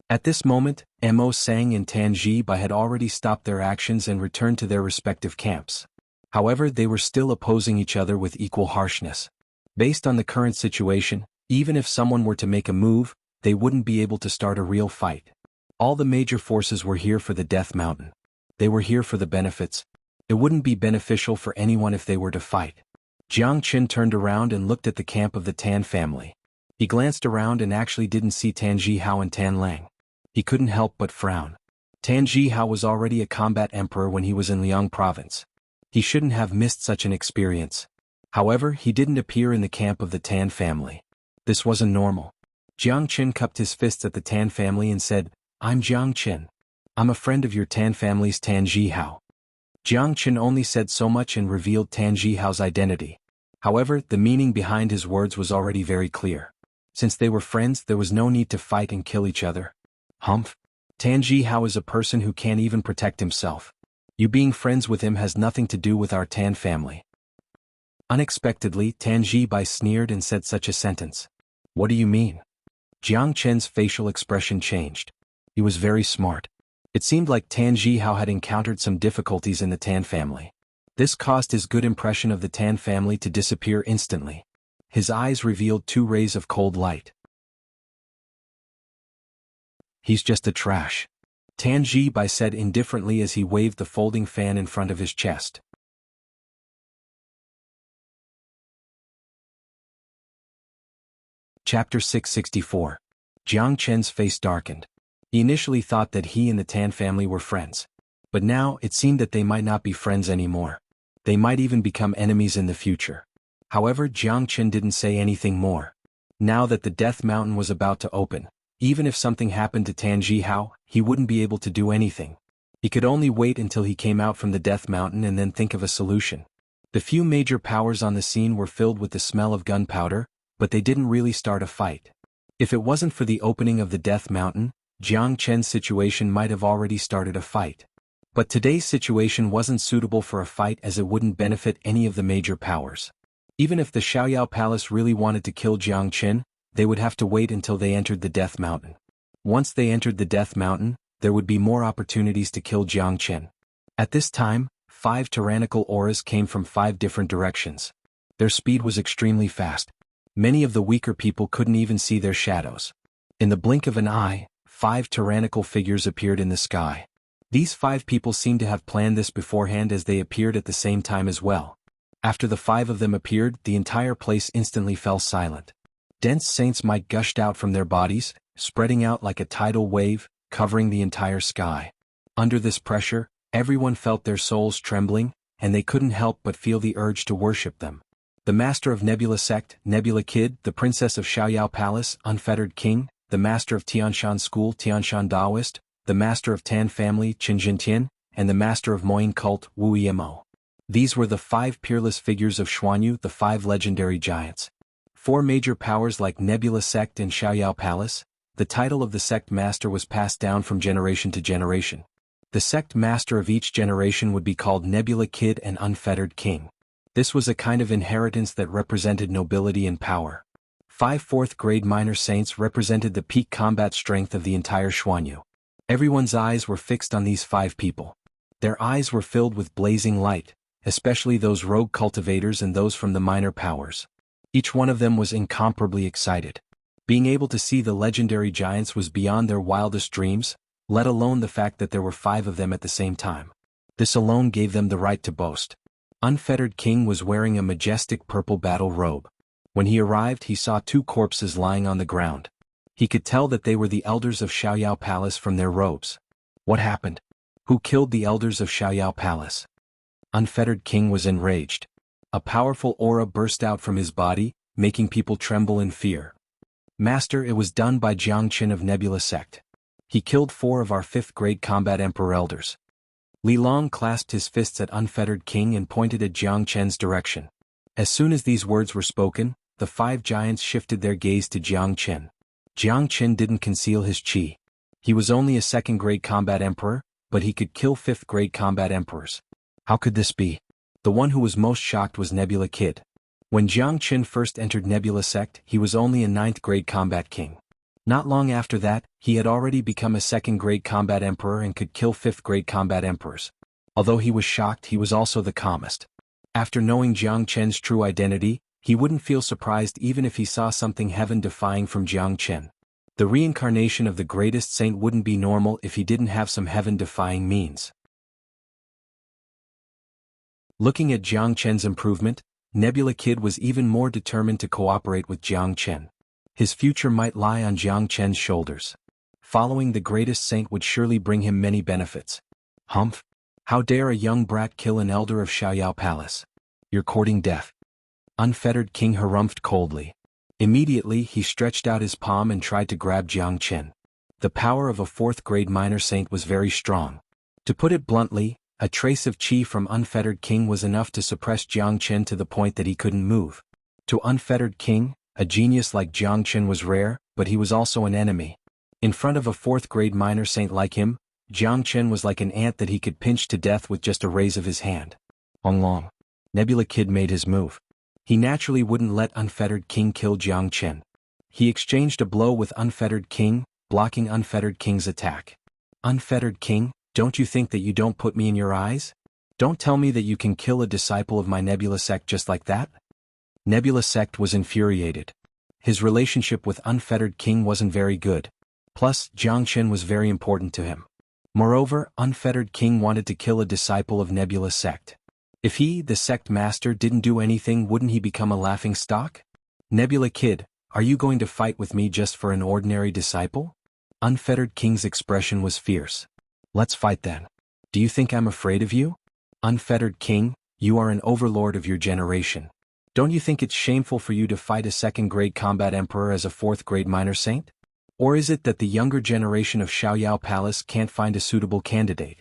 S1: At this moment, Mo Sang and Tan Ji-Bai had already stopped their actions and returned to their respective camps. However, they were still opposing each other with equal harshness. Based on the current situation, even if someone were to make a move, they wouldn't be able to start a real fight. All the major forces were here for the Death Mountain. They were here for the benefits. It wouldn't be beneficial for anyone if they were to fight. Jiang Qin turned around and looked at the camp of the Tan family. He glanced around and actually didn't see Tan Jihao and Tan Lang. He couldn't help but frown. Tan Jihao was already a combat emperor when he was in Liang province. He shouldn't have missed such an experience. However, he didn't appear in the camp of the Tan family. This wasn't normal. Jiang Qin cupped his fists at the Tan family and said, I'm Jiang Qin. I'm a friend of your Tan family's Tan Jihao. Jiang Qin only said so much and revealed Tan Jihao's identity. However, the meaning behind his words was already very clear. Since they were friends, there was no need to fight and kill each other. Humph. Tan Jihao is a person who can't even protect himself. You being friends with him has nothing to do with our Tan family. Unexpectedly, Tan Ji-Bai sneered and said such a sentence. What do you mean? Jiang Qin's facial expression changed. He was very smart. It seemed like Tan Jihao had encountered some difficulties in the Tan family. This caused his good impression of the Tan family to disappear instantly. His eyes revealed 2 rays of cold light. He's just a trash. Tan Ji-Bai said indifferently as he waved the folding fan in front of his chest. Chapter 664. Jiang Qin's face darkened. He initially thought that he and the Tan family were friends. But now, it seemed that they might not be friends anymore. They might even become enemies in the future. However, Jiang Qin didn't say anything more. Now that the Death Mountain was about to open, even if something happened to Tan Jihao, he wouldn't be able to do anything. He could only wait until he came out from the Death Mountain and then think of a solution. The few major powers on the scene were filled with the smell of gunpowder, but they didn't really start a fight. If it wasn't for the opening of the Death Mountain, Jiang Qin's situation might have already started a fight. But today's situation wasn't suitable for a fight as it wouldn't benefit any of the major powers. Even if the Xiaoyao Palace really wanted to kill Jiang Qin, they would have to wait until they entered the Death Mountain. Once they entered the Death Mountain, there would be more opportunities to kill Jiang Qin. At this time, 5 tyrannical auras came from 5 different directions. Their speed was extremely fast. Many of the weaker people couldn't even see their shadows. In the blink of an eye, 5 tyrannical figures appeared in the sky. These 5 people seemed to have planned this beforehand, as they appeared at the same time as well. After the 5 of them appeared, the entire place instantly fell silent. Dense saints' might gushed out from their bodies, spreading out like a tidal wave, covering the entire sky. Under this pressure, everyone felt their souls trembling, and they couldn't help but feel the urge to worship them. The master of Nebula Sect, Nebula Kid, the princess of Xiaoyao Palace, Unfettered King, the master of Tianshan School, Tianshan Daoist, the master of Tan Family, Qinjintian, and the master of Moyin Cult, Wu Yimo. These were the 5 peerless figures of Xuanhu, the 5 legendary giants. 4 major powers like Nebula Sect and Xiaoyao Palace. The title of the sect master was passed down from generation to generation. The sect master of each generation would be called Nebula Kid and Unfettered King. This was a kind of inheritance that represented nobility and power. 5 4th-grade minor saints represented the peak combat strength of the entire Xuanhu. Everyone's eyes were fixed on these 5 people. Their eyes were filled with blazing light, especially those rogue cultivators and those from the minor powers. Each one of them was incomparably excited. Being able to see the legendary giants was beyond their wildest dreams, let alone the fact that there were 5 of them at the same time. This alone gave them the right to boast. Unfettered King was wearing a majestic purple battle robe. When he arrived, he saw 2 corpses lying on the ground. He could tell that they were the elders of Xiaoyao Palace from their robes. What happened? Who killed the elders of Xiaoyao Palace? Unfettered King was enraged. A powerful aura burst out from his body, making people tremble in fear. Master, it was done by Jiangchen of Nebula Sect. He killed 4 of our 5th-grade combat emperor elders. Li Long clasped his fists at Unfettered King and pointed at Jiangchen's direction. As soon as these words were spoken, the 5 giants shifted their gaze to Jiangchen. Jiangchen didn't conceal his qi. He was only a 2nd-grade combat emperor, but he could kill 5th-grade combat emperors. How could this be? The one who was most shocked was Nebula Kid. When Jiangchen first entered Nebula Sect, he was only a 9th-grade combat king. Not long after that, he had already become a 2nd-grade combat emperor and could kill 5th-grade combat emperors. Although he was shocked, he was also the calmest. After knowing Jiangchen's true identity, he wouldn't feel surprised even if he saw something heaven-defying from Jiangchen. The reincarnation of the greatest saint wouldn't be normal if he didn't have some heaven-defying means. Looking at Jiangchen's improvement, Nebula Kid was even more determined to cooperate with Jiangchen. His future might lie on Jiangchen's shoulders. Following the greatest saint would surely bring him many benefits. Humph! How dare a young brat kill an elder of Xiaoyao Palace? You're courting death. Unfettered King harumphed coldly. Immediately he stretched out his palm and tried to grab Jiangchen. The power of a 4th-grade minor saint was very strong. To put it bluntly, a trace of qi from Unfettered King was enough to suppress Jiangchen to the point that he couldn't move. To Unfettered King, a genius like Jiangchen was rare, but he was also an enemy. In front of a 4th-grade minor saint like him, Jiangchen was like an ant that he could pinch to death with just a raise of his hand. Long. Nebula Kid made his move. He naturally wouldn't let Unfettered King kill Jiangchen. He exchanged a blow with Unfettered King, blocking Unfettered King's attack. Unfettered King, don't you think that you don't put me in your eyes? Don't tell me that you can kill a disciple of my Nebula Sect just like that? Nebula Sect was infuriated. His relationship with Unfettered King wasn't very good. Plus, Jiangchen was very important to him. Moreover, Unfettered King wanted to kill a disciple of Nebula Sect. If he, the sect master, didn't do anything, wouldn't he become a laughingstock? Nebula Kid, are you going to fight with me just for an ordinary disciple? Unfettered King's expression was fierce. Let's fight then. Do you think I'm afraid of you? Unfettered King, you are an overlord of your generation. Don't you think it's shameful for you to fight a 2nd-grade combat emperor as a 4th-grade minor saint? Or is it that the younger generation of Xiaoyao Palace can't find a suitable candidate?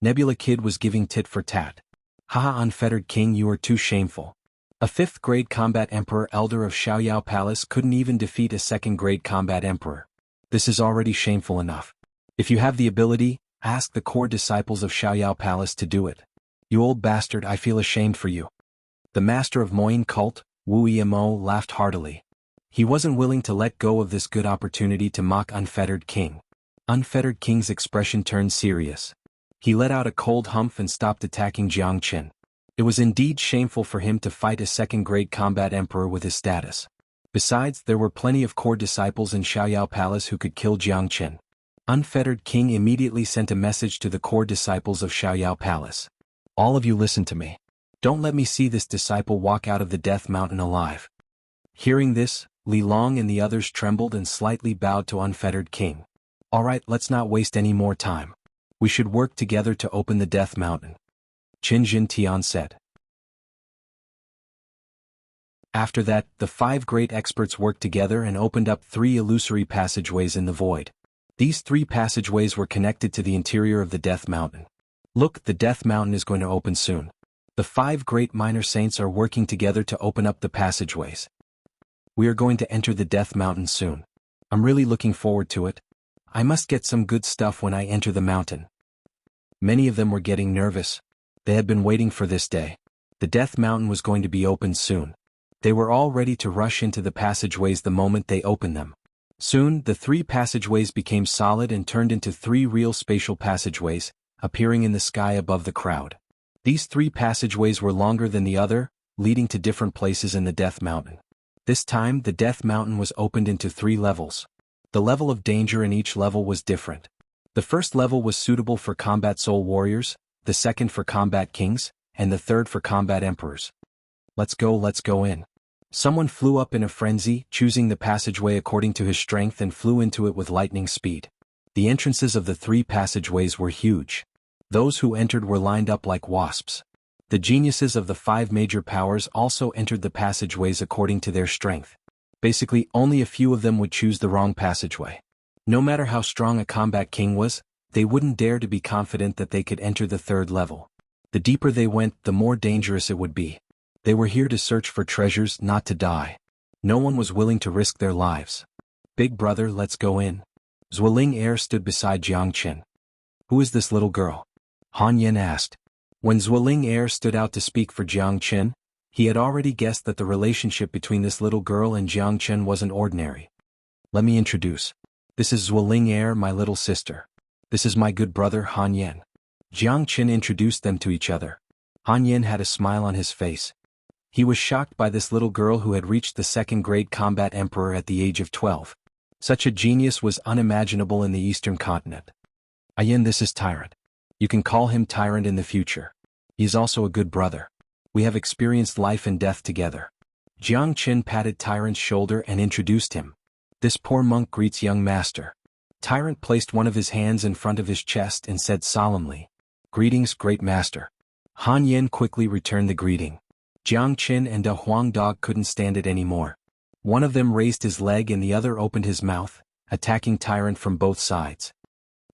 S1: Nebula Kid was giving tit for tat. Haha, Unfettered King, you are too shameful. A 5th-grade combat emperor elder of Xiaoyao Palace couldn't even defeat a 2nd-grade combat emperor. This is already shameful enough. If you have the ability, ask the core disciples of Xiaoyao Palace to do it. You old bastard, I feel ashamed for you. The master of Moyin Cult, Wu Yimo, laughed heartily. He wasn't willing to let go of this good opportunity to mock Unfettered King. Unfettered King's expression turned serious. He let out a cold humph and stopped attacking Jiang Qin. It was indeed shameful for him to fight a second-grade combat emperor with his status. Besides, there were plenty of core disciples in Xiaoyao Palace who could kill Jiang Qin. Unfettered King immediately sent a message to the core disciples of Xiaoyao Palace. All of you listen to me. Don't let me see this disciple walk out of the Death Mountain alive. Hearing this, Li Long and the others trembled and slightly bowed to Unfettered King. All right, let's not waste any more time. We should work together to open the Death Mountain, Qin Jin Tian said. After that, the 5 great experts worked together and opened up 3 illusory passageways in the void. These 3 passageways were connected to the interior of the Death Mountain. Look, the Death Mountain is going to open soon. The 5 great minor saints are working together to open up the passageways. We are going to enter the Death Mountain soon. I'm really looking forward to it. I must get some good stuff when I enter the mountain. Many of them were getting nervous. They had been waiting for this day. The Death Mountain was going to be opened soon. They were all ready to rush into the passageways the moment they opened them. Soon, the 3 passageways became solid and turned into 3 real spatial passageways, appearing in the sky above the crowd. These 3 passageways were longer than the other, leading to different places in the Death Mountain. This time, the Death Mountain was opened into 3 levels. The level of danger in each level was different. The first level was suitable for combat soul warriors, the second for combat kings, and the third for combat emperors. Let's go in. Someone flew up in a frenzy, choosing the passageway according to his strength and flew into it with lightning speed. The entrances of the 3 passageways were huge. Those who entered were lined up like wasps. The geniuses of the 5 major powers also entered the passageways according to their strength. Basically, only a few of them would choose the wrong passageway. No matter how strong a combat king was, they wouldn't dare to be confident that they could enter the 3rd level. The deeper they went, the more dangerous it would be. They were here to search for treasures, not to die. No one was willing to risk their lives. Big brother, let's go in. Zueling Air stood beside Jiang Qin. Who is this little girl? Han Yen asked. When Zueling Air stood out to speak for Jiang Qin, he had already guessed that the relationship between this little girl and Jiang Qin wasn't ordinary. Let me introduce. This is Zueling Air, my little sister. This is my good brother Han Yen. Jiang Qin introduced them to each other. Han Yen had a smile on his face. He was shocked by this little girl who had reached the 2nd-grade combat emperor at the age of 12. Such a genius was unimaginable in the Eastern continent. Yen, this is Tyrant. You can call him Tyrant in the future. He is also a good brother. We have experienced life and death together. Jiang Qin patted Tyrant's shoulder and introduced him. This poor monk greets young master. Tyrant placed one of his hands in front of his chest and said solemnly, Greetings, great master. Han Yen quickly returned the greeting. Jiang Qin and a Huang dog couldn't stand it anymore. One of them raised his leg and the other opened his mouth, attacking Tyrant from both sides.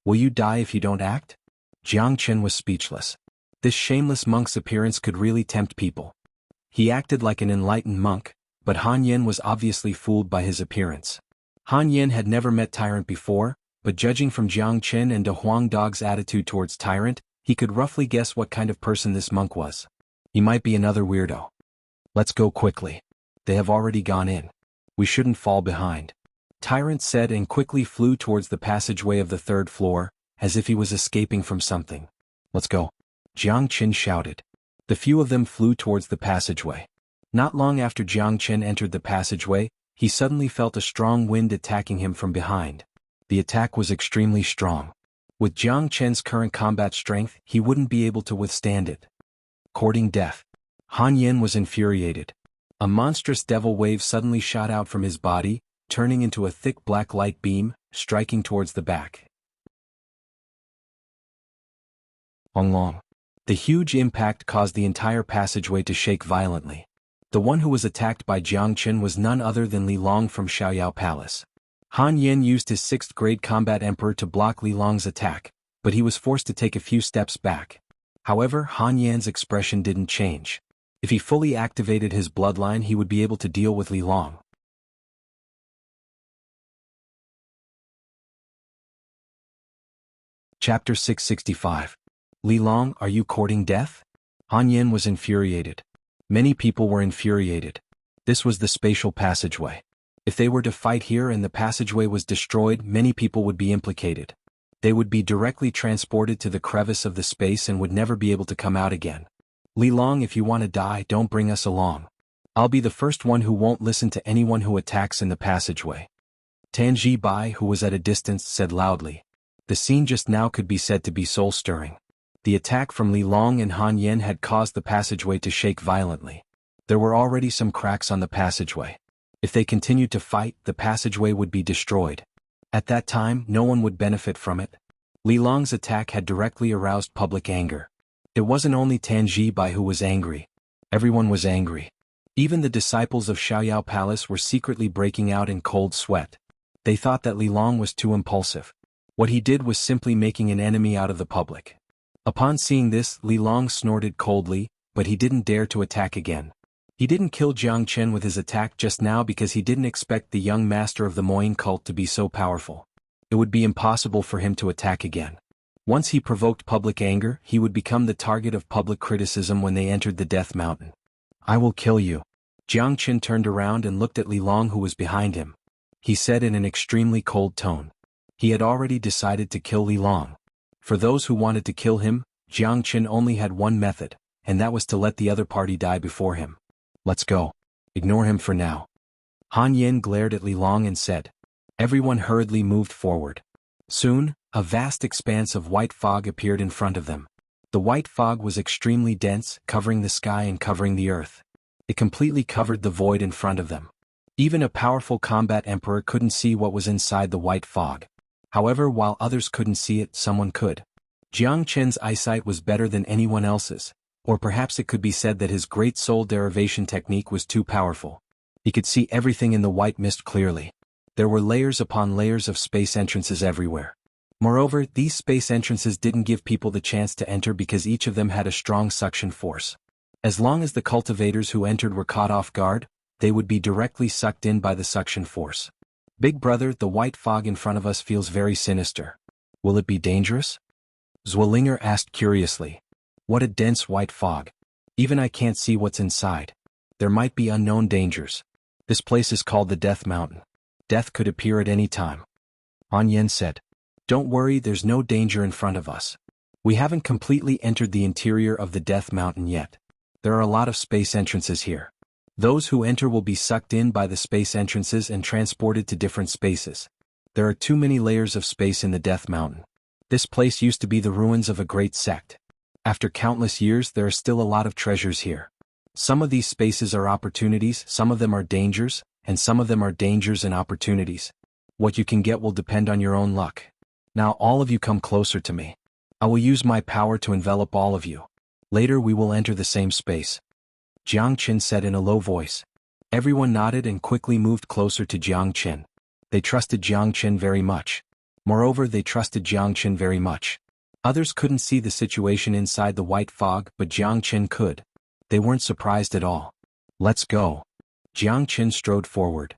S1: Will you die if you don't act? Jiang Qin was speechless. This shameless monk's appearance could really tempt people. He acted like an enlightened monk, but Han Yen was obviously fooled by his appearance. Han Yen had never met Tyrant before, but judging from Jiang Qin and a Huang dog's attitude towards Tyrant, he could roughly guess what kind of person this monk was. He might be another weirdo. Let's go quickly. They have already gone in. We shouldn't fall behind. Tyrant said and quickly flew towards the passageway of the 3rd floor, as if he was escaping from something. Let's go. Jiang Qin shouted. The few of them flew towards the passageway. Not long after Jiang Qin entered the passageway, he suddenly felt a strong wind attacking him from behind. The attack was extremely strong. With Jiang Qin's current combat strength, he wouldn't be able to withstand it. Courting death. Han Yen was infuriated. A monstrous devil wave suddenly shot out from his body, turning into a thick black light beam, striking towards the back. Long. The huge impact caused the entire passageway to shake violently. The one who was attacked by Jiang Qin was none other than Li Long from Xiaoyao Palace. Han Yen used his 6th-grade combat emperor to block Li Long's attack, but he was forced to take a few steps back. However, Han Yen's expression didn't change. If he fully activated his bloodline, he would be able to deal with Li Long. Chapter 665. Li Long, are you courting death? Han Yen was infuriated. Many people were infuriated. This was the spatial passageway. If they were to fight here and the passageway was destroyed, many people would be implicated. They would be directly transported to the crevice of the space and would never be able to come out again. Li Long, if you want to die, don't bring us along. I'll be the first one who won't listen to anyone who attacks in the passageway. Tan Ji Bai, who was at a distance, said loudly. The scene just now could be said to be soul-stirring. The attack from Li Long and Han Yen had caused the passageway to shake violently. There were already some cracks on the passageway. If they continued to fight, the passageway would be destroyed. At that time, no one would benefit from it. Li Long's attack had directly aroused public anger. It wasn't only Tan Ji Bai who was angry. Everyone was angry. Even the disciples of Xiaoyao Palace were secretly breaking out in cold sweat. They thought that Li Long was too impulsive. What he did was simply making an enemy out of the public. Upon seeing this, Li Long snorted coldly, but he didn't dare to attack again. He didn't kill Jiang Chen with his attack just now because he didn't expect the young master of the Moyin cult to be so powerful. It would be impossible for him to attack again. Once he provoked public anger, he would become the target of public criticism when they entered the Death Mountain. I will kill you. Jiang Chen turned around and looked at Li Long, who was behind him. He said in an extremely cold tone. He had already decided to kill Li Long. For those who wanted to kill him, Jiang Chen only had one method, and that was to let the other party die before him. Let's go. Ignore him for now. Han Yen glared at Li Long and said. Everyone hurriedly moved forward. Soon, a vast expanse of white fog appeared in front of them. The white fog was extremely dense, covering the sky and covering the earth. It completely covered the void in front of them. Even a powerful combat emperor couldn't see what was inside the white fog. However, while others couldn't see it, someone could. Jiang Chen's eyesight was better than anyone else's, or perhaps it could be said that his great soul derivation technique was too powerful. He could see everything in the white mist clearly. There were layers upon layers of space entrances everywhere. Moreover, these space entrances didn't give people the chance to enter because each of them had a strong suction force. As long as the cultivators who entered were caught off guard, they would be directly sucked in by the suction force. Big brother, the white fog in front of us feels very sinister. Will it be dangerous? Zwillinger asked curiously. What a dense white fog. Even I can't see what's inside. There might be unknown dangers. This place is called the Death Mountain. Death could appear at any time. Han Yen said. Don't worry, there's no danger in front of us. We haven't completely entered the interior of the Death Mountain yet. There are a lot of space entrances here. Those who enter will be sucked in by the space entrances and transported to different spaces. There are too many layers of space in the Death Mountain. This place used to be the ruins of a great sect. After countless years, there are still a lot of treasures here. Some of these spaces are opportunities, some of them are dangers, and some of them are dangers and opportunities. What you can get will depend on your own luck. Now all of you come closer to me. I will use my power to envelop all of you. Later we will enter the same space. Jiang Chen said in a low voice. Everyone nodded and quickly moved closer to Jiang Chen. They trusted Jiang Chen very much. Moreover, they trusted Jiang Chen very much. Others couldn't see the situation inside the white fog, but Jiang Chen could. They weren't surprised at all. Let's go. Jiang Chen strode forward.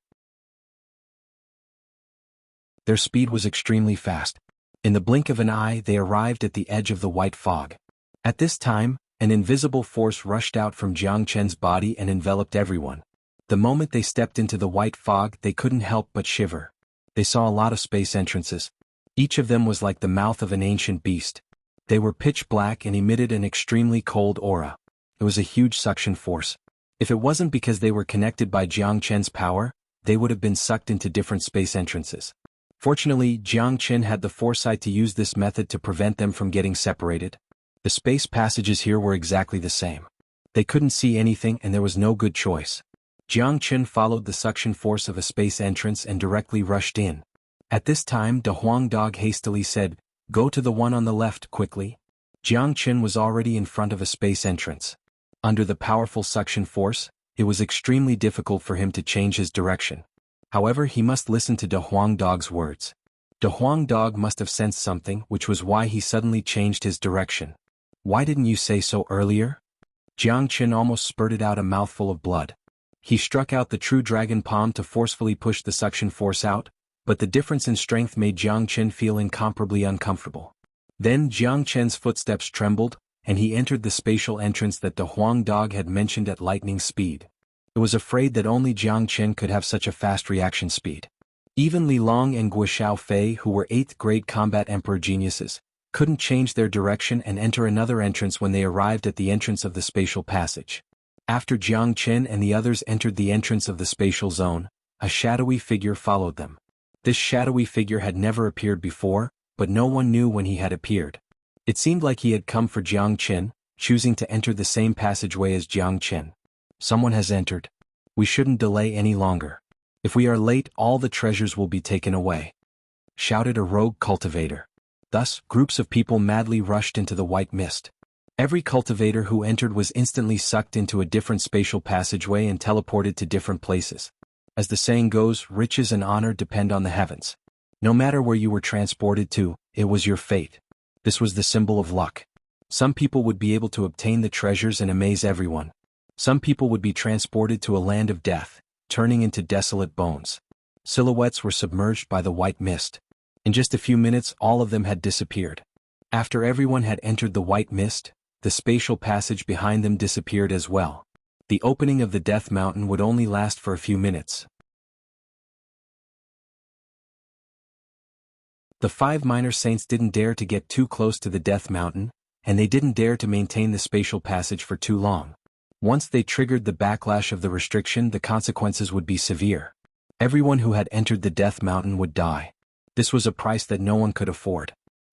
S1: Their speed was extremely fast. In the blink of an eye, they arrived at the edge of the white fog. At this time, an invisible force rushed out from Jiang Chen's body and enveloped everyone. The moment they stepped into the white fog, they couldn't help but shiver. They saw a lot of space entrances. Each of them was like the mouth of an ancient beast. They were pitch black and emitted an extremely cold aura. It was a huge suction force. If it wasn't because they were connected by Jiang Chen's power, they would have been sucked into different space entrances. Fortunately, Jiang Chen had the foresight to use this method to prevent them from getting separated. The space passages here were exactly the same. They couldn't see anything and there was no good choice. Jiang Chen followed the suction force of a space entrance and directly rushed in. At this time, De Huang Dog hastily said, "Go to the one on the left quickly." Jiang Chen was already in front of a space entrance. Under the powerful suction force, it was extremely difficult for him to change his direction. However, he must listen to De Huang Dog's words. De Huang Dog must have sensed something, which was why he suddenly changed his direction. Why didn't you say so earlier? Jiang Chen almost spurted out a mouthful of blood. He struck out the true dragon palm to forcefully push the suction force out, but the difference in strength made Jiang Chen feel incomparably uncomfortable. Then Jiang Chen's footsteps trembled, and he entered the spatial entrance that De Huang Dog had mentioned at lightning speed. It was afraid that only Jiang Chen could have such a fast reaction speed. Even Li Long and Guo Xiaofei, who were 8th grade combat emperor geniuses, couldn't change their direction and enter another entrance when they arrived at the entrance of the spatial passage. After Jiang Qin and the others entered the entrance of the spatial zone, a shadowy figure followed them. This shadowy figure had never appeared before, but no one knew when he had appeared. It seemed like he had come for Jiang Qin, choosing to enter the same passageway as Jiang Qin. Someone has entered. We shouldn't delay any longer. If we are late, all the treasures will be taken away, shouted a rogue cultivator. Thus, groups of people madly rushed into the white mist. Every cultivator who entered was instantly sucked into a different spatial passageway and teleported to different places. As the saying goes, riches and honor depend on the heavens. No matter where you were transported to, it was your fate. This was the symbol of luck. Some people would be able to obtain the treasures and amaze everyone. Some people would be transported to a land of death, turning into desolate bones. Silhouettes were submerged by the white mist. In just a few minutes, all of them had disappeared. After everyone had entered the white mist, the spatial passage behind them disappeared as well. The opening of the Death Mountain would only last for a few minutes. The 5 minor saints didn't dare to get too close to the Death Mountain, and they didn't dare to maintain the spatial passage for too long. Once they triggered the backlash of the restriction, the consequences would be severe. Everyone who had entered the Death Mountain would die. This was a price that no one could afford.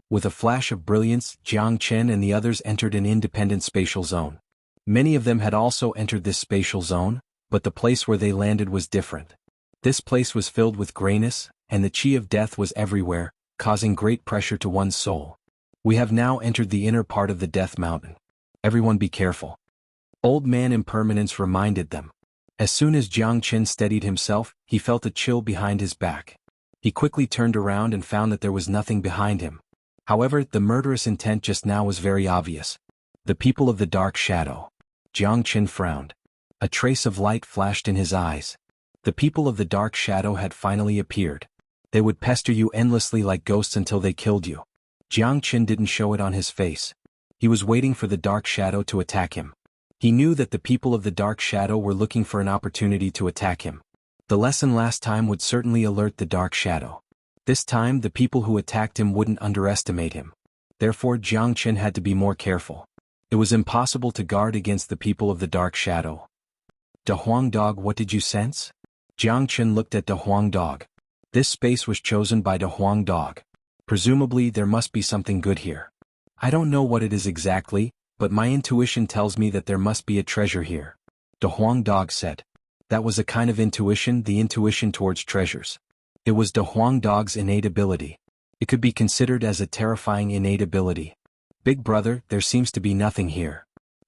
S1: With a flash of brilliance, Jiang Qin and the others entered an independent spatial zone. Many of them had also entered this spatial zone, but the place where they landed was different. This place was filled with grayness, and the chi of death was everywhere, causing great pressure to one's soul. We have now entered the inner part of the Death Mountain. Everyone be careful. Old Man Impermanence reminded them. As soon as Jiang Qin steadied himself, he felt a chill behind his back. He quickly turned around and found that there was nothing behind him. However, the murderous intent just now was very obvious. The people of the Dark Shadow. Jiang Qin frowned. A trace of light flashed in his eyes. The people of the Dark Shadow had finally appeared. They would pester you endlessly like ghosts until they killed you. Jiang Qin didn't show it on his face. He was waiting for the Dark Shadow to attack him. He knew that the people of the Dark Shadow were looking for an opportunity to attack him. The lesson last time would certainly alert the Dark Shadow. This time the people who attacked him wouldn't underestimate him. Therefore Jiang Qin had to be more careful. It was impossible to guard against the people of the Dark Shadow. Da Huang Dog, what did you sense? Jiang Qin looked at Da Huang Dog. This space was chosen by Da Huang Dog. Presumably there must be something good here. I don't know what it is exactly, but my intuition tells me that there must be a treasure here. Da Huang Dog said. That was a kind of intuition, the intuition towards treasures. It was Da Huang Dog's innate ability. It could be considered as a terrifying innate ability. Big brother, there seems to be nothing here.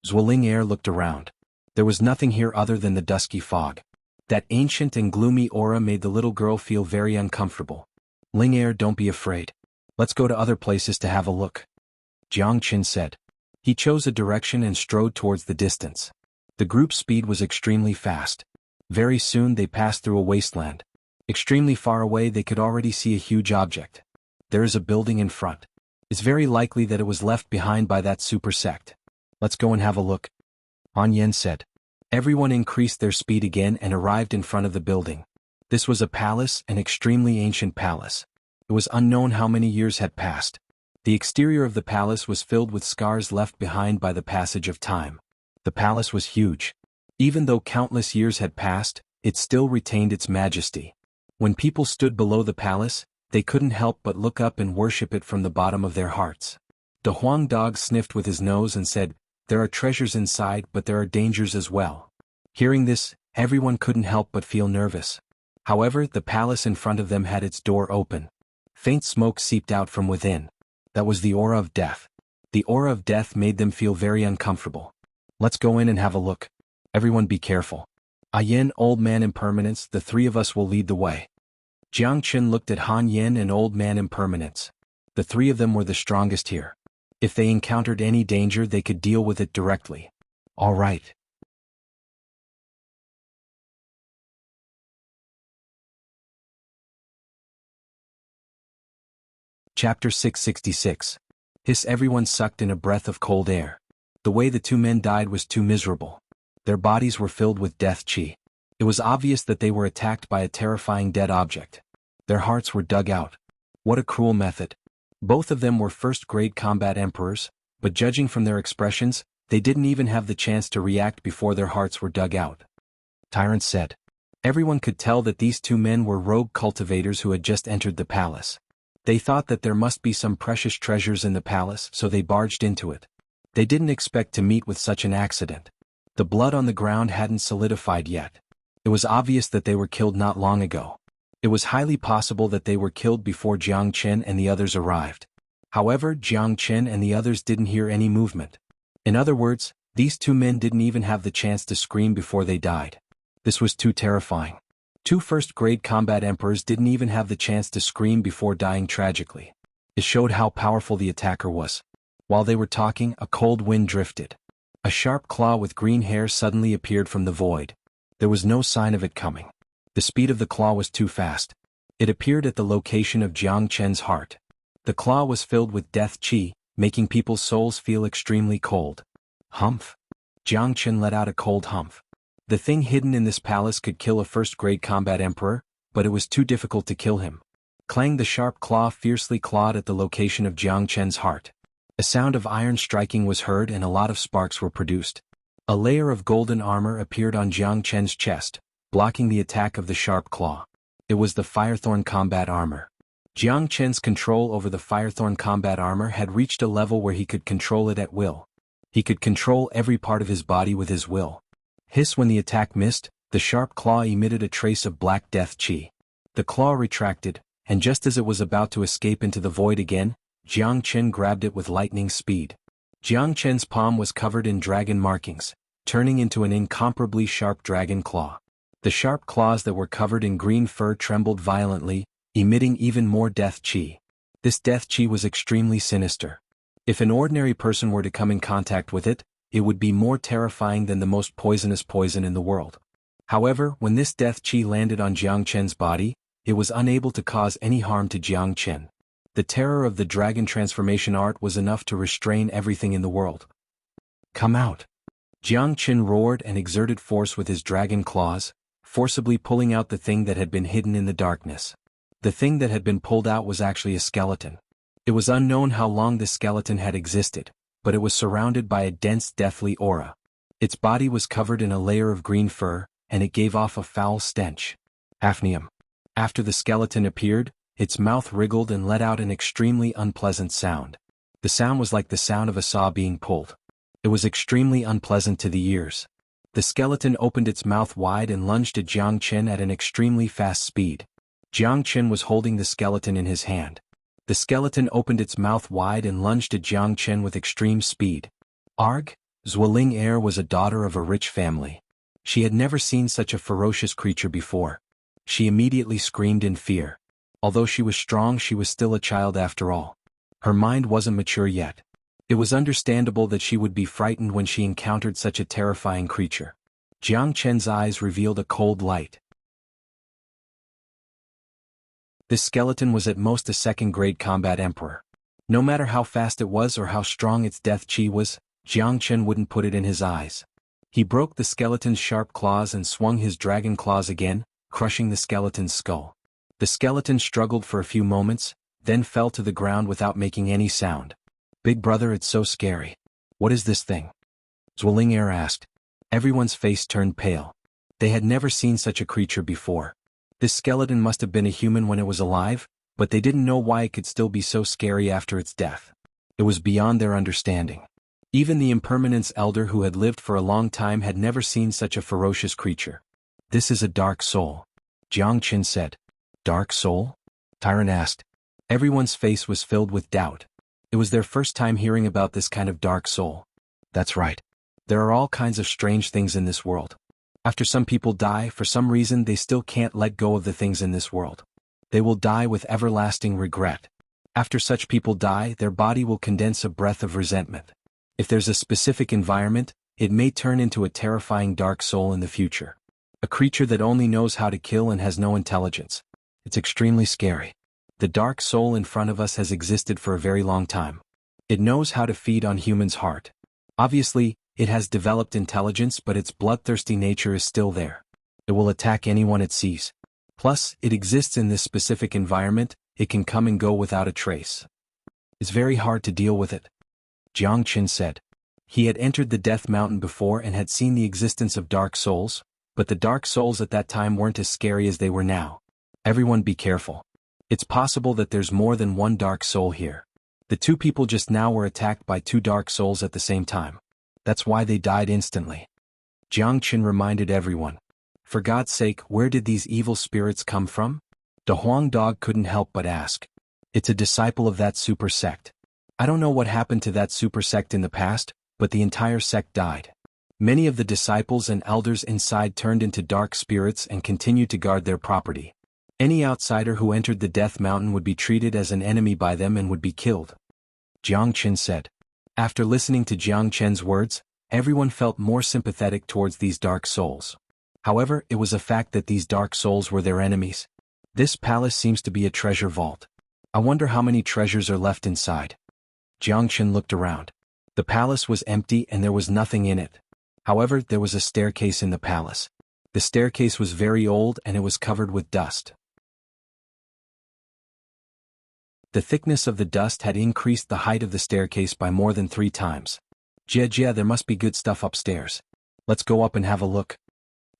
S1: Zhuoling Air looked around. There was nothing here other than the dusky fog. That ancient and gloomy aura made the little girl feel very uncomfortable. Ling Air, don't be afraid. Let's go to other places to have a look. Jiang Qin said. He chose a direction and strode towards the distance. The group's speed was extremely fast. Very soon they passed through a wasteland. Extremely far away they could already see a huge object. There is a building in front. It's very likely that it was left behind by that super sect. Let's go and have a look. Han Yen said. Everyone increased their speed again and arrived in front of the building. This was a palace, an extremely ancient palace. It was unknown how many years had passed. The exterior of the palace was filled with scars left behind by the passage of time. The palace was huge. Even though countless years had passed, it still retained its majesty. When people stood below the palace, they couldn't help but look up and worship it from the bottom of their hearts. Da Huang Dog sniffed with his nose and said, There are treasures inside, but there are dangers as well. Hearing this, everyone couldn't help but feel nervous. However, the palace in front of them had its door open. Faint smoke seeped out from within. That was the aura of death. The aura of death made them feel very uncomfortable. Let's go in and have a look. Everyone be careful. Yen, Old Man Impermanence, the three of us will lead the way. Jiang Qin looked at Han Yen and Old Man Impermanence. The three of them were the strongest here. If they encountered any danger they could deal with it directly. All right. Chapter 666. Hiss. Everyone sucked in a breath of cold air. The way the two men died was too miserable. Their bodies were filled with death chi. It was obvious that they were attacked by a terrifying dead object. Their hearts were dug out. What a cruel method. Both of them were first-grade combat emperors, but judging from their expressions, they didn't even have the chance to react before their hearts were dug out. Tyrant said. Everyone could tell that these two men were rogue cultivators who had just entered the palace. They thought that there must be some precious treasures in the palace, so they barged into it. They didn't expect to meet with such an accident. The blood on the ground hadn't solidified yet. It was obvious that they were killed not long ago. It was highly possible that they were killed before Jiang Chen and the others arrived. However, Jiang Chen and the others didn't hear any movement. In other words, these two men didn't even have the chance to scream before they died. This was too terrifying. Two first-grade combat emperors didn't even have the chance to scream before dying tragically. It showed how powerful the attacker was. While they were talking, a cold wind drifted. A sharp claw with green hair suddenly appeared from the void. There was no sign of it coming. The speed of the claw was too fast. It appeared at the location of Jiang Chen's heart. The claw was filled with death qi, making people's souls feel extremely cold. Humph. Jiang Chen let out a cold humph. The thing hidden in this palace could kill a first-grade combat emperor, but it was too difficult to kill him. Clang, the sharp claw fiercely clawed at the location of Jiang Chen's heart. A sound of iron striking was heard and a lot of sparks were produced. A layer of golden armor appeared on Jiang Chen's chest, blocking the attack of the sharp claw. It was the Firethorn combat armor. Jiang Chen's control over the Firethorn combat armor had reached a level where he could control it at will. He could control every part of his body with his will. Hiss, when the attack missed, the sharp claw emitted a trace of black death qi. The claw retracted, and just as it was about to escape into the void again, Jiang Chen grabbed it with lightning speed. Jiang Chen's palm was covered in dragon markings, turning into an incomparably sharp dragon claw. The sharp claws that were covered in green fur trembled violently, emitting even more death qi. This death qi was extremely sinister. If an ordinary person were to come in contact with it, it would be more terrifying than the most poisonous poison in the world. However, when this death qi landed on Jiang Chen's body, it was unable to cause any harm to Jiang Chen. The terror of the dragon transformation art was enough to restrain everything in the world. Come out! Jiang Chen roared and exerted force with his dragon claws, forcibly pulling out the thing that had been hidden in the darkness. The thing that had been pulled out was actually a skeleton. It was unknown how long this skeleton had existed, but it was surrounded by a dense deathly aura. Its body was covered in a layer of green fur, and it gave off a foul stench. Hafnium. After the skeleton appeared, its mouth wriggled and let out an extremely unpleasant sound. The sound was like the sound of a saw being pulled. It was extremely unpleasant to the ears. The skeleton opened its mouth wide and lunged at Jiang Chen at an extremely fast speed. Jiang Chen was holding the skeleton in his hand. The skeleton opened its mouth wide and lunged at Jiang Chen with extreme speed. Arg! Xueling Er was a daughter of a rich family. She had never seen such a ferocious creature before. She immediately screamed in fear. Although she was strong, she was still a child after all. Her mind wasn't mature yet. It was understandable that she would be frightened when she encountered such a terrifying creature. Jiang Chen's eyes revealed a cold light. This skeleton was at most a second-grade combat emperor. No matter how fast it was or how strong its death qi was, Jiang Chen wouldn't put it in his eyes. He broke the skeleton's sharp claws and swung his dragon claws again, crushing the skeleton's skull. The skeleton struggled for a few moments, then fell to the ground without making any sound. Big brother, it's so scary. What is this thing? Xueling Er asked. Everyone's face turned pale. They had never seen such a creature before. This skeleton must have been a human when it was alive, but they didn't know why it could still be so scary after its death. It was beyond their understanding. Even the impermanence elder who had lived for a long time had never seen such a ferocious creature. This is a dark soul, Jiang Chen said. Dark soul? Tyrant asked. Everyone's face was filled with doubt. It was their first time hearing about this kind of dark soul. That's right. There are all kinds of strange things in this world. After some people die, for some reason they still can't let go of the things in this world. They will die with everlasting regret. After such people die, their body will condense a breath of resentment. If there's a specific environment, it may turn into a terrifying dark soul in the future. A creature that only knows how to kill and has no intelligence. It's extremely scary. The dark soul in front of us has existed for a very long time. It knows how to feed on humans' heart. Obviously, it has developed intelligence, but its bloodthirsty nature is still there. It will attack anyone it sees. Plus, it exists in this specific environment, it can come and go without a trace. It's very hard to deal with it, Jiang Qin said. He had entered the Death Mountain before and had seen the existence of dark souls, but the dark souls at that time weren't as scary as they were now. Everyone be careful. It's possible that there's more than one dark soul here. The two people just now were attacked by two dark souls at the same time. That's why they died instantly. Jiang Qin reminded everyone. For God's sake, where did these evil spirits come from? The Huang dog couldn't help but ask. It's a disciple of that super sect. I don't know what happened to that super sect in the past, but the entire sect died. Many of the disciples and elders inside turned into dark spirits and continued to guard their property. Any outsider who entered the Death Mountain would be treated as an enemy by them and would be killed, Jiang Qin said. After listening to Jiang Qin's words, everyone felt more sympathetic towards these dark souls. However, it was a fact that these dark souls were their enemies. This palace seems to be a treasure vault. I wonder how many treasures are left inside. Jiang Qin looked around. The palace was empty and there was nothing in it. However, there was a staircase in the palace. The staircase was very old and it was covered with dust. The thickness of the dust had increased the height of the staircase by more than 3 times. Jia, there must be good stuff upstairs. Let's go up and have a look,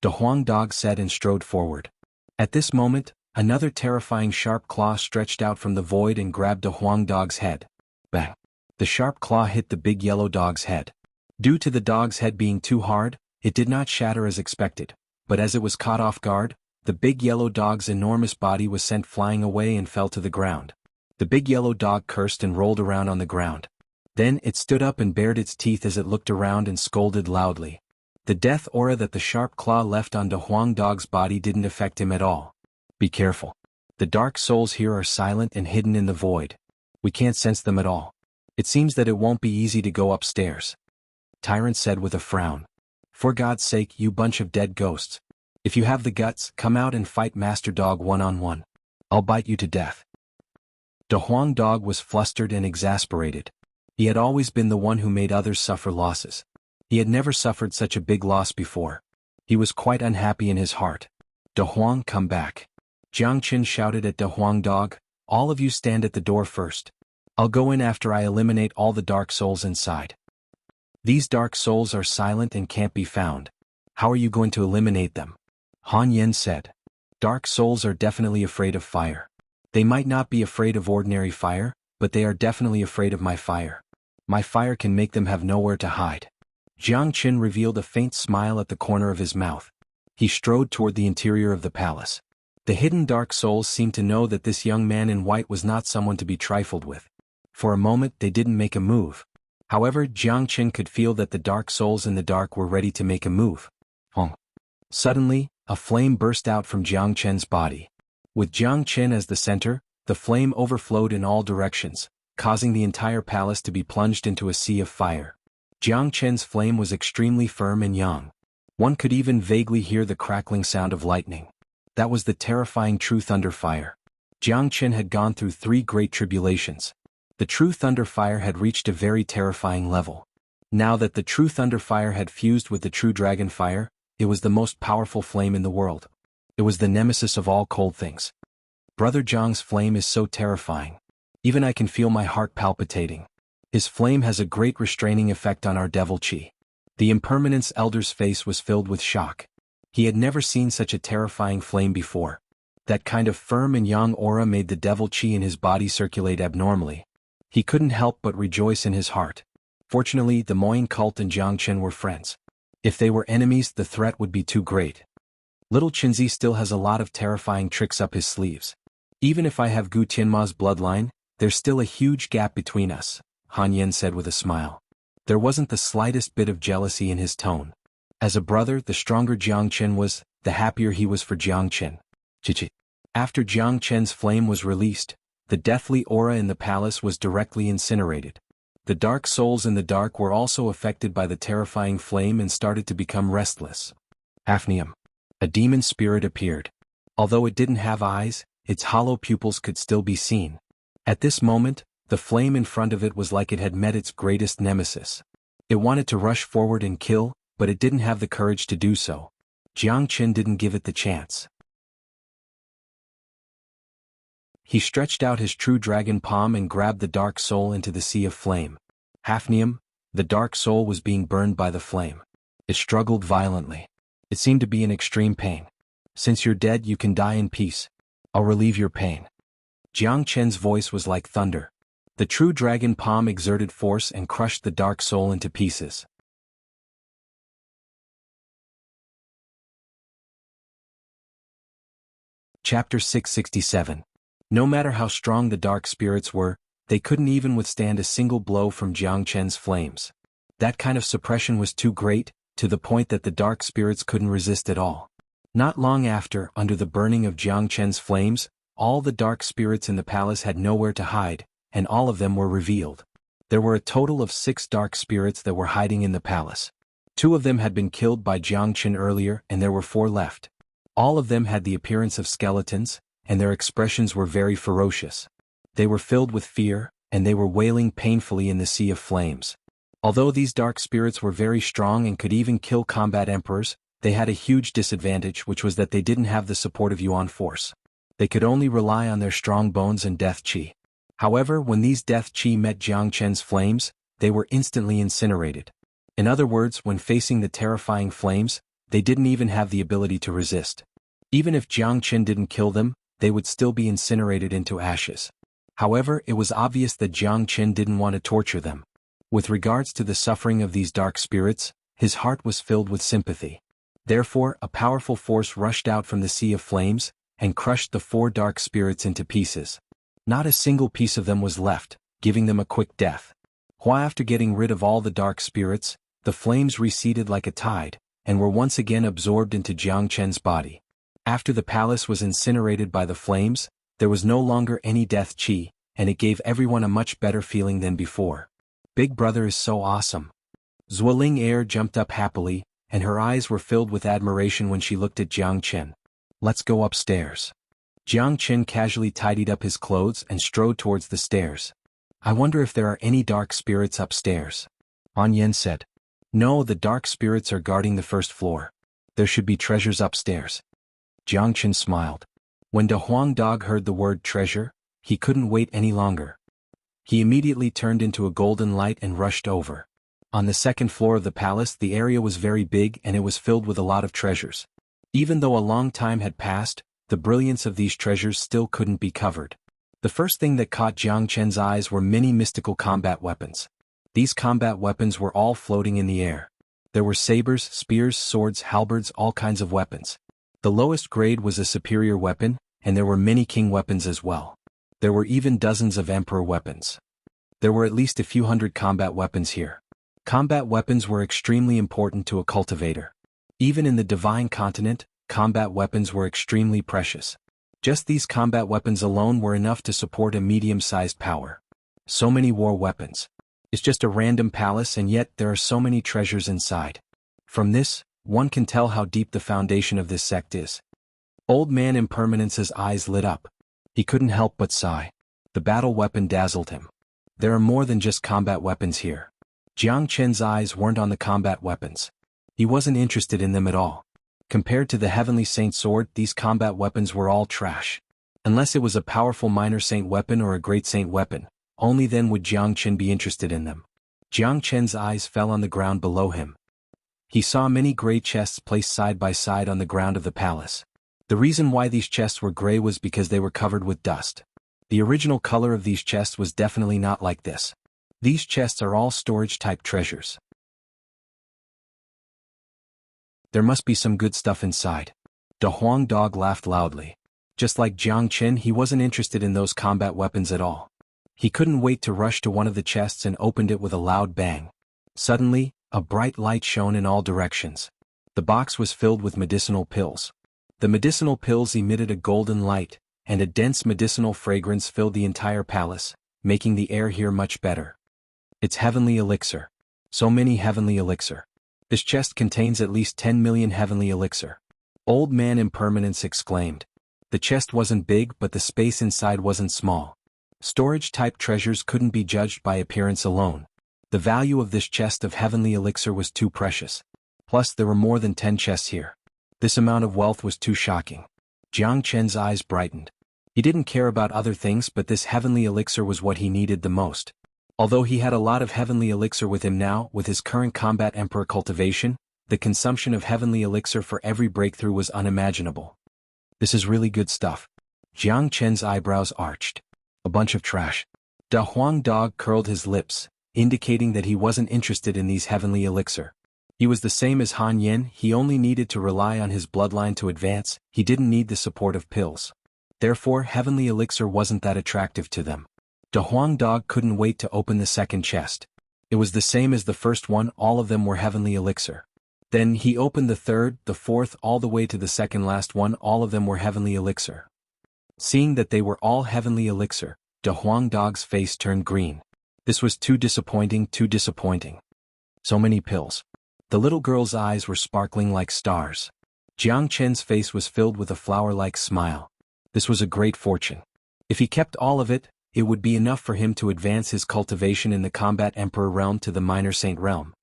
S1: the Huang dog said and strode forward. At this moment, another terrifying sharp claw stretched out from the void and grabbed the Huang dog's head. Bang! The sharp claw hit the big yellow dog's head. Due to the dog's head being too hard, it did not shatter as expected, but as it was caught off guard, the big yellow dog's enormous body was sent flying away and fell to the ground. The big yellow dog cursed and rolled around on the ground. Then it stood up and bared its teeth as it looked around and scolded loudly. The death aura that the sharp claw left on the Huang dog's body didn't affect him at all. Be careful. The dark souls here are silent and hidden in the void. We can't sense them at all. It seems that it won't be easy to go upstairs, Tyrant said with a frown. For God's sake, you bunch of dead ghosts. If you have the guts, come out and fight Master Dog one-on-one. I'll bite you to death. The Huang dog was flustered and exasperated. He had always been the one who made others suffer losses. He had never suffered such a big loss before. He was quite unhappy in his heart. De Huang, come back. Jiang Qin shouted at De Huang dog, all of you stand at the door first. I'll go in after I eliminate all the dark souls inside. These dark souls are silent and can't be found. How are you going to eliminate them? Han Yen said. Dark souls are definitely afraid of fire. They might not be afraid of ordinary fire, but they are definitely afraid of my fire. My fire can make them have nowhere to hide. Jiang Qin revealed a faint smile at the corner of his mouth. He strode toward the interior of the palace. The hidden dark souls seemed to know that this young man in white was not someone to be trifled with. For a moment they didn't make a move. However, Jiang Qin could feel that the dark souls in the dark were ready to make a move. Suddenly, a flame burst out from Jiang Qin's body. With Jiang Qin as the center, the flame overflowed in all directions, causing the entire palace to be plunged into a sea of fire. Jiang Qin's flame was extremely firm and young. One could even vaguely hear the crackling sound of lightning. That was the terrifying true thunder fire. Jiang Qin had gone through 3 great tribulations. The true thunder fire had reached a very terrifying level. Now that the true thunder fire had fused with the true dragon fire, it was the most powerful flame in the world. It was the nemesis of all cold things. Brother Zhang's flame is so terrifying. Even I can feel my heart palpitating. His flame has a great restraining effect on our devil chi. The impermanence elder's face was filled with shock. He had never seen such a terrifying flame before. That kind of firm and yang aura made the devil chi in his body circulate abnormally. He couldn't help but rejoice in his heart. Fortunately, the Moyin cult and Jiang Qin were friends. If they were enemies, the threat would be too great. Little Qinzi still has a lot of terrifying tricks up his sleeves. Even if I have Gu Tianma's bloodline, there's still a huge gap between us, Han Yen said with a smile. There wasn't the slightest bit of jealousy in his tone. As a brother, the stronger Jiang Qin was, the happier he was for Jiang Qin. Chichi. After Jiang Qin's flame was released, the deathly aura in the palace was directly incinerated. The dark souls in the dark were also affected by the terrifying flame and started to become restless. Hafnium. A demon spirit appeared. Although it didn't have eyes, its hollow pupils could still be seen. At this moment, the flame in front of it was like it had met its greatest nemesis. It wanted to rush forward and kill, but it didn't have the courage to do so. Jiang Qin didn't give it the chance. He stretched out his true dragon palm and grabbed the dark soul into the sea of flame. Hafnium, the dark soul was being burned by the flame. It struggled violently. It seemed to be in extreme pain. Since you're dead, you can die in peace. I'll relieve your pain. Jiang Chen's voice was like thunder. The true dragon palm exerted force and crushed the dark soul into pieces. Chapter 667. No matter how strong the dark spirits were, they couldn't even withstand a single blow from Jiang Chen's flames. That kind of suppression was too great, to the point that the dark spirits couldn't resist at all. Not long after, under the burning of Jiang Chen's flames, all the dark spirits in the palace had nowhere to hide, and all of them were revealed. There were a total of 6 dark spirits that were hiding in the palace. 2 of them had been killed by Jiang Chen earlier, and there were 4 left. All of them had the appearance of skeletons, and their expressions were very ferocious. They were filled with fear, and they were wailing painfully in the sea of flames. Although these dark spirits were very strong and could even kill combat emperors, they had a huge disadvantage, which was that they didn't have the support of Yuan force. They could only rely on their strong bones and death chi. However, when these death chi met Jiang Chen's flames, they were instantly incinerated. In other words, when facing the terrifying flames, they didn't even have the ability to resist. Even if Jiang Chen didn't kill them, they would still be incinerated into ashes. However, it was obvious that Jiang Chen didn't want to torture them. With regards to the suffering of these dark spirits, his heart was filled with sympathy. Therefore, a powerful force rushed out from the sea of flames, and crushed the 4 dark spirits into pieces. Not a single piece of them was left, giving them a quick death. After getting rid of all the dark spirits, the flames receded like a tide, and were once again absorbed into Jiang Chen's body. After the palace was incinerated by the flames, there was no longer any death chi, and it gave everyone a much better feeling than before. Big Brother is so awesome. Zuoling Air jumped up happily, and her eyes were filled with admiration when she looked at Jiang Chen. Let's go upstairs. Jiang Chen casually tidied up his clothes and strode towards the stairs. I wonder if there are any dark spirits upstairs. An Yen said. No, the dark spirits are guarding the first floor. There should be treasures upstairs. Jiang Chen smiled. When De Huang Dog heard the word treasure, he couldn't wait any longer. He immediately turned into a golden light and rushed over. On the second floor of the palace, the area was very big and it was filled with a lot of treasures. Even though a long time had passed, the brilliance of these treasures still couldn't be covered. The first thing that caught Jiang Chen's eyes were many mystical combat weapons. These combat weapons were all floating in the air. There were sabers, spears, swords, halberds, all kinds of weapons. The lowest grade was a superior weapon, and there were many king weapons as well. There were even dozens of emperor weapons. There were at least a few hundred combat weapons here. Combat weapons were extremely important to a cultivator. Even in the Divine Continent, combat weapons were extremely precious. Just these combat weapons alone were enough to support a medium-sized power. So many war weapons. It's just a random palace, and yet there are so many treasures inside. From this, one can tell how deep the foundation of this sect is. Old Man Impermanence's eyes lit up. He couldn't help but sigh. The battle weapon dazzled him. There are more than just combat weapons here. Jiang Chen's eyes weren't on the combat weapons. He wasn't interested in them at all. Compared to the Heavenly Saint sword, these combat weapons were all trash. Unless it was a powerful minor saint weapon or a great saint weapon, only then would Jiang Chen be interested in them. Jiang Chen's eyes fell on the ground below him. He saw many gray chests placed side by side on the ground of the palace. The reason why these chests were gray was because they were covered with dust. The original color of these chests was definitely not like this. These chests are all storage-type treasures. There must be some good stuff inside. De Huang Dog laughed loudly. Just like Jiang Chen, he wasn't interested in those combat weapons at all. He couldn't wait to rush to one of the chests and opened it with a loud bang. Suddenly, a bright light shone in all directions. The box was filled with medicinal pills. The medicinal pills emitted a golden light, and a dense medicinal fragrance filled the entire palace, making the air here much better. It's heavenly elixir. So many heavenly elixir. This chest contains at least 10 million heavenly elixir. Old Man Impermanence exclaimed. The chest wasn't big, but the space inside wasn't small. Storage-type treasures couldn't be judged by appearance alone. The value of this chest of heavenly elixir was too precious. Plus, there were more than 10 chests here. This amount of wealth was too shocking. Jiang Chen's eyes brightened. He didn't care about other things, but this heavenly elixir was what he needed the most. Although he had a lot of heavenly elixir with him now, with his current combat emperor cultivation, the consumption of heavenly elixir for every breakthrough was unimaginable. This is really good stuff. Jiang Chen's eyebrows arched. A bunch of trash. Da Huang Dog curled his lips, indicating that he wasn't interested in these heavenly elixir. He was the same as Han Yen, he only needed to rely on his bloodline to advance, he didn't need the support of pills. Therefore, heavenly elixir wasn't that attractive to them. Da Huang Dog couldn't wait to open the second chest. It was the same as the first one, all of them were heavenly elixir. Then he opened the third, the fourth, all the way to the second last one, all of them were heavenly elixir. Seeing that they were all heavenly elixir, Da Huang Dog's face turned green. This was too disappointing, too disappointing. So many pills. The little girl's eyes were sparkling like stars. Jiang Chen's face was filled with a flower-like smile. This was a great fortune. If he kept all of it, it would be enough for him to advance his cultivation in the combat emperor realm to the minor saint realm.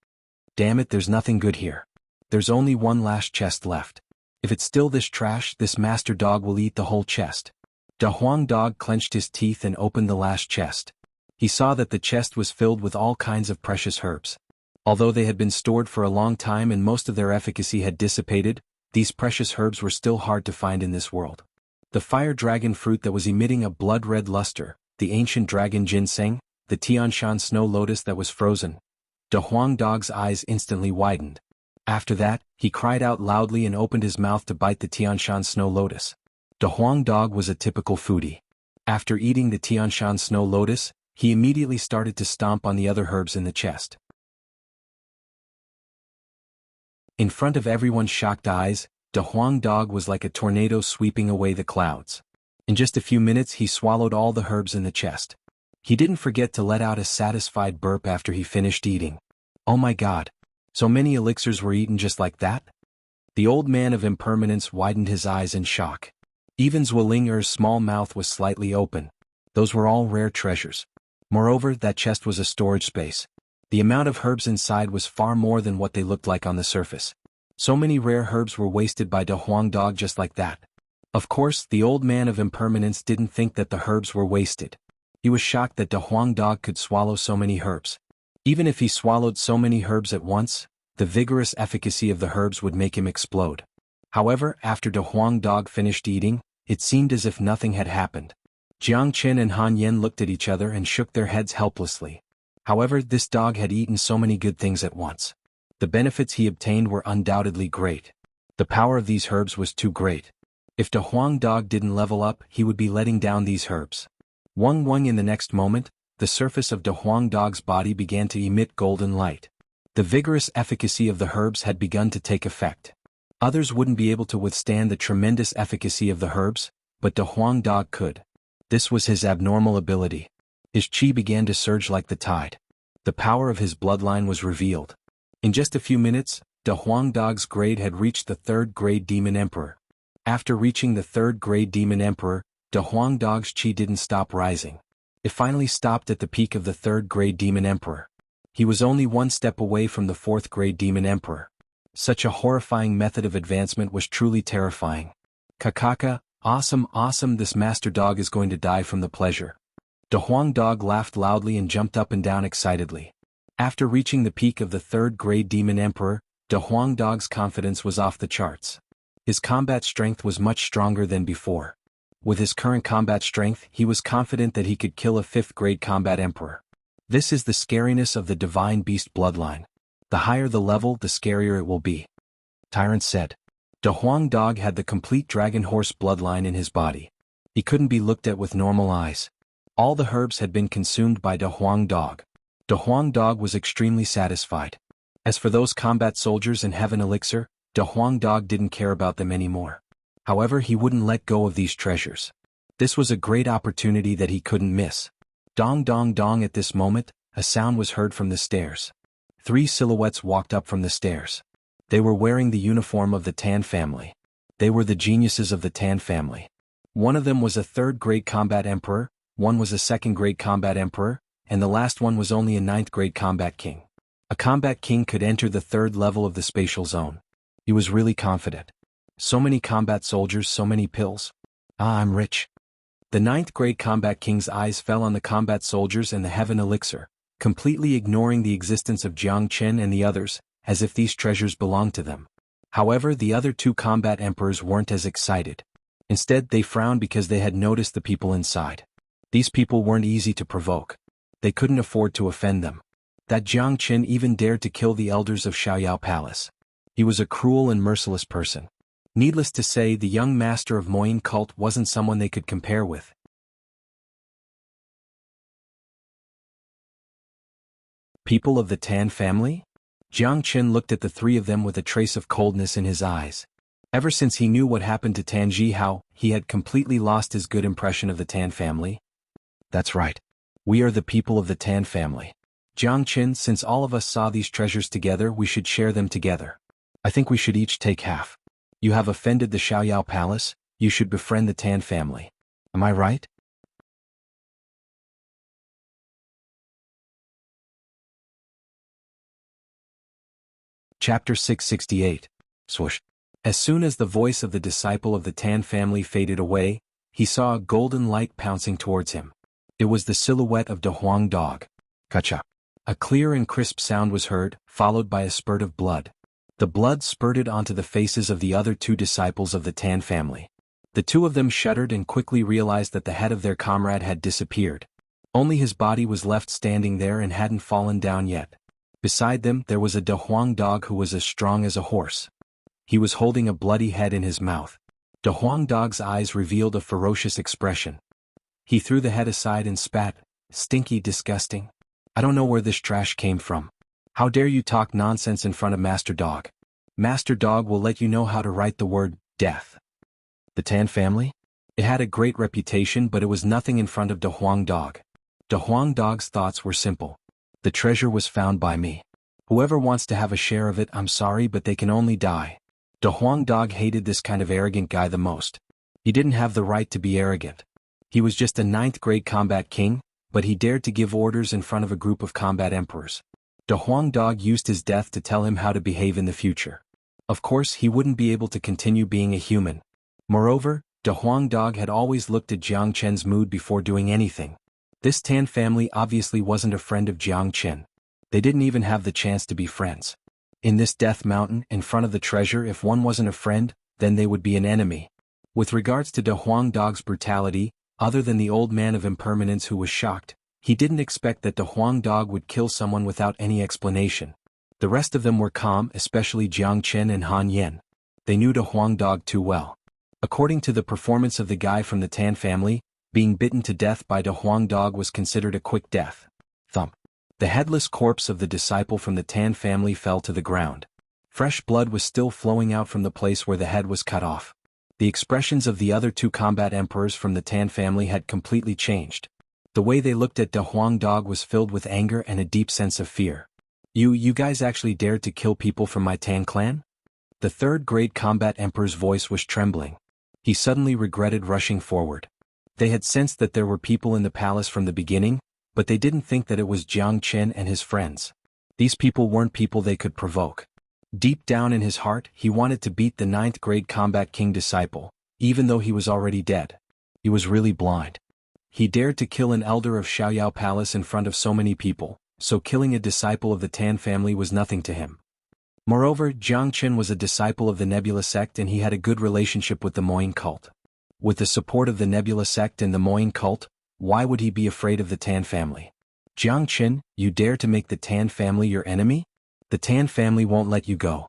S1: Damn it, there's nothing good here. There's only one last chest left. If it's still this trash, this master dog will eat the whole chest. Da Huang Dog clenched his teeth and opened the last chest. He saw that the chest was filled with all kinds of precious herbs. Although they had been stored for a long time and most of their efficacy had dissipated, these precious herbs were still hard to find in this world. The fire dragon fruit that was emitting a blood-red luster, the ancient dragon ginseng, the Tianshan snow lotus that was frozen. Da Huang Dog's eyes instantly widened. After that, he cried out loudly and opened his mouth to bite the Tianshan snow lotus. Da Huang Dog was a typical foodie. After eating the Tianshan snow lotus, he immediately started to stomp on the other herbs in the chest. In front of everyone's shocked eyes, Da Huang Dog was like a tornado sweeping away the clouds. In just a few minutes he swallowed all the herbs in the chest. He didn't forget to let out a satisfied burp after he finished eating. Oh my god. So many elixirs were eaten just like that? The old man of impermanence widened his eyes in shock. Even Zhualing'er's small mouth was slightly open. Those were all rare treasures. Moreover, that chest was a storage space. The amount of herbs inside was far more than what they looked like on the surface. So many rare herbs were wasted by Da Huang Dog just like that. Of course, the old man of impermanence didn't think that the herbs were wasted. He was shocked that Da Huang Dog could swallow so many herbs. Even if he swallowed so many herbs at once, the vigorous efficacy of the herbs would make him explode. However, after Da Huang Dog finished eating, it seemed as if nothing had happened. Jiang Chen and Han Yen looked at each other and shook their heads helplessly. However, this dog had eaten so many good things at once. The benefits he obtained were undoubtedly great. The power of these herbs was too great. If Da Huang Dog didn't level up, he would be letting down these herbs. Wang in the next moment, the surface of Da Huang Dog's body began to emit golden light. The vigorous efficacy of the herbs had begun to take effect. Others wouldn't be able to withstand the tremendous efficacy of the herbs, but Da Huang Dog could. This was his abnormal ability. His chi began to surge like the tide. The power of his bloodline was revealed. In just a few minutes, Da Huang Dog's grade had reached the 3rd grade Demon Emperor. After reaching the 3rd grade Demon Emperor, Da Huang Dog's chi didn't stop rising. It finally stopped at the peak of the 3rd grade Demon Emperor. He was only one step away from the 4th grade Demon Emperor. Such a horrifying method of advancement was truly terrifying. Kakaka, awesome, this master dog is going to die from the pleasure. Da Huang Dog laughed loudly and jumped up and down excitedly. After reaching the peak of the 3rd grade Demon Emperor, Da Huang Dog's confidence was off the charts. His combat strength was much stronger than before. With his current combat strength, he was confident that he could kill a 5th grade combat emperor. This is the scariness of the divine beast bloodline. The higher the level, the scarier it will be. Tyrant said. Da Huang Dog had the complete dragon horse bloodline in his body. He couldn't be looked at with normal eyes. All the herbs had been consumed by Da Huang Dog. Da Huang Dog was extremely satisfied. As for those combat soldiers in Heaven Elixir, Da Huang Dog didn't care about them anymore. However, he wouldn't let go of these treasures. This was a great opportunity that he couldn't miss. Dong dong dong. At this moment, a sound was heard from the stairs. 3 silhouettes walked up from the stairs. They were wearing the uniform of the Tan family. They were the geniuses of the Tan family. One of them was a 3rd grade combat emperor, one was a 2nd grade combat emperor, and the last one was only a 9th grade combat king. A combat king could enter the 3rd level of the spatial zone. He was really confident. So many combat soldiers, so many pills. Ah, I'm rich. The ninth grade combat king's eyes fell on the combat soldiers and the heaven elixir, completely ignoring the existence of Jiang Chen and the others, as if these treasures belonged to them. However, the other two combat emperors weren't as excited. Instead, they frowned because they had noticed the people inside. These people weren't easy to provoke. They couldn't afford to offend them. That Jiang Chen even dared to kill the elders of Xiaoyao Palace. He was a cruel and merciless person. Needless to say, the young master of Moyin cult wasn't someone they could compare with. People of the Tan family? Jiang Chen looked at the three of them with a trace of coldness in his eyes. Ever since he knew what happened to Tan Zhihao, he had completely lost his good impression of the Tan family. That's right. We are the people of the Tan family. Jiang Chen, since all of us saw these treasures together, we should share them together. I think we should each take half. You have offended the Xiaoyao Palace, you should befriend the Tan family. Am I right? Chapter 668. Swoosh. As soon as the voice of the disciple of the Tan family faded away, he saw a golden light pouncing towards him. It was the silhouette of De Huang Dog. Kacha. A clear and crisp sound was heard, followed by a spurt of blood. The blood spurted onto the faces of the other two disciples of the Tan family. The two of them shuddered and quickly realized that the head of their comrade had disappeared. Only his body was left standing there and hadn't fallen down yet. Beside them, there was a De Huang Dog who was as strong as a horse. He was holding a bloody head in his mouth. De Huang Dog's eyes revealed a ferocious expression. He threw the head aside and spat, "Stinky, disgusting. I don't know where this trash came from. How dare you talk nonsense in front of Master Dog? Master Dog will let you know how to write the word, death." The Tan family? It had a great reputation, but it was nothing in front of De Huang Dog. De Huang Dog's thoughts were simple. The treasure was found by me. Whoever wants to have a share of it, I'm sorry, but they can only die. De Huang Dog hated this kind of arrogant guy the most. He didn't have the right to be arrogant. He was just a ninth grade combat king, but he dared to give orders in front of a group of combat emperors. De Huang Dog used his death to tell him how to behave in the future. Of course, he wouldn't be able to continue being a human. Moreover, De Huang Dog had always looked at Jiang Chen's mood before doing anything. This Tan family obviously wasn't a friend of Jiang Chen. They didn't even have the chance to be friends. In this death mountain, in front of the treasure, if one wasn't a friend, then they would be an enemy. With regards to De Huang Dog's brutality, other than the old man of impermanence who was shocked, he didn't expect that De Huang Dog would kill someone without any explanation. The rest of them were calm, especially Jiang Chen and Han Yen. They knew De Huang Dog too well. According to the performance of the guy from the Tan family, being bitten to death by De Huang Dog was considered a quick death. Thump. The headless corpse of the disciple from the Tan family fell to the ground. Fresh blood was still flowing out from the place where the head was cut off. The expressions of the other two combat emperors from the Tan family had completely changed. The way they looked at De Huang Dog was filled with anger and a deep sense of fear. You guys actually dared to kill people from my Tan clan?" The third grade combat emperor's voice was trembling. He suddenly regretted rushing forward. They had sensed that there were people in the palace from the beginning, but they didn't think that it was Jiang Chen and his friends. These people weren't people they could provoke. Deep down in his heart, he wanted to beat the ninth grade combat king disciple, even though he was already dead. He was really blind. He dared to kill an elder of Xiaoyao Palace in front of so many people, so killing a disciple of the Tan family was nothing to him. Moreover, Jiang Chen was a disciple of the Nebula sect and he had a good relationship with the Moyin cult. With the support of the Nebula sect and the Moyin cult, why would he be afraid of the Tan family? "Jiang Chen, you dare to make the Tan family your enemy? The Tan family won't let you go."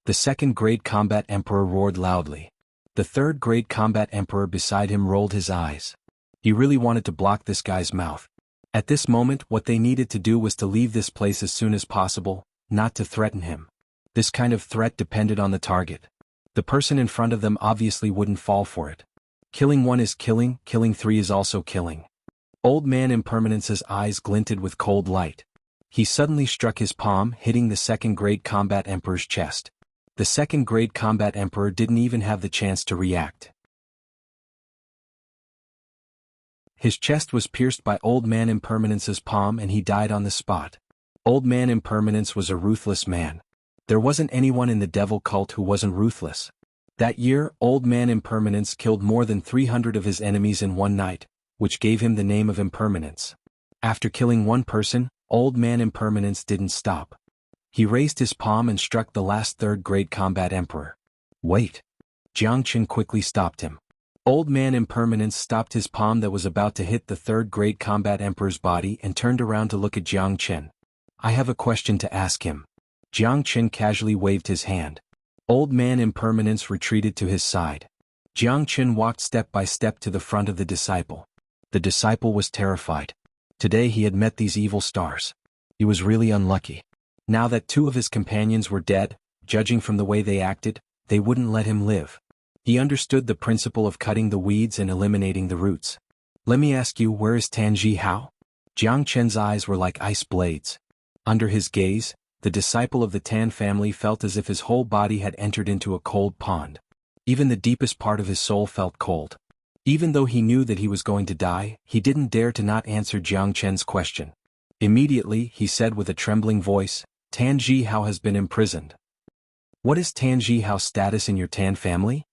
S1: The second grade combat emperor roared loudly. The third grade combat emperor beside him rolled his eyes. He really wanted to block this guy's mouth. At this moment, what they needed to do was to leave this place as soon as possible, not to threaten him. This kind of threat depended on the target. The person in front of them obviously wouldn't fall for it. Killing one is killing three is also killing. Old Man Impermanence's eyes glinted with cold light. He suddenly struck his palm, hitting the second grade combat emperor's chest. The second grade combat emperor didn't even have the chance to react. His chest was pierced by Old Man Impermanence's palm and he died on the spot. Old Man Impermanence was a ruthless man. There wasn't anyone in the devil cult who wasn't ruthless. That year, Old Man Impermanence killed more than 300 of his enemies in one night, which gave him the name of Impermanence. After killing one person, Old Man Impermanence didn't stop. He raised his palm and struck the last third grade combat emperor. Wait! Jiangchen quickly stopped him. Old Man Impermanence stopped his palm that was about to hit the third grade combat emperor's body and turned around to look at Jiangchen. I have a question to ask him. Jiangchen casually waved his hand. Old Man Impermanence retreated to his side. Jiangchen walked step by step to the front of the disciple. The disciple was terrified. Today he had met these evil stars. He was really unlucky. Now that two of his companions were dead, judging from the way they acted, they wouldn't let him live. He understood the principle of cutting the weeds and eliminating the roots. Let me ask you, where is Tanjihao? Jiangchen's eyes were like ice blades. Under his gaze, the disciple of the Tan family felt as if his whole body had entered into a cold pond. Even the deepest part of his soul felt cold. Even though he knew that he was going to die, he didn't dare to not answer Jiangchen's question. Immediately, he said with a trembling voice, Tanjihao has been imprisoned. What is Tanjihao's status in your Tan family?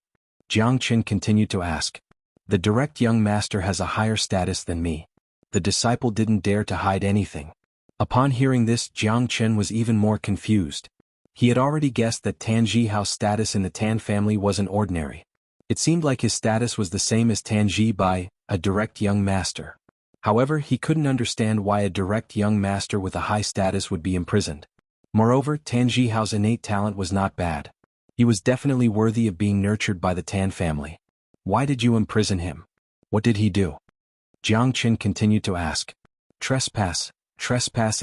S1: Jiangchen continued to ask. The direct young master has a higher status than me. The disciple didn't dare to hide anything. Upon hearing this, Jiangchen was even more confused. He had already guessed that Tanjihao's status in the Tan family wasn't ordinary. It seemed like his status was the same as Tanji Bai, a direct young master. However, he couldn't understand why a direct young master with a high status would be imprisoned. Moreover, Tanjihao's innate talent was not bad. He was definitely worthy of being nurtured by the Tan family. Why did you imprison him? What did he do? Jiangchen continued to ask. Trespass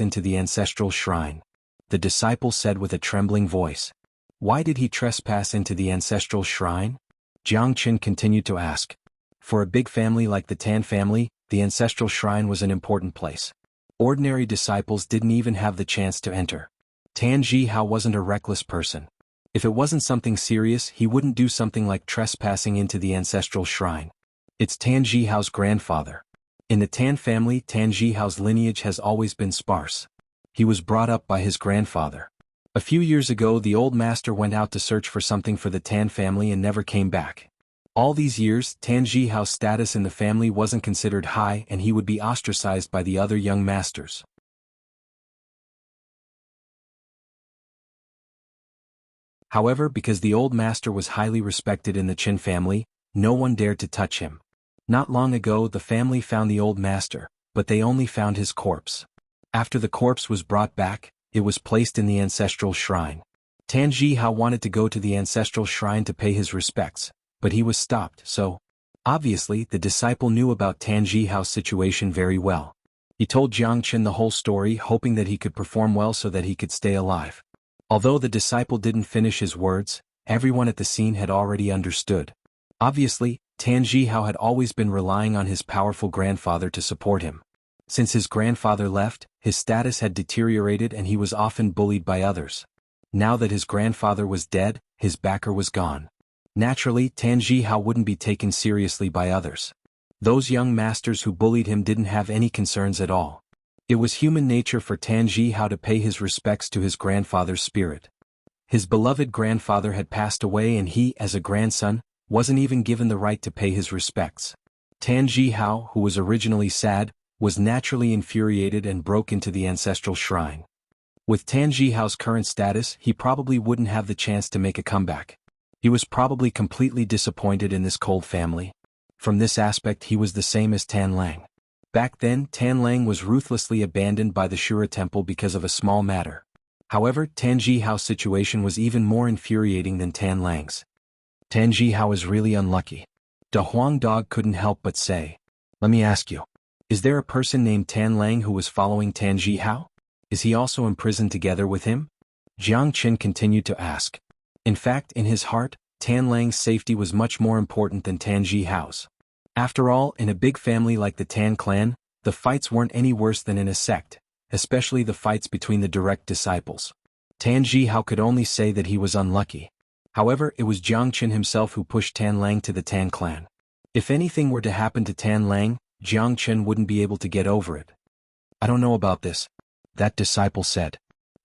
S1: into the ancestral shrine. The disciple said with a trembling voice. Why did he trespass into the ancestral shrine? Jiangchen continued to ask. For a big family like the Tan family, the ancestral shrine was an important place. Ordinary disciples didn't even have the chance to enter. Tanjihao wasn't a reckless person. If it wasn't something serious, he wouldn't do something like trespassing into the ancestral shrine. It's Tanjihao's grandfather. In the Tan family, Tanjihao's lineage has always been sparse. He was brought up by his grandfather. A few years ago, the old master went out to search for something for the Tan family and never came back. All these years, Tanjihao's status in the family wasn't considered high and he would be ostracized by the other young masters. However, because the old master was highly respected in the Qin family, no one dared to touch him. Not long ago, the family found the old master, but they only found his corpse. After the corpse was brought back, it was placed in the ancestral shrine. Tanjihao wanted to go to the ancestral shrine to pay his respects, but he was stopped, so obviously the disciple knew about Tanjihao's situation very well. He told Jiangchen the whole story, hoping that he could perform well so that he could stay alive. Although the disciple didn't finish his words, everyone at the scene had already understood. Obviously, Tanjihao had always been relying on his powerful grandfather to support him. Since his grandfather left, his status had deteriorated and he was often bullied by others. Now that his grandfather was dead, his backer was gone. Naturally, Tanjihao wouldn't be taken seriously by others. Those young masters who bullied him didn't have any concerns at all. It was human nature for Tanjihao to pay his respects to his grandfather's spirit. His beloved grandfather had passed away and he, as a grandson, wasn't even given the right to pay his respects. Tanjihao, who was originally sad, was naturally infuriated and broke into the ancestral shrine. With Tanjihao's current status, he probably wouldn't have the chance to make a comeback. He was probably completely disappointed in this cold family. From this aspect, he was the same as Tan Lang. Back then, Tan Lang was ruthlessly abandoned by the Shura temple because of a small matter. However, Tanjihao's situation was even more infuriating than Tan Lang's. Tanjihao is really unlucky. Da Huang Dog couldn't help but say. Let me ask you. Is there a person named Tan Lang who was following Tanjihao? Is he also imprisoned together with him? Jiangchen continued to ask. In fact, in his heart, Tan Lang's safety was much more important than Tanjihao's. After all, in a big family like the Tan clan, the fights weren't any worse than in a sect, especially the fights between the direct disciples. Tanjihao could only say that he was unlucky. However, it was Jiangchen himself who pushed Tan Lang to the Tan clan. If anything were to happen to Tan Lang, Jiangchen wouldn't be able to get over it. I don't know about this, that disciple said.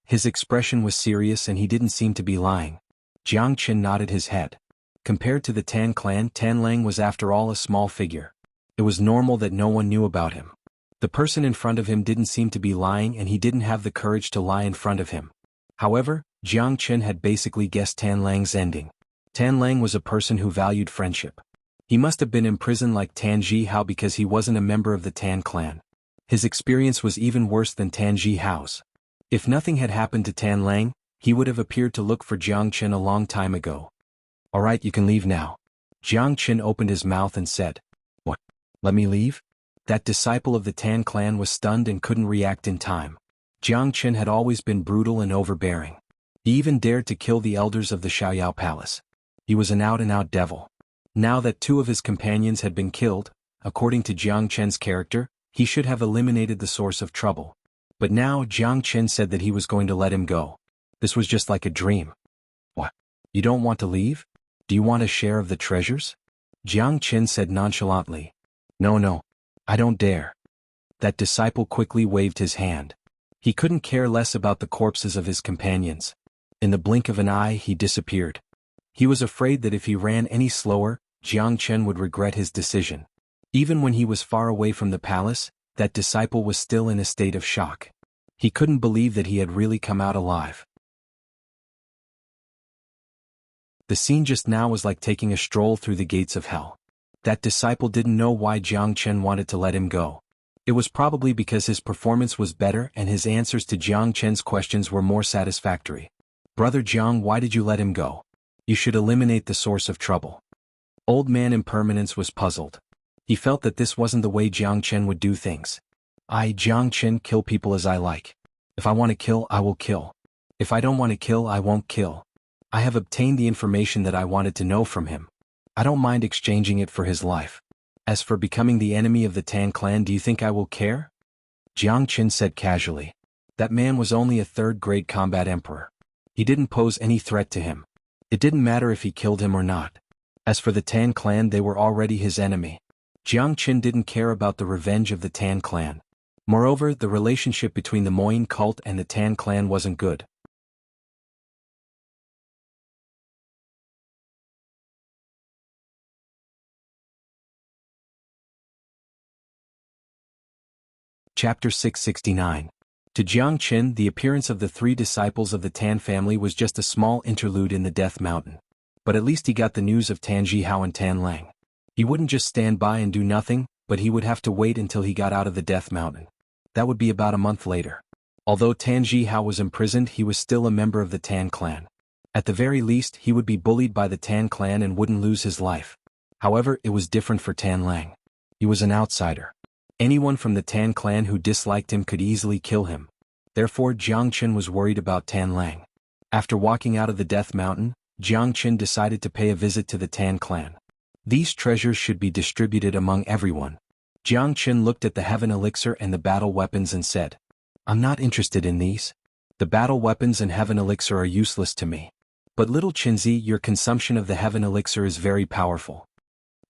S1: His expression was serious and he didn't seem to be lying. Jiangchen nodded his head. Compared to the Tan clan, Tan Lang was after all a small figure. It was normal that no one knew about him. The person in front of him didn't seem to be lying, and he didn't have the courage to lie in front of him. However, Jiang Chen had basically guessed Tan Lang's ending. Tan Lang was a person who valued friendship. He must have been imprisoned like Tan Zhihao because he wasn't a member of the Tan clan. His experience was even worse than Tan Zhihao's. If nothing had happened to Tan Lang, he would have appeared to look for Jiang Chen a long time ago. "Alright, you can leave now." Jiang Chen opened his mouth and said, "What? Let me leave?" That disciple of the Tan clan was stunned and couldn't react in time. Jiang Chen had always been brutal and overbearing. He even dared to kill the elders of the Xiaoyao palace. He was an out-and-out devil. Now that two of his companions had been killed, according to Jiang Chen's character, he should have eliminated the source of trouble. But now Jiang Chen said that he was going to let him go. This was just like a dream. "What? You don't want to leave? Do you want a share of the treasures?" Jiang Chen said nonchalantly. No, I don't dare." That disciple quickly waved his hand. He couldn't care less about the corpses of his companions. In the blink of an eye he disappeared. He was afraid that if he ran any slower, Jiang Chen would regret his decision. Even when he was far away from the palace, that disciple was still in a state of shock. He couldn't believe that he had really come out alive. The scene just now was like taking a stroll through the gates of hell. That disciple didn't know why Jiang Chen wanted to let him go. It was probably because his performance was better and his answers to Jiang Chen's questions were more satisfactory. "Brother Jiang, why did you let him go? You should eliminate the source of trouble." Old Man Impermanence was puzzled. He felt that this wasn't the way Jiang Chen would do things. "I, Jiang Chen, kill people as I like. If I want to kill, I will kill. If I don't want to kill, I won't kill. I have obtained the information that I wanted to know from him. I don't mind exchanging it for his life. As for becoming the enemy of the Tan clan, do you think I will care?" Jiang Chen said casually. That man was only a third-grade combat emperor. He didn't pose any threat to him. It didn't matter if he killed him or not. As for the Tan clan, they were already his enemy. Jiang Chen didn't care about the revenge of the Tan clan. Moreover, the relationship between the Moyin cult and the Tan clan wasn't good. Chapter 669. To Jiang Chen, the appearance of the three disciples of the Tan family was just a small interlude in the Death Mountain. But at least he got the news of Tan Zhihao and Tan Lang. He wouldn't just stand by and do nothing, but he would have to wait until he got out of the Death Mountain. That would be about a month later. Although Tan Zhihao was imprisoned, he was still a member of the Tan clan. At the very least, he would be bullied by the Tan clan and wouldn't lose his life. However, it was different for Tan Lang. He was an outsider. Anyone from the Tan clan who disliked him could easily kill him. Therefore, Jiang Chen was worried about Tan Lang. After walking out of the Death Mountain, Jiang Chen decided to pay a visit to the Tan clan. These treasures should be distributed among everyone. Jiang Chen looked at the heaven elixir and the battle weapons and said, "I'm not interested in these. The battle weapons and heaven elixir are useless to me. But little Qinzi, your consumption of the heaven elixir is very powerful."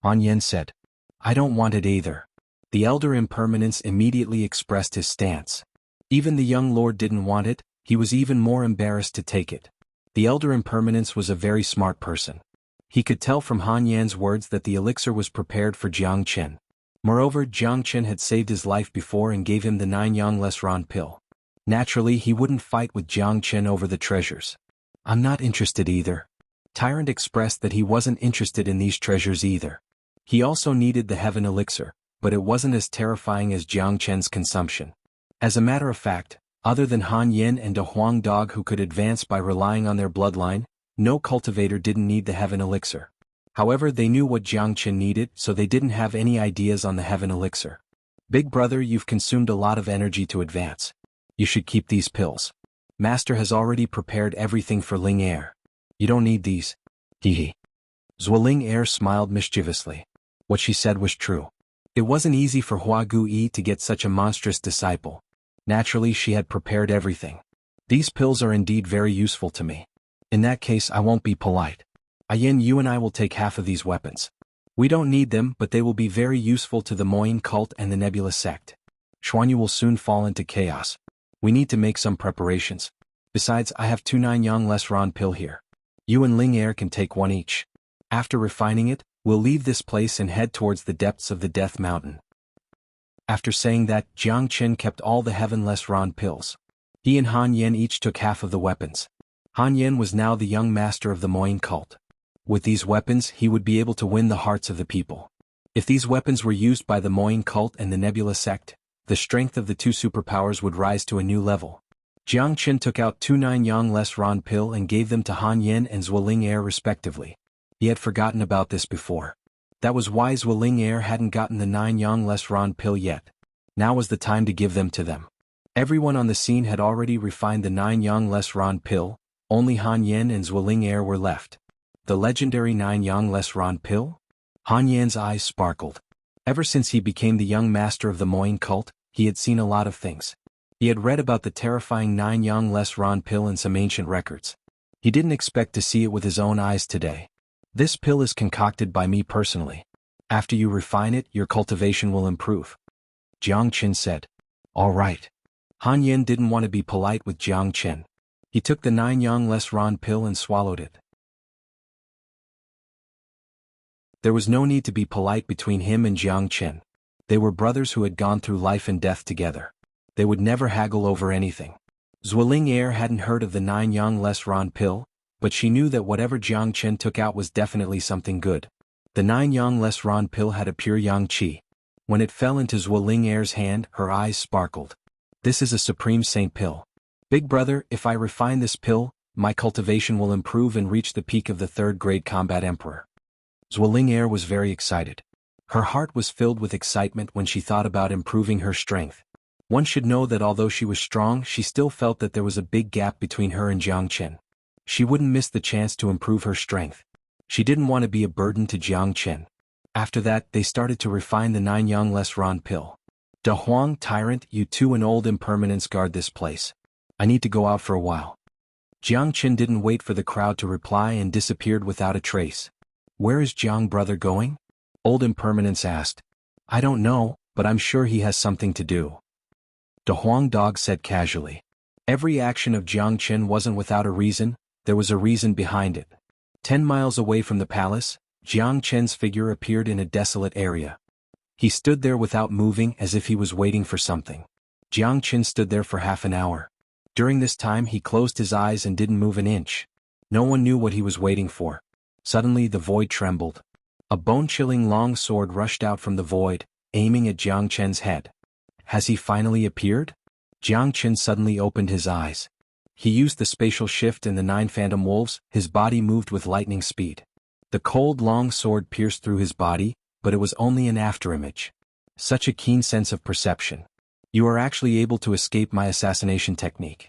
S1: Han Yan said, "I don't want it either." The elder Impermanence immediately expressed his stance. Even the young lord didn't want it. He was even more embarrassed to take it. The elder Impermanence was a very smart person. He could tell from Han Yan's words that the elixir was prepared for Jiang Chen. Moreover, Jiang Chen had saved his life before and gave him the 9 yang lesron pill. Naturally, he wouldn't fight with Jiang Chen over the treasures. "I'm not interested either." Tyrant expressed that he wasn't interested in these treasures either. He also needed the heaven elixir, but it wasn't as terrifying as Jiang Chen's consumption. As a matter of fact, other than Han Yin and a Huang dog who could advance by relying on their bloodline, no cultivator didn't need the heaven elixir. However, they knew what Jiang Chen needed, so they didn't have any ideas on the heaven elixir. "Big brother, you've consumed a lot of energy to advance. You should keep these pills. Master has already prepared everything for Ling Air. You don't need these." Hee. Ling Air smiled mischievously. What she said was true. It wasn't easy for Hua Gui to get such a monstrous disciple. Naturally, she had prepared everything. "These pills are indeed very useful to me. In that case, I won't be polite. Ayin, you and I will take half of these weapons. We don't need them, but they will be very useful to the Moyin cult and the Nebula sect. Xuanhuan will soon fall into chaos. We need to make some preparations. Besides, I have 2 9 yang lesron pill here. You and Ling Air can take one each." After refining it, we'll leave this place and head towards the depths of the Death Mountain. After saying that, Jiang Chen kept all the heavenless Ron pills. He and Han Yan each took half of the weapons. Han Yan was now the young master of the Moyin cult. With these weapons, he would be able to win the hearts of the people. If these weapons were used by the Moyin cult and the Nebula sect, the strength of the two superpowers would rise to a new level. Jiang Chen took out 2 9-yang-less Ron pill and gave them to Han Yan and Zuoling Air respectively. He had forgotten about this before. That was why Zuoling Air hadn't gotten the 9-yang-less Ron pill yet. Now was the time to give them to them. Everyone on the scene had already refined the 9-yang-less Ron pill, only Han Yan and Zuoling Air were left. The legendary 9-yang-less Ron pill? Han Yan's eyes sparkled. Ever since he became the young master of the Moyin cult, he had seen a lot of things. He had read about the terrifying 9-yang-less Ron pill in some ancient records. He didn't expect to see it with his own eyes today. This pill is concocted by me personally. After you refine it, your cultivation will improve. Jiang Chen said. All right. Han Yan didn't want to be polite with Jiang Chen. He took the 9-yang-less Ron pill and swallowed it. There was no need to be polite between him and Jiang Chen. They were brothers who had gone through life and death together. They would never haggle over anything. Zuoling Air hadn't heard of the 9-yang-less Ron pill, but she knew that whatever Jiang Chen took out was definitely something good. The 9-yang-less Ron pill had a pure yang qi. When it fell into Zuoling Air's hand, her eyes sparkled. This is a supreme saint pill. Big brother, if I refine this pill, my cultivation will improve and reach the peak of the 3rd grade combat emperor. Zuoling Air was very excited. Her heart was filled with excitement when she thought about improving her strength. One should know that although she was strong, she still felt that there was a big gap between her and Jiang Chen. She wouldn't miss the chance to improve her strength. She didn't want to be a burden to Jiang Chen. After that, they started to refine the 9-yang-less Ron pill. Da Huang, tyrant, you two and old impermanence guard this place. I need to go out for a while. Jiang Chen didn't wait for the crowd to reply and disappeared without a trace. Where is Jiang brother going? Old impermanence asked. I don't know, but I'm sure he has something to do. Da Huang dog said casually. Every action of Jiang Chen wasn't without a reason, there was a reason behind it. 10 miles away from the palace, Jiang Chen's figure appeared in a desolate area. He stood there without moving as if he was waiting for something. Jiang Chen stood there for half an hour. During this time he closed his eyes and didn't move an inch. No one knew what he was waiting for. Suddenly the void trembled. A bone-chilling long sword rushed out from the void, aiming at Jiang Chen's head. Has he finally appeared? Jiang Chen suddenly opened his eyes. He used the spatial shift and the 9 phantom wolves, his body moved with lightning speed. The cold long sword pierced through his body, but it was only an afterimage. Such a keen sense of perception. You are actually able to escape my assassination technique.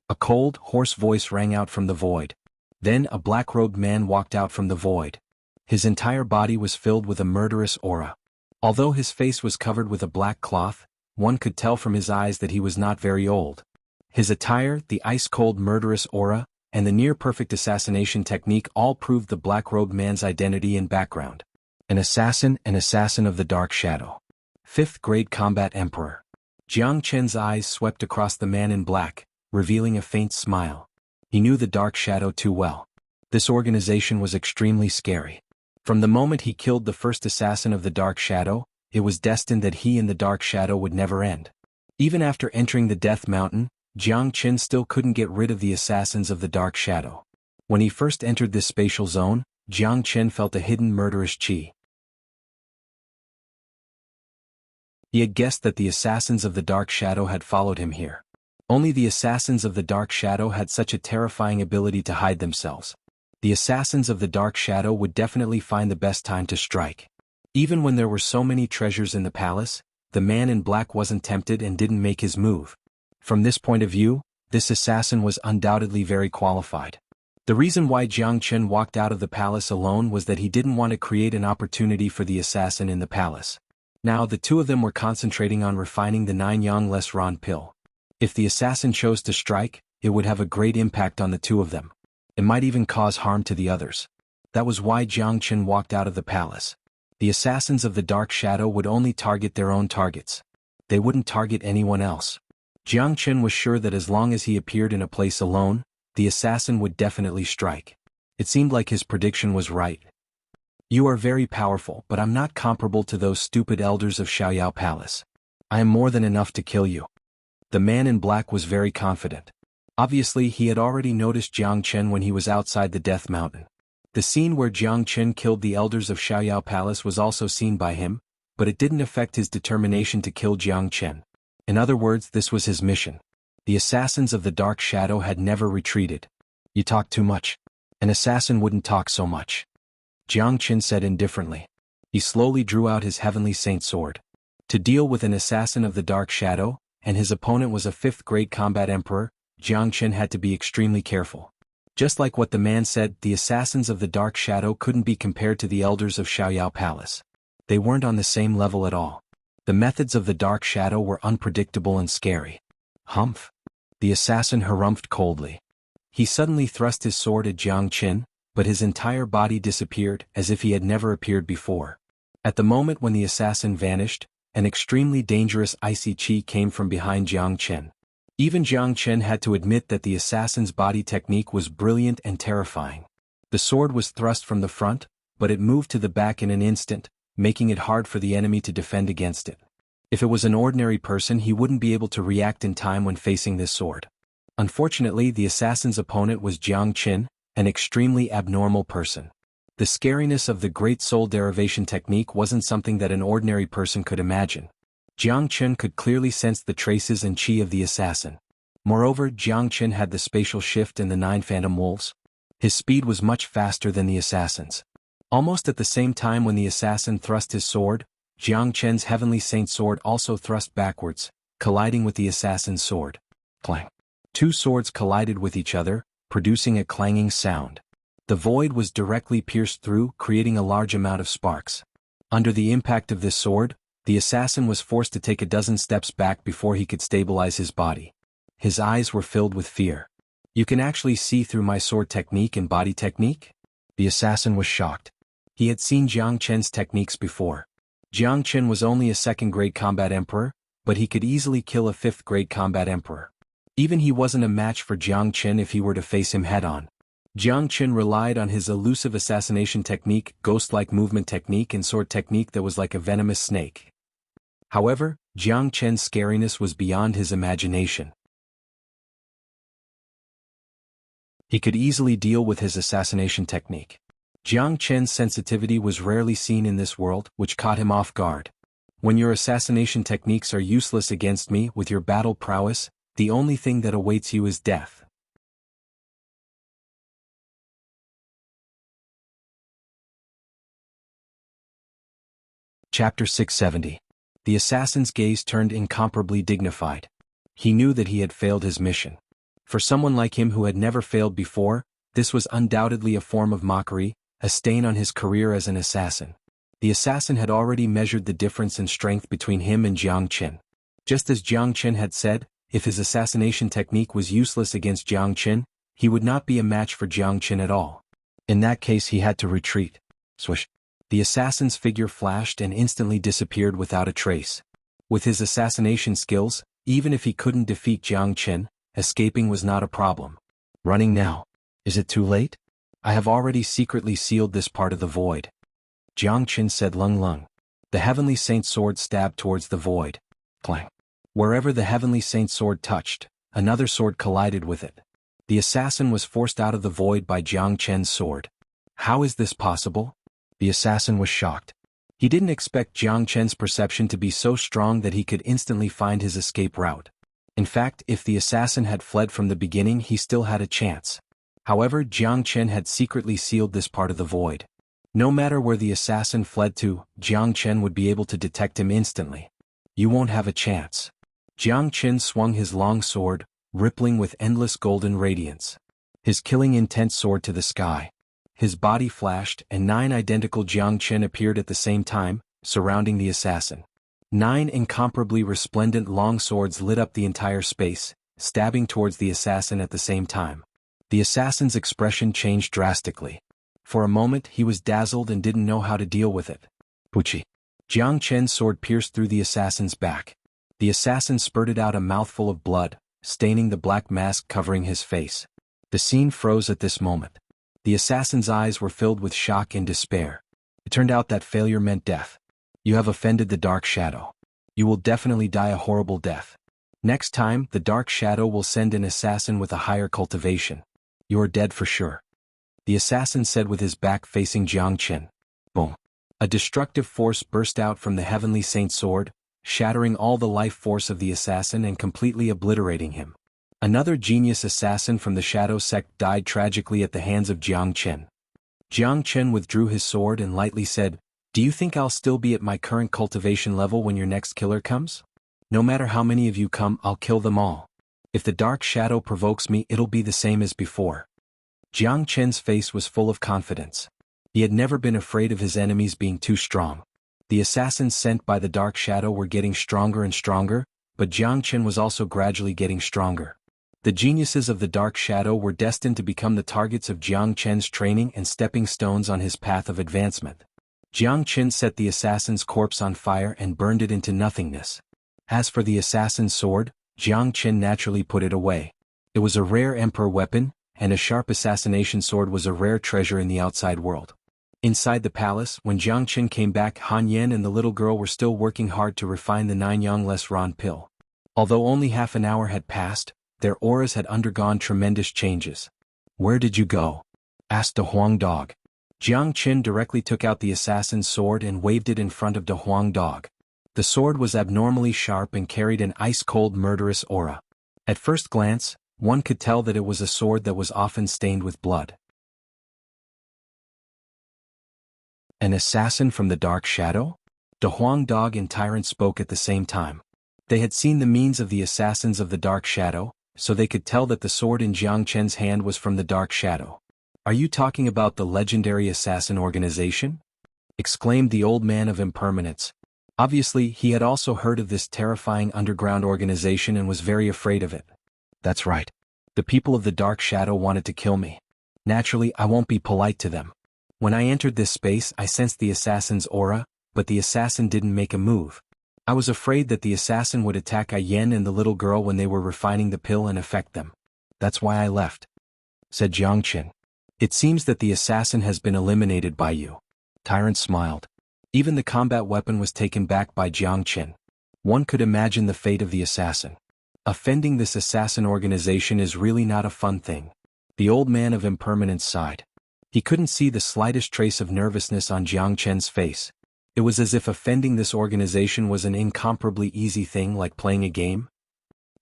S1: A cold, hoarse voice rang out from the void. Then a black-robed man walked out from the void. His entire body was filled with a murderous aura. Although his face was covered with a black cloth, one could tell from his eyes that he was not very old. His attire, the ice-cold murderous aura, and the near-perfect assassination technique all proved the black-robed man's identity and background. An assassin of the dark shadow. 5th grade combat emperor. Jiang Chen's eyes swept across the man in black, revealing a faint smile. He knew the dark shadow too well. This organization was extremely scary. From the moment he killed the first assassin of the dark shadow, it was destined that he and the dark shadow would never end. Even after entering the Death Mountain, Jiang Chen still couldn't get rid of the assassins of the dark shadow. When he first entered this spatial zone, Jiang Chen felt a hidden murderous qi. He had guessed that the assassins of the dark shadow had followed him here. Only the assassins of the dark shadow had such a terrifying ability to hide themselves. The assassins of the dark shadow would definitely find the best time to strike. Even when there were so many treasures in the palace, the man in black wasn't tempted and didn't make his move. From this point of view, this assassin was undoubtedly very qualified. The reason why Jiang Chen walked out of the palace alone was that he didn't want to create an opportunity for the assassin in the palace. Now the two of them were concentrating on refining the 9-yang-less Ron pill. If the assassin chose to strike, it would have a great impact on the two of them. It might even cause harm to the others. That was why Jiang Chen walked out of the palace. The assassins of the dark shadow would only target their own targets. They wouldn't target anyone else. Jiang Chen was sure that as long as he appeared in a place alone, the assassin would definitely strike. It seemed like his prediction was right. You are very powerful, but I'm not comparable to those stupid elders of Xiaoyao Palace. I am more than enough to kill you. The man in black was very confident. Obviously, he had already noticed Jiang Chen when he was outside the Death Mountain. The scene where Jiang Chen killed the elders of Xiaoyao Palace was also seen by him, but it didn't affect his determination to kill Jiang Chen. In other words, this was his mission. The assassins of the Dark Shadow had never retreated. You talk too much. An assassin wouldn't talk so much. Jiang Chen said indifferently. He slowly drew out his heavenly saint sword. To deal with an assassin of the Dark Shadow, and his opponent was a 5th-grade combat emperor, Jiang Chen had to be extremely careful. Just like what the man said, the assassins of the Dark Shadow couldn't be compared to the elders of Xiaoyao Palace. They weren't on the same level at all. The methods of the Dark Shadow were unpredictable and scary. Humph! The assassin harumphed coldly. He suddenly thrust his sword at Jiang Chen, but his entire body disappeared as if he had never appeared before. At the moment when the assassin vanished, an extremely dangerous icy qi came from behind Jiang Chen. Even Jiang Chen had to admit that the assassin's body technique was brilliant and terrifying. The sword was thrust from the front, but it moved to the back in an instant, making it hard for the enemy to defend against it. If it was an ordinary person, he wouldn't be able to react in time when facing this sword. Unfortunately, the assassin's opponent was Jiang Chen, an extremely abnormal person. The scariness of the Great Soul Derivation technique wasn't something that an ordinary person could imagine. Jiang Chen could clearly sense the traces and qi of the assassin. Moreover, Jiang Chen had the spatial shift and the 9 phantom wolves. His speed was much faster than the assassin's. Almost at the same time when the assassin thrust his sword, Jiang Chen's heavenly saint sword also thrust backwards, colliding with the assassin's sword. Clang! 2 swords collided with each other, producing a clanging sound. The void was directly pierced through, creating a large amount of sparks. Under the impact of this sword, the assassin was forced to take a dozen steps back before he could stabilize his body. His eyes were filled with fear. You can actually see through my sword technique and body technique? The assassin was shocked. He had seen Jiang Chen's techniques before. Jiang Chen was only a 2nd-grade combat emperor, but he could easily kill a 5th-grade combat emperor. Even he wasn't a match for Jiang Chen if he were to face him head-on. Jiang Chen relied on his elusive assassination technique, ghost-like movement technique and sword technique that was like a venomous snake. However, Jiang Chen's scariness was beyond his imagination. He could easily deal with his assassination technique. Jiang Chen's sensitivity was rarely seen in this world, which caught him off guard. When your assassination techniques are useless against me with your battle prowess, the only thing that awaits you is death. Chapter 670. The assassin's gaze turned incomparably dignified. He knew that he had failed his mission. For someone like him who had never failed before, this was undoubtedly a form of mockery, a stain on his career as an assassin. The assassin had already measured the difference in strength between him and Jiang Chen. Just as Jiang Chen had said, if his assassination technique was useless against Jiang Chen, he would not be a match for Jiang Chen at all. In that case he had to retreat. Swish. The assassin's figure flashed and instantly disappeared without a trace. With his assassination skills, even if he couldn't defeat Jiang Chen, escaping was not a problem. Running now. Is it too late? I have already secretly sealed this part of the void. Jiang Chen said Lung Lung. The heavenly saint sword stabbed towards the void. Clang. Wherever the heavenly saint sword touched, another sword collided with it. The assassin was forced out of the void by Jiang Chen's sword. How is this possible? The assassin was shocked. He didn't expect Jiang Chen's perception to be so strong that he could instantly find his escape route. In fact, if the assassin had fled from the beginning, he still had a chance. However, Jiang Chen had secretly sealed this part of the void. No matter where the assassin fled to, Jiang Chen would be able to detect him instantly. You won't have a chance. Jiang Chen swung his long sword, rippling with endless golden radiance. His killing intent soared to the sky. His body flashed, and 9 identical Jiang Chen appeared at the same time, surrounding the assassin. 9 incomparably resplendent long swords lit up the entire space, stabbing towards the assassin at the same time. The assassin's expression changed drastically. For a moment he was dazzled and didn't know how to deal with it. Puchi. Jiang Chen's sword pierced through the assassin's back. The assassin spurted out a mouthful of blood, staining the black mask covering his face. The scene froze at this moment. The assassin's eyes were filled with shock and despair. It turned out that failure meant death. You have offended the Dark Shadow. You will definitely die a horrible death. Next time, the Dark Shadow will send an assassin with a higher cultivation. You're dead for sure. The assassin said with his back facing Jiangchen. Boom. A destructive force burst out from the heavenly saint sword, shattering all the life force of the assassin and completely obliterating him. Another genius assassin from the Shadow sect died tragically at the hands of Jiangchen. Jiangchen withdrew his sword and lightly said, "Do you think I'll still be at my current cultivation level when your next killer comes? No matter how many of you come, I'll kill them all. If the Dark Shadow provokes me, it'll be the same as before." Jiangchen's face was full of confidence. He had never been afraid of his enemies being too strong. The assassins sent by the Dark Shadow were getting stronger and stronger, but Jiangchen was also gradually getting stronger. The geniuses of the Dark Shadow were destined to become the targets of Jiangchen's training and stepping stones on his path of advancement. Jiangchen set the assassin's corpse on fire and burned it into nothingness. As for the assassin's sword, Jiangchen naturally put it away. It was a rare emperor weapon, and a sharp assassination sword was a rare treasure in the outside world. Inside the palace, when Jiangchen came back, Han Yan and the little girl were still working hard to refine the 9 Ran pill. Although only half an hour had passed, their auras had undergone tremendous changes. "Where did you go?" asked the Huang dog. Jiangchen directly took out the assassin's sword and waved it in front of the Huang dog. The sword was abnormally sharp and carried an ice-cold murderous aura. At first glance, one could tell that it was a sword that was often stained with blood. An assassin from the Dark Shadow? The Huang dog and tyrant spoke at the same time. They had seen the means of the assassins of the Dark Shadow, so they could tell that the sword in Jiangchen's hand was from the Dark Shadow. "Are you talking about the legendary assassin organization?" exclaimed the old man of impermanence. Obviously, he had also heard of this terrifying underground organization and was very afraid of it. "That's right. The people of the Dark Shadow wanted to kill me. Naturally, I won't be polite to them. When I entered this space, I sensed the assassin's aura, but the assassin didn't make a move. I was afraid that the assassin would attack Yan and the little girl when they were refining the pill and affect them. That's why I left," said Jiangchen. "It seems that the assassin has been eliminated by you." Tyrant smiled. Even the combat weapon was taken back by Jiangchen. One could imagine the fate of the assassin. Offending this assassin organization is really not a fun thing. The old man of impermanence sighed. He couldn't see the slightest trace of nervousness on Jiangchen's face. It was as if offending this organization was an incomparably easy thing, like playing a game.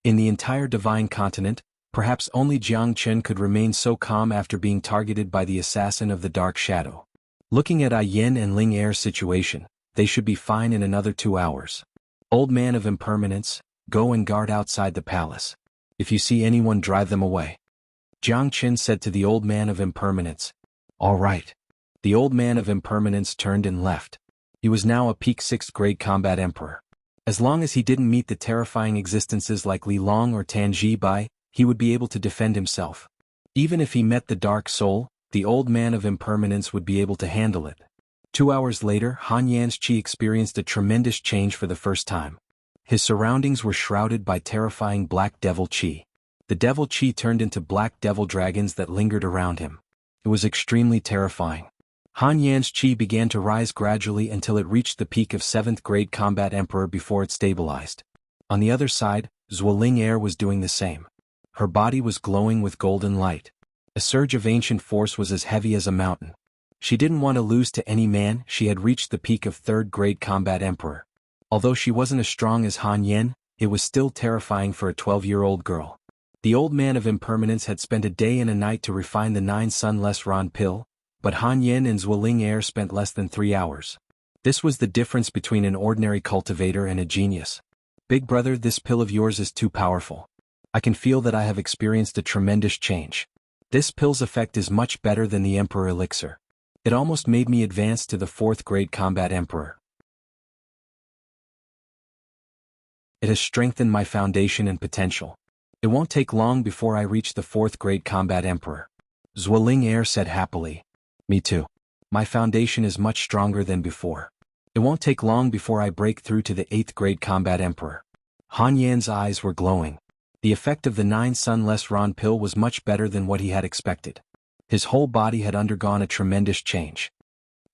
S1: In the entire Divine Continent, perhaps only Jiangchen could remain so calm after being targeted by the assassin of the Dark Shadow. Looking at Yin and Ling Er's situation, they should be fine in another 2 hours. "Old man of impermanence, go and guard outside the palace. If you see anyone, drive them away," Jiangchen said to the old man of impermanence. "All right." The old man of impermanence turned and left. He was now a peak 6th grade combat emperor. As long as he didn't meet the terrifying existences like Li Long or Tan Ji Bai, he would be able to defend himself. Even if he met the Dark Soul, the old man of impermanence would be able to handle it. 2 hours later, Han Yan's chi experienced a tremendous change for the first time. His surroundings were shrouded by terrifying black devil chi. The devil chi turned into black devil dragons that lingered around him. It was extremely terrifying. Han Yan's chi began to rise gradually until it reached the peak of 7th grade combat emperor before it stabilized. On the other side, Zuoling Er was doing the same. Her body was glowing with golden light. A surge of ancient force was as heavy as a mountain. She didn't want to lose to any man. She had reached the peak of 3rd grade combat emperor. Although she wasn't as strong as Han Yan, it was still terrifying for a 12-year-old girl. The old man of impermanence had spent a day and a night to refine the 9 Ran pill, but Han Yan and Zuoling Er spent less than 3 hours. This was the difference between an ordinary cultivator and a genius. "Big brother, this pill of yours is too powerful. I can feel that I have experienced a tremendous change. This pill's effect is much better than the Emperor Elixir. It almost made me advance to the 4th grade combat emperor. It has strengthened my foundation and potential. It won't take long before I reach the 4th grade combat emperor," Zuoling Er said happily. "Me too. My foundation is much stronger than before. It won't take long before I break through to the 8th grade combat emperor." Han Yan's eyes were glowing. The effect of the 9 Ran pill was much better than what he had expected. His whole body had undergone a tremendous change.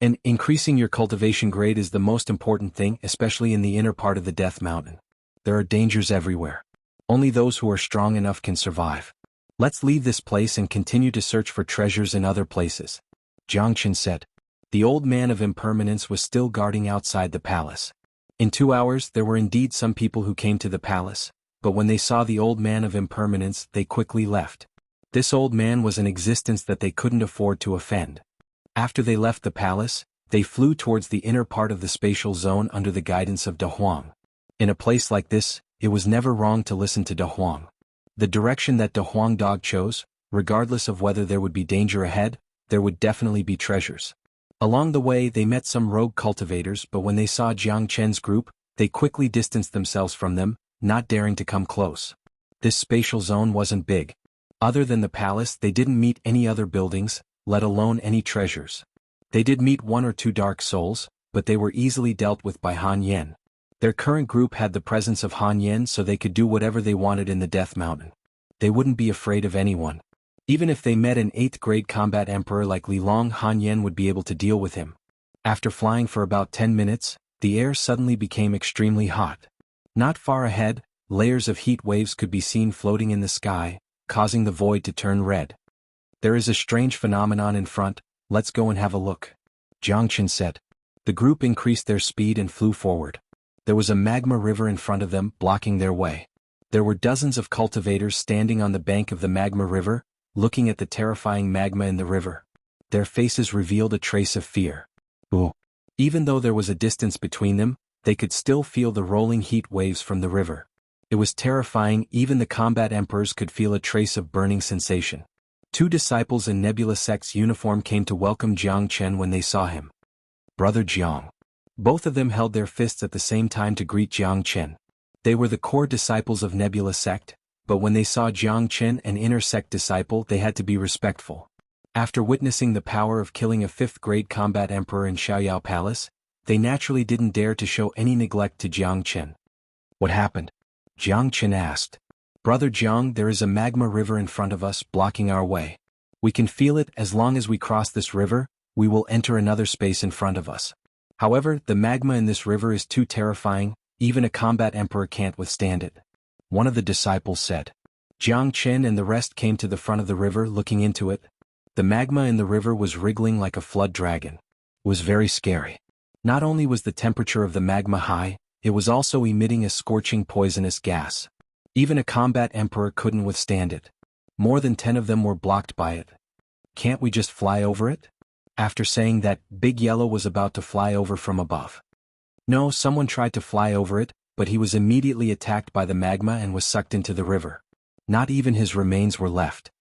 S1: And increasing your cultivation grade is the most important thing, especially in the inner part of the Death Mountain. There are dangers everywhere. Only those who are strong enough can survive. Let's leave this place and continue to search for treasures in other places, Jiangchen said. The old man of impermanence was still guarding outside the palace. In 2 hours there were indeed some people who came to the palace, but when they saw the old man of impermanence they quickly left. This old man was an existence that they couldn't afford to offend. After they left the palace, they flew towards the inner part of the spatial zone under the guidance of De Huang. In a place like this, it was never wrong to listen to De Huang. The direction that De Huang dog chose, regardless of whether there would be danger ahead, there would definitely be treasures. Along the way they met some rogue cultivators, but when they saw Jiang Chen's group, they quickly distanced themselves from them, not daring to come close. This spatial zone wasn't big. Other than the palace they didn't meet any other buildings, let alone any treasures. They did meet 1 or 2 dark souls, but they were easily dealt with by Han Yen. Their current group had the presence of Han Yen, so they could do whatever they wanted in the Death Mountain. They wouldn't be afraid of anyone. Even if they met an 8th grade combat emperor like Li Long, Han Yen would be able to deal with him. After flying for about 10 minutes, the air suddenly became extremely hot. Not far ahead, layers of heat waves could be seen floating in the sky, causing the void to turn red. There is a strange phenomenon in front, let's go and have a look, Jiangchen said. The group increased their speed and flew forward. There was a magma river in front of them, blocking their way. There were dozens of cultivators standing on the bank of the magma river, looking at the terrifying magma in the river. Their faces revealed a trace of fear. Ooh. Even though there was a distance between them, they could still feel the rolling heat waves from the river. It was terrifying, even the combat emperors could feel a trace of burning sensation. 2 disciples in Nebula Sect's uniform came to welcome Jiang Chen when they saw him. Brother Jiang. Both of them held their fists at the same time to greet Jiang Chen. They were the core disciples of Nebula Sect, but when they saw Jiang Chen, an inner sect disciple, they had to be respectful. After witnessing the power of killing a 5th grade combat emperor in Xiaoyao Palace, they naturally didn't dare to show any neglect to Jiang Chen. What happened? Jiang Chen asked. Brother Jiang, there is a magma river in front of us, blocking our way. We can feel it. As long as we cross this river, we will enter another space in front of us. However, the magma in this river is too terrifying, even a combat emperor can't withstand it, one of the disciples said. Jiang Chen and the rest came to the front of the river, looking into it. The magma in the river was wriggling like a flood dragon. It was very scary. Not only was the temperature of the magma high, it was also emitting a scorching poisonous gas. Even a combat emperor couldn't withstand it. More than 10 of them were blocked by it. Can't we just fly over it? After saying that, Big Yellow was about to fly over from above. No, someone tried to fly over it, but he was immediately attacked by the magma and was sucked into the river. Not even his remains were left.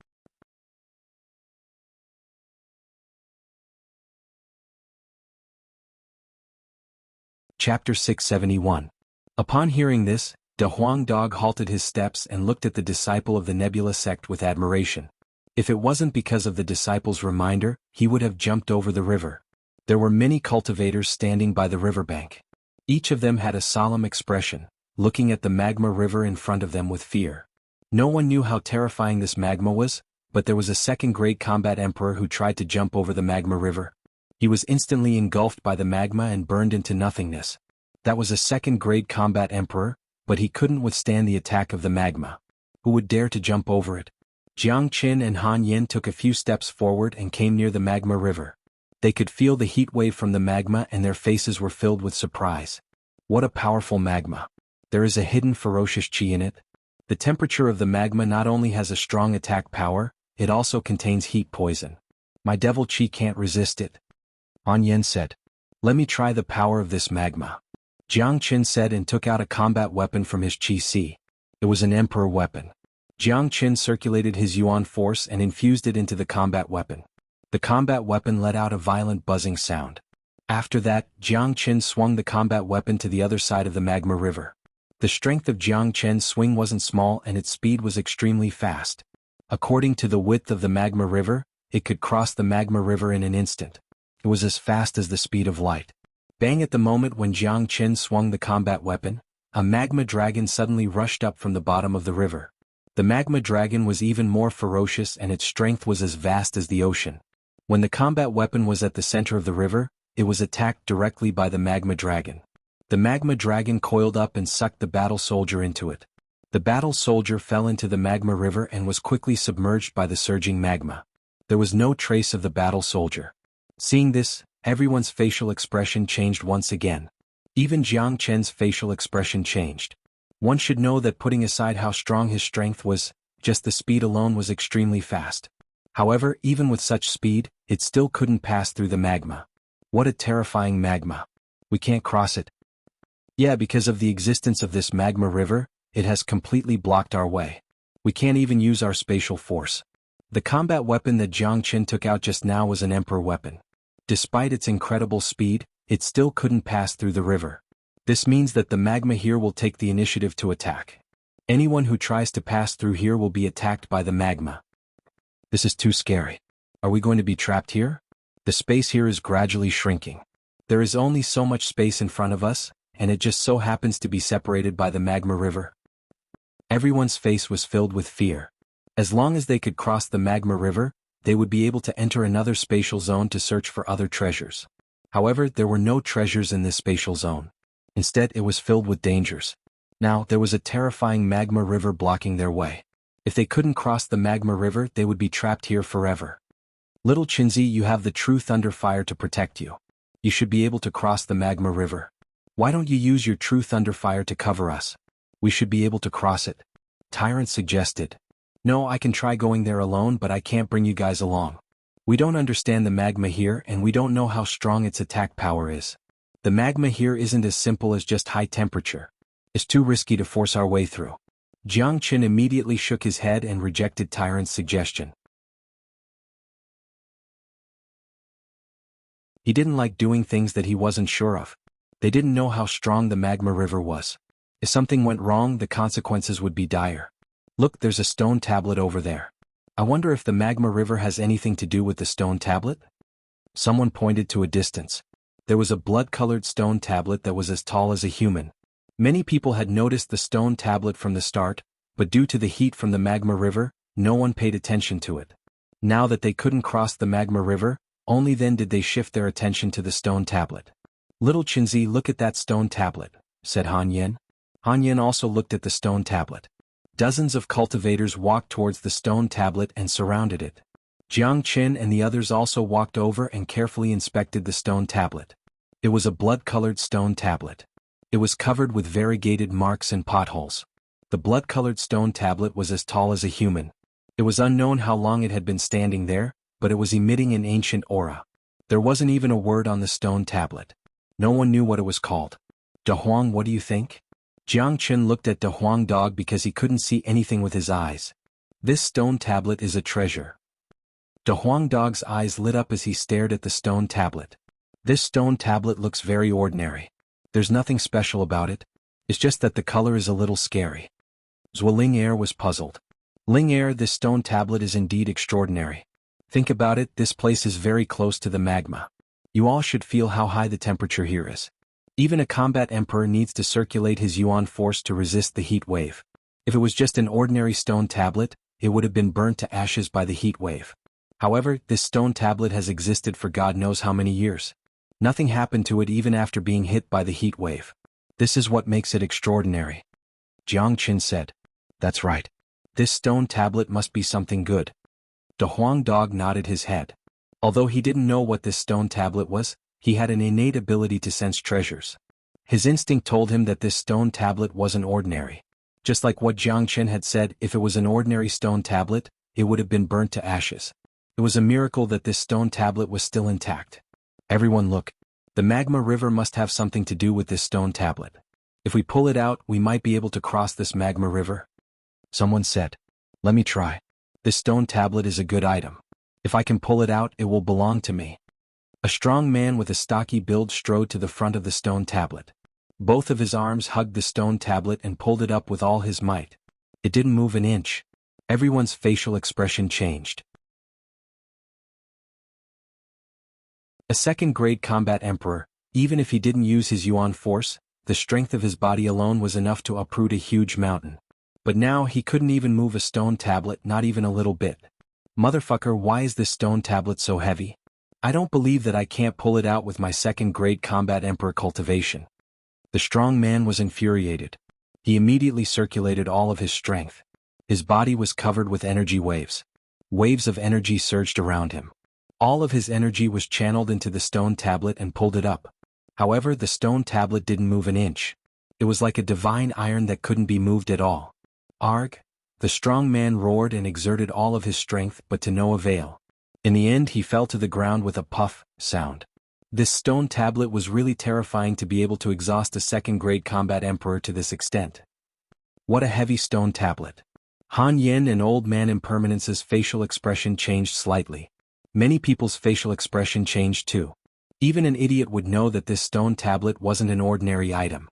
S1: Chapter 671. Upon hearing this, De Huang Dog halted his steps and looked at the disciple of the Nebula Sect with admiration. If it wasn't because of the disciple's reminder, he would have jumped over the river. There were many cultivators standing by the riverbank. Each of them had a solemn expression, looking at the magma river in front of them with fear. No one knew how terrifying this magma was, but there was a 2nd grade combat emperor who tried to jump over the magma river. He was instantly engulfed by the magma and burned into nothingness. That was a 2nd grade combat emperor, but he couldn't withstand the attack of the magma. Who would dare to jump over it? Jiang Chen and Han Yen took a few steps forward and came near the magma river. They could feel the heat wave from the magma and their faces were filled with surprise. What a powerful magma. There is a hidden ferocious chi in it. The temperature of the magma not only has a strong attack power, it also contains heat poison. My devil chi can't resist it. Han Yen said. Let me try the power of this magma. Jiang Chen said and took out a combat weapon from his chi si. It was an emperor weapon. Jiang Chen circulated his yuan force and infused it into the combat weapon. The combat weapon let out a violent buzzing sound. After that, Jiang Chen swung the combat weapon to the other side of the magma river. The strength of Jiang Chen's swing wasn't small and its speed was extremely fast. According to the width of the magma river, it could cross the magma river in an instant. It was as fast as the speed of light. Bang! At the moment when Jiang Chen swung the combat weapon, a magma dragon suddenly rushed up from the bottom of the river. The magma dragon was even more ferocious and its strength was as vast as the ocean. When the combat weapon was at the center of the river, it was attacked directly by the magma dragon. The magma dragon coiled up and sucked the battle soldier into it. The battle soldier fell into the magma river and was quickly submerged by the surging magma. There was no trace of the battle soldier. Seeing this, everyone's facial expression changed once again. Even Jiang Chen's facial expression changed. One should know that putting aside how strong his strength was, just the speed alone was extremely fast. However, even with such speed, it still couldn't pass through the magma. What a terrifying magma. We can't cross it. Yeah, because of the existence of this magma river, it has completely blocked our way. We can't even use our spatial force. The combat weapon that Jiang Chen took out just now was an emperor weapon. Despite its incredible speed, it still couldn't pass through the river. This means that the magma here will take the initiative to attack. Anyone who tries to pass through here will be attacked by the magma. This is too scary. Are we going to be trapped here? The space here is gradually shrinking. There is only so much space in front of us, and it just so happens to be separated by the magma river. Everyone's face was filled with fear. As long as they could cross the magma river, they would be able to enter another spatial zone to search for other treasures. However, there were no treasures in this spatial zone. Instead, it was filled with dangers. Now, there was a terrifying magma river blocking their way. If they couldn't cross the magma river, they would be trapped here forever. Little Qinzi, you have the true thunder fire to protect you. You should be able to cross the magma river. Why don't you use your true thunder fire to cover us? We should be able to cross it. Tyrant suggested. No, I can try going there alone, but I can't bring you guys along. We don't understand the magma here and we don't know how strong its attack power is. The magma here isn't as simple as just high temperature. It's too risky to force our way through. Jiang Chen immediately shook his head and rejected Tyrant's suggestion. He didn't like doing things that he wasn't sure of. They didn't know how strong the magma river was. If something went wrong, the consequences would be dire. Look, there's a stone tablet over there. I wonder if the magma river has anything to do with the stone tablet? Someone pointed to a distance. There was a blood-colored stone tablet that was as tall as a human. Many people had noticed the stone tablet from the start, but due to the heat from the magma river, no one paid attention to it. Now that they couldn't cross the magma river, only then did they shift their attention to the stone tablet. Little Qinzi, look at that stone tablet, said Han Yen. Han Yen also looked at the stone tablet. Dozens of cultivators walked towards the stone tablet and surrounded it. Jiang Chen and the others also walked over and carefully inspected the stone tablet. It was a blood-colored stone tablet. It was covered with variegated marks and potholes. The blood-colored stone tablet was as tall as a human. It was unknown how long it had been standing there, but it was emitting an ancient aura. There wasn't even a word on the stone tablet. No one knew what it was called. De Huang, what do you think? Jiang Chen looked at De Huang Dog because he couldn't see anything with his eyes. This stone tablet is a treasure. De Huang Dog's eyes lit up as he stared at the stone tablet. This stone tablet looks very ordinary. There's nothing special about it. It's just that the color is a little scary. Ling Er was puzzled. Ling Er, this stone tablet is indeed extraordinary. Think about it, this place is very close to the magma. You all should feel how high the temperature here is. Even a combat emperor needs to circulate his yuan force to resist the heat wave. If it was just an ordinary stone tablet, it would have been burnt to ashes by the heat wave. However, this stone tablet has existed for God knows how many years. Nothing happened to it even after being hit by the heat wave. This is what makes it extraordinary. Jiang Chen said. That's right. This stone tablet must be something good. De Huang Dog nodded his head. Although he didn't know what this stone tablet was, he had an innate ability to sense treasures. His instinct told him that this stone tablet wasn't ordinary. Just like what Jiang Chen had said, if it was an ordinary stone tablet, it would have been burnt to ashes. It was a miracle that this stone tablet was still intact. Everyone look. The magma river must have something to do with this stone tablet. If we pull it out, we might be able to cross this magma river. Someone said. Let me try. This stone tablet is a good item. If I can pull it out, it will belong to me. A strong man with a stocky build strode to the front of the stone tablet. Both of his arms hugged the stone tablet and pulled it up with all his might. It didn't move an inch. Everyone's facial expression changed. A second-grade combat emperor, even if he didn't use his yuan force, the strength of his body alone was enough to uproot a huge mountain. But now he couldn't even move a stone tablet, not even a little bit. Motherfucker, why is this stone tablet so heavy? I don't believe that I can't pull it out with my second grade combat emperor cultivation. The strong man was infuriated. He immediately circulated all of his strength. His body was covered with energy waves. Waves of energy surged around him. All of his energy was channeled into the stone tablet and pulled it up. However, the stone tablet didn't move an inch. It was like a divine iron that couldn't be moved at all. Arg! The strong man roared and exerted all of his strength, but to no avail. In the end, he fell to the ground with a puff sound. This stone tablet was really terrifying to be able to exhaust a second-grade combat emperor to this extent. What a heavy stone tablet. Han Yen and Old Man Impermanence's facial expression changed slightly. Many people's facial expression changed too. Even an idiot would know that this stone tablet wasn't an ordinary item.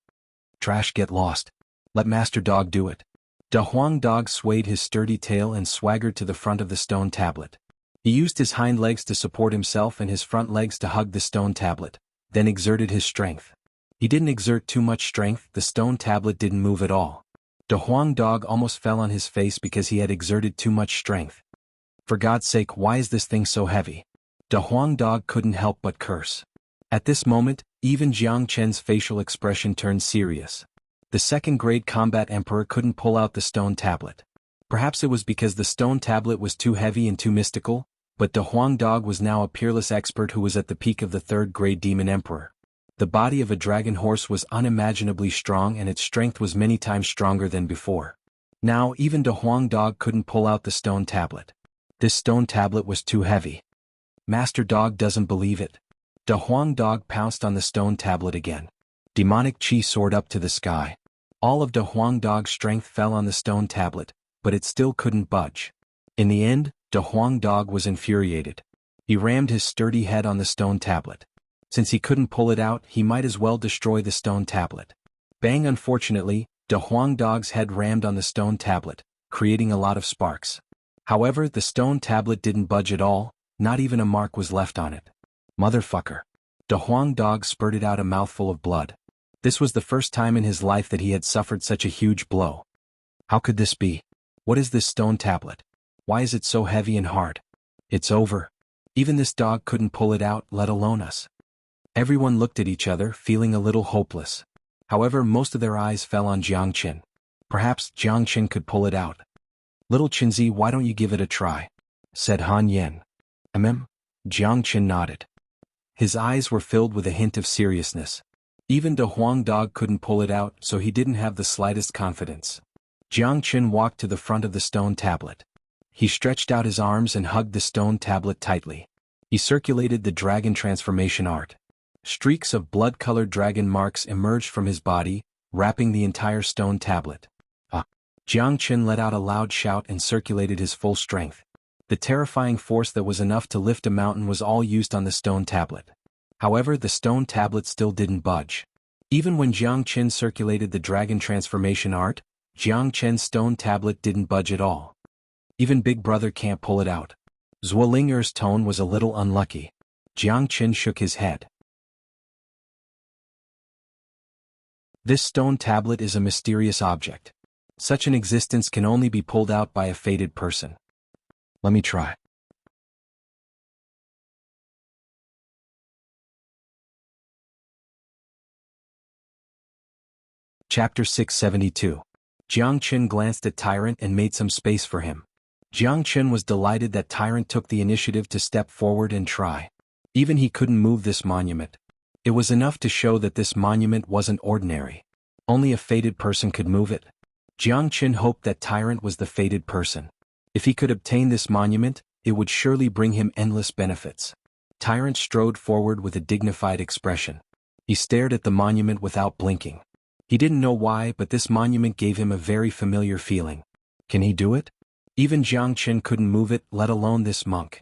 S1: Trash, get lost. Let Master Dog do it. Da Huang Dog swayed his sturdy tail and swaggered to the front of the stone tablet. He used his hind legs to support himself and his front legs to hug the stone tablet, then exerted his strength. He didn't exert too much strength, the stone tablet didn't move at all. Da Huang Dog almost fell on his face because he had exerted too much strength. For God's sake, why is this thing so heavy? Da Huang Dog couldn't help but curse. At this moment, even Jiang Chen's facial expression turned serious. The second-grade combat emperor couldn't pull out the stone tablet. Perhaps it was because the stone tablet was too heavy and too mystical, but Da Huang Dog was now a peerless expert who was at the peak of the third-grade demon emperor. The body of a dragon horse was unimaginably strong and its strength was many times stronger than before. Now even Da Huang Dog couldn't pull out the stone tablet. This stone tablet was too heavy. Master Dog doesn't believe it. Da Huang Dog pounced on the stone tablet again. Demonic chi soared up to the sky. All of Da Huang Dog's strength fell on the stone tablet, but it still couldn't budge. In the end, Da Huang Dog was infuriated. He rammed his sturdy head on the stone tablet. Since he couldn't pull it out, he might as well destroy the stone tablet. Bang! Unfortunately, Da Huang Dog's head rammed on the stone tablet, creating a lot of sparks. However, the stone tablet didn't budge at all, not even a mark was left on it. Motherfucker. Da Huang Dog spurted out a mouthful of blood. This was the first time in his life that he had suffered such a huge blow. How could this be? What is this stone tablet? Why is it so heavy and hard? It's over. Even this dog couldn't pull it out, let alone us. Everyone looked at each other, feeling a little hopeless. However, most of their eyes fell on Jiang Chen. Perhaps Jiang Chen could pull it out. Little Chinzi, why don't you give it a try? Said Han Yen. Jiang Chen nodded. His eyes were filled with a hint of seriousness. Even Da Huang Dog couldn't pull it out, so he didn't have the slightest confidence. Jiang Chen walked to the front of the stone tablet. He stretched out his arms and hugged the stone tablet tightly. He circulated the dragon transformation art. Streaks of blood-colored dragon marks emerged from his body, wrapping the entire stone tablet. Jiang Chen let out a loud shout and circulated his full strength. The terrifying force that was enough to lift a mountain was all used on the stone tablet. However, the stone tablet still didn't budge. Even when Jiang Chen circulated the dragon transformation art, Jiang Chen's stone tablet didn't budge at all. Even Big Brother can't pull it out. Zuolinger's tone was a little unlucky. Jiang Chen shook his head. This stone tablet is a mysterious object. Such an existence can only be pulled out by a fated person. Let me try. Chapter 672. Jiang Chen glanced at Tyrant and made some space for him. Jiang Chen was delighted that Tyrant took the initiative to step forward and try. Even he couldn't move this monument. It was enough to show that this monument wasn't ordinary. Only a fated person could move it. Jiang Chen hoped that Tyrant was the fated person. If he could obtain this monument, it would surely bring him endless benefits. Tyrant strode forward with a dignified expression. He stared at the monument without blinking. He didn't know why, but this monument gave him a very familiar feeling. Can he do it? Even Jiang Chen couldn't move it, let alone this monk.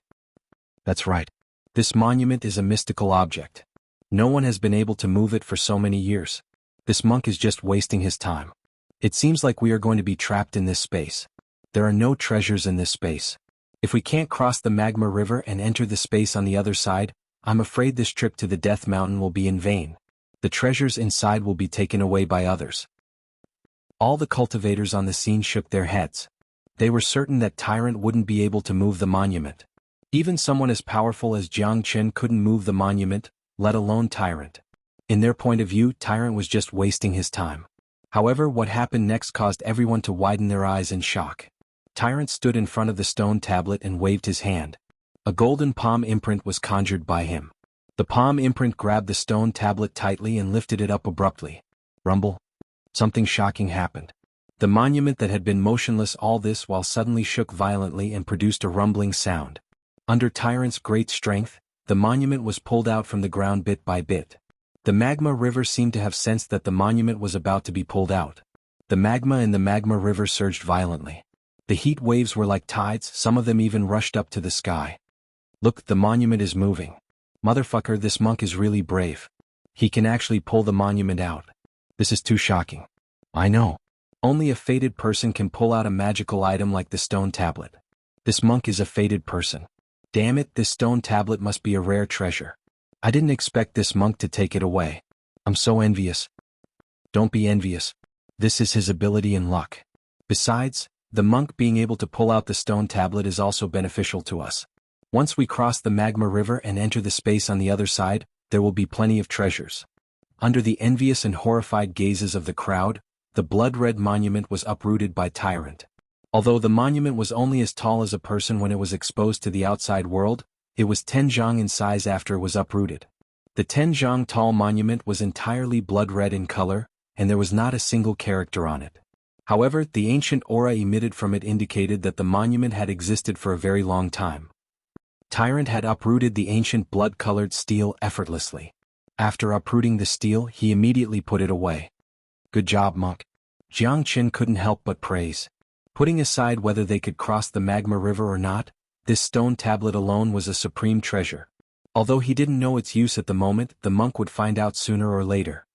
S1: That's right. This monument is a mystical object. No one has been able to move it for so many years. This monk is just wasting his time. It seems like we are going to be trapped in this space. There are no treasures in this space. If we can't cross the magma river and enter the space on the other side, I'm afraid this trip to the Death Mountain will be in vain. The treasures inside will be taken away by others. All the cultivators on the scene shook their heads. They were certain that Tyrant wouldn't be able to move the monument. Even someone as powerful as Jiang Chen couldn't move the monument, let alone Tyrant. In their point of view, Tyrant was just wasting his time. However, what happened next caused everyone to widen their eyes in shock. Tyrant stood in front of the stone tablet and waved his hand. A golden palm imprint was conjured by him. The palm imprint grabbed the stone tablet tightly and lifted it up abruptly. Rumble. Something shocking happened. The monument that had been motionless all this while suddenly shook violently and produced a rumbling sound. Under Tyrant's great strength, the monument was pulled out from the ground bit by bit. The magma river seemed to have sensed that the monument was about to be pulled out. The magma in the magma river surged violently. The heat waves were like tides, some of them even rushed up to the sky. Look, the monument is moving. Motherfucker, this monk is really brave. He can actually pull the monument out. This is too shocking. I know. Only a fated person can pull out a magical item like the stone tablet. This monk is a fated person. Damn it, this stone tablet must be a rare treasure. I didn't expect this monk to take it away. I'm so envious. Don't be envious. This is his ability and luck. Besides, the monk being able to pull out the stone tablet is also beneficial to us. Once we cross the magma river and enter the space on the other side, there will be plenty of treasures. Under the envious and horrified gazes of the crowd, the blood-red monument was uprooted by Tyrant. Although the monument was only as tall as a person when it was exposed to the outside world, it was 10 zhang in size after it was uprooted. The 10 zhang tall monument was entirely blood-red in color, and there was not a single character on it. However, the ancient aura emitted from it indicated that the monument had existed for a very long time. Tyrant had uprooted the ancient blood-colored stele effortlessly. After uprooting the stele, he immediately put it away. Good job, monk. Jiang Chen couldn't help but praise. Putting aside whether they could cross the magma river or not, this stone tablet alone was a supreme treasure. Although he didn't know its use at the moment, the monk would find out sooner or later.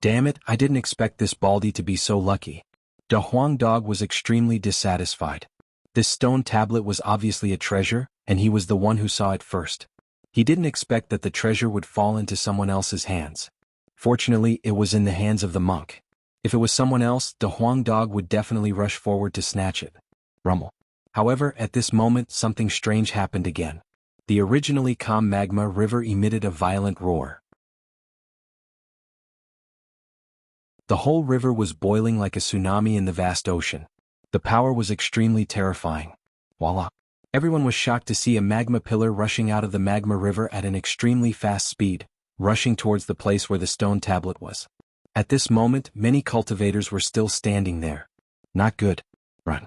S1: Damn it, I didn't expect this Baldy to be so lucky. Da Huang Dog was extremely dissatisfied. This stone tablet was obviously a treasure, and he was the one who saw it first. He didn't expect that the treasure would fall into someone else's hands. Fortunately, it was in the hands of the monk. If it was someone else, Da Huang Dog would definitely rush forward to snatch it. Rumble. However, at this moment something strange happened again. The originally calm magma river emitted a violent roar. The whole river was boiling like a tsunami in the vast ocean. The power was extremely terrifying. Voila! Everyone was shocked to see a magma pillar rushing out of the magma river at an extremely fast speed, rushing towards the place where the stone tablet was. At this moment, many cultivators were still standing there. Not good. Run.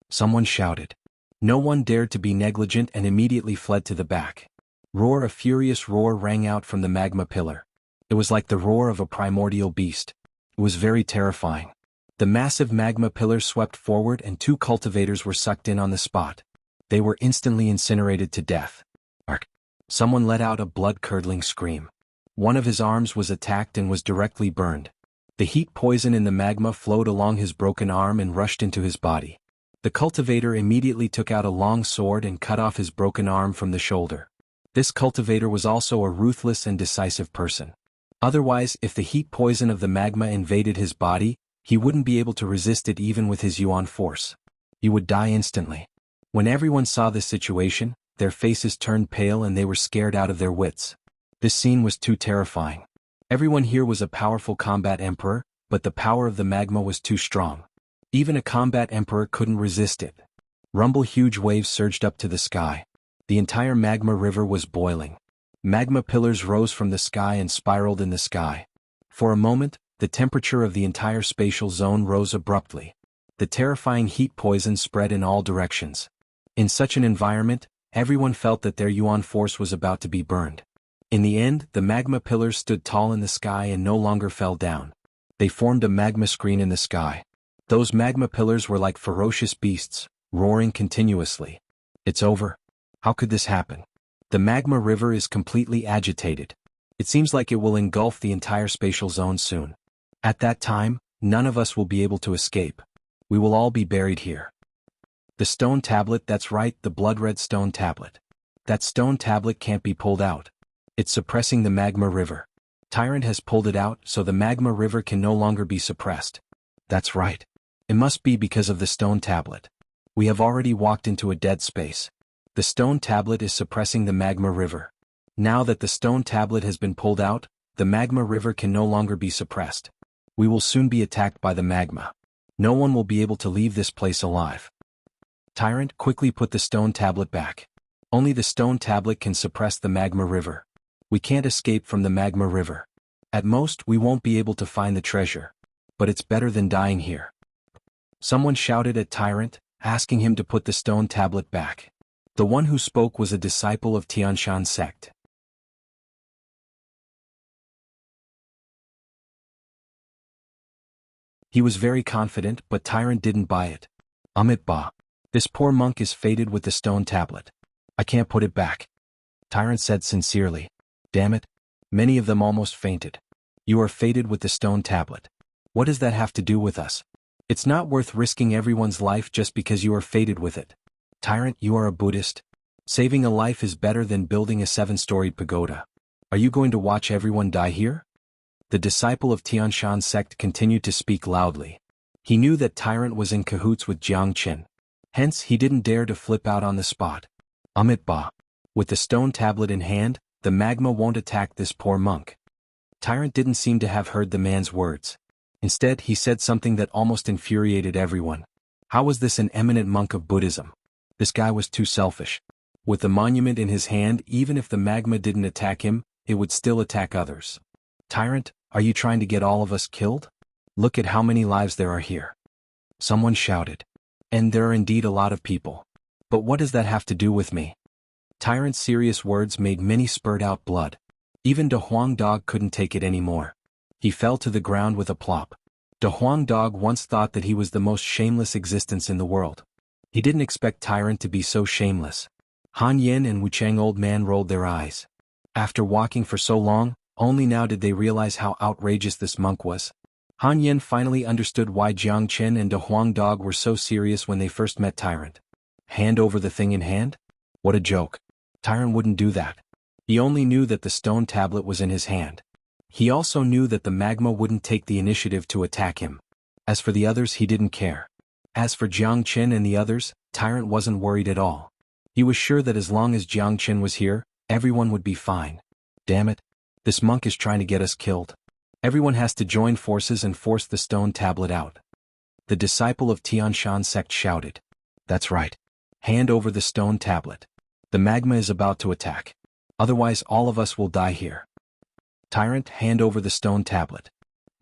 S1: Someone shouted. No one dared to be negligent and immediately fled to the back. A furious roar rang out from the magma pillar. It was like the roar of a primordial beast. It was very terrifying. The massive magma pillar swept forward and 2 cultivators were sucked in on the spot. They were instantly incinerated to death. Ark! Someone let out a blood-curdling scream. One of his arms was attacked and was directly burned. The heat poison in the magma flowed along his broken arm and rushed into his body. The cultivator immediately took out a long sword and cut off his broken arm from the shoulder. This cultivator was also a ruthless and decisive person. Otherwise, if the heat poison of the magma invaded his body, he wouldn't be able to resist it even with his yuan force. He would die instantly. When everyone saw this situation, their faces turned pale and they were scared out of their wits. This scene was too terrifying. Everyone here was a powerful combat emperor, but the power of the magma was too strong. Even a combat emperor couldn't resist it. Rumble! Huge waves surged up to the sky. The entire magma river was boiling. Magma pillars rose from the sky and spiraled in the sky. For a moment, the temperature of the entire spatial zone rose abruptly. The terrifying heat poison spread in all directions. In such an environment, everyone felt that their yuan force was about to be burned. In the end, the magma pillars stood tall in the sky and no longer fell down. They formed a magma screen in the sky. Those magma pillars were like ferocious beasts, roaring continuously. It's over. How could this happen? The magma river is completely agitated. It seems like it will engulf the entire spatial zone soon. At that time, none of us will be able to escape. We will all be buried here. The stone tablet, that's right, the blood-red stone tablet. That stone tablet can't be pulled out. It's suppressing the magma river. Tyrant has pulled it out, so the magma river can no longer be suppressed. That's right. It must be because of the stone tablet. We have already walked into a dead space. The stone tablet is suppressing the magma river. Now that the stone tablet has been pulled out, the magma river can no longer be suppressed. We will soon be attacked by the magma. No one will be able to leave this place alive. Tyrant, quickly put the stone tablet back. Only the stone tablet can suppress the magma river. We can't escape from the magma river. At most, we won't be able to find the treasure. But it's better than dying here. Someone shouted at Tyrant, asking him to put the stone tablet back. The one who spoke was a disciple of Tianshan sect. He was very confident, but Tyrant didn't buy it. Ba. This poor monk is fated with the stone tablet. I can't put it back. Tyrant said sincerely. Damn it. Many of them almost fainted. You are fated with the stone tablet. What does that have to do with us? It's not worth risking everyone's life just because you are fated with it. Tyrant, you are a Buddhist. Saving a life is better than building a 7-storied pagoda. Are you going to watch everyone die here? The disciple of Tianshan sect continued to speak loudly. He knew that Tyrant was in cahoots with Jiang Qin. Hence, he didn't dare to flip out on the spot. Ba. With the stone tablet in hand, the magma won't attack this poor monk. Tyrant didn't seem to have heard the man's words. Instead, he said something that almost infuriated everyone. How was this an eminent monk of Buddhism? This guy was too selfish. With the monument in his hand, even if the magma didn't attack him, it would still attack others. Tyrant, are you trying to get all of us killed? Look at how many lives there are here. Someone shouted. And there are indeed a lot of people. But what does that have to do with me? Tyrant's serious words made many spurt out blood. Even De Huang Dog couldn't take it anymore. He fell to the ground with a plop. De Huang Dog once thought that he was the most shameless existence in the world. He didn't expect Tyrant to be so shameless. Han Yin and Wu Cheng old man rolled their eyes. After walking for so long, only now did they realize how outrageous this monk was. Han Yin finally understood why Jiang Qin and De Huang Dog were so serious when they first met Tyrant. Hand over the thing in hand? What a joke. Tyrant wouldn't do that. He only knew that the stone tablet was in his hand. He also knew that the magma wouldn't take the initiative to attack him. As for the others, he didn't care. As for Jiang Qin and the others, Tyrant wasn't worried at all. He was sure that as long as Jiang Qin was here, everyone would be fine. Damn it. This monk is trying to get us killed. Everyone has to join forces and force the stone tablet out. The disciple of Tianshan sect shouted. That's right. Hand over the stone tablet. The magma is about to attack. Otherwise all of us will die here. Tyrant, hand over the stone tablet.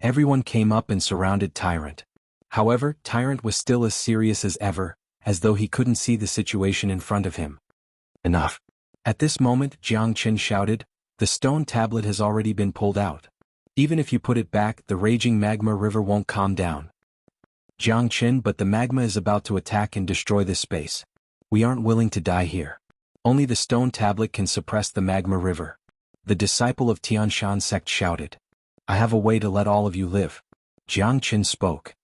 S1: Everyone came up and surrounded Tyrant. However, Tyrant was still as serious as ever, as though he couldn't see the situation in front of him. Enough. At this moment, Jiang Qin shouted, the stone tablet has already been pulled out. Even if you put it back, the raging magma river won't calm down. Jiang Qin, but the magma is about to attack and destroy this space. We aren't willing to die here. Only the stone tablet can suppress the magma river. The disciple of Tianshan sect shouted. I have a way to let all of you live. Jiang Qin spoke.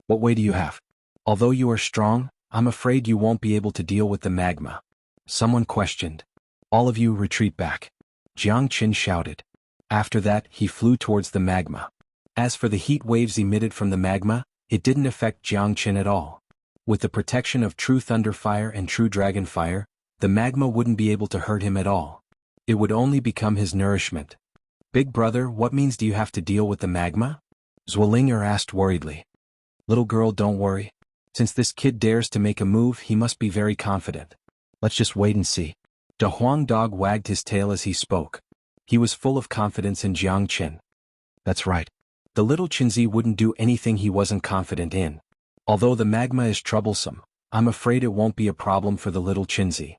S1: What way do you have? Although you are strong, I'm afraid you won't be able to deal with the magma. Someone questioned. All of you retreat back. Jiang Qin shouted. After that, he flew towards the magma. As for the heat waves emitted from the magma, it didn't affect Jiang Qin at all. With the protection of true thunder fire and true dragon fire, the magma wouldn't be able to hurt him at all. It would only become his nourishment. Big brother, what means do you have to deal with the magma? Zwillinger asked worriedly. Little girl, don't worry. Since this kid dares to make a move, he must be very confident. Let's just wait and see. De Huang Dog wagged his tail as he spoke. He was full of confidence in Jiang Qin. That's right. The little Qinzi wouldn't do anything he wasn't confident in. Although the magma is troublesome, I'm afraid it won't be a problem for the little Qinzi.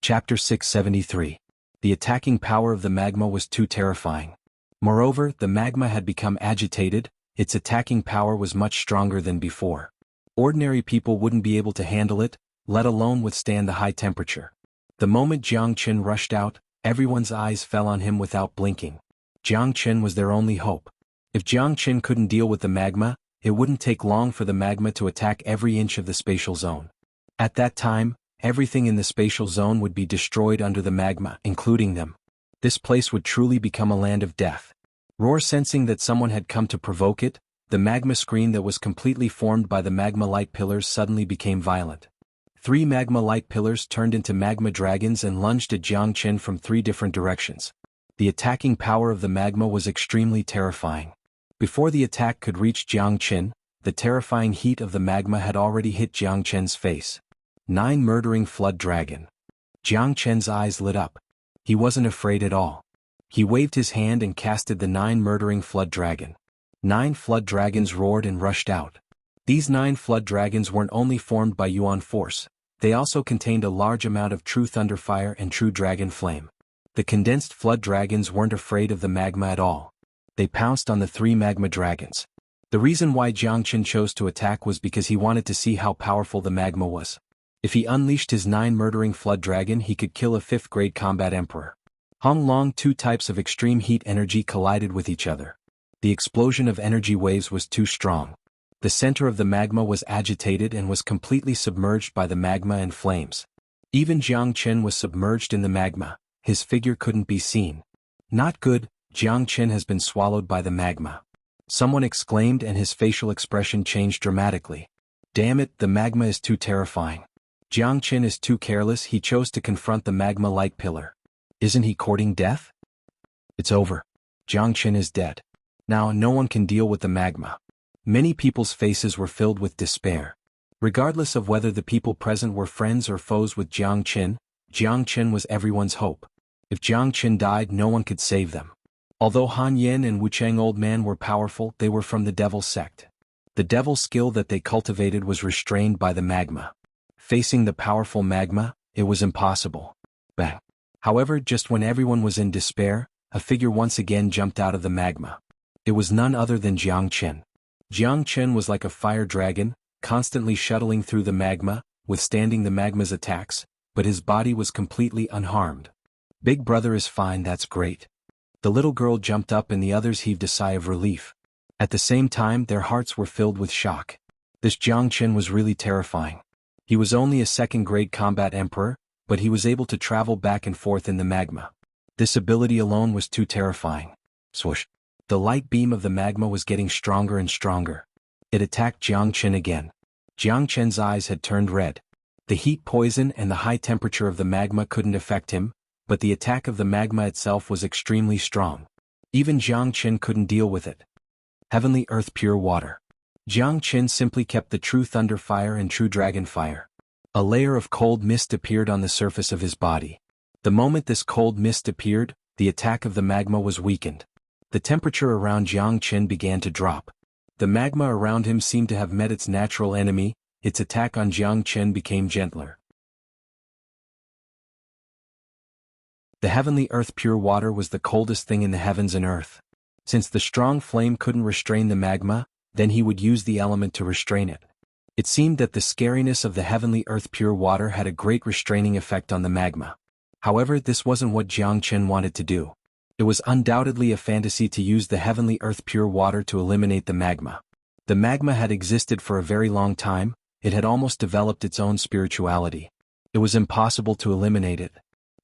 S1: Chapter 673. The attacking power of the magma was too terrifying. Moreover, the magma had become agitated, its attacking power was much stronger than before. Ordinary people wouldn't be able to handle it, let alone withstand the high temperature. The moment Jiang Qin rushed out, everyone's eyes fell on him without blinking. Jiang Qin was their only hope. If Jiang Qin couldn't deal with the magma, it wouldn't take long for the magma to attack every inch of the spatial zone. At that time, everything in the spatial zone would be destroyed under the magma, including them. This place would truly become a land of death. Roar sensing that someone had come to provoke it, the magma screen that was completely formed by the magma light pillars suddenly became violent. 3 magma light pillars turned into magma dragons and lunged at Jiang Chen from 3 different directions. The attacking power of the magma was extremely terrifying. Before the attack could reach Jiang Chen, the terrifying heat of the magma had already hit Jiang Chen's face. 9 murdering flood dragon. Jiang Chen's eyes lit up. He wasn't afraid at all. He waved his hand and casted the 9 murdering flood dragon. 9 flood dragons roared and rushed out. These 9 flood dragons weren't only formed by Yuan force, they also contained a large amount of true thunder fire and true dragon flame. The condensed flood dragons weren't afraid of the magma at all. They pounced on the 3 magma dragons. The reason why Jiang Chen chose to attack was because he wanted to see how powerful the magma was. If he unleashed his 9 murdering flood dragon, he could kill a 5th grade combat emperor. Hong Long, 2 types of extreme heat energy collided with each other. The explosion of energy waves was too strong. The center of the magma was agitated and was completely submerged by the magma and flames. Even Jiang Chen was submerged in the magma. His figure couldn't be seen. Not good, Jiang Chen has been swallowed by the magma. Someone exclaimed and his facial expression changed dramatically. Damn it, the magma is too terrifying. Jiang Chen is too careless, he chose to confront the magma light pillar. Isn't he courting death? It's over. Jiang Chen is dead. Now no one can deal with the magma. Many people's faces were filled with despair. Regardless of whether the people present were friends or foes with Jiang Chen was everyone's hope. If Jiang Chen died, no one could save them. Although Han Yen and Wu Cheng Old Man were powerful, they were from the devil sect. The devil skill that they cultivated was restrained by the magma. Facing the powerful magma, it was impossible. Bang. However, just when everyone was in despair, a figure once again jumped out of the magma. It was none other than Jiang Chen. Jiang Chen was like a fire dragon, constantly shuttling through the magma, withstanding the magma's attacks, but his body was completely unharmed. Big brother is fine, that's great. The little girl jumped up and the others heaved a sigh of relief. At the same time, their hearts were filled with shock. This Jiang Chen was really terrifying. He was only a 2nd grade combat emperor, but he was able to travel back and forth in the magma. This ability alone was too terrifying. Swoosh. The light beam of the magma was getting stronger and stronger. It attacked Jiang Chen again. Jiang Chen's eyes had turned red. The heat poison and the high temperature of the magma couldn't affect him, but the attack of the magma itself was extremely strong. Even Jiang Chen couldn't deal with it. Heavenly Earth Pure Water. Jiang Chen simply kept the true thunder fire and true dragon fire. A layer of cold mist appeared on the surface of his body. The moment this cold mist appeared, the attack of the magma was weakened. The temperature around Jiang Chen began to drop. The magma around him seemed to have met its natural enemy, its attack on Jiang Chen became gentler. The heavenly earth pure water was the coldest thing in the heavens and earth. Since the strong flame couldn't restrain the magma, then he would use the element to restrain it. It seemed that the scariness of the heavenly earth pure water had a great restraining effect on the magma. However, this wasn't what Jiang Chen wanted to do. It was undoubtedly a fantasy to use the heavenly earth pure water to eliminate the magma. The magma had existed for a very long time, it had almost developed its own spirituality. It was impossible to eliminate it.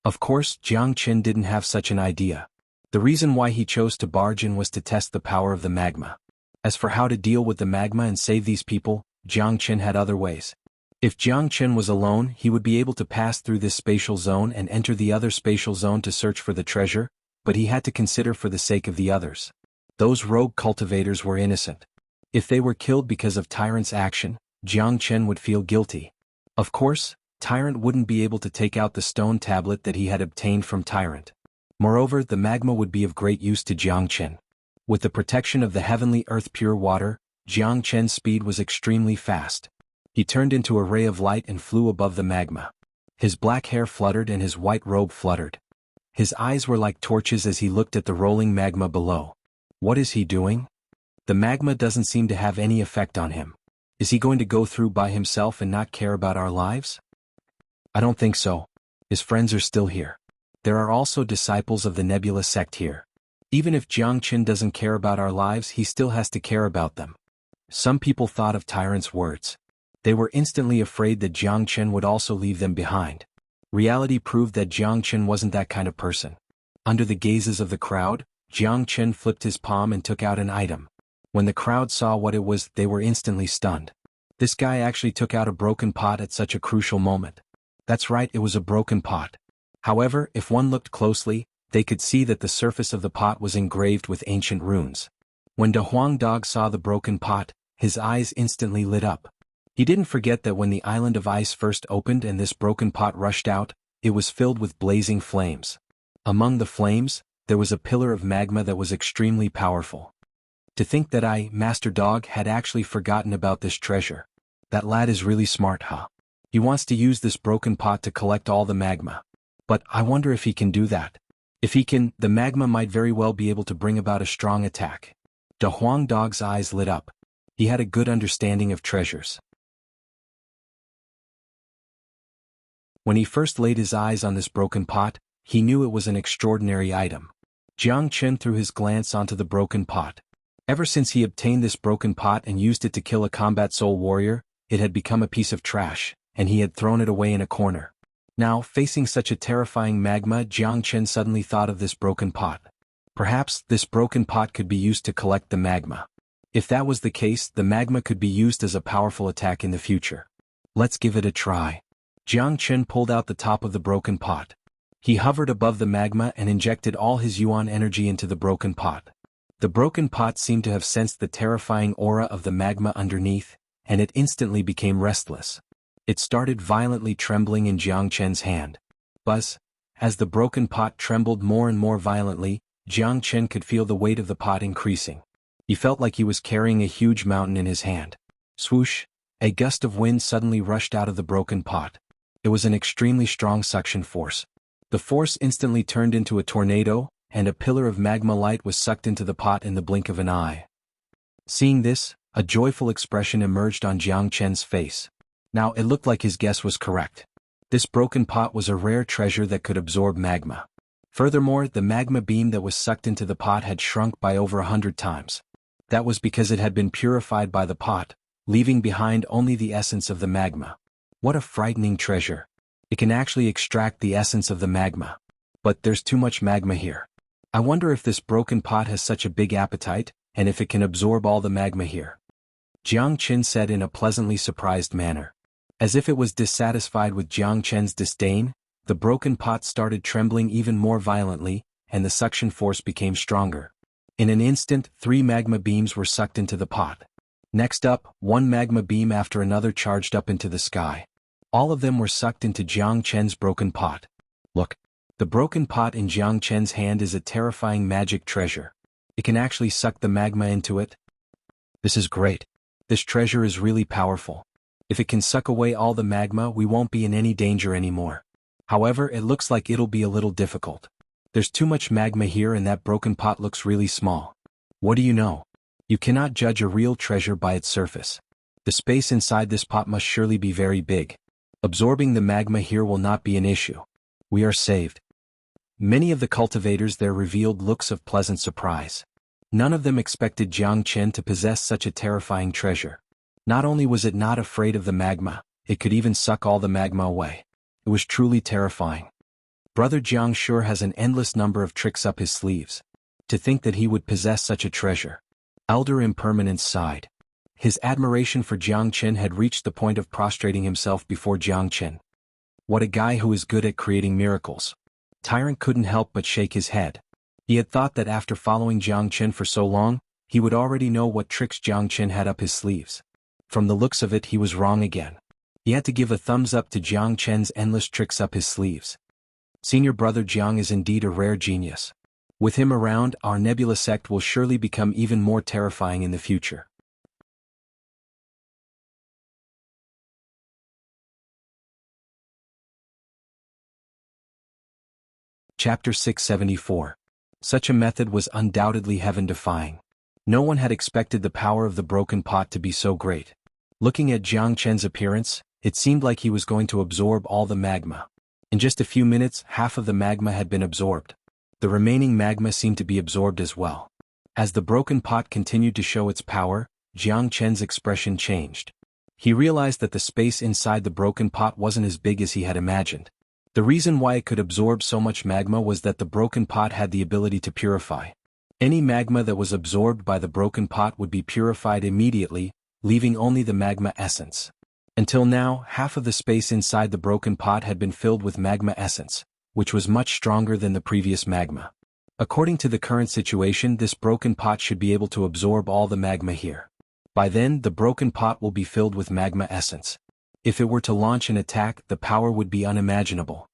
S1: Of course, Jiang Chen didn't have such an idea. The reason why he chose to barge in was to test the power of the magma. As for how to deal with the magma and save these people, Jiang Chen had other ways. If Jiang Chen was alone, he would be able to pass through this spatial zone and enter the other spatial zone to search for the treasure, but he had to consider for the sake of the others. Those rogue cultivators were innocent. If they were killed because of Tyrant's action, Jiang Chen would feel guilty. Of course, Tyrant wouldn't be able to take out the stone tablet that he had obtained from Tyrant. Moreover, the magma would be of great use to Jiang Chen. With the protection of the heavenly earth pure water, Jiang Chen's speed was extremely fast. He turned into a ray of light and flew above the magma. His black hair fluttered and his white robe fluttered. His eyes were like torches as he looked at the rolling magma below. What is he doing? The magma doesn't seem to have any effect on him. Is he going to go through by himself and not care about our lives? I don't think so. His friends are still here. There are also disciples of the Nebula sect here. Even if Jiang Chen doesn't care about our lives, he still has to care about them. Some people thought of Tyrant's words. They were instantly afraid that Jiang Chen would also leave them behind. Reality proved that Jiang Chen wasn't that kind of person. Under the gazes of the crowd, Jiang Chen flipped his palm and took out an item. When the crowd saw what it was, they were instantly stunned. This guy actually took out a broken pot at such a crucial moment. That's right, it was a broken pot. However, if one looked closely, they could see that the surface of the pot was engraved with ancient runes. When De Huang Dog saw the broken pot, his eyes instantly lit up. He didn't forget that when the island of ice first opened and this broken pot rushed out, it was filled with blazing flames. Among the flames, there was a pillar of magma that was extremely powerful. To think that I, Master Dog, had actually forgotten about this treasure. That lad is really smart, huh? He wants to use this broken pot to collect all the magma. But I wonder if he can do that. If he can, the magma might very well be able to bring about a strong attack. De Huang Dog's eyes lit up. He had a good understanding of treasures. When he first laid his eyes on this broken pot, he knew it was an extraordinary item. Jiang Chen threw his glance onto the broken pot. Ever since he obtained this broken pot and used it to kill a combat soul warrior, it had become a piece of trash, and he had thrown it away in a corner. Now, facing such a terrifying magma, Jiang Chen suddenly thought of this broken pot. Perhaps this broken pot could be used to collect the magma. If that was the case, the magma could be used as a powerful attack in the future. Let's give it a try. Jiang Chen pulled out the top of the broken pot. He hovered above the magma and injected all his yuan energy into the broken pot. The broken pot seemed to have sensed the terrifying aura of the magma underneath, and it instantly became restless. It started violently trembling in Jiang Chen's hand. Buzz! As the broken pot trembled more and more violently, Jiang Chen could feel the weight of the pot increasing. He felt like he was carrying a huge mountain in his hand. Swoosh! A gust of wind suddenly rushed out of the broken pot. It was an extremely strong suction force. The force instantly turned into a tornado, and a pillar of magma light was sucked into the pot in the blink of an eye. Seeing this, a joyful expression emerged on Jiang Chen's face. Now it looked like his guess was correct. This broken pot was a rare treasure that could absorb magma. Furthermore, the magma beam that was sucked into the pot had shrunk by over 100 times. That was because it had been purified by the pot, leaving behind only the essence of the magma. What a frightening treasure. It can actually extract the essence of the magma. But there's too much magma here. I wonder if this broken pot has such a big appetite, and if it can absorb all the magma here. Jiang Chen said in a pleasantly surprised manner. As if it was dissatisfied with Jiang Chen's disdain, the broken pot started trembling even more violently, and the suction force became stronger. In an instant, 3 magma beams were sucked into the pot. Next up, 1 magma beam after another charged up into the sky. All of them were sucked into Jiang Chen's broken pot. Look, the broken pot in Jiang Chen's hand is a terrifying magic treasure. It can actually suck the magma into it. This is great. This treasure is really powerful. If it can suck away all the magma, we won't be in any danger anymore. However, it looks like it'll be a little difficult. There's too much magma here and that broken pot looks really small. What do you know? You cannot judge a real treasure by its surface. The space inside this pot must surely be very big. Absorbing the magma here will not be an issue. We are saved. Many of the cultivators there revealed looks of pleasant surprise. None of them expected Jiang Chen to possess such a terrifying treasure. Not only was it not afraid of the magma, it could even suck all the magma away. It was truly terrifying. Brother Jiang sure has an endless number of tricks up his sleeves. To think that he would possess such a treasure. Elder Impermanence sighed. His admiration for Jiang Chen had reached the point of prostrating himself before Jiang Chen. What a guy who is good at creating miracles. Tyrant couldn't help but shake his head. He had thought that after following Jiang Chen for so long, he would already know what tricks Jiang Chen had up his sleeves. From the looks of it, he was wrong again. He had to give a thumbs up to Jiang Chen's endless tricks up his sleeves. Senior brother Jiang is indeed a rare genius. With him around, our Nebula sect will surely become even more terrifying in the future. Chapter 674. Such a method was undoubtedly heaven-defying. No one had expected the power of the broken pot to be so great. Looking at Jiang Chen's appearance, it seemed like he was going to absorb all the magma. In just a few minutes, half of the magma had been absorbed. The remaining magma seemed to be absorbed as well. As the broken pot continued to show its power, Jiang Chen's expression changed. He realized that the space inside the broken pot wasn't as big as he had imagined. The reason why it could absorb so much magma was that the broken pot had the ability to purify. Any magma that was absorbed by the broken pot would be purified immediately, leaving only the magma essence. Until now, half of the space inside the broken pot had been filled with magma essence, which was much stronger than the previous magma. According to the current situation, this broken pot should be able to absorb all the magma here. By then, the broken pot will be filled with magma essence. If it were to launch an attack, the power would be unimaginable.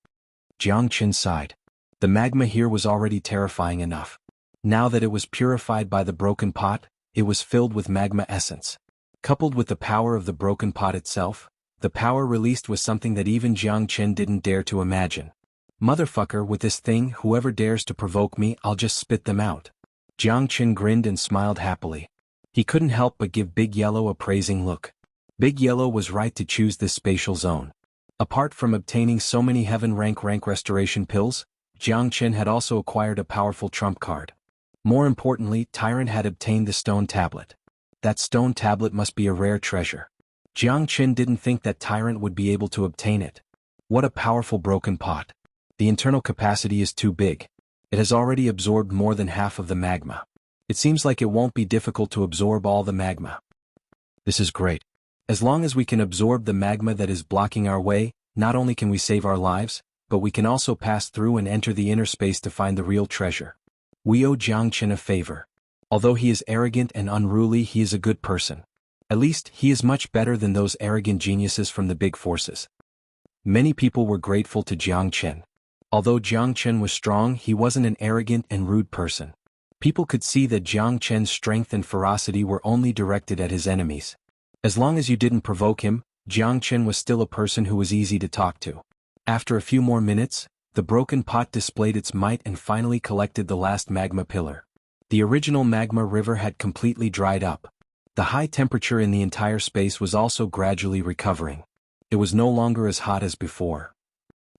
S1: Jiang Qin sighed. The magma here was already terrifying enough. Now that it was purified by the broken pot, it was filled with magma essence. Coupled with the power of the broken pot itself, the power released was something that even Jiang Qin didn't dare to imagine. Motherfucker, with this thing, whoever dares to provoke me, I'll just spit them out. Jiang Qin grinned and smiled happily. He couldn't help but give Big Yellow a praising look. Big Yellow was right to choose this spatial zone. Apart from obtaining so many heaven rank restoration pills, Jiang Qin had also acquired a powerful trump card. More importantly, Tyrant had obtained the stone tablet. That stone tablet must be a rare treasure. Jiang Qin didn't think that Tyrant would be able to obtain it. What a powerful broken pot. The internal capacity is too big. It has already absorbed more than half of the magma. It seems like it won't be difficult to absorb all the magma. This is great. As long as we can absorb the magma that is blocking our way, not only can we save our lives, but we can also pass through and enter the inner space to find the real treasure. We owe Jiang Qin a favor. Although he is arrogant and unruly, he is a good person. At least, he is much better than those arrogant geniuses from the big forces. Many people were grateful to Jiang Qin. Although Jiang Qin was strong, he wasn't an arrogant and rude person. People could see that Jiang Qin's strength and ferocity were only directed at his enemies. As long as you didn't provoke him, Jiang Qin was still a person who was easy to talk to. After a few more minutes, the broken pot displayed its might and finally collected the last magma pillar. The original magma river had completely dried up. The high temperature in the entire space was also gradually recovering. It was no longer as hot as before.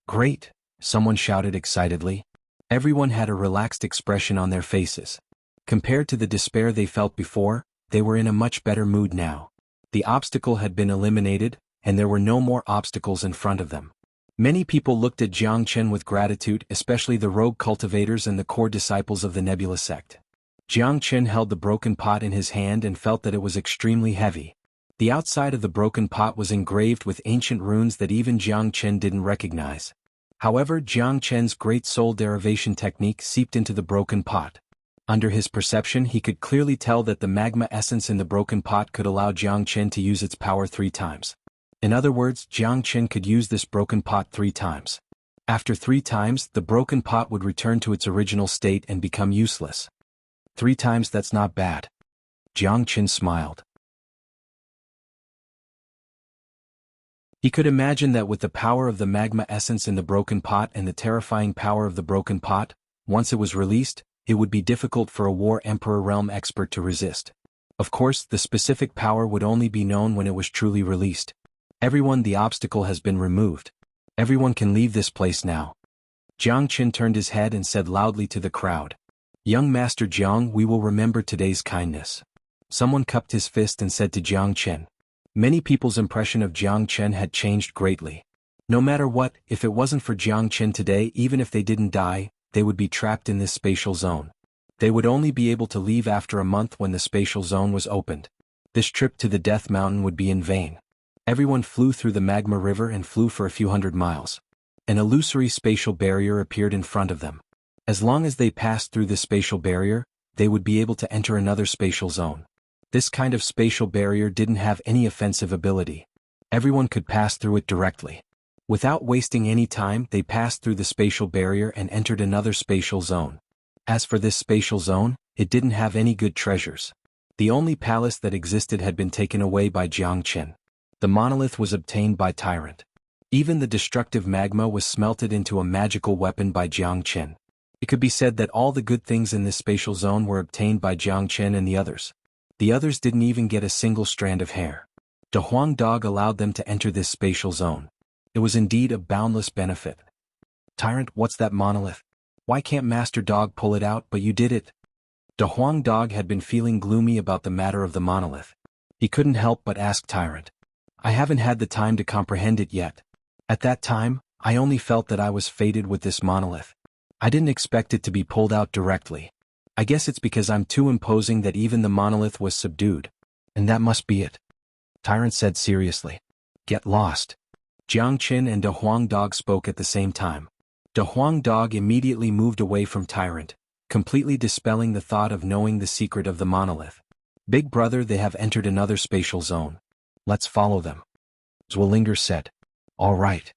S1: Great! Someone shouted excitedly. Everyone had a relaxed expression on their faces. Compared to the despair they felt before, they were in a much better mood now. The obstacle had been eliminated, and there were no more obstacles in front of them. Many people looked at Jiang Qin with gratitude, especially the rogue cultivators and the core disciples of the Nebula sect. Jiang Qin held the broken pot in his hand and felt that it was extremely heavy. The outside of the broken pot was engraved with ancient runes that even Jiang Qin didn't recognize. However, Jiang Qin's great soul derivation technique seeped into the broken pot. Under his perception, he could clearly tell that the magma essence in the broken pot could allow Jiang Qin to use its power 3 times. In other words, Jiang Qin could use this broken pot 3 times. After 3 times, the broken pot would return to its original state and become useless. 3 times, that's not bad. Jiang Qin smiled. He could imagine that with the power of the magma essence in the broken pot and the terrifying power of the broken pot, once it was released, it would be difficult for a War Emperor realm expert to resist. Of course, the specific power would only be known when it was truly released. Everyone, the obstacle has been removed. Everyone can leave this place now. Jiang Qin turned his head and said loudly to the crowd. Young Master Jiang, we will remember today's kindness. Someone cupped his fist and said to Jiang Qin. Many people's impression of Jiang Qin had changed greatly. No matter what, if it wasn't for Jiang Qin today, even if they didn't die, they would be trapped in this spatial zone. They would only be able to leave after a month when the spatial zone was opened. This trip to the Death Mountain would be in vain. Everyone flew through the magma river and flew for a few hundred miles. An illusory spatial barrier appeared in front of them. As long as they passed through this spatial barrier, they would be able to enter another spatial zone. This kind of spatial barrier didn't have any offensive ability. Everyone could pass through it directly. Without wasting any time, they passed through the spatial barrier and entered another spatial zone. As for this spatial zone, it didn't have any good treasures. The only palace that existed had been taken away by Jiang Qin. The monolith was obtained by Tyrant. Even the destructive magma was smelted into a magical weapon by Jiang Qin. It could be said that all the good things in this spatial zone were obtained by Jiang Qin and the others. The others didn't even get a single strand of hair. The Huang Dog allowed them to enter this spatial zone. It was indeed a boundless benefit. Tyrant, what's that monolith? Why can't Master Dog pull it out, but you did it? The Huang Dog had been feeling gloomy about the matter of the monolith. He couldn't help but ask Tyrant. I haven't had the time to comprehend it yet. At that time, I only felt that I was fated with this monolith. I didn't expect it to be pulled out directly. I guess it's because I'm too imposing that even the monolith was subdued. And that must be it. Tyrant said seriously. Get lost. Jiang Qin and De Huang Dog spoke at the same time. De Huang Dog immediately moved away from Tyrant, completely dispelling the thought of knowing the secret of the monolith. Big brother, they have entered another spatial zone. Let's follow them. Zwillinger said. All right.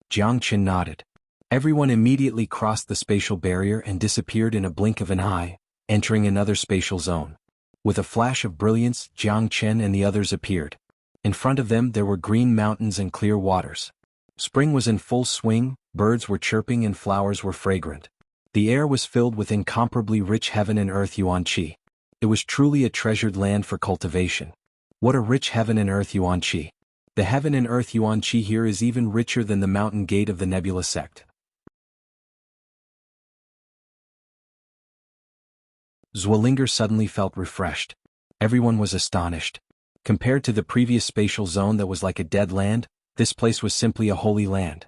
S1: Jiang Qin nodded. Everyone immediately crossed the spatial barrier and disappeared in a blink of an eye, entering another spatial zone. With a flash of brilliance, Jiang Qin and the others appeared. In front of them there were green mountains and clear waters. Spring was in full swing, birds were chirping and flowers were fragrant. The air was filled with incomparably rich heaven and earth yuan-qi. It was truly a treasured land for cultivation. What a rich heaven and earth yuan-qi. The heaven and earth yuan-qi here is even richer than the mountain gate of the Nebula sect. Zwillinger suddenly felt refreshed. Everyone was astonished. Compared to the previous spatial zone that was like a dead land, this place was simply a holy land.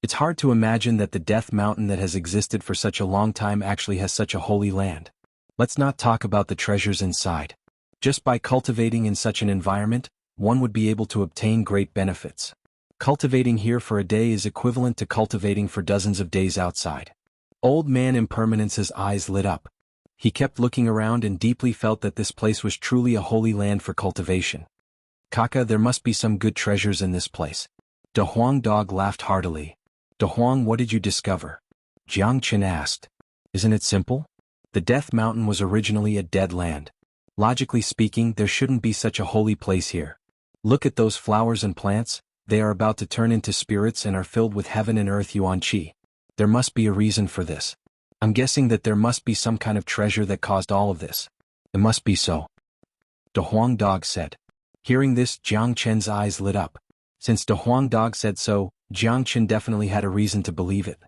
S1: It's hard to imagine that the Death Mountain that has existed for such a long time actually has such a holy land. Let's not talk about the treasures inside. Just by cultivating in such an environment, one would be able to obtain great benefits. Cultivating here for a day is equivalent to cultivating for dozens of days outside. Old Man Impermanence's eyes lit up. He kept looking around and deeply felt that this place was truly a holy land for cultivation. Kaka, there must be some good treasures in this place. De Huang Dog laughed heartily. De Huang, what did you discover? Jiang Qin asked. Isn't it simple? The Death Mountain was originally a dead land. Logically speaking, there shouldn't be such a holy place here. Look at those flowers and plants, they are about to turn into spirits and are filled with heaven and earth yuan-qi. There must be a reason for this. I'm guessing that there must be some kind of treasure that caused all of this. It must be so. De Huang Dog said. Hearing this, Jiang Qin's eyes lit up. Since De Huang Dog said so, Jiang Qin definitely had a reason to believe it.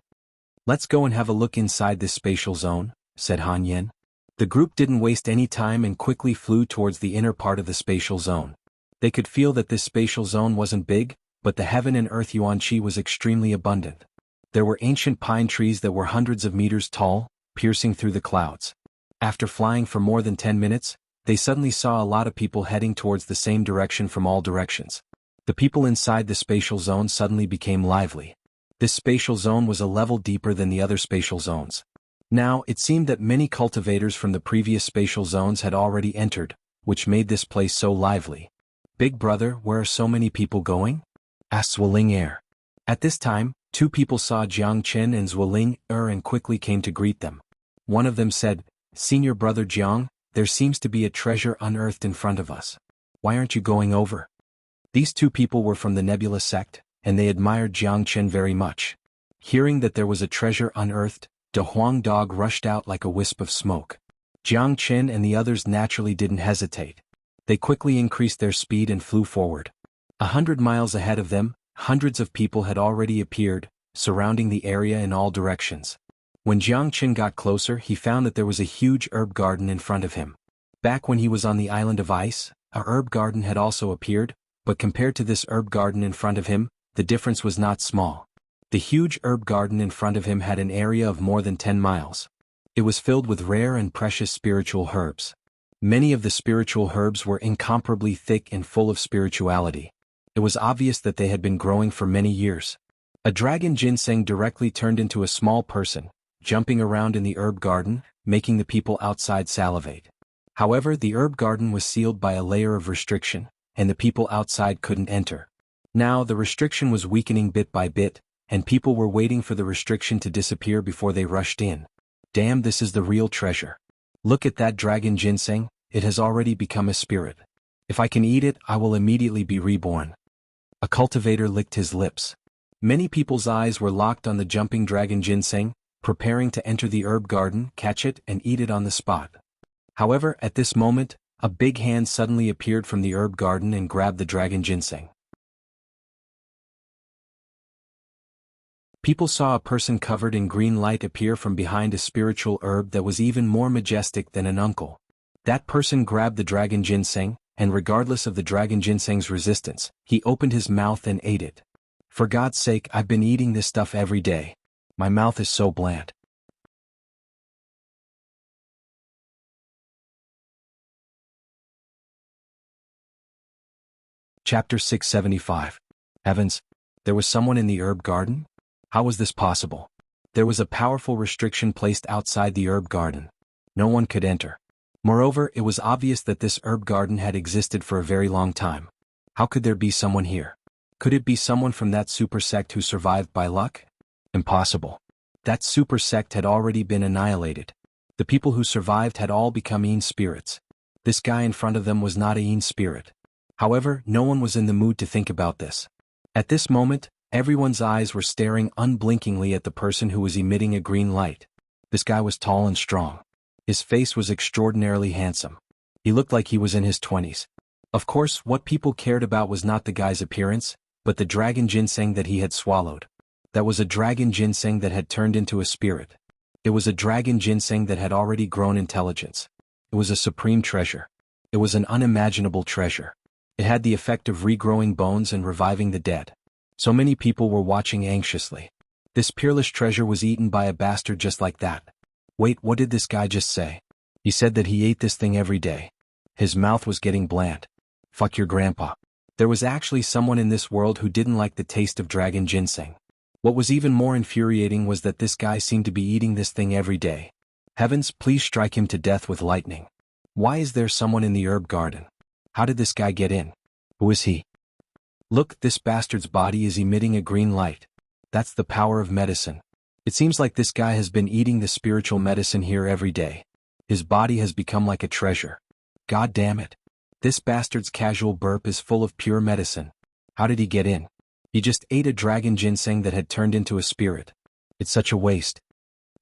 S1: Let's go and have a look inside this spatial zone, said Han Yen. The group didn't waste any time and quickly flew towards the inner part of the spatial zone. They could feel that this spatial zone wasn't big, but the heaven and earth yuan-qi was extremely abundant. There were ancient pine trees that were hundreds of meters tall, piercing through the clouds. After flying for more than 10 minutes, they suddenly saw a lot of people heading towards the same direction from all directions. The people inside the spatial zone suddenly became lively. This spatial zone was a level deeper than the other spatial zones. Now, it seemed that many cultivators from the previous spatial zones had already entered, which made this place so lively. Big brother, where are so many people going? Asked Zwillinger. At this time, two people saw Jiang Qin and Zwillinger and quickly came to greet them. One of them said, Senior brother Jiang, there seems to be a treasure unearthed in front of us. Why aren't you going over? These two people were from the Nebula sect, and they admired Jiang Qin very much. Hearing that there was a treasure unearthed, De Huang Dog rushed out like a wisp of smoke. Jiang Qin and the others naturally didn't hesitate. They quickly increased their speed and flew forward. 100 miles ahead of them, hundreds of people had already appeared, surrounding the area in all directions. When Jiang Qin got closer, he found that there was a huge herb garden in front of him. Back when he was on the island of ice, a herb garden had also appeared, but compared to this herb garden in front of him, the difference was not small. The huge herb garden in front of him had an area of more than 10 miles. It was filled with rare and precious spiritual herbs. Many of the spiritual herbs were incomparably thick and full of spirituality. It was obvious that they had been growing for many years. A dragon ginseng directly turned into a small person, jumping around in the herb garden, making the people outside salivate. However, the herb garden was sealed by a layer of restriction, and the people outside couldn't enter. Now, the restriction was weakening bit by bit, and people were waiting for the restriction to disappear before they rushed in. Damn, this is the real treasure. Look at that dragon ginseng, it has already become a spirit. If I can eat it, I will immediately be reborn. A cultivator licked his lips. Many people's eyes were locked on the jumping dragon ginseng, preparing to enter the herb garden, catch it, and eat it on the spot. However, at this moment, a big hand suddenly appeared from the herb garden and grabbed the dragon ginseng. People saw a person covered in green light appear from behind a spiritual herb that was even more majestic than an uncle. That person grabbed the dragon ginseng, and regardless of the dragon ginseng's resistance, he opened his mouth and ate it. For God's sake, I've been eating this stuff every day. My mouth is so bland. Chapter 675. Heavens, there was someone in the herb garden? How was this possible? There was a powerful restriction placed outside the herb garden. No one could enter. Moreover, it was obvious that this herb garden had existed for a very long time. How could there be someone here? Could it be someone from that super sect who survived by luck? Impossible. That super sect had already been annihilated. The people who survived had all become Yin spirits. This guy in front of them was not a Yin spirit. However, no one was in the mood to think about this. At this moment, everyone's eyes were staring unblinkingly at the person who was emitting a green light. This guy was tall and strong. His face was extraordinarily handsome. He looked like he was in his 20s. Of course, what people cared about was not the guy's appearance, but the dragon ginseng that he had swallowed. That was a dragon ginseng that had turned into a spirit. It was a dragon ginseng that had already grown intelligence. It was a supreme treasure. It was an unimaginable treasure. It had the effect of regrowing bones and reviving the dead. So many people were watching anxiously. This peerless treasure was eaten by a bastard just like that. Wait, what did this guy just say? He said that he ate this thing every day. His mouth was getting bland. Fuck your grandpa. There was actually someone in this world who didn't like the taste of dragon ginseng. What was even more infuriating was that this guy seemed to be eating this thing every day. Heavens, please strike him to death with lightning. Why is there someone in the herb garden? How did this guy get in? Who is he? Look, this bastard's body is emitting a green light. That's the power of medicine. It seems like this guy has been eating the spiritual medicine here every day. His body has become like a treasure. God damn it. This bastard's casual burp is full of pure medicine. How did he get in? He just ate a dragon ginseng that had turned into a spirit. It's such a waste.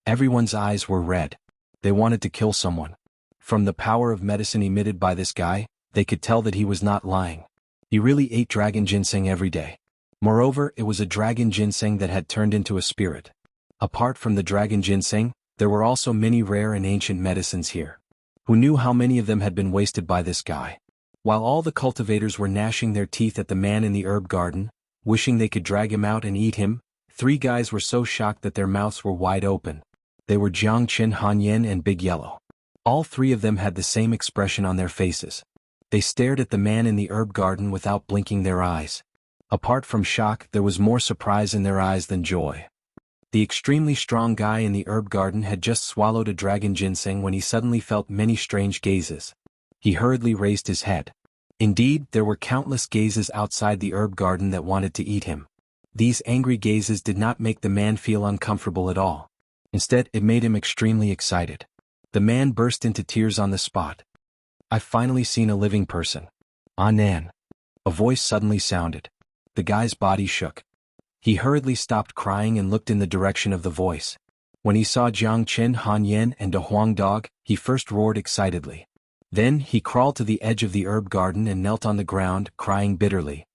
S1: Everyone's eyes were red. They wanted to kill someone. From the power of medicine emitted by this guy, they could tell that he was not lying. He really ate dragon ginseng every day. Moreover, it was a dragon ginseng that had turned into a spirit. Apart from the dragon ginseng, there were also many rare and ancient medicines here. Who knew how many of them had been wasted by this guy? While all the cultivators were gnashing their teeth at the man in the herb garden, wishing they could drag him out and eat him, three guys were so shocked that their mouths were wide open. They were Jianghu, xuanhuan, and Big Yellow. All three of them had the same expression on their faces. They stared at the man in the herb garden without blinking their eyes. Apart from shock, there was more surprise in their eyes than joy. The extremely strong guy in the herb garden had just swallowed a dragon ginseng when he suddenly felt many strange gazes. He hurriedly raised his head. Indeed, there were countless gazes outside the herb garden that wanted to eat him. These angry gazes did not make the man feel uncomfortable at all. Instead, it made him extremely excited. The man burst into tears on the spot. I've finally seen a living person. Ah Nan. A voice suddenly sounded. The guy's body shook. He hurriedly stopped crying and looked in the direction of the voice. When he saw Jianghu, xuanhuan, and a Huang dog, he first roared excitedly. Then, he crawled to the edge of the herb garden and knelt on the ground, crying bitterly.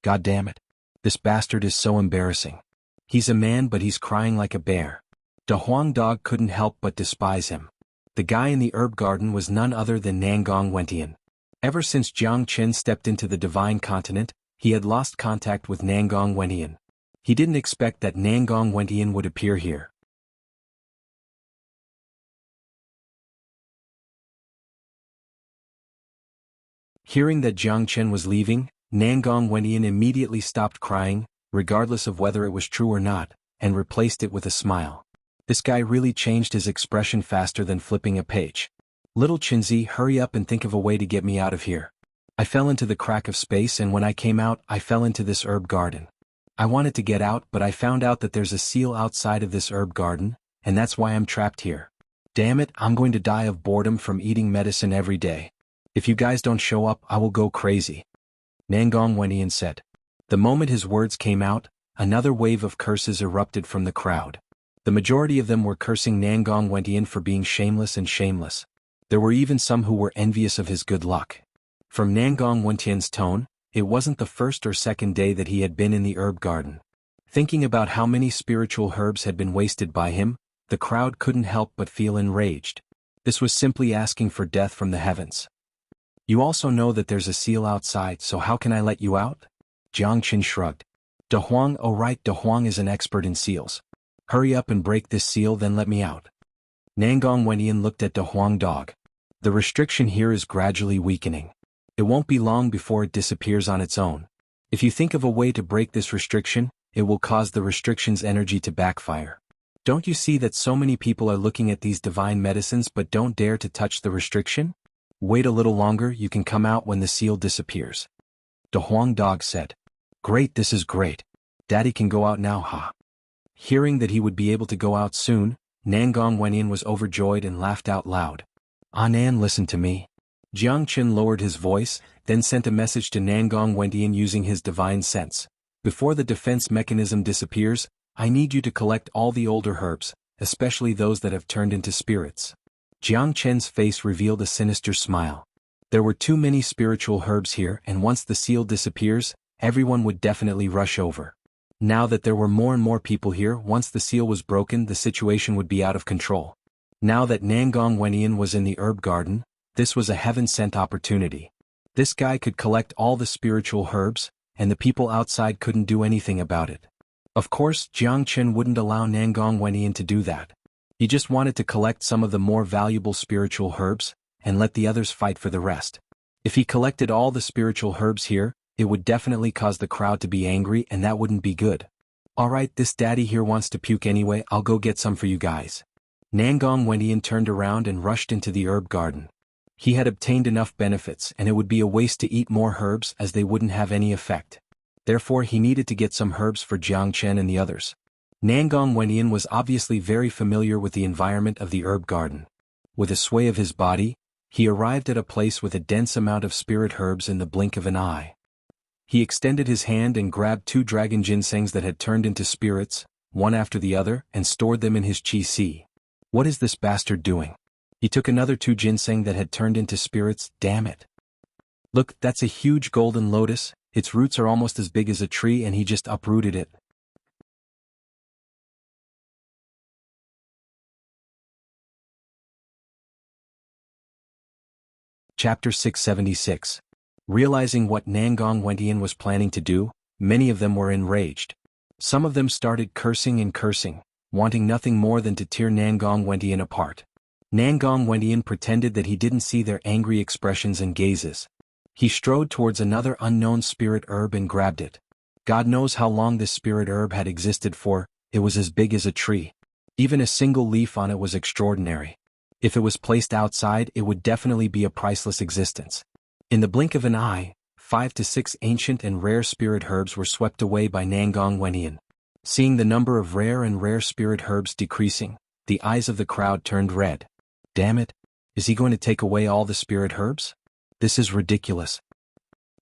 S1: God damn it. This bastard is so embarrassing. He's a man but he's crying like a bear. The Huang dog couldn't help but despise him. The guy in the herb garden was none other than Xuanhuan. Ever since Jiang Chen stepped into the divine continent, he had lost contact with Xuanhuan. He didn't expect that Xuanhuan would appear here. Hearing that Jiang Chen was leaving, Xuanhuan immediately stopped crying, regardless of whether it was true or not, and replaced it with a smile. This guy really changed his expression faster than flipping a page. Little Chinzi, hurry up and think of a way to get me out of here. I fell into the crack of space and when I came out, I fell into this herb garden. I wanted to get out but I found out that there's a seal outside of this herb garden, and that's why I'm trapped here. Damn it, I'm going to die of boredom from eating medicine every day. If you guys don't show up, I will go crazy. Xuanhuan said. The moment his words came out, another wave of curses erupted from the crowd. The majority of them were cursing Xuanhuan for being shameless and shameless. There were even some who were envious of his good luck. From Xuanhuan's tone, it wasn't the first or second day that he had been in the herb garden. Thinking about how many spiritual herbs had been wasted by him, the crowd couldn't help but feel enraged. This was simply asking for death from the heavens. You also know that there's a seal outside, so how can I let you out? Jiang Chen shrugged. De Huang, oh right, De Huang is an expert in seals. Hurry up and break this seal, then let me out. Xuanhuan looked at De Huang dog. The restriction here is gradually weakening. It won't be long before it disappears on its own. If you think of a way to break this restriction, it will cause the restriction's energy to backfire. Don't you see that so many people are looking at these divine medicines but don't dare to touch the restriction? Wait a little longer, you can come out when the seal disappears. The Huang dog said. Great, this is great. Daddy can go out now, ha. Hearing that he would be able to go out soon, Nangong Wenyan was overjoyed and laughed out loud. Nan, listen to me. Jiang Qin lowered his voice, then sent a message to Nangong Wenyan using his divine sense. Before the defense mechanism disappears, I need you to collect all the older herbs, especially those that have turned into spirits. Jiang Chen's face revealed a sinister smile. There were too many spiritual herbs here, and once the seal disappears, everyone would definitely rush over. Now that there were more and more people here, once the seal was broken, the situation would be out of control. Now that Nangong Wenyan was in the herb garden, this was a heaven-sent opportunity. This guy could collect all the spiritual herbs, and the people outside couldn't do anything about it. Of course, Jiang Chen wouldn't allow Nangong Wenyan to do that. He just wanted to collect some of the more valuable spiritual herbs, and let the others fight for the rest. If he collected all the spiritual herbs here, it would definitely cause the crowd to be angry, and that wouldn't be good. Alright, this daddy here wants to puke anyway, I'll go get some for you guys. Nangong Wenyan turned around and rushed into the herb garden. He had obtained enough benefits, and it would be a waste to eat more herbs as they wouldn't have any effect. Therefore he needed to get some herbs for Jiang Chen and the others. Nangong Wenyan was obviously very familiar with the environment of the herb garden. With a sway of his body, he arrived at a place with a dense amount of spirit herbs in the blink of an eye. He extended his hand and grabbed 2 dragon ginsengs that had turned into spirits, one after the other, and stored them in his chi-si. What is this bastard doing? He took another 2 ginseng that had turned into spirits, damn it. Look, that's a huge golden lotus, its roots are almost as big as a tree and he just uprooted it. Chapter 676. Realizing what Nangong Wenyan was planning to do, many of them were enraged. Some of them started cursing and cursing, wanting nothing more than to tear Nangong Wenyan apart. Nangong Wenyan pretended that he didn't see their angry expressions and gazes. He strode towards another unknown spirit herb and grabbed it. God knows how long this spirit herb had existed for, it was as big as a tree. Even a single leaf on it was extraordinary. If it was placed outside, it would definitely be a priceless existence. In the blink of an eye, 5 to 6 ancient and rare spirit herbs were swept away by Nangong Wenyan. Seeing the number of rare spirit herbs decreasing, the eyes of the crowd turned red. Damn it, is he going to take away all the spirit herbs? This is ridiculous.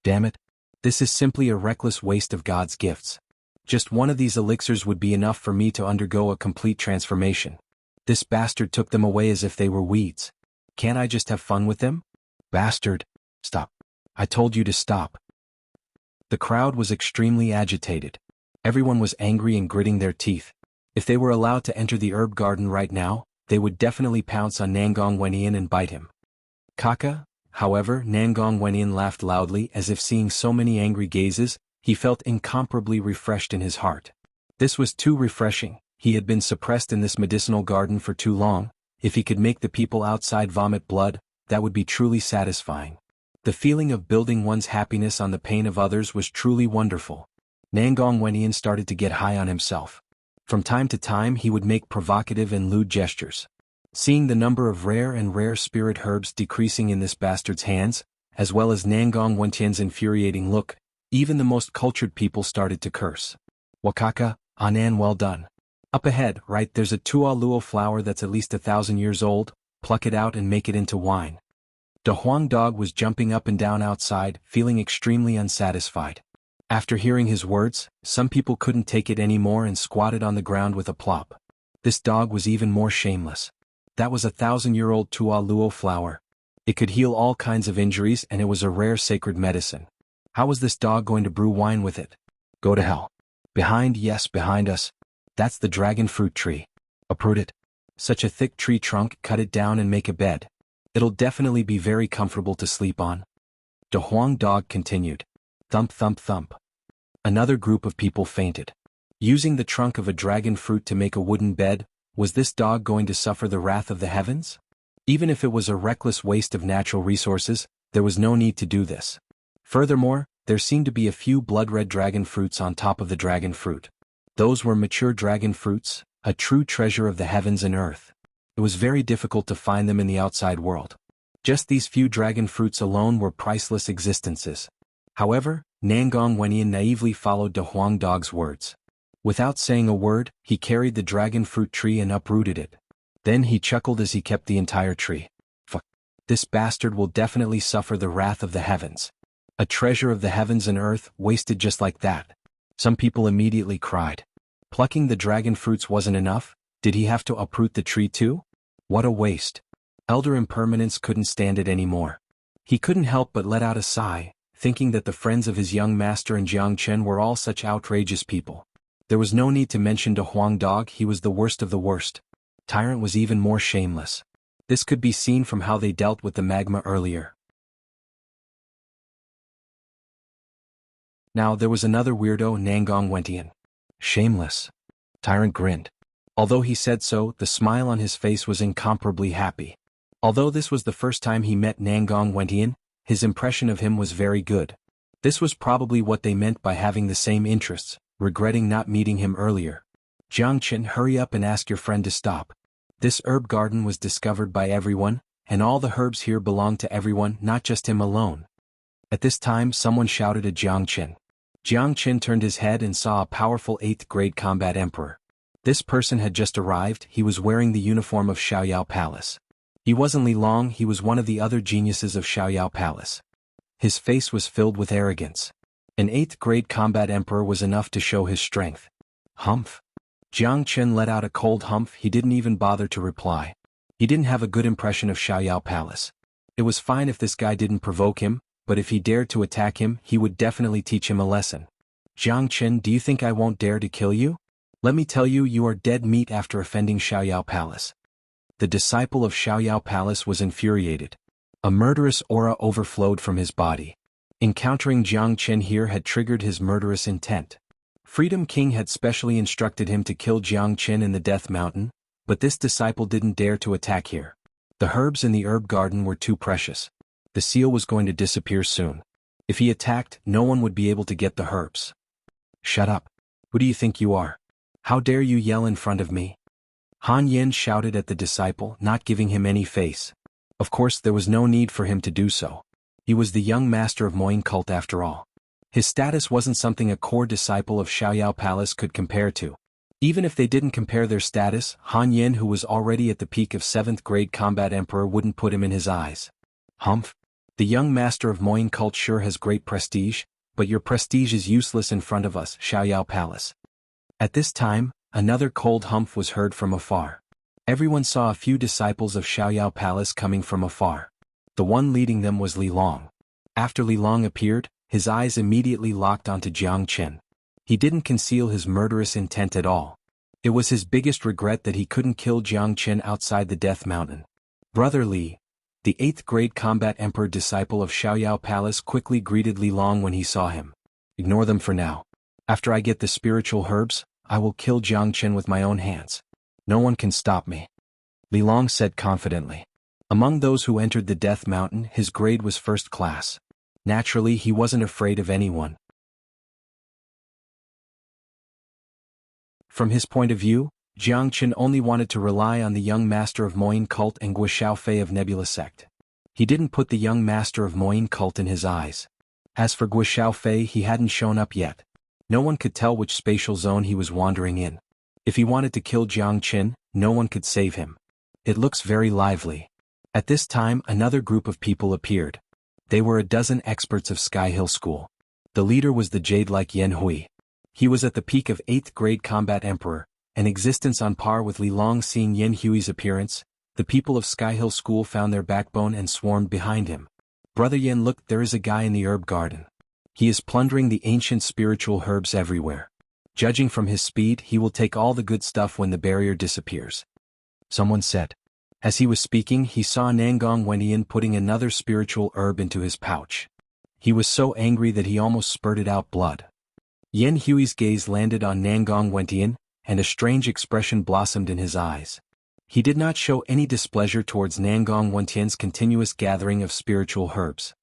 S1: Damn it, this is simply a reckless waste of God's gifts. Just one of these elixirs would be enough for me to undergo a complete transformation. This bastard took them away as if they were weeds. Can't I just have fun with them? Bastard, stop. I told you to stop. The crowd was extremely agitated. Everyone was angry and gritting their teeth. If they were allowed to enter the herb garden right now, they would definitely pounce on Nangong Wenyan and bite him. Kaka, however, Nangong Wenyan laughed loudly as if seeing so many angry gazes, he felt incomparably refreshed in his heart. This was too refreshing. He had been suppressed in this medicinal garden for too long. If he could make the people outside vomit blood, that would be truly satisfying. The feeling of building one's happiness on the pain of others was truly wonderful. Nangong Wenyan started to get high on himself. From time to time he would make provocative and lewd gestures. Seeing the number of rare spirit herbs decreasing in this bastard's hands, as well as Nangong Wenyan's infuriating look, even the most cultured people started to curse. Wakaka, Anan, well done. Up ahead, right, there's a tualuo flower that's at least 1,000 years old, pluck it out and make it into wine. The Huang dog was jumping up and down outside, feeling extremely unsatisfied. After hearing his words, some people couldn't take it anymore and squatted on the ground with a plop. This dog was even more shameless. That was a 1,000-year-old tualuo flower. It could heal all kinds of injuries and it was a rare sacred medicine. How was this dog going to brew wine with it? Go to hell. Behind, yes, behind us. That's the dragon fruit tree. Uproot it. Such a thick tree trunk, cut it down and make a bed. It'll definitely be very comfortable to sleep on. The Huang dog continued. Thump thump thump. Another group of people fainted. Using the trunk of a dragon fruit to make a wooden bed, was this dog going to suffer the wrath of the heavens? Even if it was a reckless waste of natural resources, There was no need to do this. Furthermore, there seemed to be a few blood-red dragon fruits on top of the dragon fruit. Those were mature dragon fruits, a true treasure of the heavens and earth. It was very difficult to find them in the outside world. Just these few dragon fruits alone were priceless existences. However, Nangong Wenyan naively followed De Huang Dog's words. Without saying a word, he carried the dragon fruit tree and uprooted it. Then he chuckled as he kept the entire tree. Fuck. This bastard will definitely suffer the wrath of the heavens. A treasure of the heavens and earth, wasted just like that. Some people immediately cried. Plucking the dragon fruits wasn't enough, did he have to uproot the tree too? What a waste. Elder Impermanence couldn't stand it anymore. He couldn't help but let out a sigh, thinking that the friends of his young master and Jiang Chen were all such outrageous people. There was no need to mention De Huang Dog, he was the worst of the worst. Tyrant was even more shameless. This could be seen from how they dealt with the magma earlier. Now there was another weirdo, Nangong Wentian. Shameless. Tyrant grinned. Although he said so, the smile on his face was incomparably happy. Although this was the first time he met Nangong Wentian, his impression of him was very good. This was probably what they meant by having the same interests, regretting not meeting him earlier. Jiang Chen, hurry up and ask your friend to stop. This herb garden was discovered by everyone, and all the herbs here belong to everyone, not just him alone. At this time someone shouted at Jiang Chen. Jiang Chen turned his head and saw a powerful 8th grade combat emperor. This person had just arrived, he was wearing the uniform of Xiaoyao Palace. He wasn't Li Long, he was one of the other geniuses of Xiaoyao Palace. His face was filled with arrogance. An 8th grade combat emperor was enough to show his strength. Humph. Jiang Chen let out a cold humph, he didn't even bother to reply. He didn't have a good impression of Xiaoyao Palace. It was fine if this guy didn't provoke him, but if he dared to attack him, he would definitely teach him a lesson. Jiang Chen, do you think I won't dare to kill you? Let me tell you, you are dead meat after offending Xiaoyao Palace. The disciple of Xiaoyao Palace was infuriated. A murderous aura overflowed from his body. Encountering Jiang Chen here had triggered his murderous intent. Freedom King had specially instructed him to kill Jiang Chen in the Death Mountain, but this disciple didn't dare to attack here. The herbs in the herb garden were too precious. The seal was going to disappear soon. If he attacked, no one would be able to get the herbs. Shut up. Who do you think you are? How dare you yell in front of me? Han Yen shouted at the disciple, not giving him any face. Of course there was no need for him to do so. He was the young master of Moyin cult after all. His status wasn't something a core disciple of Xiaoyao Palace could compare to. Even if they didn't compare their status, Han Yen, who was already at the peak of 7th grade combat emperor, wouldn't put him in his eyes. Humph. The young master of Moyin cult sure has great prestige, but your prestige is useless in front of us, Xiaoyao Palace. At this time, another cold humph was heard from afar. Everyone saw a few disciples of Xiaoyao Palace coming from afar. The one leading them was Li Long. After Li Long appeared, his eyes immediately locked onto Jiang Chen. He didn't conceal his murderous intent at all. It was his biggest regret that he couldn't kill Jiang Chen outside the Death Mountain. Brother Li, the 8th grade combat emperor disciple of Xiaoyao Palace, quickly greeted Li Long when he saw him. Ignore them for now. After I get the spiritual herbs, I will kill Jiang Chen with my own hands. No one can stop me. Li Long said confidently. Among those who entered the Death Mountain, his grade was first class. Naturally, he wasn't afraid of anyone. From his point of view, Jiang Chen only wanted to rely on the young master of Moyin cult and Guo Xiaofei of Nebula sect. He didn't put the young master of Moyin cult in his eyes. As for Guo Xiaofei, he hadn't shown up yet. No one could tell which spatial zone he was wandering in. If he wanted to kill Jiang Chen, no one could save him. It looks very lively. At this time, another group of people appeared. They were a dozen experts of Sky Hill School. The leader was the jade-like Xuanhuan. He was at the peak of 8th grade combat emperor, an existence on par with Li Long. Seeing Xuanhuan's appearance, the people of Sky Hill School found their backbone and swarmed behind him. Brother Yen, look, there is a guy in the herb garden. He is plundering the ancient spiritual herbs everywhere. Judging from his speed, he will take all the good stuff when the barrier disappears. Someone said. As he was speaking, he saw Nangong Wentian putting another spiritual herb into his pouch. He was so angry that he almost spurted out blood. Xuanhuan's gaze landed on Nangong Wentian, and a strange expression blossomed in his eyes. He did not show any displeasure towards Nangong Wentian's continuous gathering of spiritual herbs.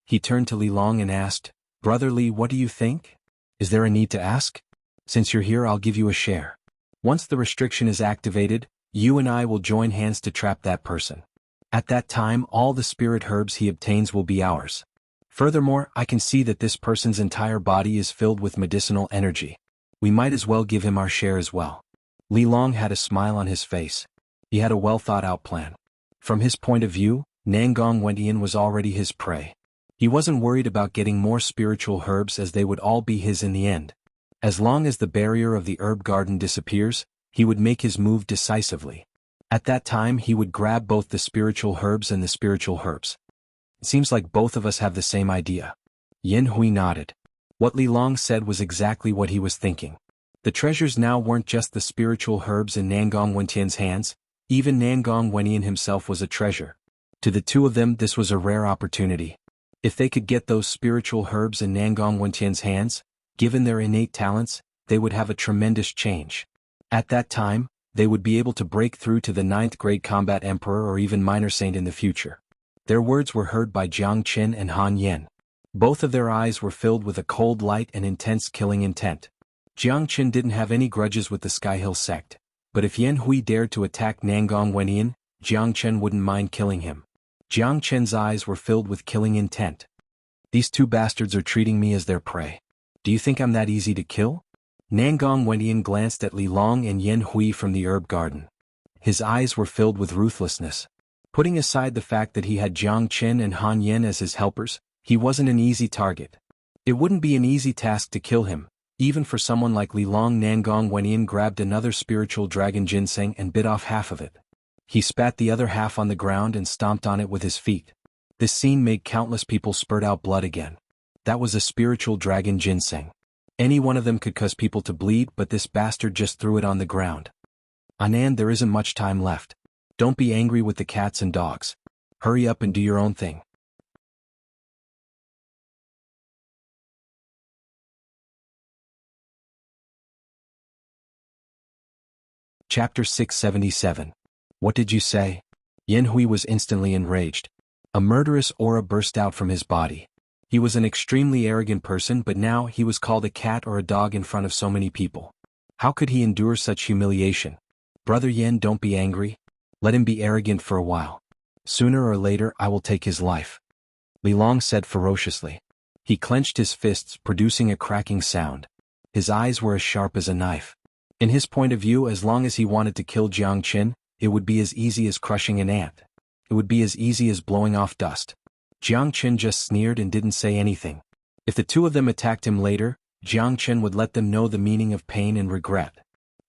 S1: he turned to Li Long and asked, "Brother Li, what do you think? Is there a need to ask? Since you're here, I'll give you a share. Once the restriction is activated, you and I will join hands to trap that person. At that time, all the spirit herbs he obtains will be ours. Furthermore, I can see that this person's entire body is filled with medicinal energy. We might as well give him our share as well." Li Long had a smile on his face. He had a well-thought-out plan. From his point of view, Nangong Wendian was already his prey. He wasn't worried about getting more spiritual herbs, as they would all be his in the end. As long as the barrier of the herb garden disappears, he would make his move decisively. At that time he would grab both the spiritual herbs and the spiritual herbs. "It seems like both of us have the same idea." Xianhui nodded. What Li Long said was exactly what he was thinking. The treasures now weren't just the spiritual herbs in Nangong Wendian's hands, even Nangong Wendian himself was a treasure. To the two of them this was a rare opportunity. If they could get those spiritual herbs in Nangong Wendian's hands, given their innate talents, they would have a tremendous change. At that time, they would be able to break through to the 9th grade combat emperor or even minor saint in the future. Their words were heard by Jiang Qin and Han Yen. Both of their eyes were filled with a cold light and intense killing intent. Jiang Qin didn't have any grudges with the Sky Hill sect, but if Xianhui dared to attack Nangong Wendian, Jiang Qin wouldn't mind killing him. Jiang Qin's eyes were filled with killing intent. "These two bastards are treating me as their prey. Do you think I'm that easy to kill?" Nangong Wendian glanced at Li Long and Xianhui from the herb garden. His eyes were filled with ruthlessness. Putting aside the fact that he had Jiang Qin and Han Yen as his helpers, he wasn't an easy target. It wouldn't be an easy task to kill him, even for someone like Li Long. Nangong Wendian grabbed another spiritual dragon ginseng and bit off half of it. He spat the other half on the ground and stomped on it with his feet. This scene made countless people spurt out blood again. That was a spiritual dragon ginseng. Any one of them could cause people to bleed, but this bastard just threw it on the ground. "Anand, there isn't much time left. Don't be angry with the cats and dogs. Hurry up and do your own thing." Chapter 677. What did you say? Xianhui was instantly enraged. A murderous aura burst out from his body. He was an extremely arrogant person, but now he was called a cat or a dog in front of so many people. How could he endure such humiliation? "Brother Yen, don't be angry. Let him be arrogant for a while. Sooner or later I will take his life," Li Long said ferociously. He clenched his fists, producing a cracking sound. His eyes were as sharp as a knife. In his point of view, as long as he wanted to kill Jiang Qin, it would be as easy as crushing an ant. It would be as easy as blowing off dust. Jiang Qin just sneered and didn't say anything. If the two of them attacked him later, Jiang Qin would let them know the meaning of pain and regret.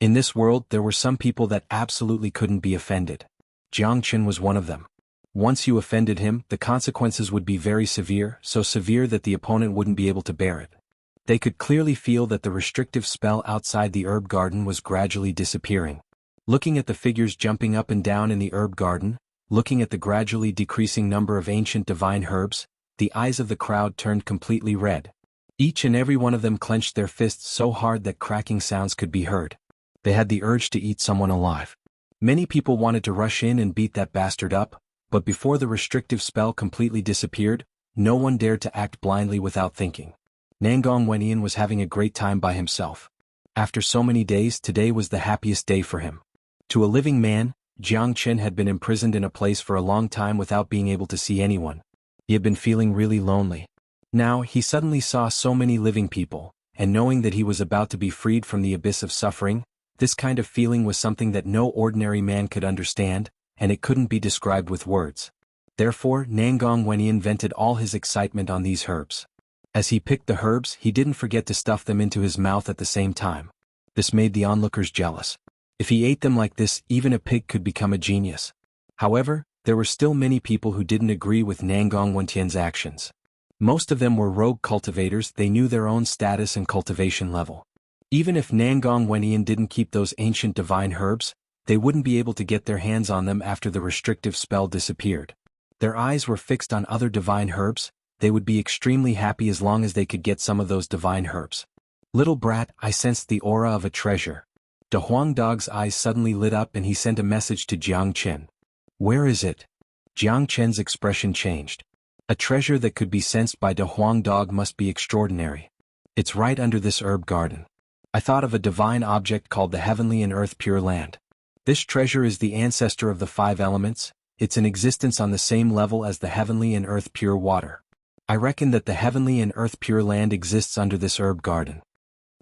S1: In this world there were some people that absolutely couldn't be offended. Jiang Qin was one of them. Once you offended him, the consequences would be very severe, so severe that the opponent wouldn't be able to bear it. They could clearly feel that the restrictive spell outside the herb garden was gradually disappearing. Looking at the figures jumping up and down in the herb garden, looking at the gradually decreasing number of ancient divine herbs, the eyes of the crowd turned completely red. Each and every one of them clenched their fists so hard that cracking sounds could be heard. They had the urge to eat someone alive. Many people wanted to rush in and beat that bastard up, but before the restrictive spell completely disappeared, no one dared to act blindly without thinking. Nangong Wendian was having a great time by himself. After so many days, today was the happiest day for him. To a living man, Jiang Qin had been imprisoned in a place for a long time without being able to see anyone. He had been feeling really lonely. Now, he suddenly saw so many living people, and knowing that he was about to be freed from the abyss of suffering, this kind of feeling was something that no ordinary man could understand, and it couldn't be described with words. Therefore, Nangong Wendian vented all his excitement on these herbs. As he picked the herbs, he didn't forget to stuff them into his mouth at the same time. This made the onlookers jealous. If he ate them like this, even a pig could become a genius. However, there were still many people who didn't agree with Nangong Wendian's actions. Most of them were rogue cultivators. They knew their own status and cultivation level. Even if Nangong Wendian didn't keep those ancient divine herbs, they wouldn't be able to get their hands on them after the restrictive spell disappeared. Their eyes were fixed on other divine herbs. They would be extremely happy as long as they could get some of those divine herbs. "Little brat, I sensed the aura of a treasure." De Huang Dog's eyes suddenly lit up and he sent a message to Jiang Qin. "Where is it?" Jiang Qin's expression changed. A treasure that could be sensed by De Huang Dog must be extraordinary. It's right under this herb garden. I thought of a divine object called the Heavenly and Earth Pure Land. This treasure is the ancestor of the 5 elements. It's in existence on the same level as the Heavenly and Earth Pure Water. I reckon that the Heavenly and Earth Pure Land exists under this herb garden.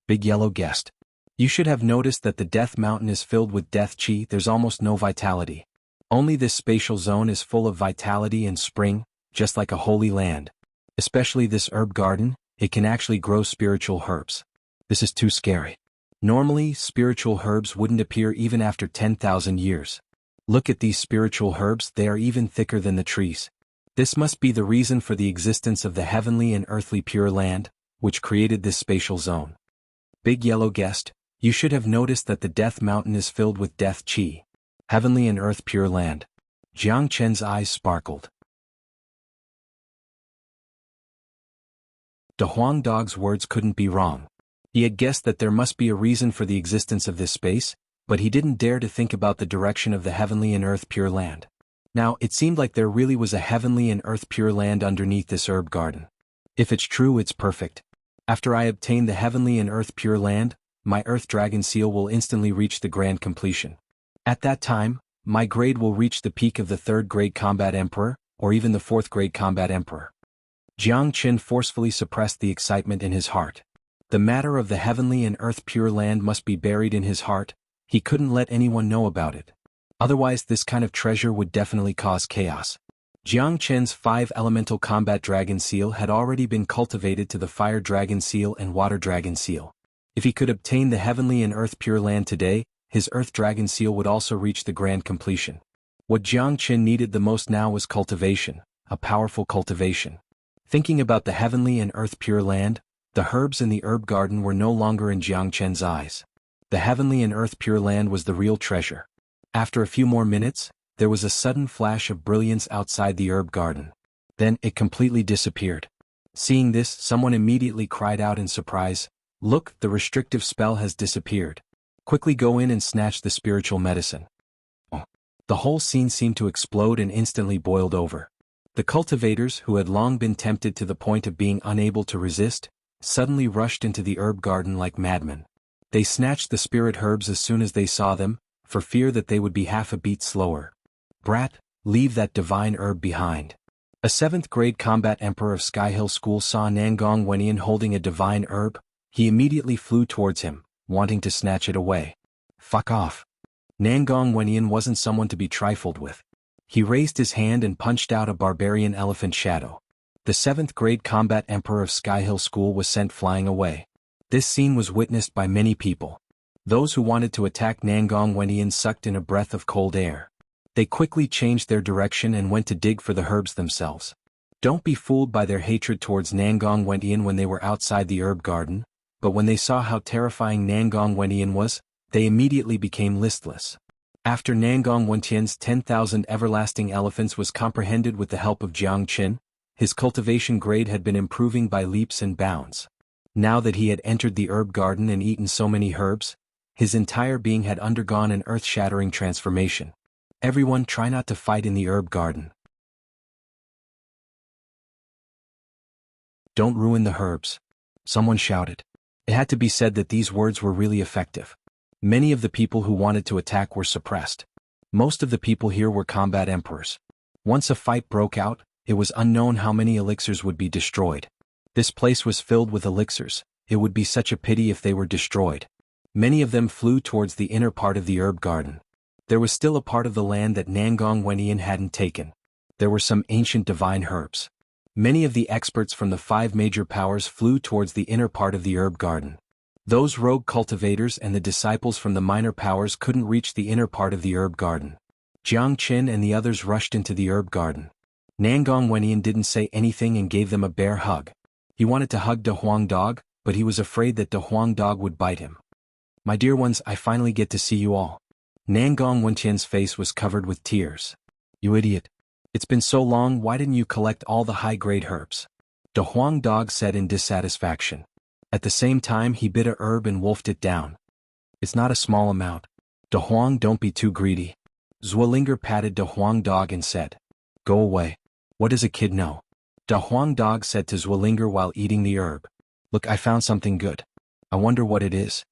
S1: Big Yellow guessed. You should have noticed that the Death Mountain is filled with death chi. There's almost no vitality. Only this spatial zone is full of vitality and spring, just like a holy land. Especially this herb garden, it can actually grow spiritual herbs. This is too scary. Normally, spiritual herbs wouldn't appear even after 10,000 years. Look at these spiritual herbs, they are even thicker than the trees. This must be the reason for the existence of the Heavenly and Earthly Pure Land, which created this spatial zone. Big Yellow guessed. You should have noticed that the Death Mountain is filled with death chi. Heavenly and Earth Pure Land. Jiang Chen's eyes sparkled. De Huang Dog's words couldn't be wrong. He had guessed that there must be a reason for the existence of this space, but he didn't dare to think about the direction of the Heavenly and Earth Pure Land. Now, it seemed like there really was a Heavenly and Earth Pure Land underneath this herb garden. If it's true, it's perfect. After I obtain the Heavenly and Earth Pure Land, my Earth Dragon Seal will instantly reach the grand completion. At that time, my grade will reach the peak of the 3rd grade Combat Emperor, or even the 4th grade Combat Emperor. Jiang Qin forcefully suppressed the excitement in his heart. The matter of the Heavenly and Earth Pure Land must be buried in his heart. He couldn't let anyone know about it. Otherwise, this kind of treasure would definitely cause chaos. Jiang Chen's 5 elemental combat dragon seal had already been cultivated to the fire dragon seal and water dragon seal. If he could obtain the Heavenly and Earth Pure Land today, his Earth Dragon Seal would also reach the grand completion. What Jiang Chen needed the most now was cultivation, a powerful cultivation. Thinking about the Heavenly and Earth Pure Land, the herbs in the herb garden were no longer in Jiang Chen's eyes. The Heavenly and Earth Pure Land was the real treasure. After a few more minutes, there was a sudden flash of brilliance outside the herb garden. Then it completely disappeared. Seeing this, someone immediately cried out in surprise, "Look, the restrictive spell has disappeared. Quickly go in and snatch the spiritual medicine." Oh. The whole scene seemed to explode and instantly boiled over. The cultivators, who had long been tempted to the point of being unable to resist, suddenly rushed into the herb garden like madmen. They snatched the spirit herbs as soon as they saw them, for fear that they would be half a beat slower. "Brat, leave that divine herb behind." A 7th grade combat emperor of Sky Hill School saw Nangong Wenyan holding a divine herb. He immediately flew towards him, wanting to snatch it away. "Fuck off." Nangong Wenyan wasn't someone to be trifled with. He raised his hand and punched out a barbarian elephant shadow. The 7th grade combat emperor of Sky Hill School was sent flying away. This scene was witnessed by many people. Those who wanted to attack Nangong Wenyan sucked in a breath of cold air. They quickly changed their direction and went to dig for the herbs themselves. Don't be fooled by their hatred towards Nangong Wenyan when they were outside the herb garden, but when they saw how terrifying Nangong Wenyan was, they immediately became listless. After Nangong Wenyan's 10,000 everlasting elephants was comprehended with the help of Jiang Qin, his cultivation grade had been improving by leaps and bounds. Now that he had entered the herb garden and eaten so many herbs, his entire being had undergone an earth-shattering transformation. Everyone, try not to fight in the herb garden. Don't ruin the herbs. Someone shouted. It had to be said that these words were really effective. Many of the people who wanted to attack were suppressed. Most of the people here were combat emperors. Once a fight broke out, it was unknown how many elixirs would be destroyed. This place was filled with elixirs. It would be such a pity if they were destroyed. Many of them flew towards the inner part of the herb garden. There was still a part of the land that Nangong Wenyan hadn't taken. There were some ancient divine herbs. Many of the experts from the 5 major powers flew towards the inner part of the herb garden. Those rogue cultivators and the disciples from the minor powers couldn't reach the inner part of the herb garden. Jiang Qin and the others rushed into the herb garden. Nangong Wenyan didn't say anything and gave them a bear hug. He wanted to hug De Huang Dog, but he was afraid that De Huang Dog would bite him. "My dear ones, I finally get to see you all." Nangong Wenyan's face was covered with tears. "You idiot. It's been so long, why didn't you collect all the high-grade herbs?" De Huang Dog said in dissatisfaction. At the same time, he bit a herb and wolfed it down. "It's not a small amount. De Huang, don't be too greedy." Zuolinger patted De Huang Dog and said, "Go away. What does a kid know? Da Huang Dog said to Zwillinger while eating the herb. Look, I found something good. I wonder what it is.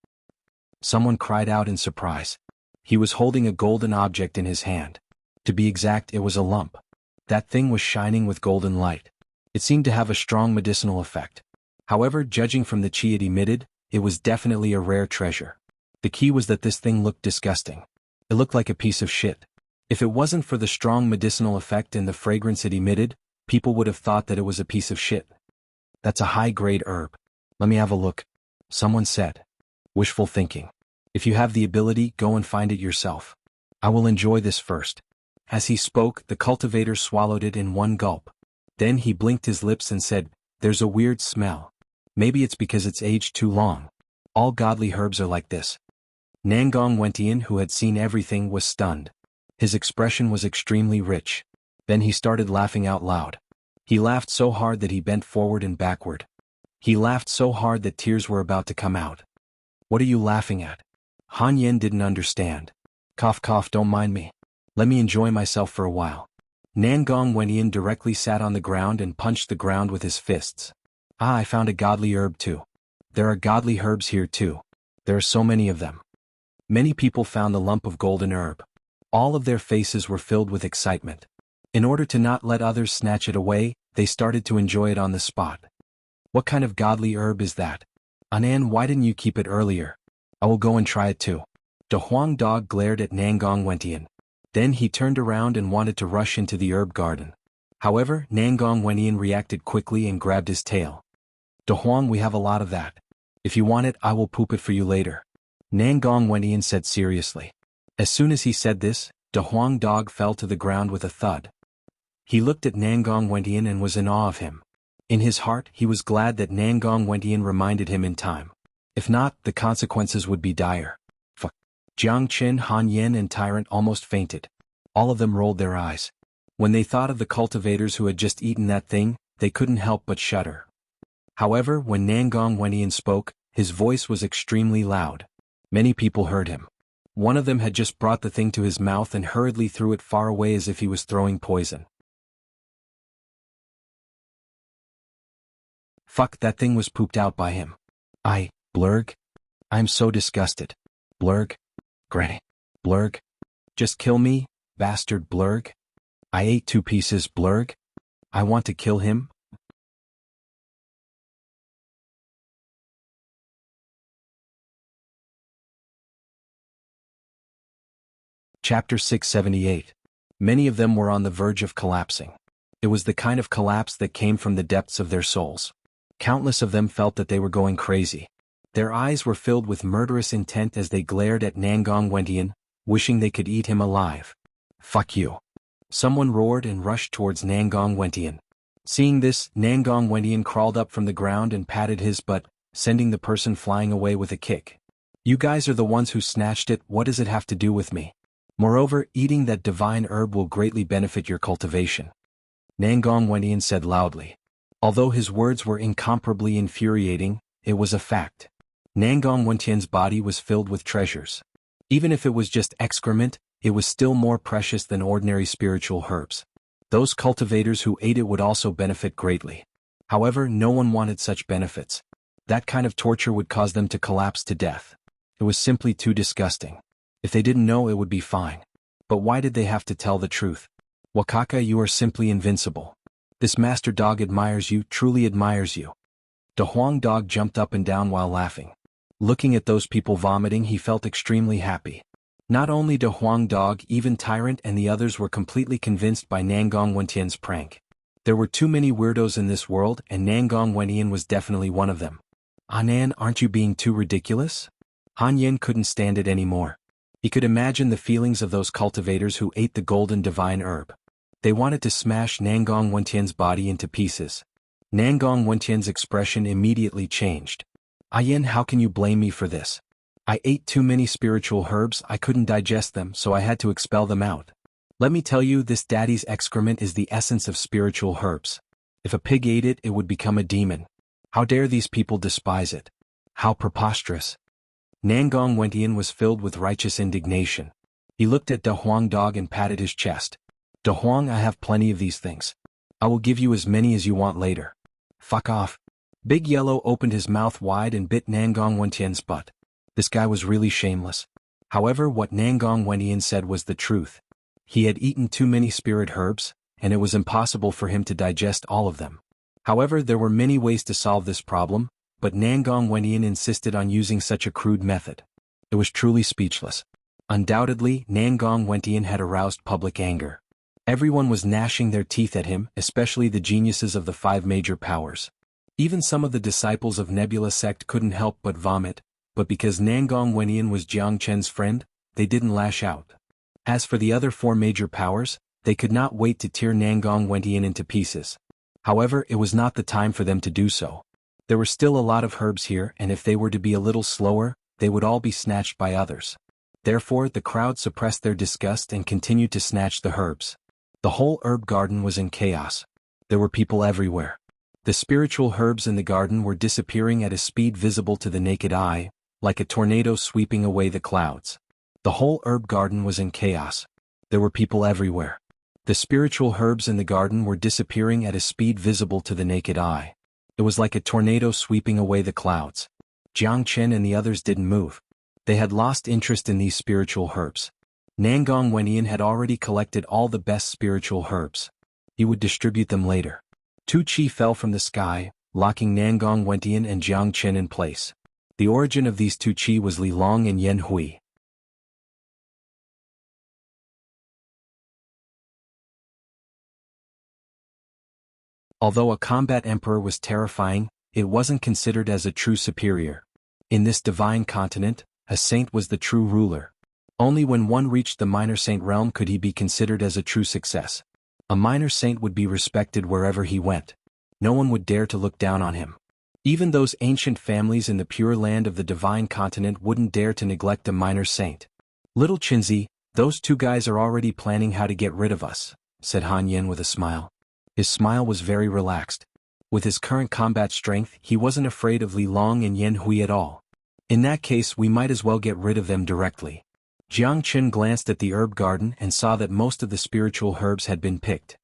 S1: Someone cried out in surprise. He was holding a golden object in his hand. To be exact, it was a lump. That thing was shining with golden light. It seemed to have a strong medicinal effect. However, judging from the chi it emitted, it was definitely a rare treasure. The key was that this thing looked disgusting. It looked like a piece of shit. If it wasn't for the strong medicinal effect and the fragrance it emitted, people would have thought that it was a piece of shit. That's a high-grade herb. Let me have a look. Someone said. Wishful thinking. If you have the ability, go and find it yourself. I will enjoy this first. As he spoke, the cultivator swallowed it in one gulp. Then he blinked his lips and said, There's a weird smell. Maybe it's because it's aged too long. All godly herbs are like this. Nangong Wentian, who had seen everything, was stunned. His expression was extremely rich. Then he started laughing out loud. He laughed so hard that he bent forward and backward. He laughed so hard that tears were about to come out. What are you laughing at? Han Yen didn't understand. Cough cough, don't mind me. Let me enjoy myself for a while. Nangong Wentian directly sat on the ground and punched the ground with his fists. I found a godly herb too. There are godly herbs here too. There are so many of them. Many people found the lump of golden herb. All of their faces were filled with excitement. In order to not let others snatch it away, they started to enjoy it on the spot. What kind of godly herb is that? Anan, why didn't you keep it earlier? I will go and try it too. Da Huang Dog glared at Nangong Wentian. Then he turned around and wanted to rush into the herb garden. However, Nangong Wentian reacted quickly and grabbed his tail. Da Huang, we have a lot of that. If you want it, I will poop it for you later. Nangong Wentian said seriously. As soon as he said this, Da Huang Dog fell to the ground with a thud. He looked at Nangong Wentian and was in awe of him. In his heart, he was glad that Nangong Wentian reminded him in time. If not, the consequences would be dire. Jiang Qin, Han Yen and Tyrant almost fainted. All of them rolled their eyes. When they thought of the cultivators who had just eaten that thing, they couldn't help but shudder. However, when Nangong Wentian spoke, his voice was extremely loud. Many people heard him. One of them had just brought the thing to his mouth and hurriedly threw it far away as if he was throwing poison. Fuck, that thing was pooped out by him. Blurg. I'm so disgusted. Blurg. Granny. Blurg. Just kill me, bastard Blurg. I ate 2 pieces, Blurg. I want to kill him. Chapter 678. Many of them were on the verge of collapsing. It was the kind of collapse that came from the depths of their souls. Countless of them felt that they were going crazy. Their eyes were filled with murderous intent as they glared at Nangong Wentian, wishing they could eat him alive. Fuck you. Someone roared and rushed towards Nangong Wentian. Seeing this, Nangong Wentian crawled up from the ground and patted his butt, sending the person flying away with a kick. You guys are the ones who snatched it, what does it have to do with me? Moreover, eating that divine herb will greatly benefit your cultivation. Nangong Wentian said loudly. Although his words were incomparably infuriating, it was a fact. Nangong Wentian's body was filled with treasures. Even if it was just excrement, it was still more precious than ordinary spiritual herbs. Those cultivators who ate it would also benefit greatly. However, no one wanted such benefits. That kind of torture would cause them to collapse to death. It was simply too disgusting. If they didn't know, it would be fine. But why did they have to tell the truth? Wakaka, you are simply invincible. This master dog admires you, truly admires you. Da Huang Dog jumped up and down while laughing. Looking at those people vomiting, he felt extremely happy. Not only Da Huang Dog, even Tyrant and the others were completely convinced by Nangong Wentian's prank. There were too many weirdos in this world, and Nangong Wentian was definitely one of them. Anan, aren't you being too ridiculous? Han Yen couldn't stand it anymore. He could imagine the feelings of those cultivators who ate the golden divine herb. They wanted to smash Nangong Wentian's body into pieces. Nangong Wentian's expression immediately changed. Yen, how can you blame me for this? I ate too many spiritual herbs, I couldn't digest them, so I had to expel them out. Let me tell you, this daddy's excrement is the essence of spiritual herbs. If a pig ate it, it would become a demon. How dare these people despise it? How preposterous. Nangong Wentian was filled with righteous indignation. He looked at Da Huang Dog and patted his chest. Da Huang, I have plenty of these things. I will give you as many as you want later. Fuck off. Big Yellow opened his mouth wide and bit Nangong Wentian's butt. This guy was really shameless. However, what Nangong Wentian said was the truth. He had eaten too many spirit herbs, and it was impossible for him to digest all of them. However, there were many ways to solve this problem, but Nangong Wentian insisted on using such a crude method. It was truly speechless. Undoubtedly, Nangong Wentian had aroused public anger. Everyone was gnashing their teeth at him, especially the geniuses of the 5 major powers. Even some of the disciples of Nebula sect couldn't help but vomit, but because Nangong Wentian was Jiang Chen's friend, they didn't lash out. As for the other 4 major powers, they could not wait to tear Nangong Wentian into pieces. However, it was not the time for them to do so. There were still a lot of herbs here, and if they were to be a little slower, they would all be snatched by others. Therefore, the crowd suppressed their disgust and continued to snatch the herbs. The whole herb garden was in chaos. There were people everywhere. The spiritual herbs in the garden were disappearing at a speed visible to the naked eye, like a tornado sweeping away the clouds. The whole herb garden was in chaos. There were people everywhere. The spiritual herbs in the garden were disappearing at a speed visible to the naked eye. It was like a tornado sweeping away the clouds. Jiang Chen and the others didn't move. They had lost interest in these spiritual herbs. Nangong Wentian had already collected all the best spiritual herbs. He would distribute them later. 2 chi fell from the sky, locking Nangong Wentian and Jiang Chen in place. The origin of these 2 chi was Li Long and Yen Hui. Although a combat emperor was terrifying, it wasn't considered as a true superior. In this divine continent, a saint was the true ruler. Only when one reached the minor saint realm could he be considered as a true success. A minor saint would be respected wherever he went. No one would dare to look down on him. Even those ancient families in the pure land of the divine continent wouldn't dare to neglect a minor saint. Little Qinzi, those 2 guys are already planning how to get rid of us, said Han Yen with a smile. His smile was very relaxed. With his current combat strength, he wasn't afraid of Li Long and Yen Hui at all. In that case, we might as well get rid of them directly. Jiang Chen glanced at the herb garden and saw that most of the spiritual herbs had been picked.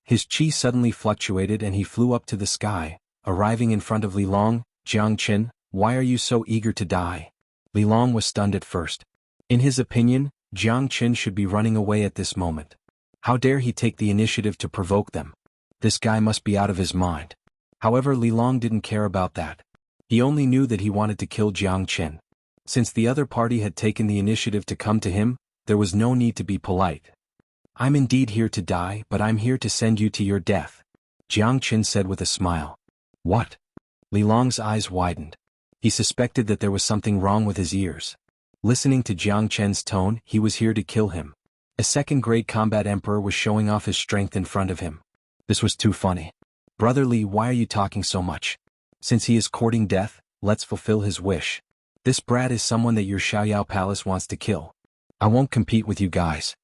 S1: His chi suddenly fluctuated and he flew up to the sky, arriving in front of Li Long. Jiang Chen, why are you so eager to die? Li Long was stunned at first. In his opinion, Jiang Chen should be running away at this moment. How dare he take the initiative to provoke them? This guy must be out of his mind. However, Li Long didn't care about that. He only knew that he wanted to kill Jiang Chen. Since the other party had taken the initiative to come to him, there was no need to be polite. I'm indeed here to die, but I'm here to send you to your death, Jiang Chen said with a smile. What? Li Long's eyes widened. He suspected that there was something wrong with his ears. Listening to Jiang Chen's tone, he was here to kill him. A second-grade combat emperor was showing off his strength in front of him. This was too funny. Brother Li, why are you talking so much? Since he is courting death, let's fulfill his wish. This brat is someone that your Xiaoyao palace wants to kill. I won't compete with you guys.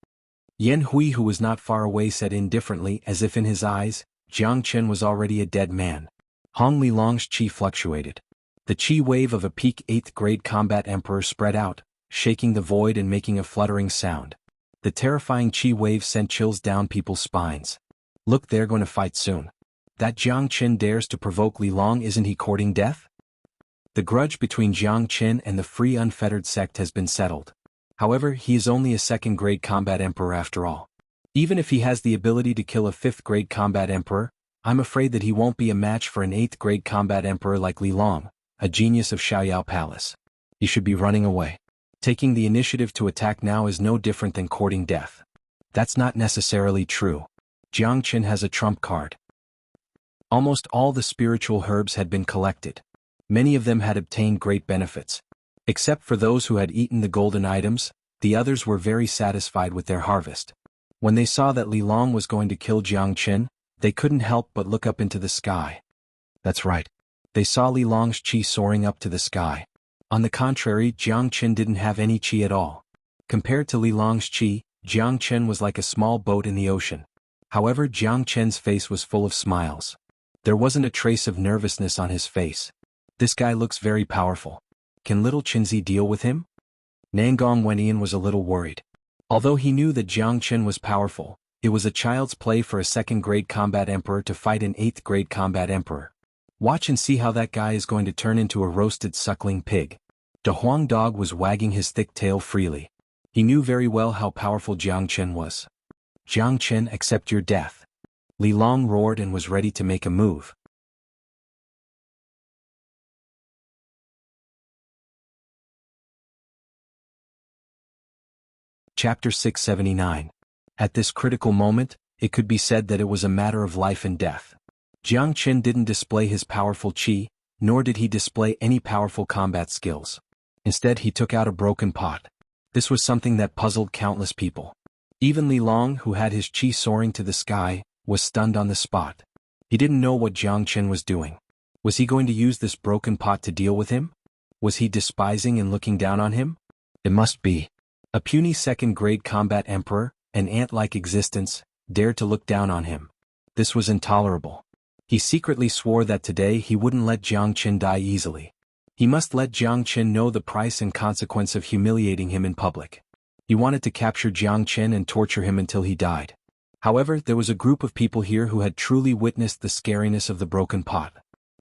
S1: Yen Hui, who was not far away, said indifferently, as if in his eyes, Jiang Chen was already a dead man. Hong Li Long's chi fluctuated. The chi wave of a peak 8th grade combat emperor spread out, shaking the void and making a fluttering sound. The terrifying chi wave sent chills down people's spines. Look, they're going to fight soon. That Jiang Chen dares to provoke Li Long, isn't he courting death? The grudge between Jiang Chen and the Free Unfettered sect has been settled. However, he is only a second-grade combat emperor after all. Even if he has the ability to kill a 5th-grade combat emperor, I'm afraid that he won't be a match for an 8th-grade combat emperor like Li Long, a genius of Xiaoyao Palace. He should be running away. Taking the initiative to attack now is no different than courting death. That's not necessarily true. Jiang Chen has a trump card. Almost all the spiritual herbs had been collected. Many of them had obtained great benefits. Except for those who had eaten the golden items, the others were very satisfied with their harvest. When they saw that Li Long was going to kill Jiang Chen, they couldn't help but look up into the sky. That's right. They saw Li Long's chi soaring up to the sky. On the contrary, Jiang Chen didn't have any chi at all. Compared to Li Long's chi, Jiang Chen was like a small boat in the ocean. However, Jiang Chen's face was full of smiles. There wasn't a trace of nervousness on his face. This guy looks very powerful. Can little Qinzi deal with him? Nangong Wentian was a little worried. Although he knew that Jiang Chen was powerful, It was a child's play for a second-grade combat emperor to fight an eighth-grade combat emperor. Watch and see how that guy is going to turn into a roasted suckling pig. The Huang dog was wagging his thick tail freely. He knew very well how powerful Jiang Chen was. Jiang Chen, accept your death. Li Long roared and was ready to make a move. Chapter 679. At this critical moment, it could be said that it was a matter of life and death. Jiang Chen didn't display his powerful qi, nor did he display any powerful combat skills. Instead, he took out a broken pot. This was something that puzzled countless people. Even Li Long, who had his qi soaring to the sky, was stunned on the spot. He didn't know what Jiang Chen was doing. Was he going to use this broken pot to deal with him? Was he despising and looking down on him? It must be. A puny second-grade combat emperor, an ant-like existence, dared to look down on him. This was intolerable. He secretly swore that today he wouldn't let Jiang Chen die easily. He must let Jiang Chen know the price and consequence of humiliating him in public. He wanted to capture Jiang Chen and torture him until he died. However, there was a group of people here who had truly witnessed the scariness of the broken pot.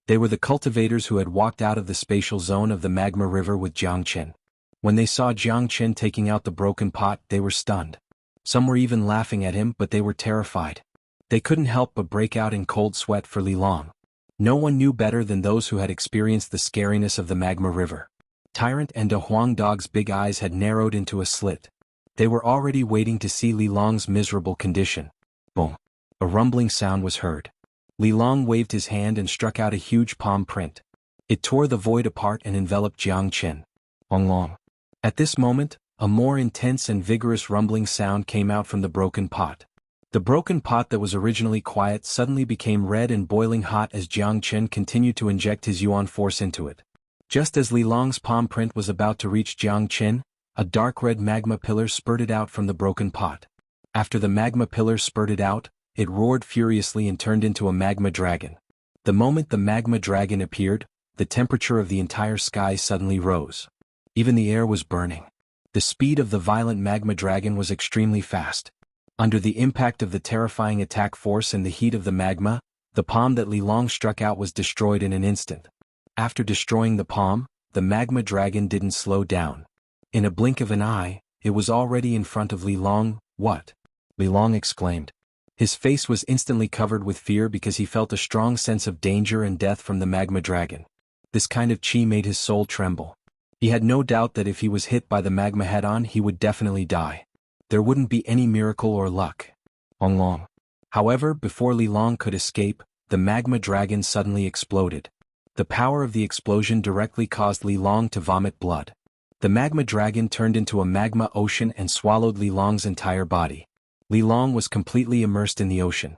S1: They were the cultivators who had walked out of the spatial zone of the magma river with Jiang Chen. When they saw Jiang Chen taking out the broken pot, they were stunned. Some were even laughing at him, but they were terrified. They couldn't help but break out in cold sweat for Li Long. No one knew better than those who had experienced the scariness of the magma river. Tyrant and De Huang Dog's big eyes had narrowed into a slit. They were already waiting to see Li Long's miserable condition. Boom! A rumbling sound was heard. Li Long waved his hand and struck out a huge palm print. It tore the void apart and enveloped Jiang Chen. Long. At this moment, a more intense and vigorous rumbling sound came out from the broken pot. The broken pot that was originally quiet suddenly became red and boiling hot as Jiang Chen continued to inject his yuan force into it. Just as Li Long's palm print was about to reach Jiang Chen, a dark red magma pillar spurted out from the broken pot. After the magma pillar spurted out, it roared furiously and turned into a magma dragon. The moment the magma dragon appeared, the temperature of the entire sky suddenly rose. Even the air was burning. The speed of the violent magma dragon was extremely fast. Under the impact of the terrifying attack force and the heat of the magma, the palm that Li Long struck out was destroyed in an instant. After destroying the palm, the magma dragon didn't slow down. In a blink of an eye, it was already in front of Li Long. What? Li Long exclaimed. His face was instantly covered with fear because he felt a strong sense of danger and death from the magma dragon. This kind of qi made his soul tremble. He had no doubt that if he was hit by the magma head-on, he would definitely die. There wouldn't be any miracle or luck. Long. However, before Li Long could escape, the magma dragon suddenly exploded. The power of the explosion directly caused Li Long to vomit blood. The magma dragon turned into a magma ocean and swallowed Li Long's entire body. Li Long was completely immersed in the ocean.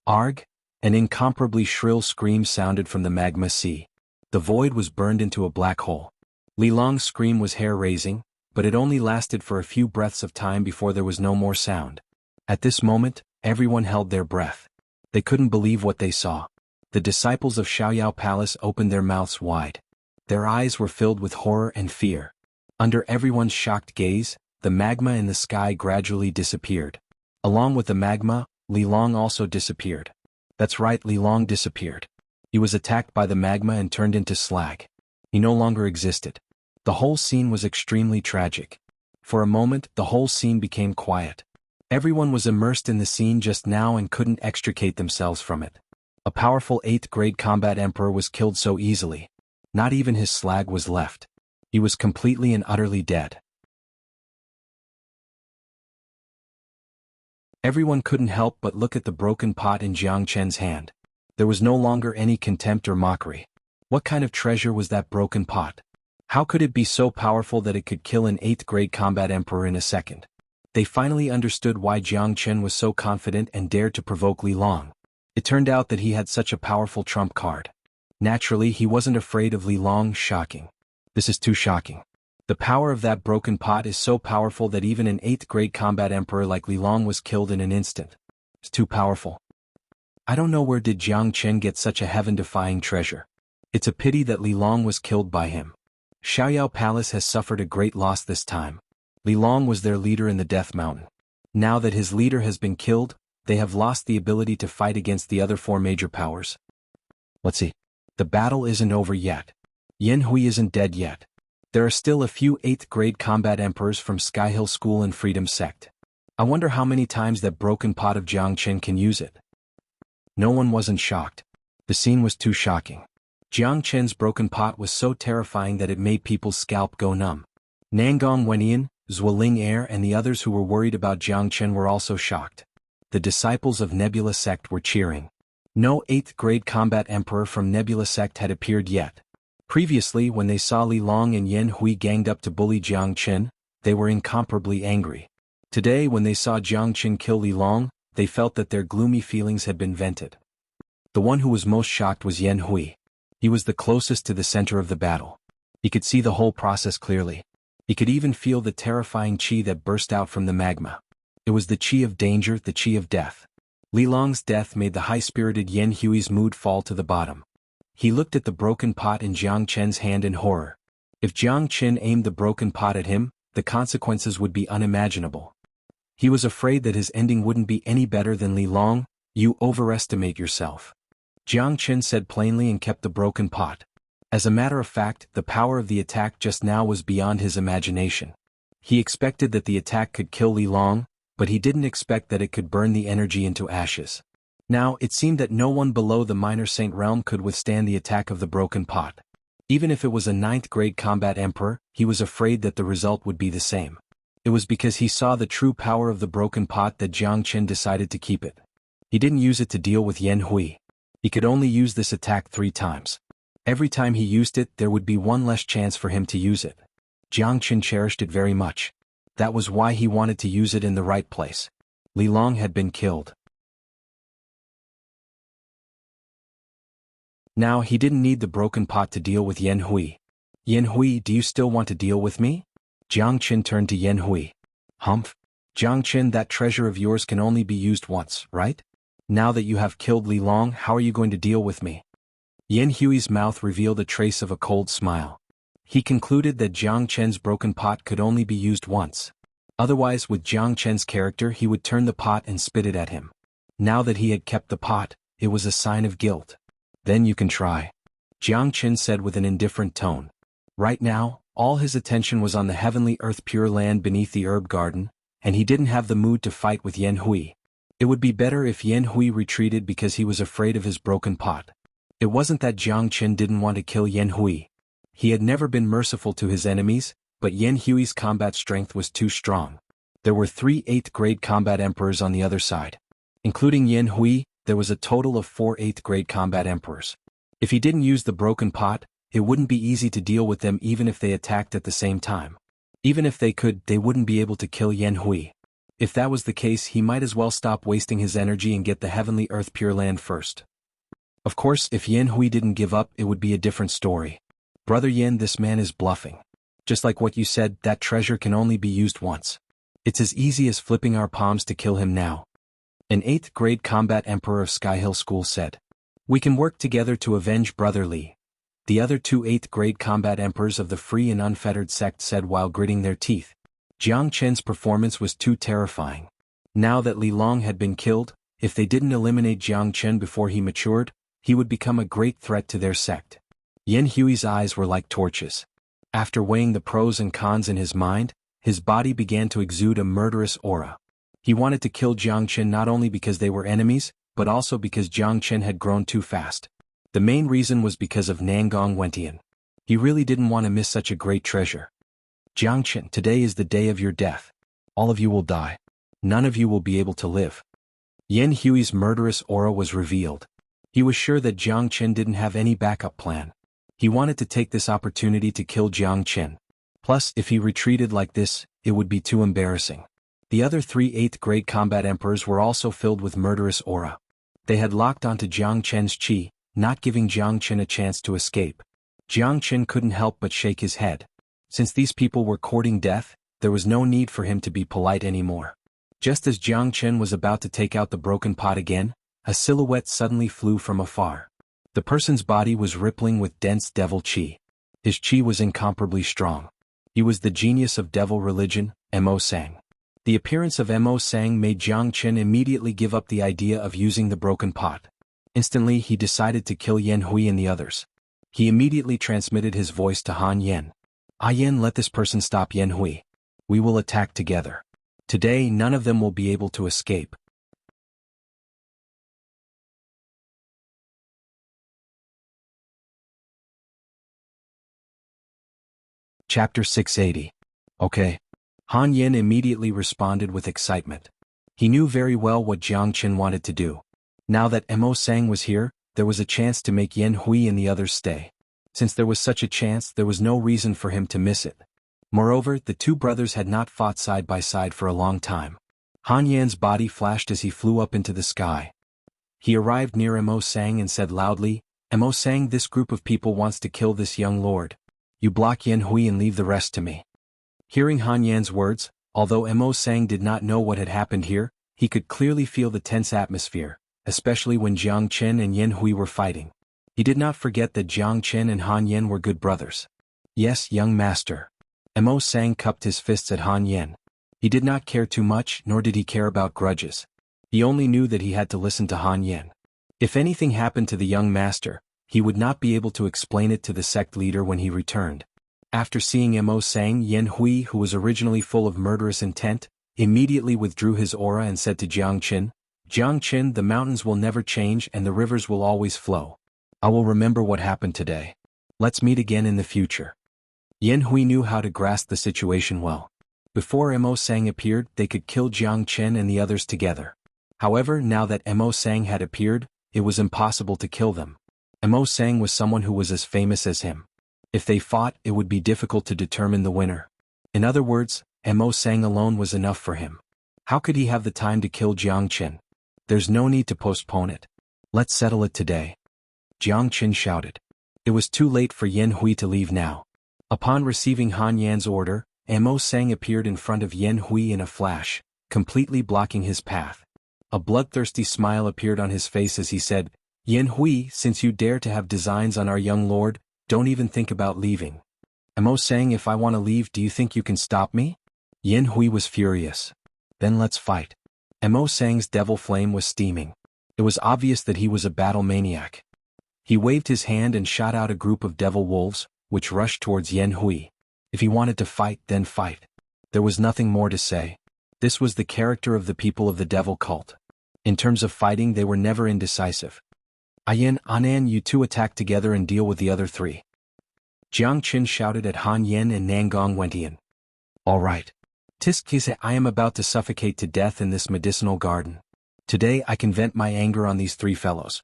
S1: Arg! An incomparably shrill scream sounded from the magma sea. The void was burned into a black hole. Li Long's scream was hair-raising, but it only lasted for a few breaths of time before there was no more sound. At this moment, everyone held their breath. They couldn't believe what they saw. The disciples of Xiaoyao Palace opened their mouths wide. Their eyes were filled with horror and fear. Under everyone's shocked gaze, the magma in the sky gradually disappeared. Along with the magma, Li Long also disappeared. That's right, Li Long disappeared. He was attacked by the magma and turned into slag. He no longer existed. The whole scene was extremely tragic. For a moment, the whole scene became quiet. Everyone was immersed in the scene just now and couldn't extricate themselves from it. A powerful 8th-grade combat emperor was killed so easily. Not even his slag was left. He was completely and utterly dead. Everyone couldn't help but look at the broken pot in Jiang Chen's hand. There was no longer any contempt or mockery. What kind of treasure was that broken pot? How could it be so powerful that it could kill an 8th-grade combat emperor in a second? They finally understood why Jiang Chen was so confident and dared to provoke Li Long. It turned out that he had such a powerful trump card. Naturally, he wasn't afraid of Li Long. Shocking. This is too shocking. The power of that broken pot is so powerful that even an 8th-grade combat emperor like Li Long was killed in an instant. It's too powerful. I don't know where did Jiang Chen get such a heaven-defying treasure. It's a pity that Li Long was killed by him. Xiaoyao Palace has suffered a great loss this time. Li Long was their leader in the Death Mountain. Now that his leader has been killed, they have lost the ability to fight against the other four major powers. Let's see. The battle isn't over yet. Xianhui isn't dead yet. There are still a few 8th grade combat emperors from Sky Hill School and Freedom Sect. I wonder how many times that broken pot of Jiangchen can use it. No one wasn't shocked. The scene was too shocking. Jiangchen's broken pot was so terrifying that it made people's scalp go numb. Nangong Wenyan, Zuoling Air and the others who were worried about Jiangchen were also shocked. The disciples of Nebula Sect were cheering. No 8th grade combat emperor from Nebula Sect had appeared yet. Previously, when they saw Li Long and Yan Hui ganged up to bully Jiangchen, they were incomparably angry. Today, when they saw Jiangchen kill Li Long, they felt that their gloomy feelings had been vented. The one who was most shocked was Yan Hui. He was the closest to the center of the battle. He could see the whole process clearly. He could even feel the terrifying qi that burst out from the magma. It was the qi of danger, the qi of death. Li Long's death made the high-spirited Yan Hui's mood fall to the bottom. He looked at the broken pot in Jiang Chen's hand in horror. If Jiang Chen aimed the broken pot at him, the consequences would be unimaginable. He was afraid that his ending wouldn't be any better than Li Long. You overestimate yourself. Jiang Chen said plainly and kept the broken pot. As a matter of fact, the power of the attack just now was beyond his imagination. He expected that the attack could kill Li Long, but he didn't expect that it could burn the energy into ashes. Now, it seemed that no one below the minor saint realm could withstand the attack of the broken pot. Even if it was a 9th grade combat emperor, he was afraid that the result would be the same. It was because he saw the true power of the broken pot that Jiang Chen decided to keep it. He didn't use it to deal with Yan Hui. He could only use this attack 3 times. Every time he used it, there would be one less chance for him to use it. Jiang Chen cherished it very much. That was why he wanted to use it in the right place. Li Long had been killed. Now he didn't need the broken pot to deal with Yan Hui. Yan Hui, do you still want to deal with me? Jiang Chen turned to Yan Hui. Humph. Jiang Chen, that treasure of yours can only be used once, right? Now that you have killed Li Long, how are you going to deal with me? Yan Hui's mouth revealed a trace of a cold smile. He concluded that Jiang Chen's broken pot could only be used once. Otherwise, with Jiang Chen's character, he would turn the pot and spit it at him. Now that he had kept the pot, it was a sign of guilt. Then you can try. Jiang Chen said with an indifferent tone. Right now, all his attention was on the heavenly earth pure land beneath the herb garden, and he didn't have the mood to fight with Yan Hui. It would be better if Yan Hui retreated because he was afraid of his broken pot. It wasn't that Jiang Chen didn't want to kill Yan Hui. He had never been merciful to his enemies, but Yan Hui's combat strength was too strong. There were 3 8th grade combat emperors on the other side. Including Yan Hui, there was a total of 4 8th grade combat emperors. If he didn't use the broken pot, it wouldn't be easy to deal with them even if they attacked at the same time. Even if they could, they wouldn't be able to kill Yan Hui. If that was the case, he might as well stop wasting his energy and get the heavenly earth pure land first. Of course, if Yan Hui didn't give up, it would be a different story. Brother Yan, this man is bluffing. Just like what you said, that treasure can only be used once. It's as easy as flipping our palms to kill him now. An 8th grade combat emperor of Sky Hill School said. We can work together to avenge Brother Li. The other 2 8th grade combat emperors of the free and unfettered sect said while gritting their teeth. Jiang Chen's performance was too terrifying. Now that Li Long had been killed, if they didn't eliminate Jiang Chen before he matured, he would become a great threat to their sect. Yan Hui's eyes were like torches. After weighing the pros and cons in his mind, his body began to exude a murderous aura. He wanted to kill Jiang Chen not only because they were enemies, but also because Jiang Chen had grown too fast. The main reason was because of Nangong Wentian. He really didn't want to miss such a great treasure. Jiang Chen, today is the day of your death. All of you will die. None of you will be able to live. Yan Hui's murderous aura was revealed. He was sure that Jiang Chen didn't have any backup plan. He wanted to take this opportunity to kill Jiang Chen. Plus, if he retreated like this, it would be too embarrassing. The other 3 8th grade combat emperors were also filled with murderous aura. They had locked onto Jiang Chen's qi, not giving Jiang Chen a chance to escape. Jiang Chen couldn't help but shake his head. Since these people were courting death, there was no need for him to be polite anymore. Just as Jiang Chen was about to take out the broken pot again, a silhouette suddenly flew from afar. The person's body was rippling with dense devil qi. His qi was incomparably strong. He was the genius of devil religion, Mo Sang. The appearance of Mo Sang made Jiang Chen immediately give up the idea of using the broken pot. Instantly he decided to kill Yan Hui and the others. He immediately transmitted his voice to Han Yen. "Ah Yen, let this person stop Yan Hui. We will attack together. Today none of them will be able to escape." Chapter 680. Okay. Han Yen immediately responded with excitement. He knew very well what Jiang Chen wanted to do. Now that Mo Sang was here, there was a chance to make Yan Hui and the others stay. Since there was such a chance, there was no reason for him to miss it. Moreover, the two brothers had not fought side by side for a long time. Han Yan's body flashed as he flew up into the sky. He arrived near Mo Sang and said loudly, "Mo Sang, this group of people wants to kill this young lord. You block Yan Hui and leave the rest to me." Hearing Han Yan's words, although Mo Sang did not know what had happened here, he could clearly feel the tense atmosphere, especially when Jiang Chen and Yan Hui were fighting. He did not forget that Jiang Chen and Han Yen were good brothers. "Yes, young master." Mo Sang cupped his fists at Han Yen. He did not care too much, nor did he care about grudges. He only knew that he had to listen to Han Yen. If anything happened to the young master, he would not be able to explain it to the sect leader when he returned. After seeing Mo Sang, Yan Hui, who was originally full of murderous intent, immediately withdrew his aura and said to Jiang Chen, "Jiang Chen, the mountains will never change and the rivers will always flow. I will remember what happened today. Let's meet again in the future." Yan Hui knew how to grasp the situation well. Before Mo Sang appeared, they could kill Jiang Chen and the others together. However, now that Mo Sang had appeared, it was impossible to kill them. Mo Sang was someone who was as famous as him. If they fought, it would be difficult to determine the winner. In other words, Mo Sang alone was enough for him. How could he have the time to kill Jiang Chen? There's no need to postpone it. Let's settle it today. Jiang Chen shouted. It was too late for Yan Hui to leave now. Upon receiving Han Yan's order, Mo Sang appeared in front of Yan Hui in a flash, completely blocking his path. A bloodthirsty smile appeared on his face as he said, "Yan Hui, since you dare to have designs on our young lord, don't even think about leaving." Mo Sang, "If I want to leave, do you think you can stop me?" Yan Hui was furious. "Then let's fight." Mo Sang's devil flame was steaming. It was obvious that he was a battle maniac. He waved his hand and shot out a group of devil wolves, which rushed towards Yan Hui. If he wanted to fight, then fight. There was nothing more to say. This was the character of the people of the devil cult. In terms of fighting, they were never indecisive. "Ayan, Anan, you two attack together and deal with the other three." Jiang Chen shouted at Han Yen and Nangong Wentian. "All right. Tiskise, I am about to suffocate to death in this medicinal garden. Today I can vent my anger on these three fellows."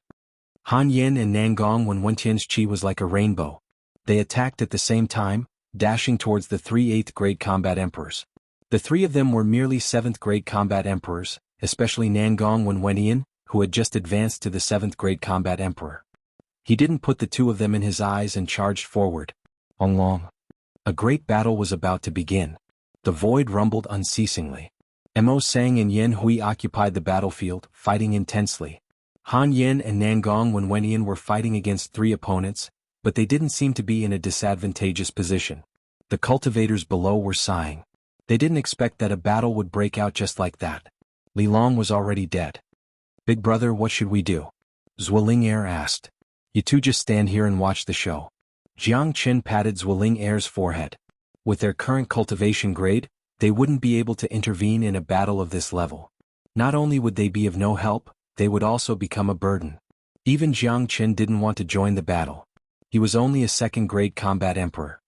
S1: Han Yen and Nangong Wentian's chi was like a rainbow. They attacked at the same time, dashing towards the 3 8th grade combat emperors. The three of them were merely 7th grade combat emperors, especially Nangong Wentian, who had just advanced to the 7th grade combat emperor. He didn't put the two of them in his eyes and charged forward. Long. A great battle was about to begin. The void rumbled unceasingly. Mo Sang and Yan Hui occupied the battlefield, fighting intensely. Han Yen and Nangong Wentian were fighting against three opponents, but they didn't seem to be in a disadvantageous position. The cultivators below were sighing. They didn't expect that a battle would break out just like that. Li Long was already dead. "Big brother, what should we do?" Zhuoling Er asked. "You two just stand here and watch the show." Jiang Chen patted Zhuoling Er's forehead. With their current cultivation grade, they wouldn't be able to intervene in a battle of this level. Not only would they be of no help, they would also become a burden. Even Jiang Chen didn't want to join the battle. He was only a 2nd grade combat emperor.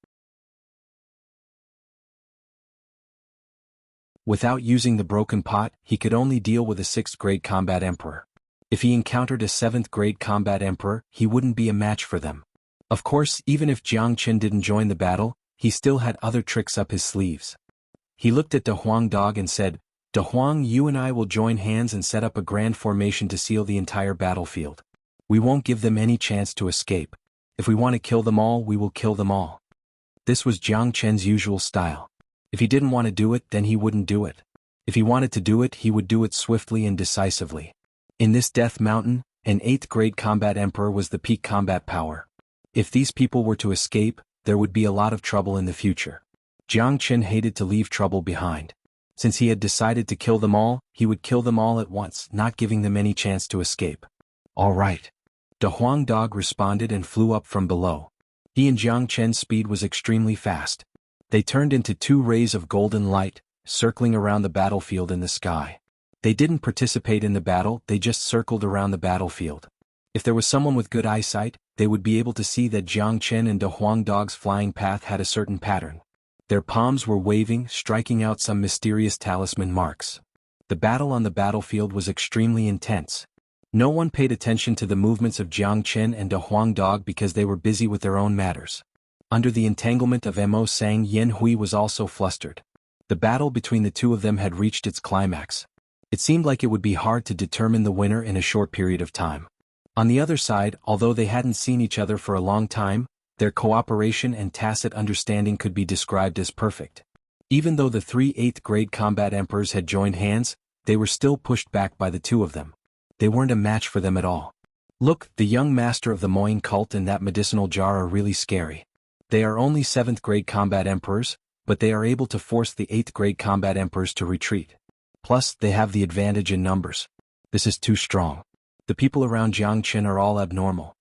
S1: Without using the broken pot, he could only deal with a 6th grade combat emperor. If he encountered a 7th grade combat emperor, he wouldn't be a match for them. Of course, even if Jiang Chen didn't join the battle, he still had other tricks up his sleeves. He looked at De Huang Dog and said, "De Huang, you and I will join hands and set up a grand formation to seal the entire battlefield. We won't give them any chance to escape. If we want to kill them all, we will kill them all." This was Jiang Chen's usual style. If he didn't want to do it, then he wouldn't do it. If he wanted to do it, he would do it swiftly and decisively. In this Death Mountain, an 8th grade combat emperor was the peak combat power. If these people were to escape, there would be a lot of trouble in the future. Jiang Chen hated to leave trouble behind. Since he had decided to kill them all, he would kill them all at once, not giving them any chance to escape. All right. The Huang dog responded and flew up from below. He and Jiang Chen's speed was extremely fast. They turned into two rays of golden light, circling around the battlefield in the sky. They didn't participate in the battle, they just circled around the battlefield. If there was someone with good eyesight, they would be able to see that Jiang Chen and the Huang dog's flying path had a certain pattern. Their palms were waving, striking out some mysterious talisman marks. The battle on the battlefield was extremely intense. No one paid attention to the movements of Jiang Chen and the Huang dog because they were busy with their own matters. Under the entanglement of Mo Sang, Yen Hui was also flustered. The battle between the two of them had reached its climax. It seemed like it would be hard to determine the winner in a short period of time. On the other side, although they hadn't seen each other for a long time, their cooperation and tacit understanding could be described as perfect. Even though the three 8th grade combat emperors had joined hands, they were still pushed back by the two of them. They weren't a match for them at all. Look, the young master of the Moin cult and that medicinal jar are really scary. They are only 7th grade combat emperors, but they are able to force the 8th grade combat emperors to retreat. Plus, they have the advantage in numbers. This is too strong. The people around Jiang Chen are all abnormal.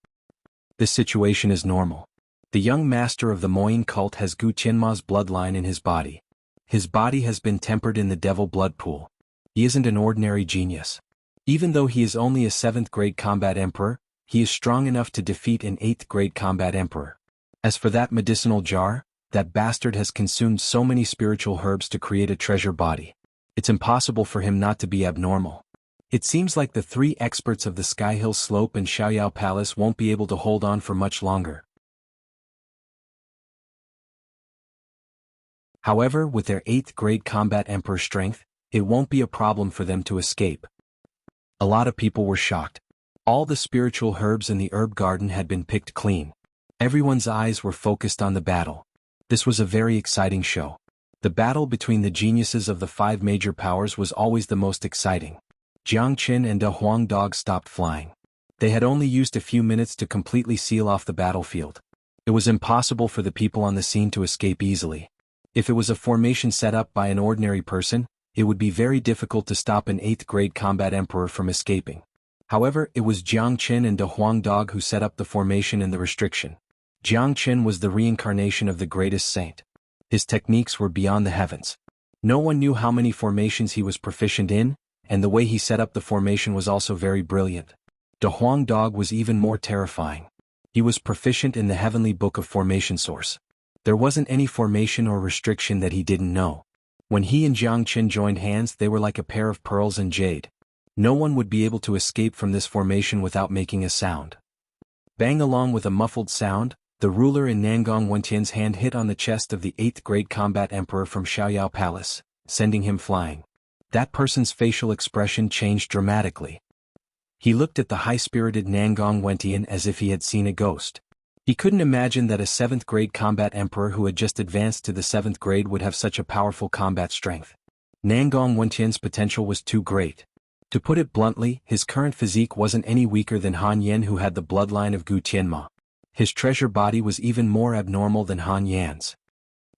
S1: This situation is normal. The young master of the Moin cult has Gu Tianma's bloodline in his body. His body has been tempered in the devil blood pool. He isn't an ordinary genius. Even though he is only a 7th grade combat emperor, he is strong enough to defeat an 8th grade combat emperor. As for that medicinal jar, that bastard has consumed so many spiritual herbs to create a treasure body. It's impossible for him not to be abnormal. It seems like the three experts of the Sky Hill Slope and Xiaoyao Palace won't be able to hold on for much longer. However, with their 8th grade combat emperor strength, it won't be a problem for them to escape. A lot of people were shocked. All the spiritual herbs in the herb garden had been picked clean. Everyone's eyes were focused on the battle. This was a very exciting show. The battle between the geniuses of the 5 major powers was always the most exciting. Jiang Chen and the Huang dog stopped flying. They had only used a few minutes to completely seal off the battlefield. It was impossible for the people on the scene to escape easily. If it was a formation set up by an ordinary person, it would be very difficult to stop an 8th grade combat emperor from escaping. However, it was Jiang Chen and the Huang dog who set up the formation and the restriction. Jiang Chen was the reincarnation of the greatest saint. His techniques were beyond the heavens. No one knew how many formations he was proficient in, and the way he set up the formation was also very brilliant. The Huang dog was even more terrifying. He was proficient in the heavenly book of formation source. There wasn't any formation or restriction that he didn't know. When he and Jiang Chen joined hands, they were like a pair of pearls and jade. No one would be able to escape from this formation without making a sound. Bang! Along with a muffled sound, the ruler in Nangong Wentian's hand hit on the chest of the 8th grade combat emperor from Xiaoyao Palace, sending him flying. That person's facial expression changed dramatically. He looked at the high-spirited Nangong Wentian as if he had seen a ghost. He couldn't imagine that a 7th grade combat emperor who had just advanced to the 7th grade would have such a powerful combat strength. Nangong Wentian's potential was too great. To put it bluntly, his current physique wasn't any weaker than Han Yan, who had the bloodline of Gu Tianma. His treasure body was even more abnormal than Han Yan's.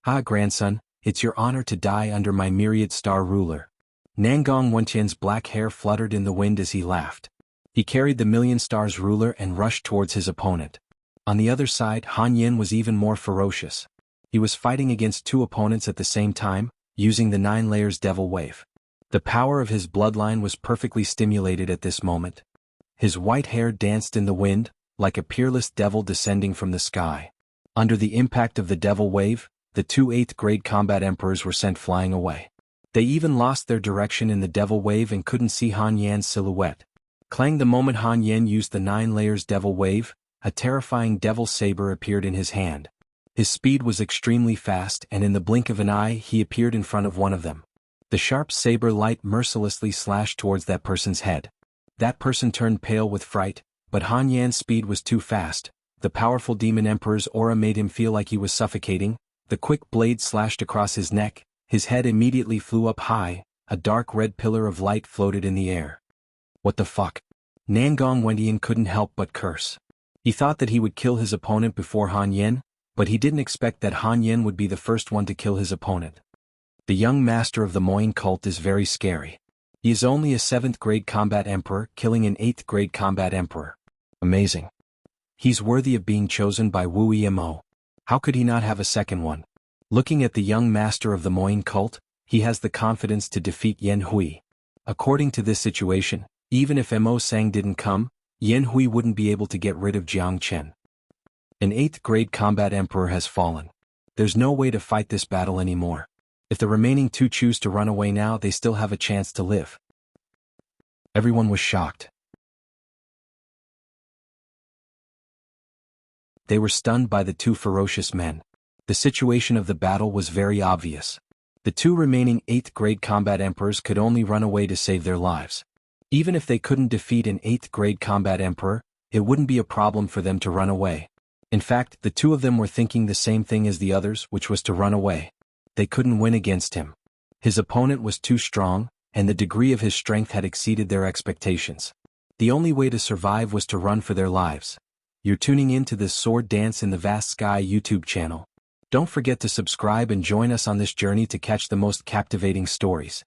S1: "Ah, grandson, it's your honor to die under my myriad star ruler." Nangong Wentian's black hair fluttered in the wind as he laughed. He carried the million stars ruler and rushed towards his opponent. On the other side, Han Yan was even more ferocious. He was fighting against 2 opponents at the same time, using the 9 layers devil wave. The power of his bloodline was perfectly stimulated at this moment. His white hair danced in the wind, like a peerless devil descending from the sky. Under the impact of the devil wave, the 2 8th grade combat emperors were sent flying away. They even lost their direction in the devil wave and couldn't see Han Yan's silhouette. Clang! The moment Han Yan used the 9 layers devil wave, a terrifying devil saber appeared in his hand. His speed was extremely fast, and in the blink of an eye he appeared in front of one of them. The sharp saber light mercilessly slashed towards that person's head. That person turned pale with fright, but Han Yan's speed was too fast. The powerful demon emperor's aura made him feel like he was suffocating. The quick blade slashed across his neck, his head immediately flew up high, a dark red pillar of light floated in the air. What the fuck? Nangong Wentian couldn't help but curse. He thought that he would kill his opponent before Han Yan, but he didn't expect that Han Yan would be the first one to kill his opponent. The young master of the Moin cult is very scary. He is only a 7th grade combat emperor killing an 8th grade combat emperor. Amazing. He's worthy of being chosen by Wu Emo. How could he not have a second one? Looking at the young master of the Moin cult, he has the confidence to defeat Yan Hui. According to this situation, even if Mo Sang didn't come, Yan Hui wouldn't be able to get rid of Jiang Chen. An 8th grade combat emperor has fallen. There's no way to fight this battle anymore. If the remaining 2 choose to run away now, they still have a chance to live. Everyone was shocked. They were stunned by the 2 ferocious men. The situation of the battle was very obvious. The 2 remaining 8th grade combat emperors could only run away to save their lives. Even if they couldn't defeat an 8th grade combat emperor, it wouldn't be a problem for them to run away. In fact, the 2 of them were thinking the same thing as the others, which was to run away. They couldn't win against him. His opponent was too strong, and the degree of his strength had exceeded their expectations. The only way to survive was to run for their lives. You're tuning in to this Sword Dance in the Vast Sky YouTube channel. Don't forget to subscribe and join us on this journey to catch the most captivating stories.